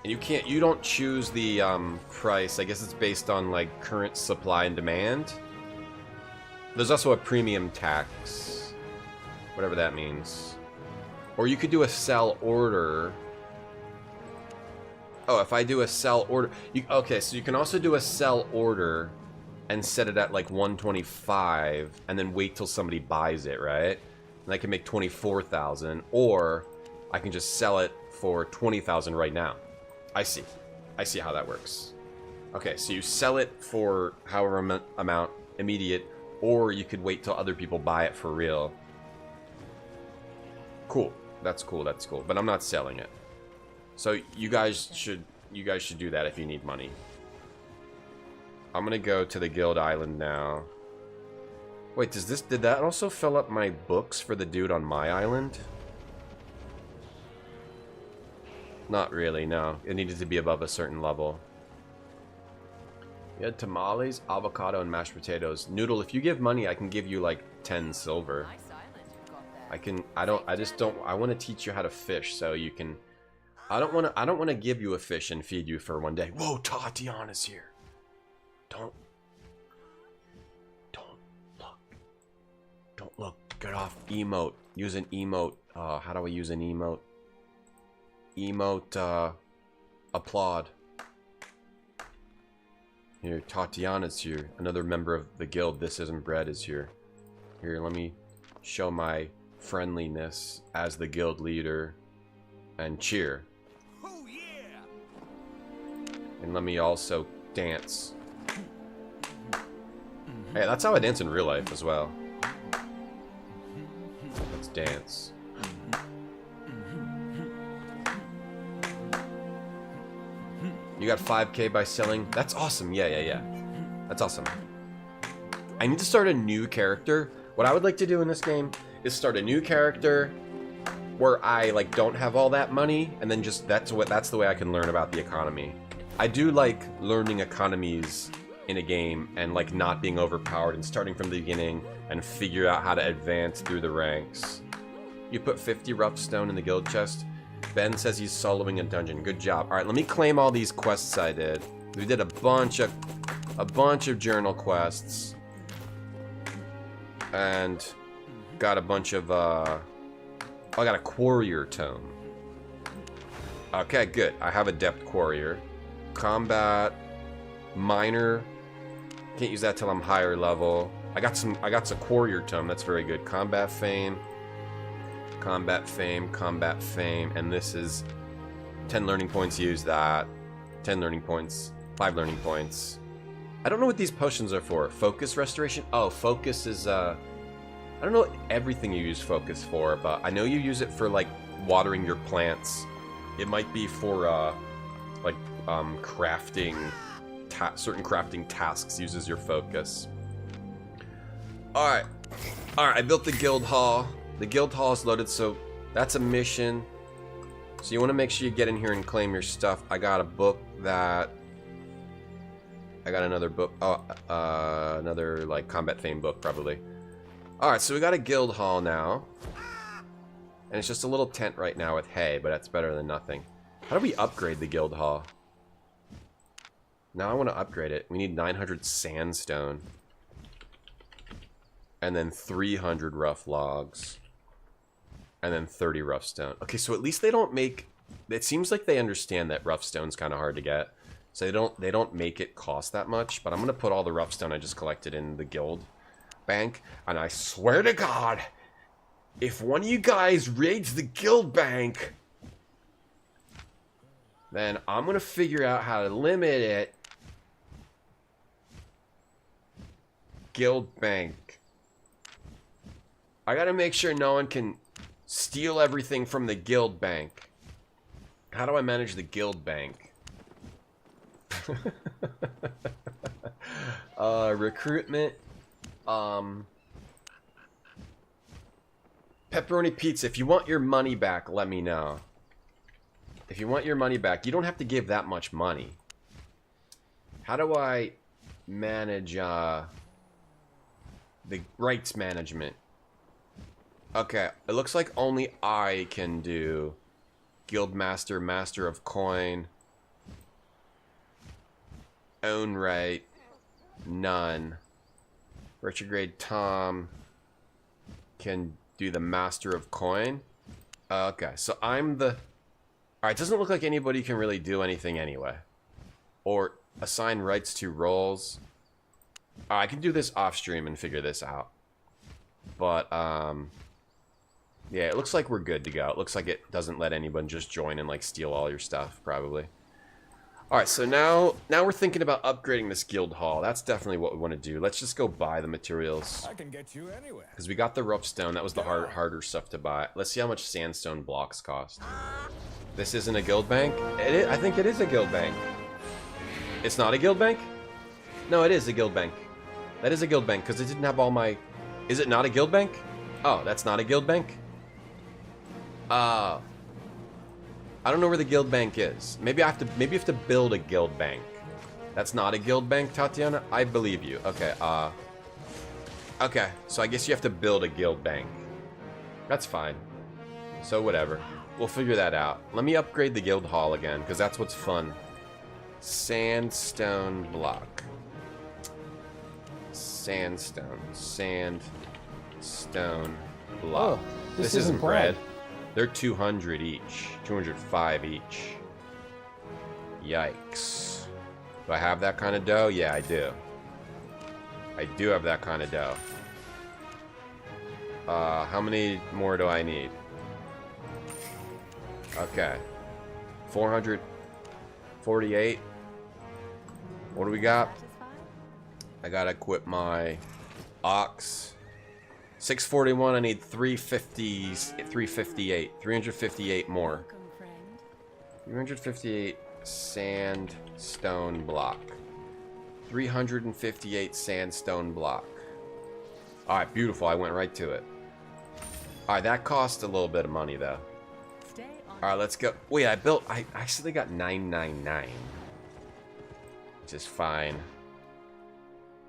And you don't choose the price. I guess it's based on like current supply and demand. There's also a premium tax. Whatever that means. Or you could do a sell order. Oh, if I do a sell order... okay, so you can also do a sell order and set it at like 125 and then wait till somebody buys it, right? And I can make 24,000. Or I can just sell it for 20,000 right now. I see. I see how that works. Okay, so you sell it for however amount immediate, or you could wait till other people buy it for real. Cool. That's cool. That's cool. But I'm not selling it. So you guys should do that if you need money. I'm gonna go to the Guild Island now. Wait, did that also fill up my books for the dude on my island? Not really, no. It needed to be above a certain level. You had tamales, avocado, and mashed potatoes. Noodle, if you give money, I can give you like 10 silver. I want to teach you how to fish so you can... I don't want to give you a fish and feed you for one day. Whoa, Tatiana's here. Don't look. Get off. Emote. Use an emote. How do I use an emote? Emote, applaud. Here, Tatiana's here. Another member of the guild, This Isn't Bread, is here. Here, let me show my friendliness as the guild leader. And cheer. Oh, yeah! And let me also dance. Hey, that's how I dance in real life as well. Let's dance. You got 5K by selling? That's awesome. Yeah. That's awesome. I need to start a new character. What I would like to do in this game is start a new character where I like don't have all that money, and then just that's the way I can learn about the economy. I do like learning economies in a game and like not being overpowered and starting from the beginning and figure out how to advance through the ranks. You put 50 rough stone in the guild chest. Ben says he's soloing a dungeon. Good job. All right, let me claim all these quests I did. We did a bunch of journal quests, and got a bunch of I got a quarrier tome. Okay, good. I have adept quarrier. Combat, minor. Can't use that till I'm higher level. I got some quarrier tome. That's very good. Combat fame. Combat fame, combat fame, and this is 10 learning points. Use that. 10 learning points, 5 learning points. I don't know what these potions are for. Focus restoration? Oh, focus is, I don't know everything you use focus for, but I know you use it for, like, watering your plants. It might be for, like, crafting, certain crafting tasks uses your focus. Alright, I built the guild hall. The guild hall is loaded, so that's a mission. So you want to make sure you get in here and claim your stuff. I got a book that... I got another book. Oh, another, like, combat fame book, probably. Alright, so we got a guild hall now. And it's just a little tent right now with hay, but that's better than nothing. How do we upgrade the guild hall? Now I want to upgrade it. We need 900 sandstone. And then 300 rough logs. And then 30 rough stone. Okay, so at least they don't make... It seems like they understand that rough stone's kind of hard to get. So they don't make it cost that much, but I'm gonna put all the rough stone I just collected in the guild bank, and I swear to God, if one of you guys raids the guild bank, then I'm gonna figure out how to limit it. Guild bank. I gotta make sure no one can steal everything from the guild bank. How do I manage the guild bank? Recruitment. Pepperoni pizza. If you want your money back, let me know. If you want your money back, you don't have to give that much money. How do I manage the rights management? Okay, it looks like only I can do Guildmaster, Master of Coin, Own Right, none. Retrograde Tom can do the Master of Coin. Okay, so I'm the... Alright, it doesn't look like anybody can really do anything anyway. Or assign rights to roles. I can do this off stream and figure this out. But, yeah, it looks like we're good to go. It looks like it doesn't let anyone just join and, like, steal all your stuff, probably. Alright, so now we're thinking about upgrading this guild hall. That's definitely what we want to do. Let's just go buy the materials. I can get you anywhere. Because we got the rough stone. That was the harder stuff to buy. Let's see how much sandstone blocks cost. This isn't a guild bank? I think it is a guild bank. It's not a guild bank? No, it is a guild bank. That is a guild bank, because it didn't have all my... Is it not a guild bank? Oh, that's not a guild bank? I don't know where the guild bank is. Maybe you have to build a guild bank. That's not a guild bank, Tatiana? I believe you. Okay, okay, so I guess you have to build a guild bank. That's fine. So whatever. We'll figure that out. Let me upgrade the guild hall again, because that's what's fun. Sandstone block. Sandstone. Sandstone block. Oh, this isn't bread. They're 200 each. 205 each. Yikes. Do I have that kind of dough? Yeah, I do. I do have that kind of dough. How many more do I need? Okay. 448. What do we got? I gotta equip my ox. 641, I need 358. 358 more. 358 sandstone block. 358 sandstone block. Alright, beautiful. I went right to it. Alright, that cost a little bit of money, though. Alright, let's go. Wait, I actually got 999. Which is fine.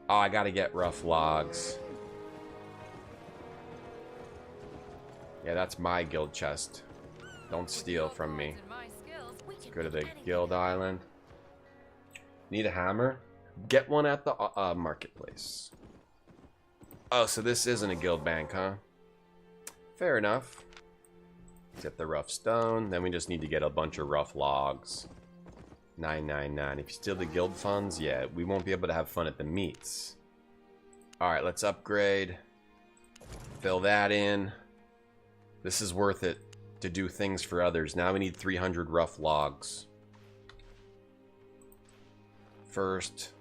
Oh, I gotta get rough logs. Yeah, that's my guild chest. Don't steal from me. Let's go to the guild island. Need a hammer? Get one at the marketplace. Oh, so this isn't a guild bank, huh? Fair enough. Get the rough stone. Then we just need to get a bunch of rough logs. 999. If you steal the guild funds, yeah, we won't be able to have fun at the meets. Alright, let's upgrade. Fill that in. This is worth it to do things for others. Now we need 300 rough logs. First,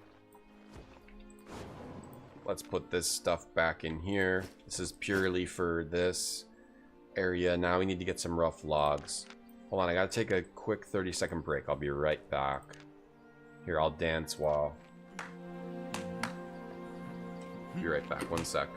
let's put this stuff back in here. This is purely for this area. Now we need to get some rough logs. Hold on, I gotta take a quick 30-second break. I'll be right back. Here, I'll dance while... Be right back, 1 sec.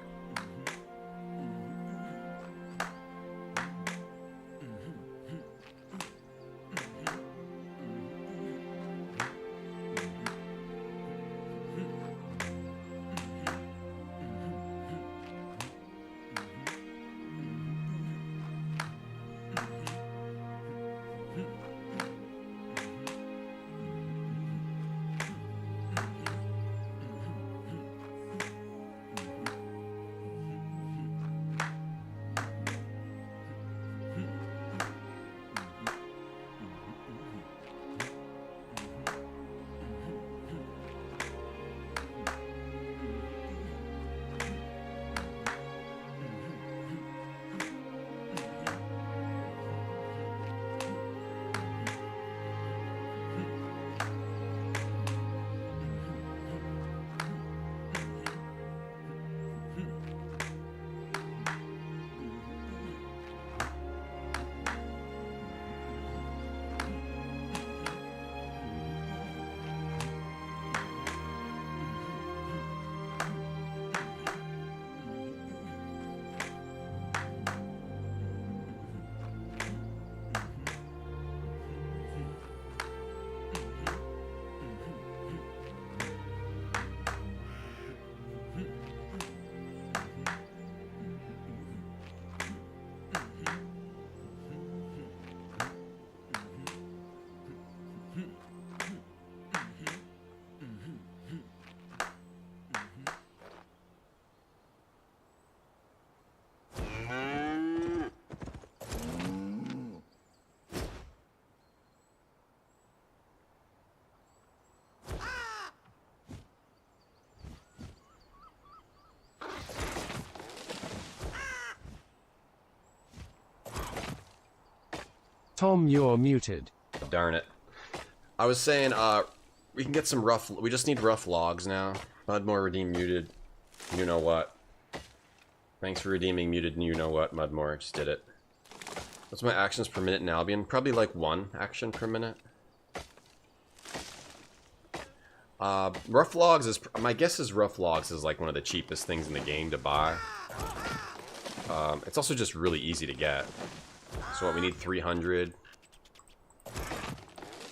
Tom, you're muted. Darn it. I was saying, we can get some rough... We just need rough logs now. Mudmore redeem muted. You know what. Thanks for redeeming muted and you know what, Mudmore. Just did it. What's my actions per minute in Albion? Probably like 1 action per minute. Rough logs is... My guess is rough logs is like one of the cheapest things in the game to buy. It's also just really easy to get. So what, we need 300.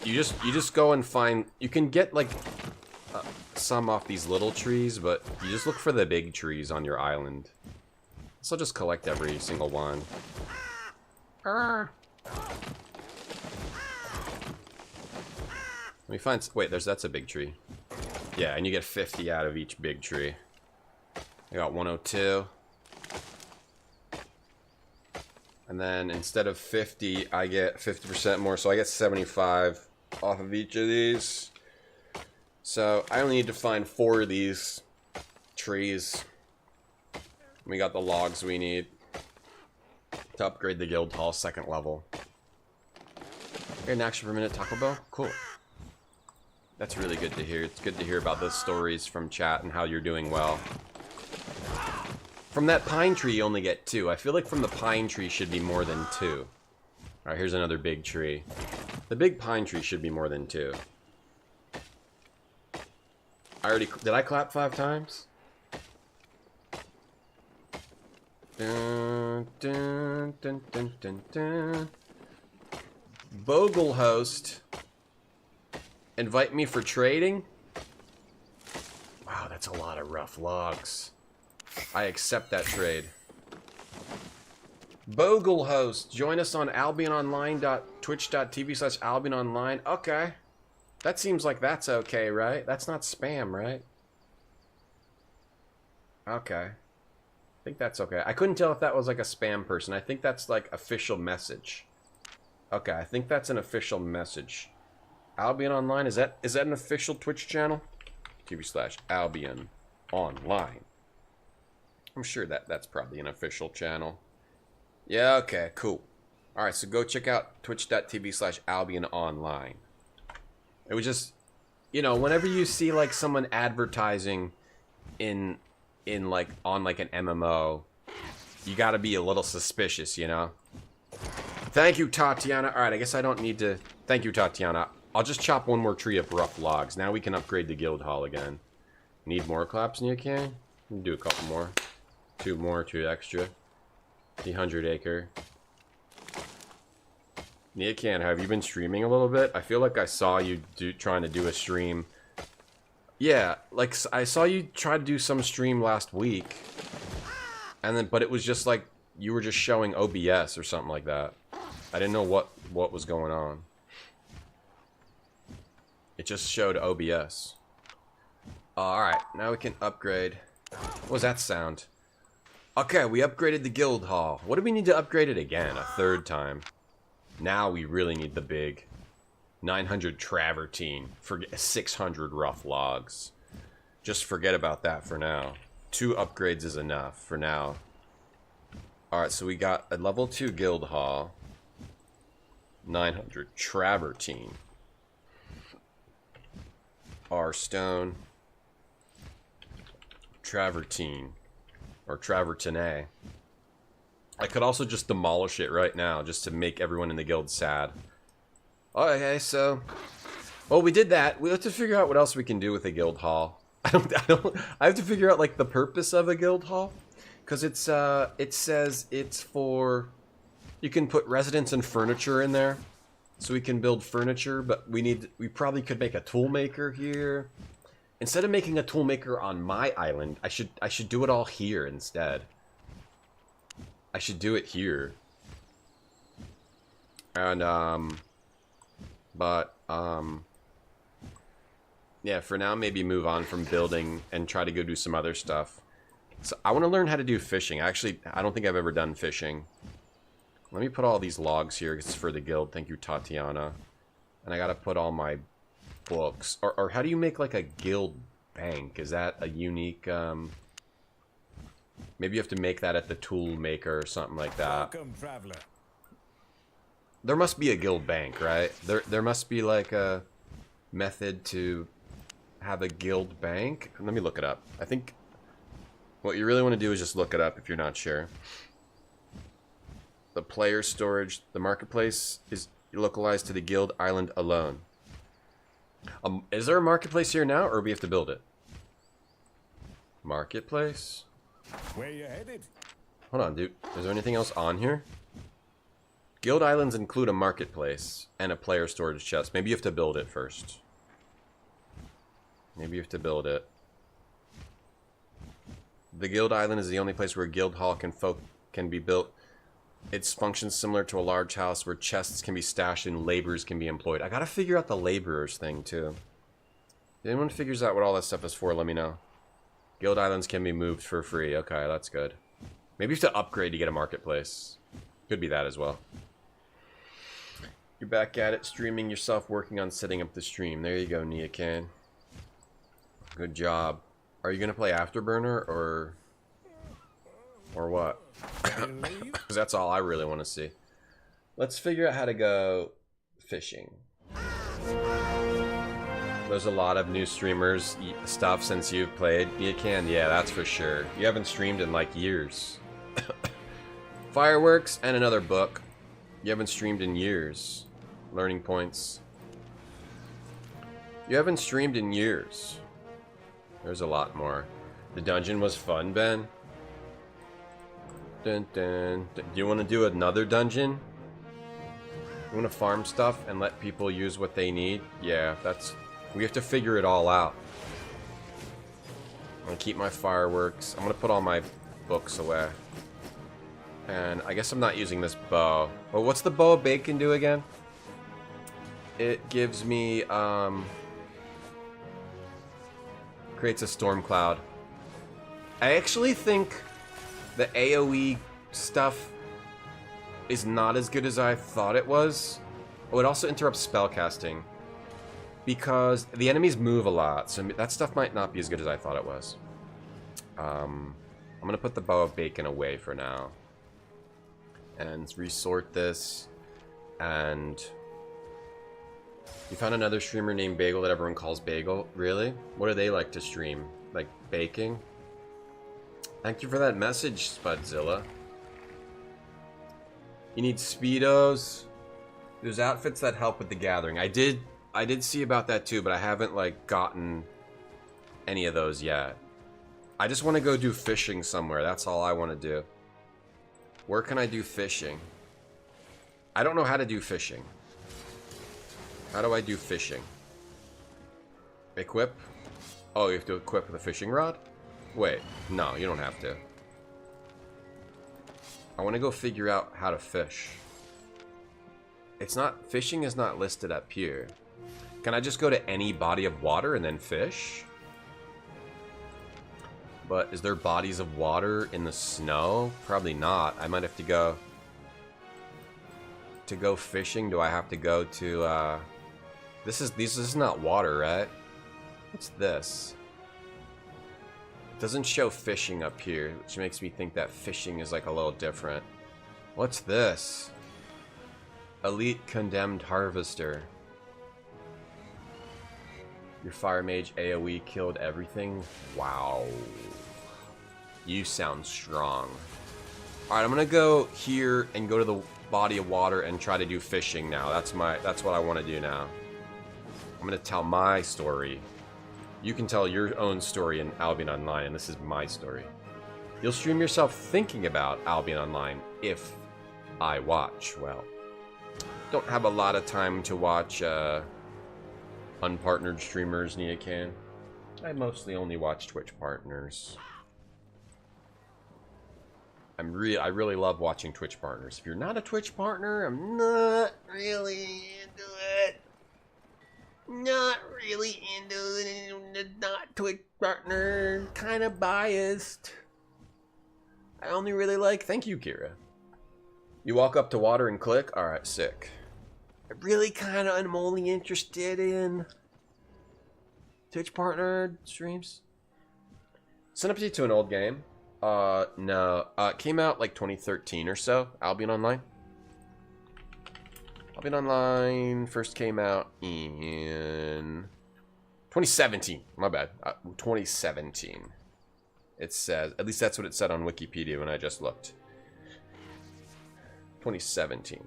You just go and find... You can get like some off these little trees, but you just look for the big trees on your island. So just collect every single one. Let me find... Wait, that's a big tree. Yeah, and you get 50 out of each big tree. I got 102. And then instead of 50, I get 50% more, so I get 75 off of each of these. So I only need to find 4 of these trees. We got the logs we need to upgrade the guild hall 2nd level. Okay, an action per minute Taco Bell? Cool. That's really good to hear. It's good to hear about those stories from chat and how you're doing well. From that pine tree, you only get 2. I feel like from the pine tree should be more than 2. Alright, here's another big tree. The big pine tree should be more than 2. Did I clap 5 times? Dun, dun, dun, dun, dun, dun. Bogle host. Invite me for trading? Wow, that's a lot of rough logs. I accept that trade. Bogle host, join us on albiononline.twitch.tv/albiononline. Okay. That seems like that's okay, right? That's not spam, right? Okay. I think that's okay. I couldn't tell if that was like a spam person. I think that's like official message. Okay, I think that's an official message. Albion Online, is that an official Twitch channel? TV/Albion Online. I'm sure that's probably an official channel. Yeah, okay, cool. Alright, so go check out twitch.tv/Albion Online. It was just, you know, whenever you see like someone advertising in like on like an MMO, you gotta be a little suspicious, you know? Thank you, Tatiana. Alright, I guess I don't need to... Thank you, Tatiana. I'll just chop 1 more tree of rough logs. Now we can upgrade the guild hall again. Need more claps, Niakan? Do a couple more. 2 more, 2 extra. 300 acre. Niakan, have you been streaming a little bit? I feel like I saw you trying to do a stream. Yeah, like I saw you try to do some stream last week. And then, but it was just like, you were just showing OBS or something like that. I didn't know what was going on. It just showed OBS. Alright, now we can upgrade. What was that sound? Okay, we upgraded the guild hall. What do we need to upgrade it again? A 3rd time. Now we really need the big 900 travertine for 600 rough logs. Just forget about that for now. 2 upgrades is enough for now. Alright, so we got a level 2 guild hall. 900 travertine. R stone. Travertine. Or travertine. I could also just demolish it right now, just to make everyone in the guild sad. Okay, so... Well, we did that. We have to figure out what else we can do with a guild hall. I have to figure out, like, the purpose of a guild hall. Because it's, it says it's for... You can put residence and furniture in there. So we can build furniture, but we probably could make a tool maker here. Instead of making a tool maker on my island, I should do it all here instead. I should do it here. And, yeah, for now, maybe move on from building and try to go do some other stuff. So, I want to learn how to do fishing. Actually, I don't think I've ever done fishing. Let me put all these logs here. It's for the guild. Thank you, Tatiana. And I gotta put all my books. Or how do you make, like, a guild bank? Is that a unique, Maybe you have to make that at the tool maker or something like that. Welcome, traveler. There must be a guild bank, right? There must be like a method to have a guild bank. Let me look it up. I think what you really want to do is just look it up if you're not sure. The player storage, the marketplace is localized to the guild island alone. Is there a marketplace here now, or do we have to build it? Marketplace? Where you headed? Hold on, dude. Is there anything else on here? Guild islands include a marketplace and a player storage chest. Maybe you have to build it first. Maybe you have to build it. The guild island is the only place where guild hall can be built. Its functions similar to a large house where chests can be stashed and laborers can be employed. I gotta figure out the laborers thing too. If anyone figures out what all that stuff is for, let me know. Guild islands can be moved for free. Okay, that's good. Maybe you have to upgrade to get a marketplace. Could be that as well. You're back at it, streaming yourself, working on setting up the stream. There you go, Neacan. Good job. Are you gonna play Afterburner or what? Because that's all I really want to see. Let's figure out how to go fishing. There's a lot of new streamers stuff since you've played. You can, yeah, that's for sure. You haven't streamed in like years. Fireworks and another book. You haven't streamed in years. Learning points. You haven't streamed in years. There's a lot more. The dungeon was fun, Ben. Dun, dun, dun. Do you want to do another dungeon? You want to farm stuff and let people use what they need? Yeah, that's... We have to figure it all out. I'm going to keep my fireworks. I'm going to put all my books away. And I guess I'm not using this bow. Oh, what's the bow of bacon do again? It gives me, creates a storm cloud. I actually think the AoE stuff is not as good as I thought it was. Oh, it also interrupts spellcasting. Because the enemies move a lot, so that stuff might not be as good as I thought it was. I'm going to put the bow of bacon away for now. And resort this. And... You found another streamer named Bagel that everyone calls Bagel? Really? What do they like to stream? Like baking? Thank you for that message, Spudzilla. You need Speedos. There's outfits that help with the gathering. I did see about that too, but I haven't like gotten any of those yet. I just want to go do fishing somewhere. That's all I want to do. Where can I do fishing? I don't know how to do fishing. How do I do fishing? Equip? Oh, you have to equip the fishing rod? Wait, no, you don't have to. I want to go figure out how to fish. It's not... Fishing is not listed up here. Can I just go to any body of water and then fish? But is there bodies of water in the snow? Probably not. I might have to go... To go fishing, do I have to go to, This is not water, right? What's this? It doesn't show fishing up here, which makes me think that fishing is like a little different. What's this? Elite Condemned Harvester. Your Fire Mage AoE killed everything? Wow. You sound strong. Alright, I'm gonna go here and go to the body of water and try to do fishing now. That's what I want to do now. I'm gonna tell my story. You can tell your own story in Albion Online, and this is my story. You'll stream yourself thinking about Albion Online if I watch. Well, don't have a lot of time to watch unpartnered streamers, Neacan. I mostly only watch Twitch partners. I really love watching Twitch partners. If you're not a Twitch partner, I'm not really into it. Not really into it. Not Twitch partner. Kind of biased. I only really like... Thank you, Kira. You walk up to water and click? Alright, sick. I really kind of am only interested in Twitch partner streams. Send up to an old game. No. It came out like 2013 or so. Albion Online. Albion Online first came out in 2017. My bad. 2017. It says, at least that's what it said on Wikipedia when I just looked. 2017.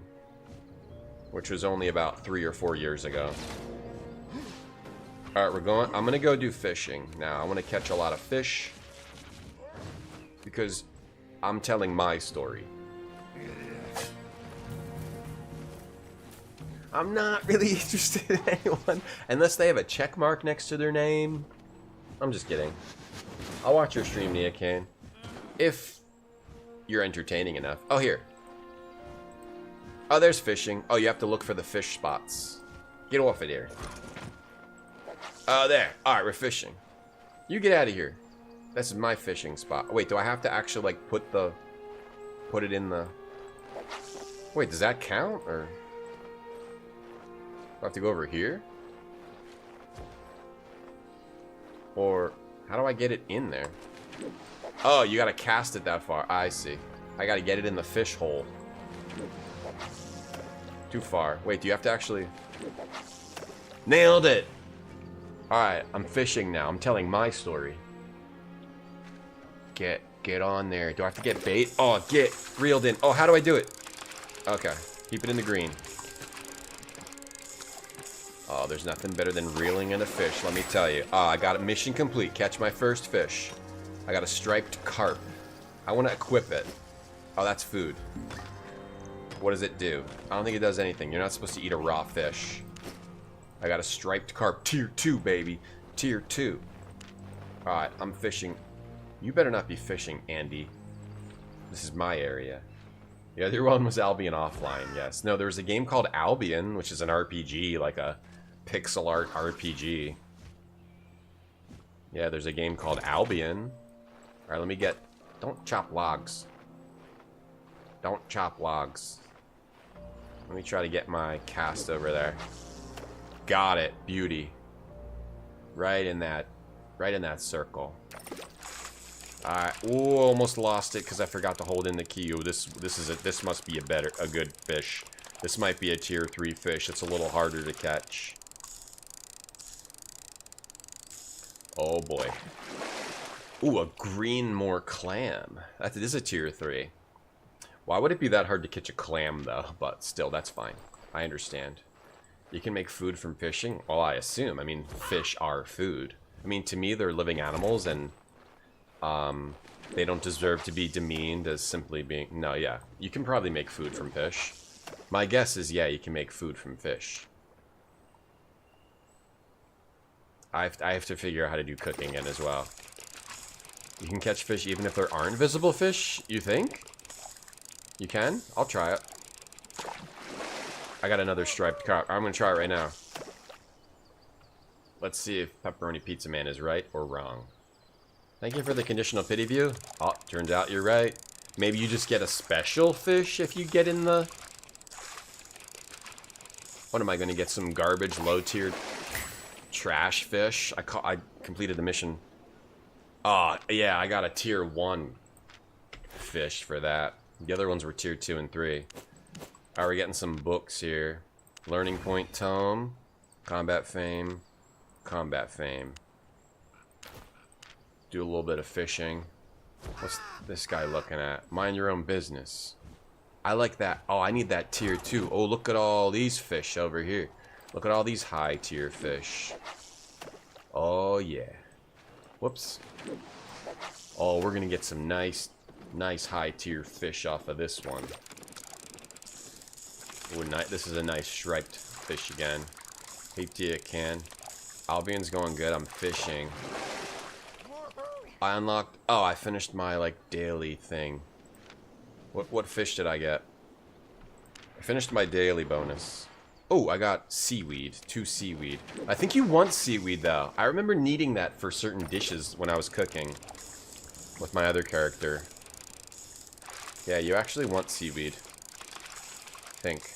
Which was only about 3 or 4 years ago. Alright, I'm gonna go do fishing. Now, I want to catch a lot of fish. Because I'm telling my story. I'm not really interested in anyone unless they have a check mark next to their name. I'm just kidding. I'll watch your stream, Nia Kane. If you're entertaining enough. Oh, here. Oh, there's fishing. Oh, you have to look for the fish spots. Get off of there. Oh, there. Alright, we're fishing. You get out of here. This is my fishing spot. Wait, do I have to actually, like, put it in the... Wait, does that count, or... Do I have to go over here? Or, how do I get it in there? Oh, you gotta cast it that far. I see. I gotta get it in the fish hole. Too far. Wait, do you have to actually... Nailed it! Alright, I'm fishing now. I'm telling my story. Get on there. Do I have to get bait? Oh, get reeled in. Oh, how do I do it? Okay. Keep it in the green. Oh, there's nothing better than reeling in a fish, let me tell you. Oh, I got it. Mission complete. Catch my first fish. I got a striped carp. I want to equip it. Oh, that's food. What does it do? I don't think it does anything. You're not supposed to eat a raw fish. I got a striped carp. Tier 2, baby. Tier 2. Alright, I'm fishing. You better not be fishing, Andy. This is my area. The other one was Albion Offline, yes. No, there was a game called Albion, which is an RPG, like a pixel art RPG. Yeah, there's a game called Albion. Alright, let me get... Don't chop logs. Don't chop logs. Let me try to get my cast over there. Got it. Beauty. Right in that circle. Alright. Ooh, almost lost it because I forgot to hold in the key. Ooh, this must be a good fish. This might be a tier 3 fish. It's a little harder to catch. Oh boy. Ooh, a Greenmore clam. That is a tier 3. Why would it be that hard to catch a clam though? But still, that's fine. I understand. You can make food from fishing? Well, I assume. I mean, fish are food. I mean, to me, they're living animals, and they don't deserve to be demeaned as simply being... No, yeah. You can probably make food from fish. My guess is, yeah, you can make food from fish. I have to figure out how to do cooking in as well. You can catch fish even if there aren't visible fish, you think? You can? I'll try it. I got another striped carp. I'm gonna try it right now. Let's see if Pepperoni Pizza Man is right or wrong. Thank you for the conditional pity view. Oh, turns out you're right. Maybe you just get a special fish if you get in the... What am I gonna get? Some garbage, low-tiered trash fish? I completed the mission. Oh, yeah, I got a tier 1 fish for that. The other ones were tier 2 and 3. Alright, we're getting some books here. Learning Point Tome. Combat Fame. Combat Fame. Do a little bit of fishing. What's this guy looking at? Mind your own business. I like that. Oh, I need that tier 2. Oh, look at all these fish over here. Look at all these high tier fish. Oh, yeah. Whoops. Oh, we're gonna get some nice high tier fish off of this one. Ooh, this is a nice striped fish again. Hate you can. Albion's going good. I'm fishing. I unlocked... Oh, I finished my, like, daily thing. What fish did I get? I finished my daily bonus. Oh, I got seaweed. 2 seaweed. I think you want seaweed, though. I remember needing that for certain dishes when I was cooking with my other character. Yeah, you actually want seaweed. I think.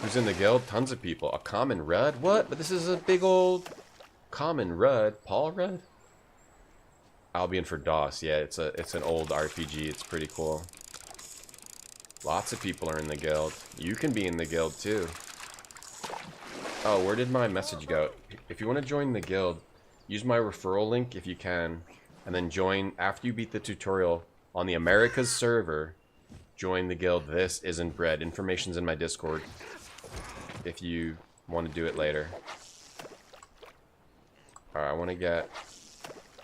Who's in the guild? Tons of people. A common Rudd? What? But this is a big old common Rudd. Paul Rudd? Albion for DOS. Yeah, it's an old RPG. It's pretty cool. Lots of people are in the guild. You can be in the guild too. Oh, where did my message go? If you want to join the guild, use my referral link if you can, and then join after you beat the tutorial on the Americas server. Join the guild. This isn't bread. Information's in my Discord if you want to do it later. Alright, I want to get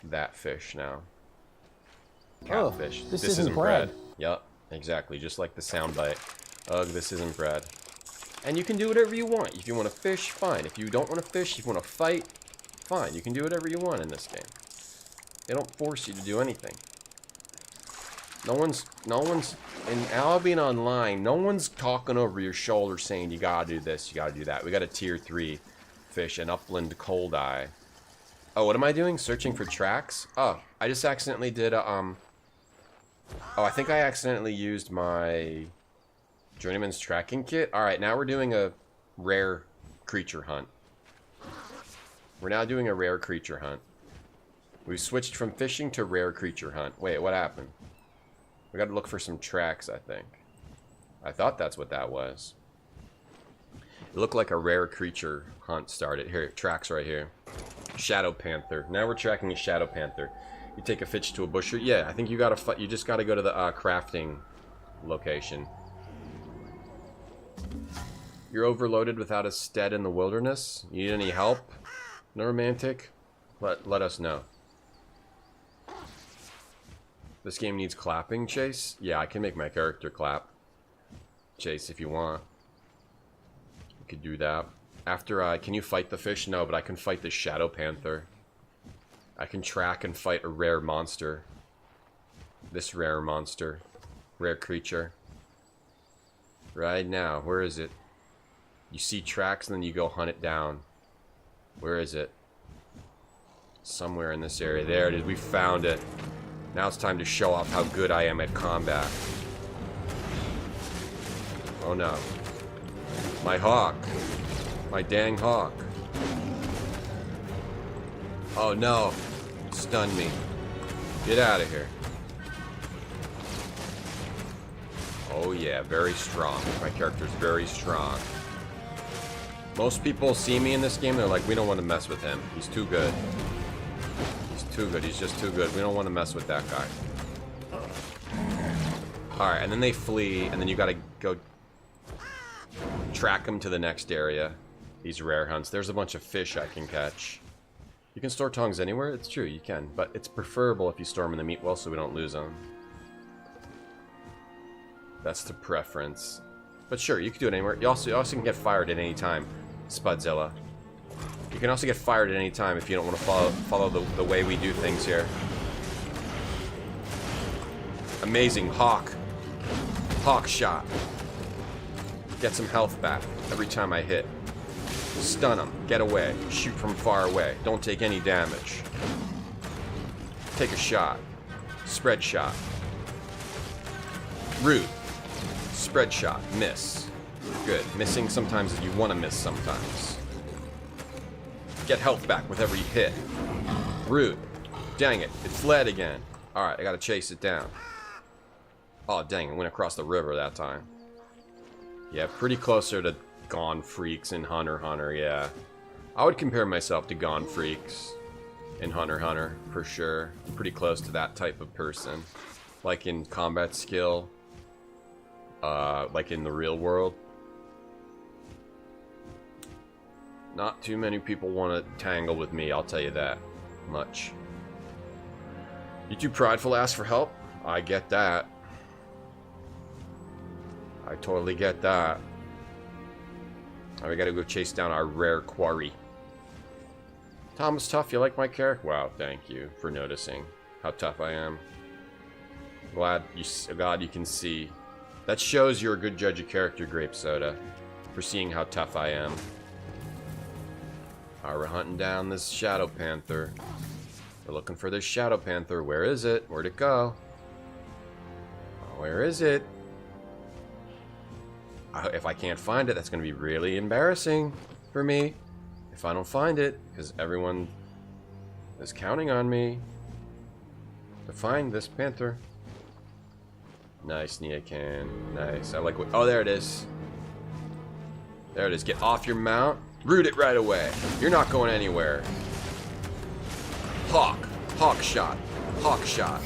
that fish now. Catfish. This isn't bread. Yup, exactly. Just like the soundbite. Ugh, this isn't bread. And you can do whatever you want. If you want to fish, fine. If you don't want to fish, if you want to fight, fine. You can do whatever you want in this game. They don't force you to do anything. No one's in Albion Online, no one's talking over your shoulder saying you gotta do this, you gotta do that. We got a tier 3 fish, an upland cold eye. Oh, what am I doing? Searching for tracks? Oh, I just accidentally did a, oh, I think I accidentally used my Journeyman's tracking kit. Alright, now we're doing a rare creature hunt. We're now doing a rare creature hunt. We've switched from fishing to rare creature hunt. Wait, what happened? We gotta look for some tracks, I think. I thought that's what that was. It looked like a rare creature hunt started. Here, tracks right here. Shadow Panther. Now we're tracking a Shadow Panther. You take a fish to a busher. Yeah, I think you gotta. You just gotta go to the crafting location. You're overloaded without a stead in the wilderness. You need any help? No romantic? Let us know. This game needs clapping, Chase? Yeah, I can make my character clap. Chase, if you want. You could do that. After, can you fight the fish? No, but I can fight the Shadow Panther. I can track and fight a rare monster. This rare monster. Rare creature. Right now, where is it? You see tracks and then you go hunt it down. Where is it? Somewhere in this area. There it is. We found it. Now it's time to show off how good I am at combat. Oh no. My hawk. My dang hawk. Oh no. Stun me. Get out of here. Oh yeah, very strong. My character's very strong. Most people see me in this game, they're like, we don't want to mess with him. He's too good. Too good. He's just too good. We don't want to mess with that guy. Alright, and then they flee, and then you gotta go track them to the next area. These rare hunts. There's a bunch of fish I can catch. You can store tongs anywhere? It's true, you can. But it's preferable if you store them in the meat well so we don't lose them. That's the preference. But sure, you can do it anywhere. You also can get fired at any time, Spudzilla. You can also get fired at any time if you don't want to follow the way we do things here. Amazing. Hawk. Hawk shot. Get some health back every time I hit. Stun them. Get away. Shoot from far away. Don't take any damage. Take a shot. Spread shot. Rude. Spread shot. Miss. Good. Missing sometimes if you want to miss sometimes. Get health back with every hit. Rude. Dang it. It fled again. Alright, I gotta chase it down. Oh, dang. It went across the river that time. Yeah, pretty closer to Gone Freaks in Hunter x Hunter, yeah. I would compare myself to Gone Freaks in Hunter x Hunter, for sure. I'm pretty close to that type of person. Like in combat skill. Like in the real world. Not too many people want to tangle with me, I'll tell you that much. You too prideful to ask for help? I get that. I totally get that. Now we gotta go chase down our rare quarry. Thomas Tough, you like my character? Wow, thank you for noticing how tough I am. Glad you can see. That shows you're a good judge of character, Grape Soda, for seeing how tough I am. Alright, we're hunting down this Shadow Panther. We're looking for this Shadow Panther. Where is it? Where'd it go? Oh, where is it? If I can't find it, that's going to be really embarrassing for me. If I don't find it, because everyone is counting on me to find this panther. Nice, Neocan. Nice. I like what... Oh, there it is. There it is. Get off your mount. Root it right away. You're not going anywhere. Hawk. Hawk shot. Hawk shot.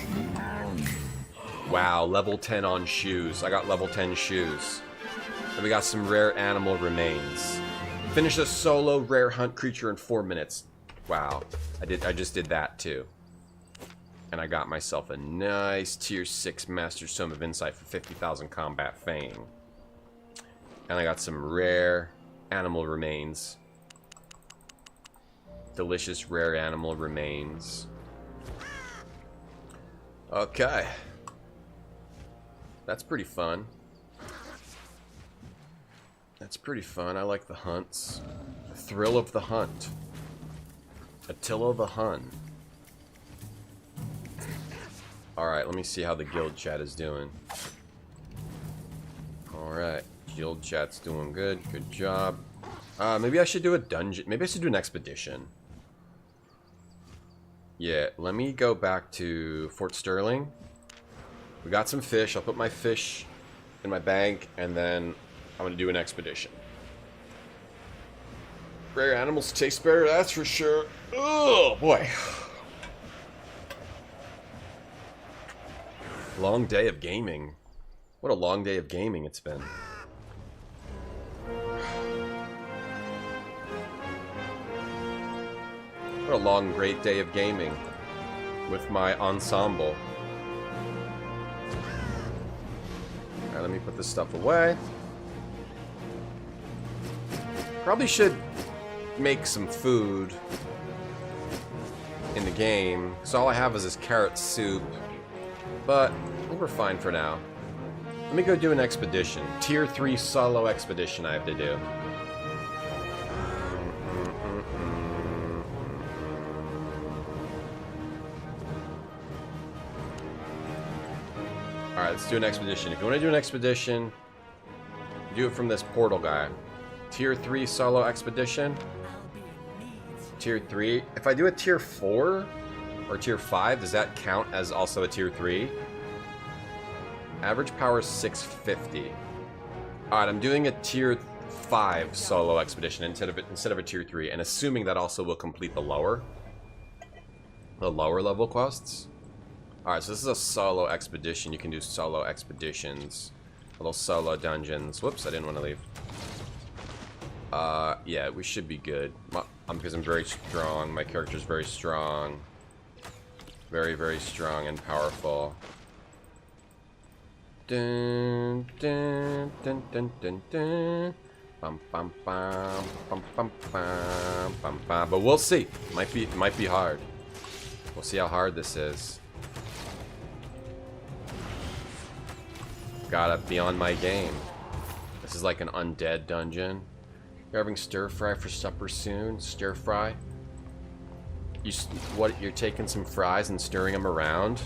Wow, level 10 on shoes. I got level 10 shoes. And we got some rare animal remains. Finish a solo rare hunt creature in 4 minutes. Wow. I just did that too. And I got myself a nice tier 6 Master Tome of Insight for 50,000 combat fame. And I got some rare animal remains. Delicious rare animal remains. Okay. That's pretty fun. That's pretty fun. I like the hunts. The thrill of the hunt. Attila the Hun. Alright, let me see how the guild chat is doing. Alright, guild chat's doing good. Good job. Maybe I should do a dungeon. Maybe I should do an expedition. Yeah, let me go back to Fort Sterling. We got some fish. I'll put my fish in my bag, and then I'm going to do an expedition. Rare animals taste better, that's for sure. Oh, boy. Long day of gaming. What a long day of gaming it's been. What a long, great day of gaming with my ensemble. Alright, let me put this stuff away. Probably should make some food in the game. So all I have is this carrot soup. But I think we're fine for now. Let me go do an expedition. Tier 3 solo expedition I have to do. Alright, let's do an expedition. If you want to do an expedition, do it from this portal guy. Tier 3 solo expedition. Tier 3. If I do a tier 4 or tier 5, does that count as also a tier 3? Average power is 650. Alright, I'm doing a tier 5 solo expedition instead of a tier 3, and assuming that also will complete the lower level quests. Alright, so this is a solo expedition. You can do solo expeditions. Little solo dungeons. Whoops, I didn't want to leave. Yeah, we should be good. Because I'm very strong. My character's very strong. Very, very strong and powerful. Dun, dun, dun, dun, dun, dun. Bum, bum, bum, bum, bum, bum, bum, bum. But we'll see. Might be hard. We'll see how hard this is. Gotta be on my game. This is like an undead dungeon. You're having stir fry for supper soon? Stir fry? You're taking some fries and stirring them around?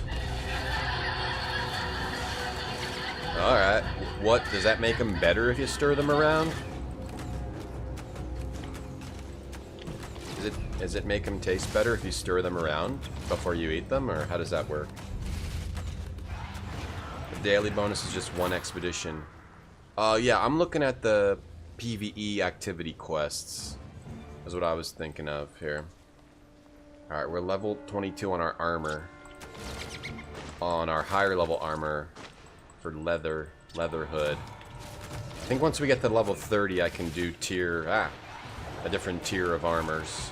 Alright. What, does that make them better if you stir them around? Does it make them taste better if you stir them around before you eat them, or how does that work? The daily bonus is just one expedition. Yeah, I'm looking at the PvE activity quests. That's what I was thinking of here. Alright, we're level 22 on our armor. On our higher level armor for leather hood. I think once we get to level 30 I can do a different tier of armors.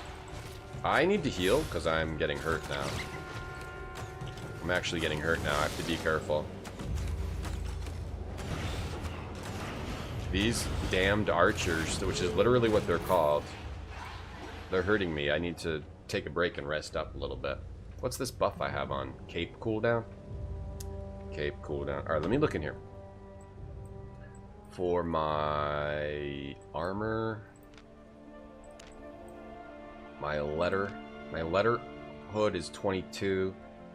I need to heal because I'm getting hurt now. I'm actually getting hurt now. I have to be careful. These damned archers, which is literally what they're called, they're hurting me. I need to take a break and rest up a little bit. What's this buff I have on? Cape cooldown? Cape cooldown. Alright, let me look in here. For my armor, my letter hood is 22.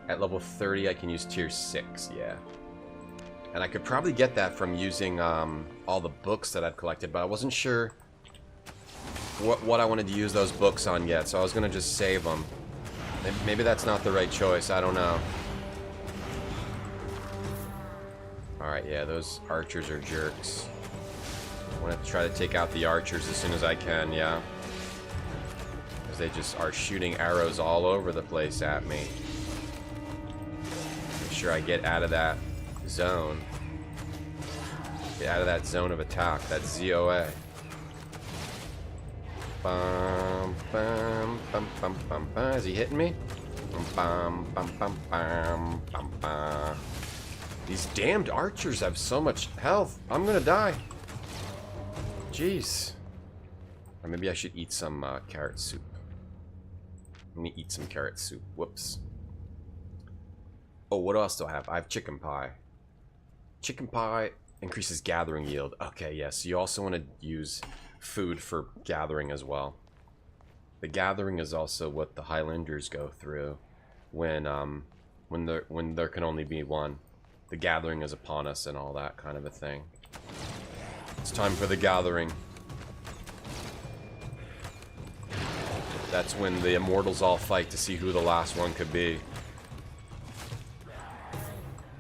At level 30 I can use tier 6, yeah. And I could probably get that from using all the books that I've collected, but I wasn't sure what I wanted to use those books on yet, so I was going to just save them. Maybe that's not the right choice, I don't know. Alright, yeah, those archers are jerks. I want to try to take out the archers as soon as I can, yeah. Because they just are shooting arrows all over the place at me. Make sure I get out of that zone. Get out of that zone of attack, that ZOA. Bum, bum, bum, bum, bum, bum. Is he hitting me? Bum, bum, bum, bum, bum, bum. These damned archers have so much health. I'm gonna die. Jeez. Or maybe I should eat some carrot soup. Let me eat some carrot soup. Whoops. Oh, what else do I have? I have chicken pie. Chicken pie increases gathering yield. Okay, yes. You also want to use food for gathering as well. The gathering is also what the Highlanders go through when there can only be one. The gathering is upon us and all that kind of a thing. It's time for the gathering. That's when the immortals all fight to see who the last one could be.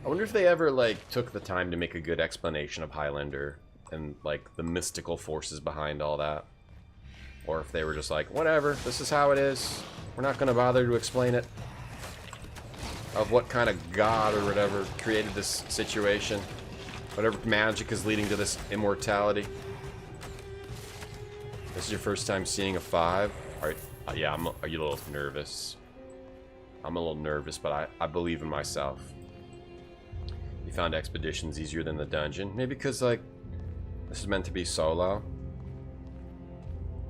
I wonder if they ever, like, took the time to make a good explanation of Highlander and, like, the mystical forces behind all that. Or if they were just like, whatever, this is how it is. We're not going to bother to explain it. Of what kind of god or whatever created this situation. Whatever magic is leading to this immortality. This is your first time seeing a 5? Yeah, are you a little nervous? I'm a little nervous, but I believe in myself. You found expeditions easier than the dungeon. Maybe because, like, this is meant to be solo.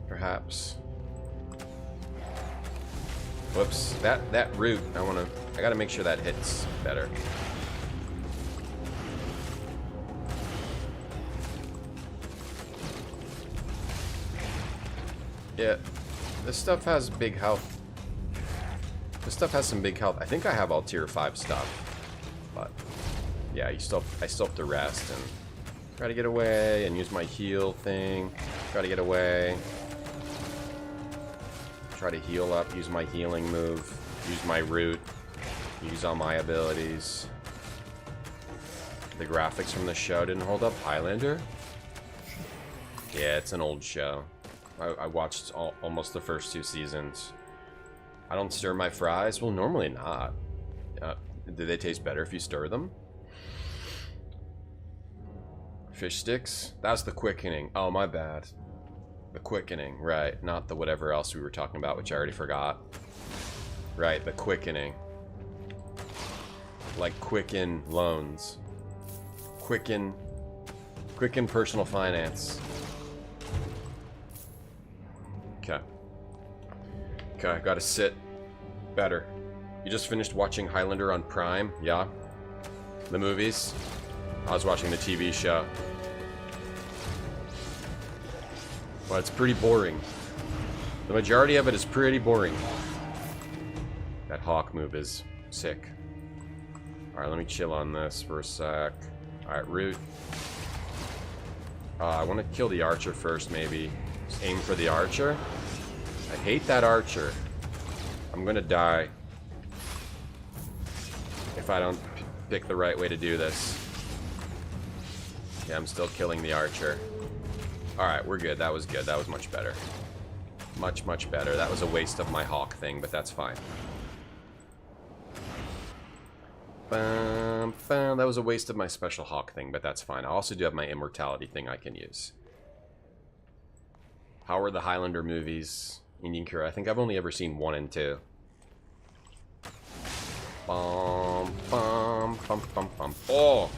Perhaps. Whoops. That root, I gotta make sure that hits better. Yeah. This stuff has big health. This stuff has some big health. I think I have all tier 5 stuff. But yeah, I still have to rest and try to get away and use my heal thing. Try to get away. Try to heal up, use my healing move, use my root, use all my abilities. The graphics from the show didn't hold up. Highlander? Yeah, it's an old show. I watched almost the first 2 seasons. I don't stir my fries? Well, normally not. Do they taste better if you stir them? Fish sticks? That's the quickening. Oh, my bad. The quickening, right. Not the whatever else we were talking about, which I already forgot. Right, the quickening. Like Quicken Loans. Quicken Personal Finance. Okay. Okay, gotta sit better. You just finished watching Highlander on Prime? Yeah? The movies? I was watching the TV show. Well, it's pretty boring. The majority of it is pretty boring. That hawk move is sick. Alright, let me chill on this for a sec. Alright, root. I want to kill the archer first, maybe. Just aim for the archer. I hate that archer. I'm gonna die if I don't pick the right way to do this. Yeah, I'm still killing the archer. Alright, we're good. That was good. That was much better. Much, much better. That was a waste of my hawk thing, but that's fine. Bum, bum. That was a waste of my special hawk thing, but that's fine. I also do have my immortality thing I can use. How are the Highlander movies? Indian Cure. I think I've only ever seen 1 and 2. Bum, bum, bum, bum, bum. Oh!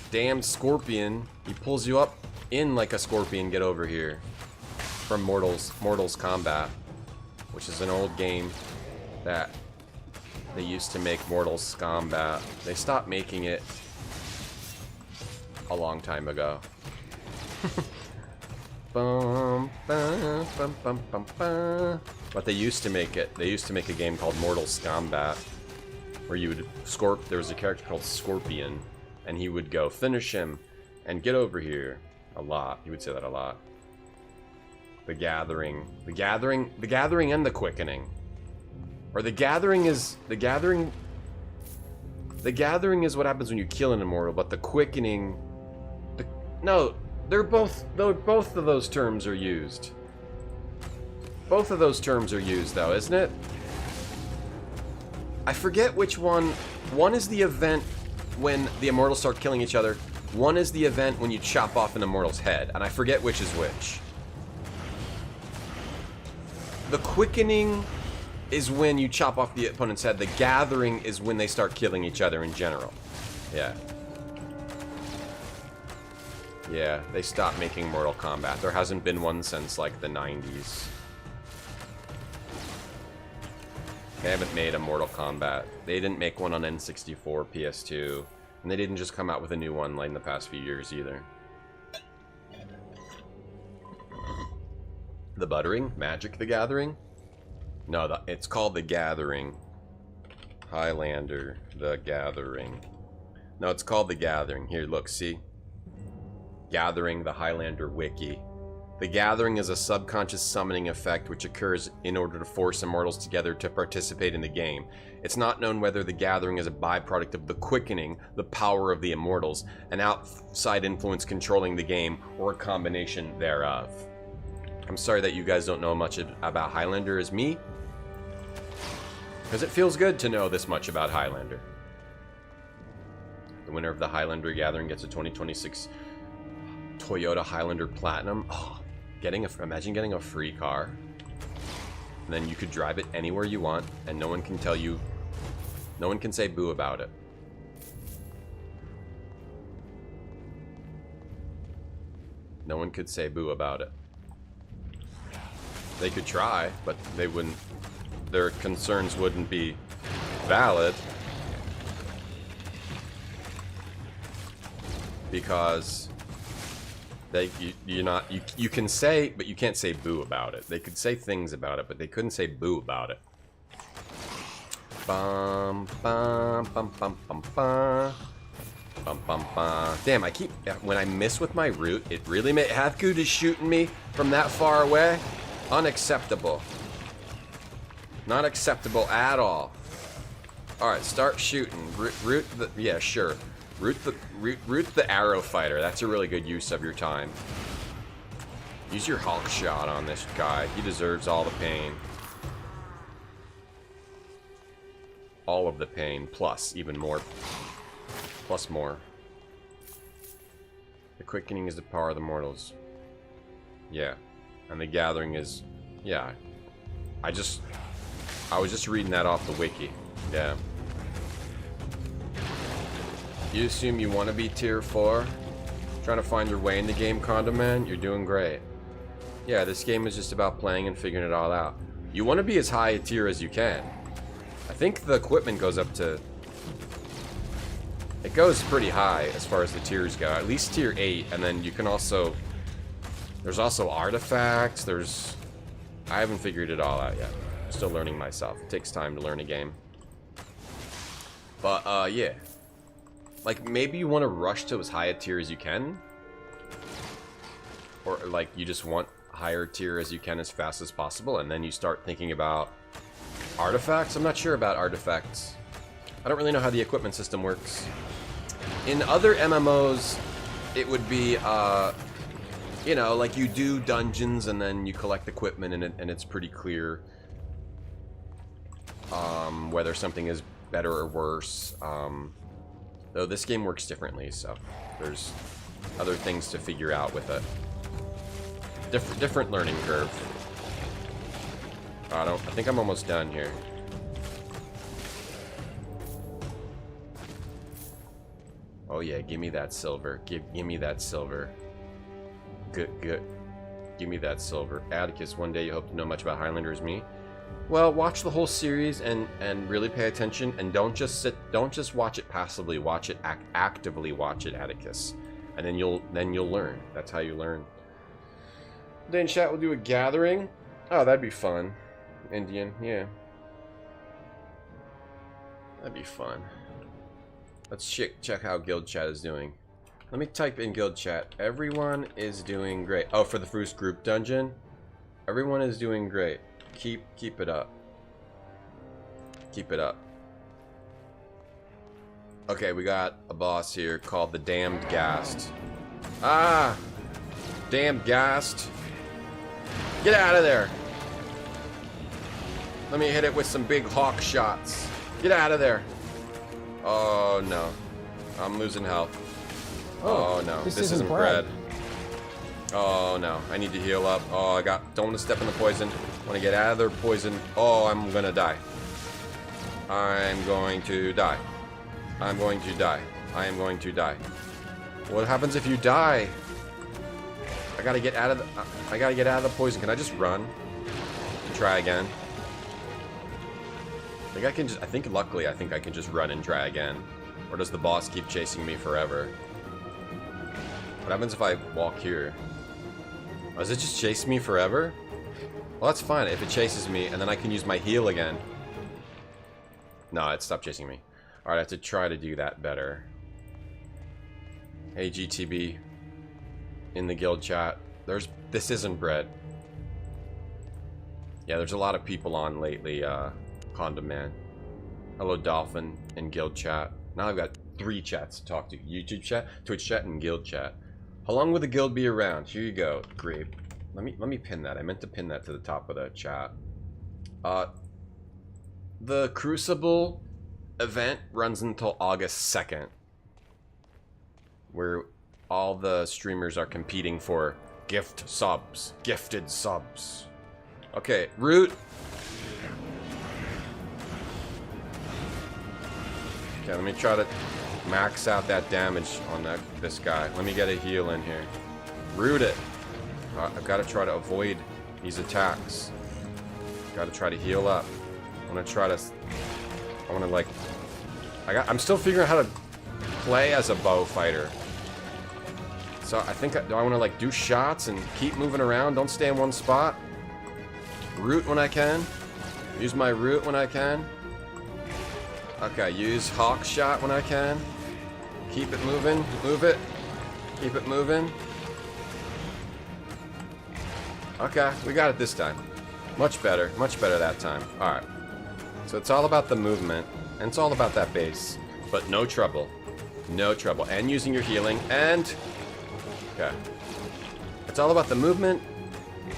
Damn scorpion. He pulls you up in like a scorpion. Get over here. From Mortals Combat. Which is an old game that they used to make Mortals Combat. They stopped making it a long time ago. Bum, bum, bum, bum, bum, bum. But they used to make it. They used to make a game called Mortals Combat, where you would there was a character called Scorpion, and he would go finish him and get over here a lot. He would say that a lot. The Gathering, and the Quickening, or the Gathering. The gathering is what happens when you kill an immortal, but the quickening... No, both of those terms are used. Both of those terms are used, though, isn't it? I forget which one. One is the event when the immortals start killing each other. One is the event when you chop off an immortal's head, and I forget which is which. The quickening is when you chop off the opponent's head. The gathering is when they start killing each other in general. Yeah. Yeah, they stopped making Mortal Kombat. There hasn't been one since, like, the 90s. They haven't made a Mortal Kombat. They didn't make one on N64, PS2. And they didn't just come out with a new one, like, in the past few years, either. The Buttering? Magic the Gathering? No, it's called The Gathering. Highlander, The Gathering. No, it's called The Gathering. Here, look, see? Gathering, the Highlander Wiki. The Gathering is a subconscious summoning effect which occurs in order to force immortals together to participate in the game. It's not known whether the Gathering is a byproduct of the quickening, the power of the immortals, an outside influence controlling the game, or a combination thereof. I'm sorry that you guys don't know much about Highlander as me, because it feels good to know this much about Highlander. The winner of the Highlander Gathering gets a 2026 Toyota Highlander Platinum. Oh, imagine getting a free car. And then you could drive it anywhere you want, and no one can tell you, no one can say boo about it. No one could say boo about it. They could try, but they wouldn't, their concerns wouldn't be valid. Because you can say, but you can't say boo about it. They could say things about it, but they couldn't say boo about it. Bum bum bum bum bum bum bum bum bum. Damn, when I miss with my root, it really Hathgood is shooting me from that far away. Unacceptable. Not acceptable at all. All right, start shooting. Yeah, sure. Root the arrow fighter. That's a really good use of your time. Use your Hulk shot on this guy. He deserves all the pain. All of the pain, plus even more. Plus more. The quickening is the power of the mortals. Yeah. And the gathering is... Yeah. I was just reading that off the wiki. Yeah. You assume you want to be tier 4? Trying to find your way in the game, Condiment? You're doing great. Yeah, this game is just about playing and figuring it all out. You want to be as high a tier as you can. I think the equipment goes up to... It goes pretty high as far as the tiers go. At least tier 8, and then you can also... There's also artifacts, I haven't figured it all out yet. I'm still learning myself. It takes time to learn a game. But, yeah. Like, maybe you want to rush to as high a tier as you can. Or, like, you just want higher tier as you can as fast as possible, and then you start thinking about artifacts. I'm not sure about artifacts. I don't really know how the equipment system works. In other MMOs, it would be, you know, like you do dungeons and then you collect equipment and it's pretty clear whether something is better or worse. Though this game works differently, so there's other things to figure out with it. Different learning curve. I think I'm almost done here. Oh yeah, give me that silver. Give me that silver. Good. Give me that silver. Atticus, one day you hope to know much about Highlander as me. Well, watch the whole series and really pay attention, and don't just watch it passively. Watch it actively. Watch it, Atticus, and then you'll learn. That's how you learn. Then chat will do a gathering. Oh, that'd be fun. Indian, yeah. That'd be fun. Let's check how guild chat is doing. Let me type in guild chat. Everyone is doing great. Oh, for the first group dungeon, everyone is doing great. Keep it up. Keep it up. Okay, we got a boss here called the Damned Ghast. Ah! Damned Ghast. Get out of there! Let me hit it with some big hawk shots. Get out of there! Oh no. I'm losing health. Oh no. This isn't bread. Oh no. I need to heal up. Oh, don't want to step in the poison. Want to get out of their poison. Oh, I'm gonna die. I'm going to die. I'm going to die. I am going to die. What happens if you die? I gotta get out of the poison. Can I just run? And try again. I think luckily I can just run and try again. Or does the boss keep chasing me forever? What happens if I walk here? Oh, does it just chase me forever? Well, that's fine if it chases me and then I can use my heal again. No, it stopped chasing me. Alright, I have to try to do that better. Hey, GTB. In the guild chat. This isn't bread. Yeah, there's a lot of people on lately, Condom Man. Hello, Dolphin, in guild chat. Now I've got 3 chats to talk to. YouTube chat, Twitch chat, and guild chat. How long will the guild be around? Here you go, Grape. Let me pin that. I meant to pin that to the top of the chat. The Crucible event runs until August 2nd, where all the streamers are competing for gifted subs. Okay, Root. Okay, let me try to max out that damage on this guy. Let me get a heal in here. Root it. I've got to try to avoid these attacks. Got to try to heal up. I'm still figuring out how to play as a bow fighter. So I think, do I want to like do shots and keep moving around? Don't stay in one spot. Root when I can. Use my root when I can. Okay, use hawk shot when I can. Keep it moving. Move it. Keep it moving. Okay, we got it this time. Much better that time. Alright. So it's all about the movement, and it's all about that base. But no trouble. No trouble. And using your healing, and... Okay. It's all about the movement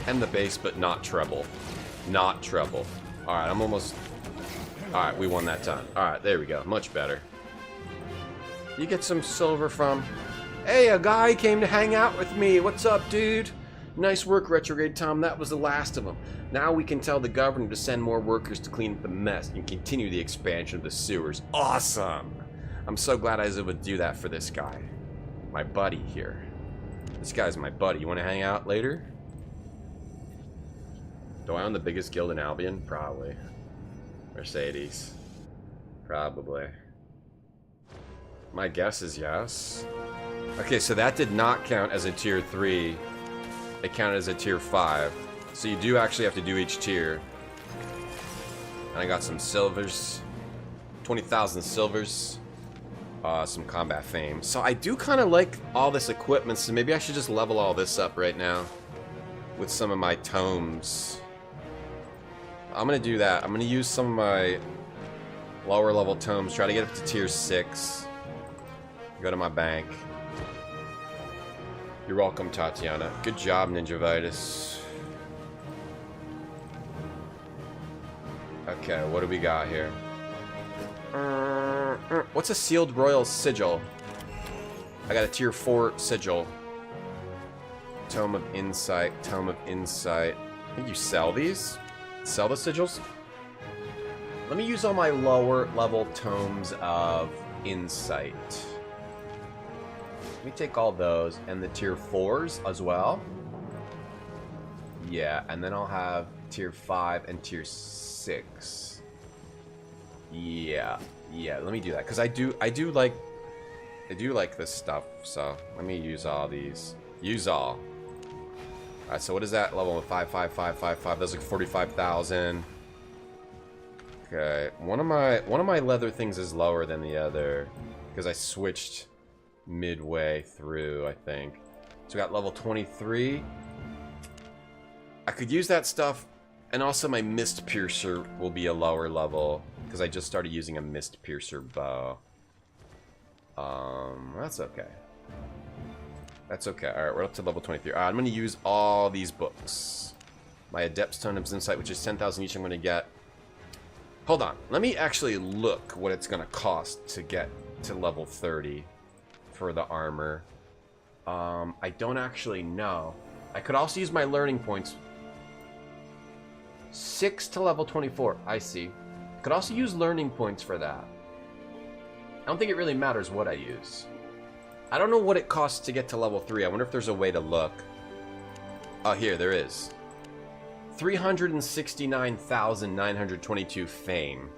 and the base, but not trouble. Not trouble. Alright, I'm almost... Alright, we won that time. Alright, there we go. Much better. You get some silver from... Hey, a guy came to hang out with me. What's up, dude? Nice work, Retrograde Tom. That was the last of them. Now we can tell the governor to send more workers to clean up the mess and continue the expansion of the sewers. Awesome! I'm so glad I was able to do that for this guy. My buddy here. This guy's my buddy. You want to hang out later? Do I own the biggest guild in Albion? Probably. Mercedes. Probably. My guess is yes. Okay, so that did not count as a tier 3. It counted as a tier 5. So you do actually have to do each tier. And I got some silvers. 20,000 silvers. Some combat fame. So I do kind of like all this equipment, so maybe I should just level all this up right now. With some of my tomes. I'm gonna do that. I'm gonna use some of my lower level tomes. Try to get up to tier 6. Go to my bank. You're welcome, Tatiana. Good job, Ninja Vitus. Okay, what do we got here? What's a sealed royal sigil? I got a tier 4 sigil. Tome of Insight. Tome of Insight. I think you sell these? Sell the sigils? Let me use all my lower level tomes of Insight. Let me take all those and the tier 4s as well. Yeah, and then I'll have tier 5 and tier 6. Yeah, let me do that because I do like this stuff. So let me use all these. Use all. All right. So what is that level? 55555. That's like 45,000. Okay. One of my leather things is lower than the other because I switched midway through, I think. So we got level 23. I could use that stuff, and also my Mist Piercer will be a lower level because I just started using a Mist Piercer bow. That's okay. That's okay. Alright, we're up to level 23. Alright, I'm going to use all these books. My Adept Stone of Insight, which is 10,000 each, I'm going to get. Hold on. Let me actually look what it's going to cost to get to level 30 for the armor. I don't actually know. I could also use my learning points. 6 to level 24. I see. Could also use learning points for that. I don't think it really matters what I use. I don't know what it costs to get to level 3. I wonder if there's a way to look. Oh, here, there is. 369,922 fame.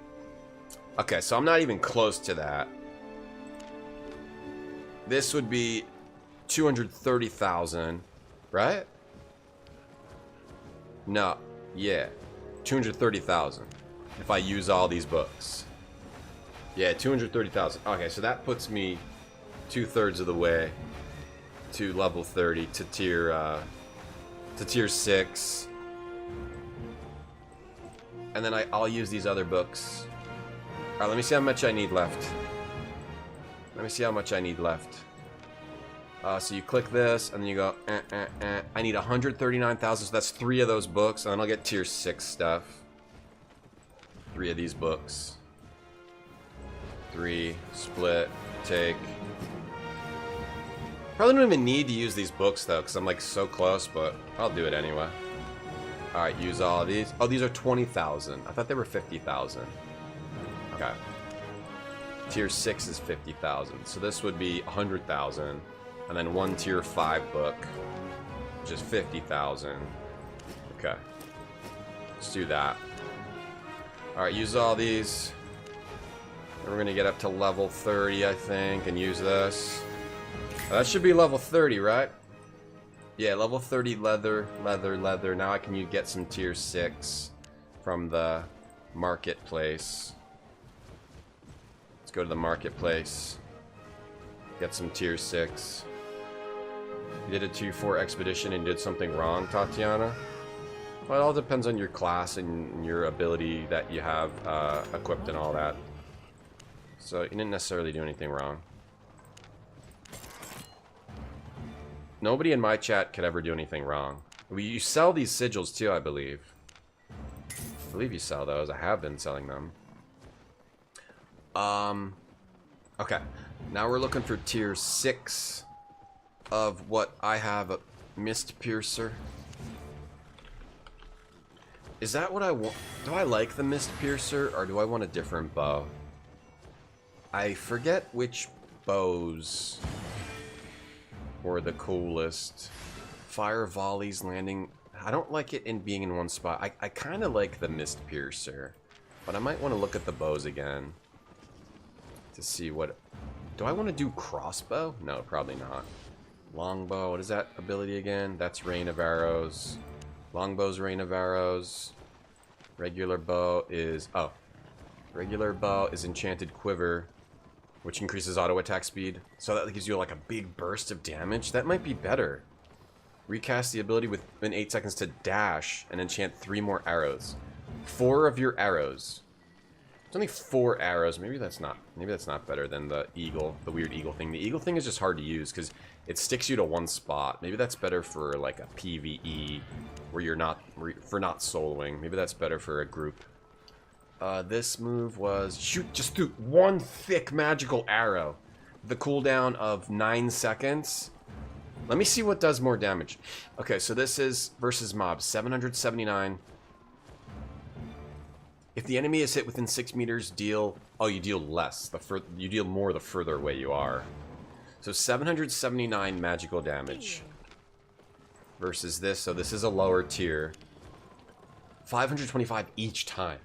Okay, so I'm not even close to that. This would be 230,000, right? No, yeah. 230,000 if I use all these books. Yeah, 230,000. Okay, so that puts me 2/3 of the way to level 30 to tier 6. And then I'll use these other books. Alright, let me see how much I need left. Let me see how much I need left. So you click this, and then you go, I need 139,000, so that's 3 of those books, and then I'll get tier 6 stuff. 3 of these books. 3, split, take. Probably don't even need to use these books, though, because I'm, like, so close, but I'll do it anyway. Alright, use all of these. Oh, these are 20,000. I thought they were 50,000. Okay. Tier 6 is 50,000, so this would be 100,000. And then 1 tier 5 book, which is 50,000. Okay. Let's do that. Alright, use all these. And we're going to get up to level 30, I think, and use this. That should be level 30, right? Yeah, level 30 leather. Now I can get some tier 6 from the marketplace. Let's go to the marketplace. Get some tier 6. You did a tier 4 expedition and did something wrong, Tatiana? Well, it all depends on your class and your ability that you have equipped and all that. So you didn't necessarily do anything wrong. Nobody in my chat could ever do anything wrong. You sell these sigils too, I believe. I believe you sell those. I have been selling them. Okay. Now we're looking for tier 6 of what I have, a Mist Piercer. Is that what I want? Do I like the Mist Piercer, or do I want a different bow? I forget which bows were the coolest. Fire volleys landing. I don't like it in being in one spot. I kind of like the Mist Piercer, but I might want to look at the bows again to see what. Do I want to do crossbow? No, probably not. Longbow, what is that ability again? That's Rain of Arrows. Longbow's Rain of Arrows. Regular bow is... Oh. Regular bow is Enchanted Quiver, which increases auto attack speed. So that gives you like a big burst of damage. That might be better. Recast the ability within 8 seconds to dash and enchant 3 more arrows. 4 of your arrows. It's only 4 arrows. Maybe that's not better than the eagle, the weird eagle thing. The eagle thing is just hard to use because it sticks you to one spot. Maybe that's better for like a PvE where you're not not soloing. Maybe that's better for a group. This move was shoot just through one thick magical arrow. The cooldown of 9 seconds. Let me see what does more damage. Okay, so this is versus mobs 779. If the enemy is hit within 6 meters, deal... Oh, you deal less. You deal more the further away you are. So 779 magical damage. Versus this. So this is a lower tier. 525 each time.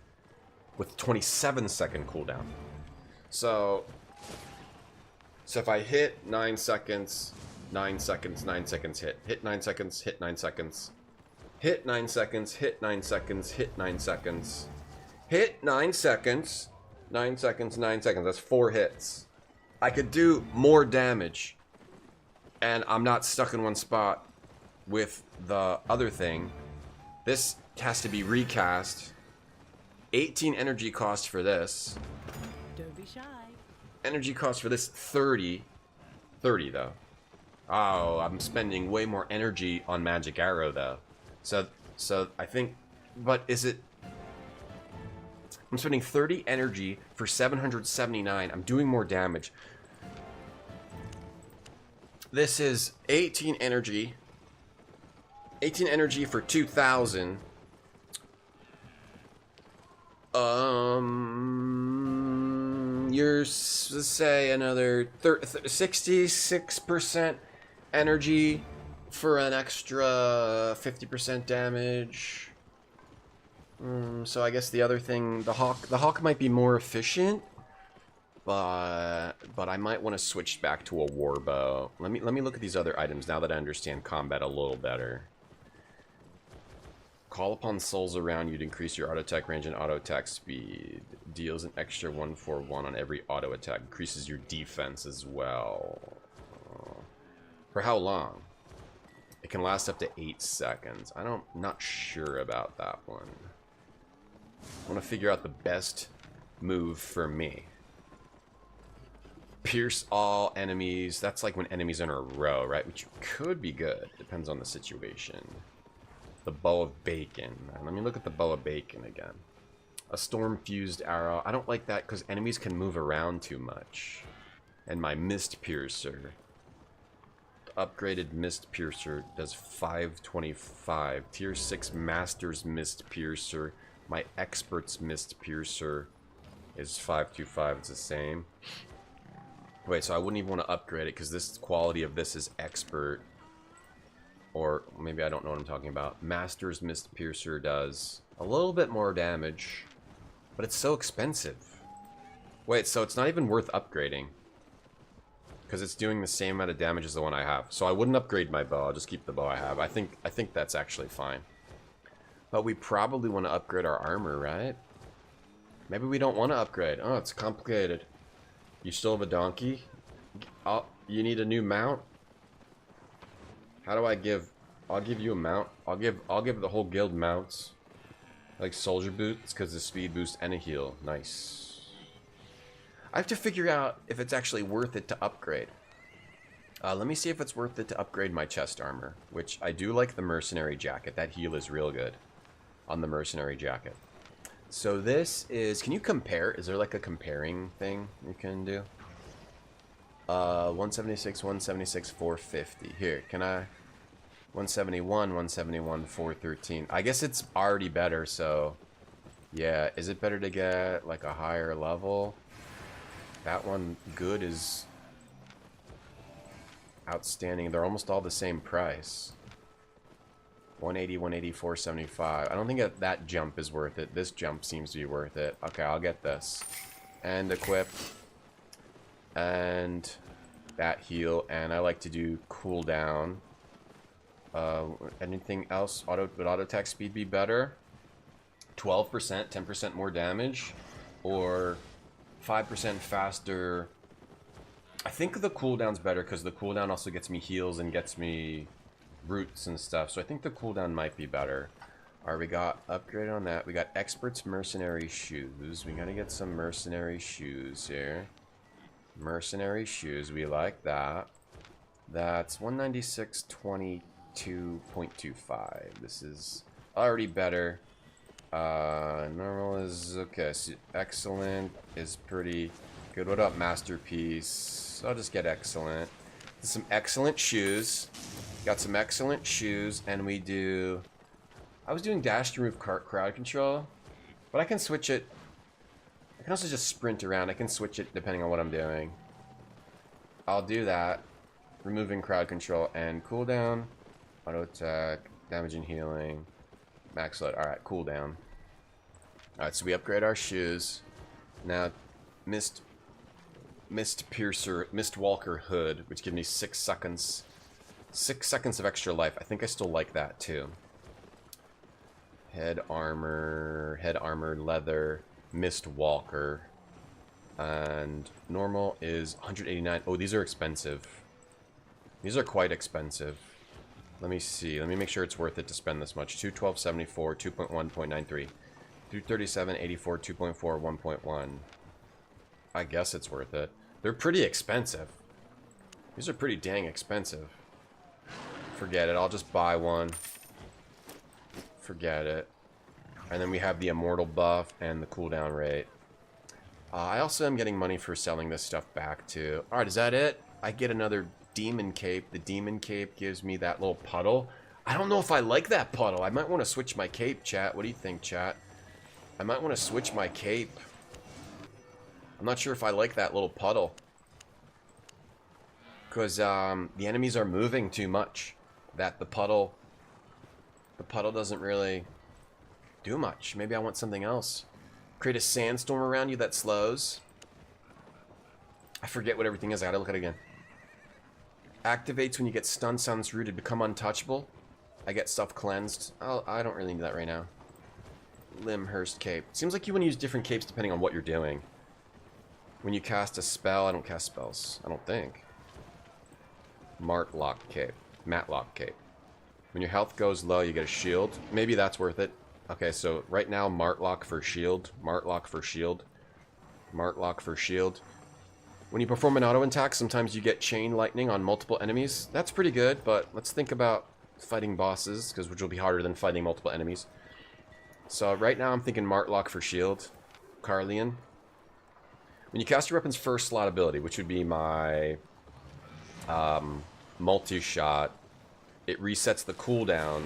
With 27-second cooldown. So if I hit 9 seconds, 9 seconds, 9 seconds, hit. Hit 9 seconds, hit 9 seconds. Hit 9 seconds, hit 9 seconds, hit 9 seconds. Hit 9 seconds, 9 seconds, 9 seconds. That's 4 hits. I could do more damage. And I'm not stuck in one spot with the other thing. This has to be recast. 18 energy cost for this. Don't be shy. Energy cost for this 30. 30 though. Oh, I'm spending way more energy on Magic Arrow though. So I think, but is it? I'm spending 30 energy for 779. I'm doing more damage. This is 18 energy. 18 energy for 2,000. Let's say another 66% energy for an extra 50% damage. So I guess the other thing, the hawk might be more efficient, but I might want to switch back to a warbow. Let me look at these other items now that I understand combat a little better. Call upon souls around you to increase your auto attack range and auto attack speed. Deals an extra 141 on every auto attack. Increases your defense as well. For how long? It can last up to 8 seconds. Not sure about that one. I want to figure out the best move for me. Pierce all enemies. That's like when enemies are in a row, right? Which could be good. Depends on the situation. The bow of bacon. Let me look at the bow of bacon again. A storm fused arrow. I don't like that because enemies can move around too much. And my mist piercer. The upgraded mist piercer does 525. Tier 6 master's mist piercer. My expert's mist piercer is 525. It's the same. Wait, so I wouldn't even want to upgrade it because this quality of this is expert. Or maybe I don't know what I'm talking about. Master's Mist Piercer does a little bit more damage, but it's so expensive. Wait, so it's not even worth upgrading because it's doing the same amount of damage as the one I have. So I wouldn't upgrade my bow. I'll just keep the bow I have. I think that's actually fine. But we probably want to upgrade our armor, right? Maybe we don't want to upgrade. Oh, it's complicated. You still have a donkey? You need a new mount? How do I give? I'll give you a mount. I'll give the whole guild mounts. Like soldier boots because the speed boost and a heal. Nice. I have to figure out if it's actually worth it to upgrade. Let me see if it's worth it to upgrade my chest armor, which I do like the mercenary jacket. That heal is real good on the mercenary jacket. So this is, can you compare? Is there like a comparing thing you can do? 176, 176, 450. Here, can I? 171, 171, 413. I guess it's already better, so yeah. Is it better to get like a higher level? That one good is outstanding. They're almost all the same price. 180, 180, 475. I don't think that jump is worth it. This jump seems to be worth it. Okay, I'll get this. And equip. And that heal. And I like to do cooldown. Anything else? Would auto attack speed be better? 12%, 10% more damage? Or 5% faster? I think the cooldown's better because the cooldown also gets me heals and gets me roots and stuff. So I think the cooldown might be better. Alright, we got upgrade on that. We got experts mercenary shoes. We gotta get some mercenary shoes here. Mercenary shoes, we like that. That's 196.22.25. This is already better. Normal is okay. So excellent is pretty good. What up, masterpiece? I'll just get excellent. Some excellent shoes. Got some excellent shoes, and we do. I was doing dash to remove crowd control, but I can switch it. I can also just sprint around. I can switch it depending on what I'm doing. I'll do that. Removing crowd control and cooldown. Auto attack, damage and healing. Max load. Alright, cooldown. Alright, so we upgrade our shoes. Now, Mist Piercer, Mist Walker Hood, which gives me 6 seconds. 6 seconds of extra life. I think I still like that too. Head armor, leather, Mist Walker. And normal is 189. Oh, these are expensive. These are quite expensive. Let me see. Let me make sure it's worth it to spend this much. 212.74, 2.1.93. 237.84, 2.4, 1.1. I guess it's worth it. They're pretty expensive. These are pretty dang expensive. Forget it. I'll just buy one. Forget it. And then we have the immortal buff and the cooldown rate. I also am getting money for selling this stuff back too. Alright, is that it? I get another demon cape. The demon cape gives me that little puddle. I don't know if I like that puddle. I might want to switch my cape, chat. What do you think, chat? I might want to switch my cape. I'm not sure if I like that little puddle. Because the enemies are moving too much. That the puddle doesn't really do much. Maybe I want something else. Create a sandstorm around you that slows. I forget what everything is. I gotta look at it again. Activates when you get stunned, sounds rooted, become untouchable. I get stuff cleansed. Oh, I don't really need that right now. Limhurst cape. Seems like you want to use different capes depending on what you're doing. When you cast a spell, I don't cast spells. I don't think. Matlock cape. Matlock cape. When your health goes low, you get a shield. Maybe that's worth it. Okay, so right now, Martlock for shield. Martlock for shield. Martlock for shield. When you perform an auto attack, sometimes you get chain lightning on multiple enemies. That's pretty good, but let's think about fighting bosses, which will be harder than fighting multiple enemies. So right now I'm thinking Martlock for shield. Carlian. When you cast your weapon's first slot ability, which would be my multi-shot, it resets the cooldown.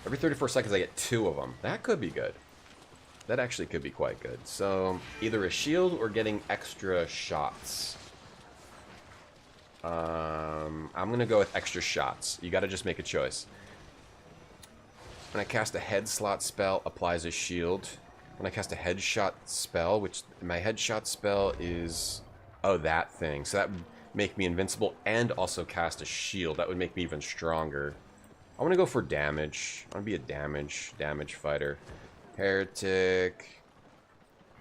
Every 34 seconds I get 2 of them. That could be good. That actually could be quite good. So either a shield or getting extra shots. I'm gonna go with extra shots. You gotta just make a choice. When I cast a head slot spell, applies a shield. When I cast a headshot spell, which my headshot spell is... Oh, that thing. So that would make me invincible and also cast a shield. That would make me even stronger. I want to go for damage. I want to be a damage fighter. Heretic.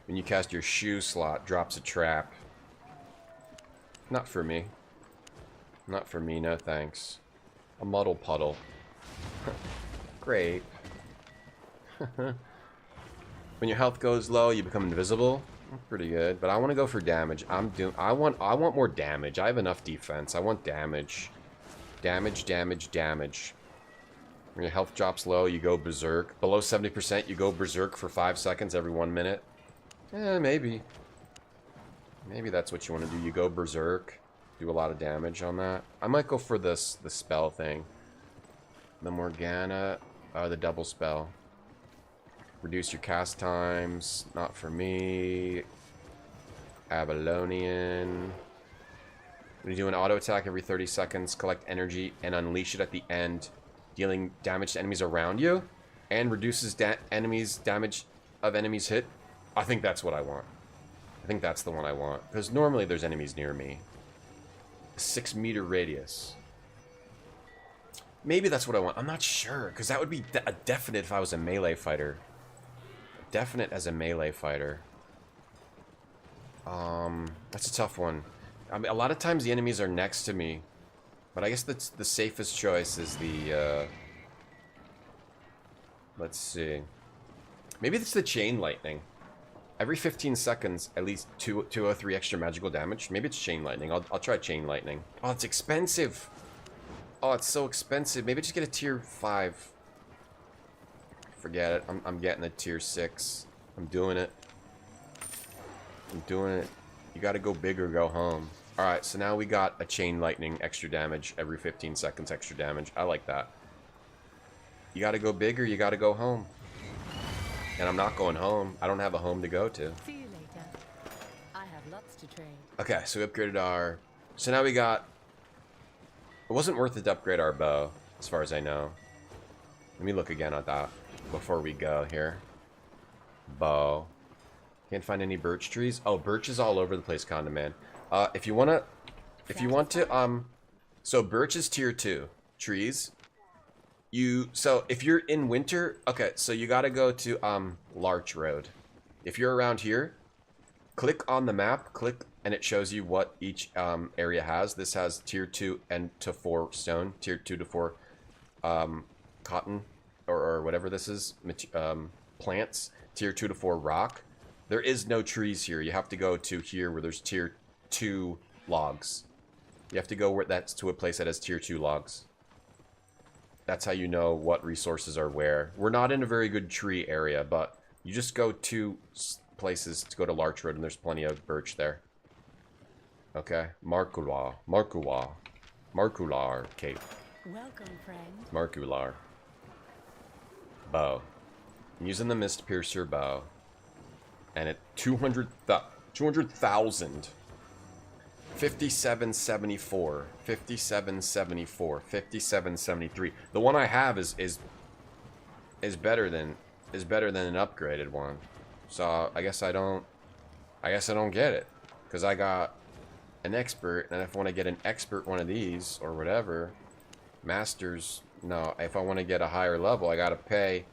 When you cast your shoe slot, drops a trap. Not for me. Not for me, no thanks. A muddle puddle. Great. When your health goes low, you become invisible. Pretty good, but I want to go for damage. I want more damage. I have enough defense. I want damage. Damage, damage, damage. When your health drops low, you go berserk. Below 70%, you go berserk for 5 seconds every 1 minute. Maybe. Maybe that's what you want to do. You go berserk. Do a lot of damage on that. I might go for the spell thing. The Morgana. The double spell. Reduce your cast times. Not for me. Babylonian. When you do an auto attack every 30 seconds, collect energy and unleash it at the end, dealing damage to enemies around you, and reduces damage of enemies hit. I think that's what I want. I think that's the one I want. Because normally there's enemies near me. 6 meter radius. Maybe that's what I want. I'm not sure. Because that would be a definite if I was a melee fighter. Definite as a melee fighter. That's a tough one. I mean, a lot of times the enemies are next to me. But I guess that's the safest choice is the, let's see. Maybe it's the chain lightning. Every 15 seconds, at least 203 extra magical damage. Maybe it's chain lightning. I'll try chain lightning. Oh, it's expensive. Oh, it's so expensive. Maybe just get a tier 5. Forget it. I'm getting a tier 6. I'm doing it. I'm doing it. You gotta go big or go home. Alright, so now we got a chain lightning, extra damage. Every 15 seconds, extra damage. I like that. You gotta go big or you gotta go home. And I'm not going home. I don't have a home to go to. See you later. I have lots to trade. Okay, so we upgraded our... So now we got... It wasn't worth it to upgrade our bow, as far as I know. Let me look again at that before we go here. Bow. Can't find any birch trees. Oh, birch is all over the place, Conda Man. If you want to, so birch is tier 2. Trees. So if you're in winter, okay, so you gotta go to, Larch Road. If you're around here, click on the map, and it shows you what each, area has. This has tier 2 and to 4 stone, tier 2 to 4, cotton, or whatever this is, plants, tier 2 to 4 rock. There is no trees here. You have to go to here where there's tier 2 logs. You have to go where that's to a place that has tier 2 logs. That's how you know what resources are where. We're not in a very good tree area, but you just go to places to go to Larch Road, and there's plenty of birch there. Okay, Markular Cape. Welcome, friend. Markular. Bow. I'm using the Mist Piercer bow. And at 200,000. 5774. 5774. 5773. The one I have is better than an upgraded one. So I guess I don't get it. Because I got an expert, and if I want to get an expert one of these or whatever, masters, no, if I want to get a higher level, I gotta pay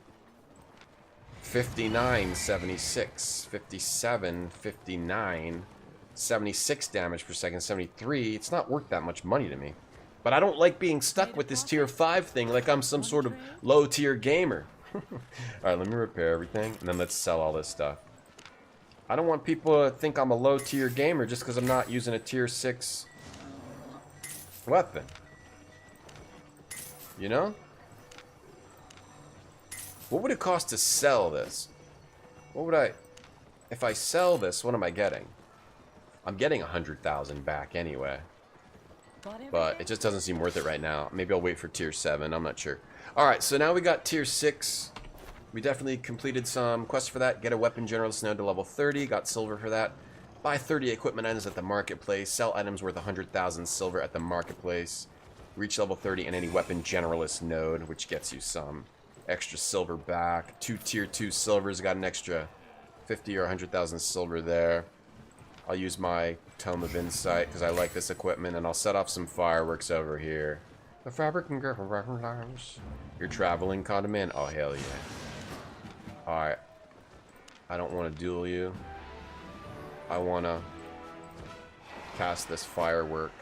5976, 57, 59, 76 damage per second, 73. It's not worth that much money to me. But I don't like being stuck with this tier 5 thing like I'm some sort of low tier gamer. Alright, let me repair everything, and then let's sell all this stuff. I don't want people to think I'm a low tier gamer just because I'm not using a tier 6 weapon. You know? What would it cost to sell this? What would I... If I sell this, what am I getting? I'm getting 100,000 back anyway. But it just doesn't seem worth it right now. Maybe I'll wait for tier 7. I'm not sure. Alright, so now we got tier 6. We definitely completed some quests for that. Get a weapon generalist node to level 30. Got silver for that. Buy 30 equipment items at the marketplace. Sell items worth 100,000 silver at the marketplace. Reach level 30 in any weapon generalist node, which gets you some extra silver back. 2 tier 2 silvers. Got an extra 50 or 100,000 silver there. I'll use my Tome of Insight because I like this equipment, and I'll set off some fireworks over here. The fabric and You're traveling condiment? Oh, hell yeah. Alright. I don't want to duel you. I want to cast this firework.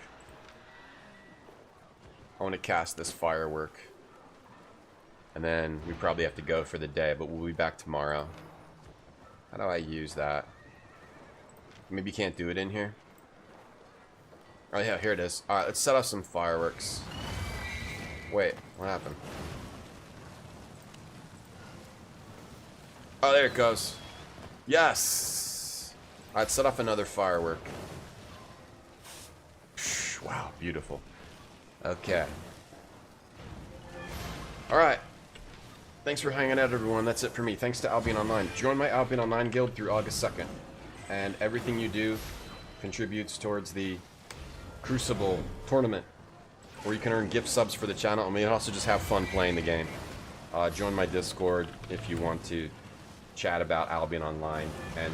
And then we probably have to go for the day, but we'll be back tomorrow. How do I use that? Maybe you can't do it in here. Oh yeah, here it is. Alright, let's set off some fireworks. Wait, what happened? Oh, there it goes. Yes! Alright, set off another firework. Wow, beautiful. Okay. Alright. Thanks for hanging out, everyone. That's it for me. Thanks to Albion Online. Join my Albion Online guild through August 2nd. And everything you do contributes towards the Crucible tournament, where you can earn gift subs for the channel, and we can also just have fun playing the game. Join my Discord if you want to chat about Albion Online and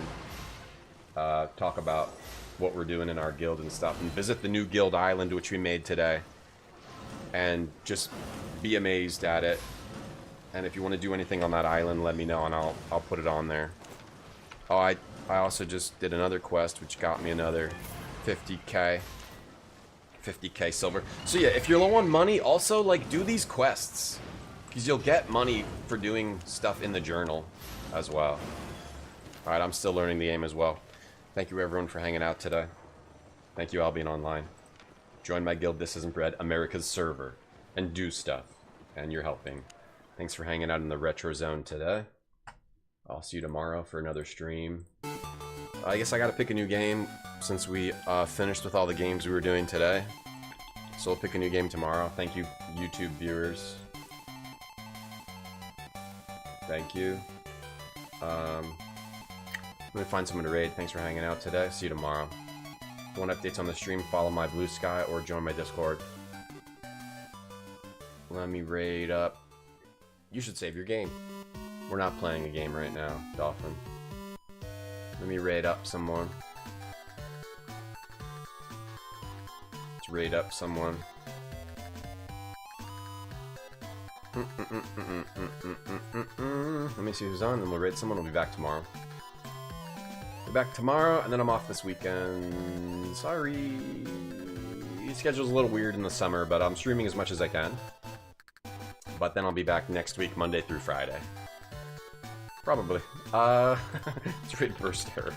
talk about what we're doing in our guild and stuff, and visit the new guild island which we made today, and just be amazed at it. And if you want to do anything on that island, let me know and I'll put it on there. Oh, I also just did another quest which got me another 50k silver. So yeah, if you're low on money, also like do these quests, because you'll get money for doing stuff in the journal as well. Alright, I'm still learning the game as well. Thank you everyone for hanging out today. Thank you Albion Online. Join my guild, This Isn't Bread, America's server, and do stuff, and you're helping. Thanks for hanging out in the Retro Zone today. I'll see you tomorrow for another stream. I guess I gotta pick a new game since we finished with all the games we were doing today. So I'll pick a new game tomorrow. Thank you, YouTube viewers. Thank you. Let me find someone to raid. Thanks for hanging out today. See you tomorrow. If you want updates on the stream, follow my Blue Sky or join my Discord. Let me raid up. You should save your game. We're not playing a game right now, Dolphin. Let me raid up someone. Let's raid up someone. Let me see who's on, and we'll raid someone. We'll be back tomorrow. We're back tomorrow, and then I'm off this weekend. Sorry. The schedule's a little weird in the summer, but I'm streaming as much as I can. But then I'll be back next week, Monday through Friday. Probably. Let's raid Burst Error.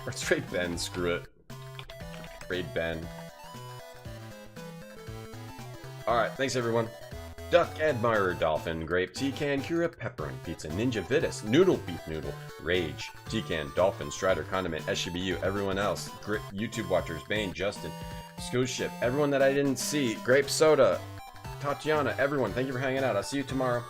Let's raid Ben, screw it. Raid Ben. Alright, thanks everyone. Duck Admirer Dolphin, Grape, T-Can, Kira, Pepperoni Pizza, Ninja Vitus, Noodle Beef Noodle, Rage, T-Can, Dolphin, Strider, Condiment, SGBU, everyone else, YouTube watchers, Bane, Justin, Ship, everyone that I didn't see, Grape Soda, Tatiana, everyone, thank you for hanging out. I'll see you tomorrow.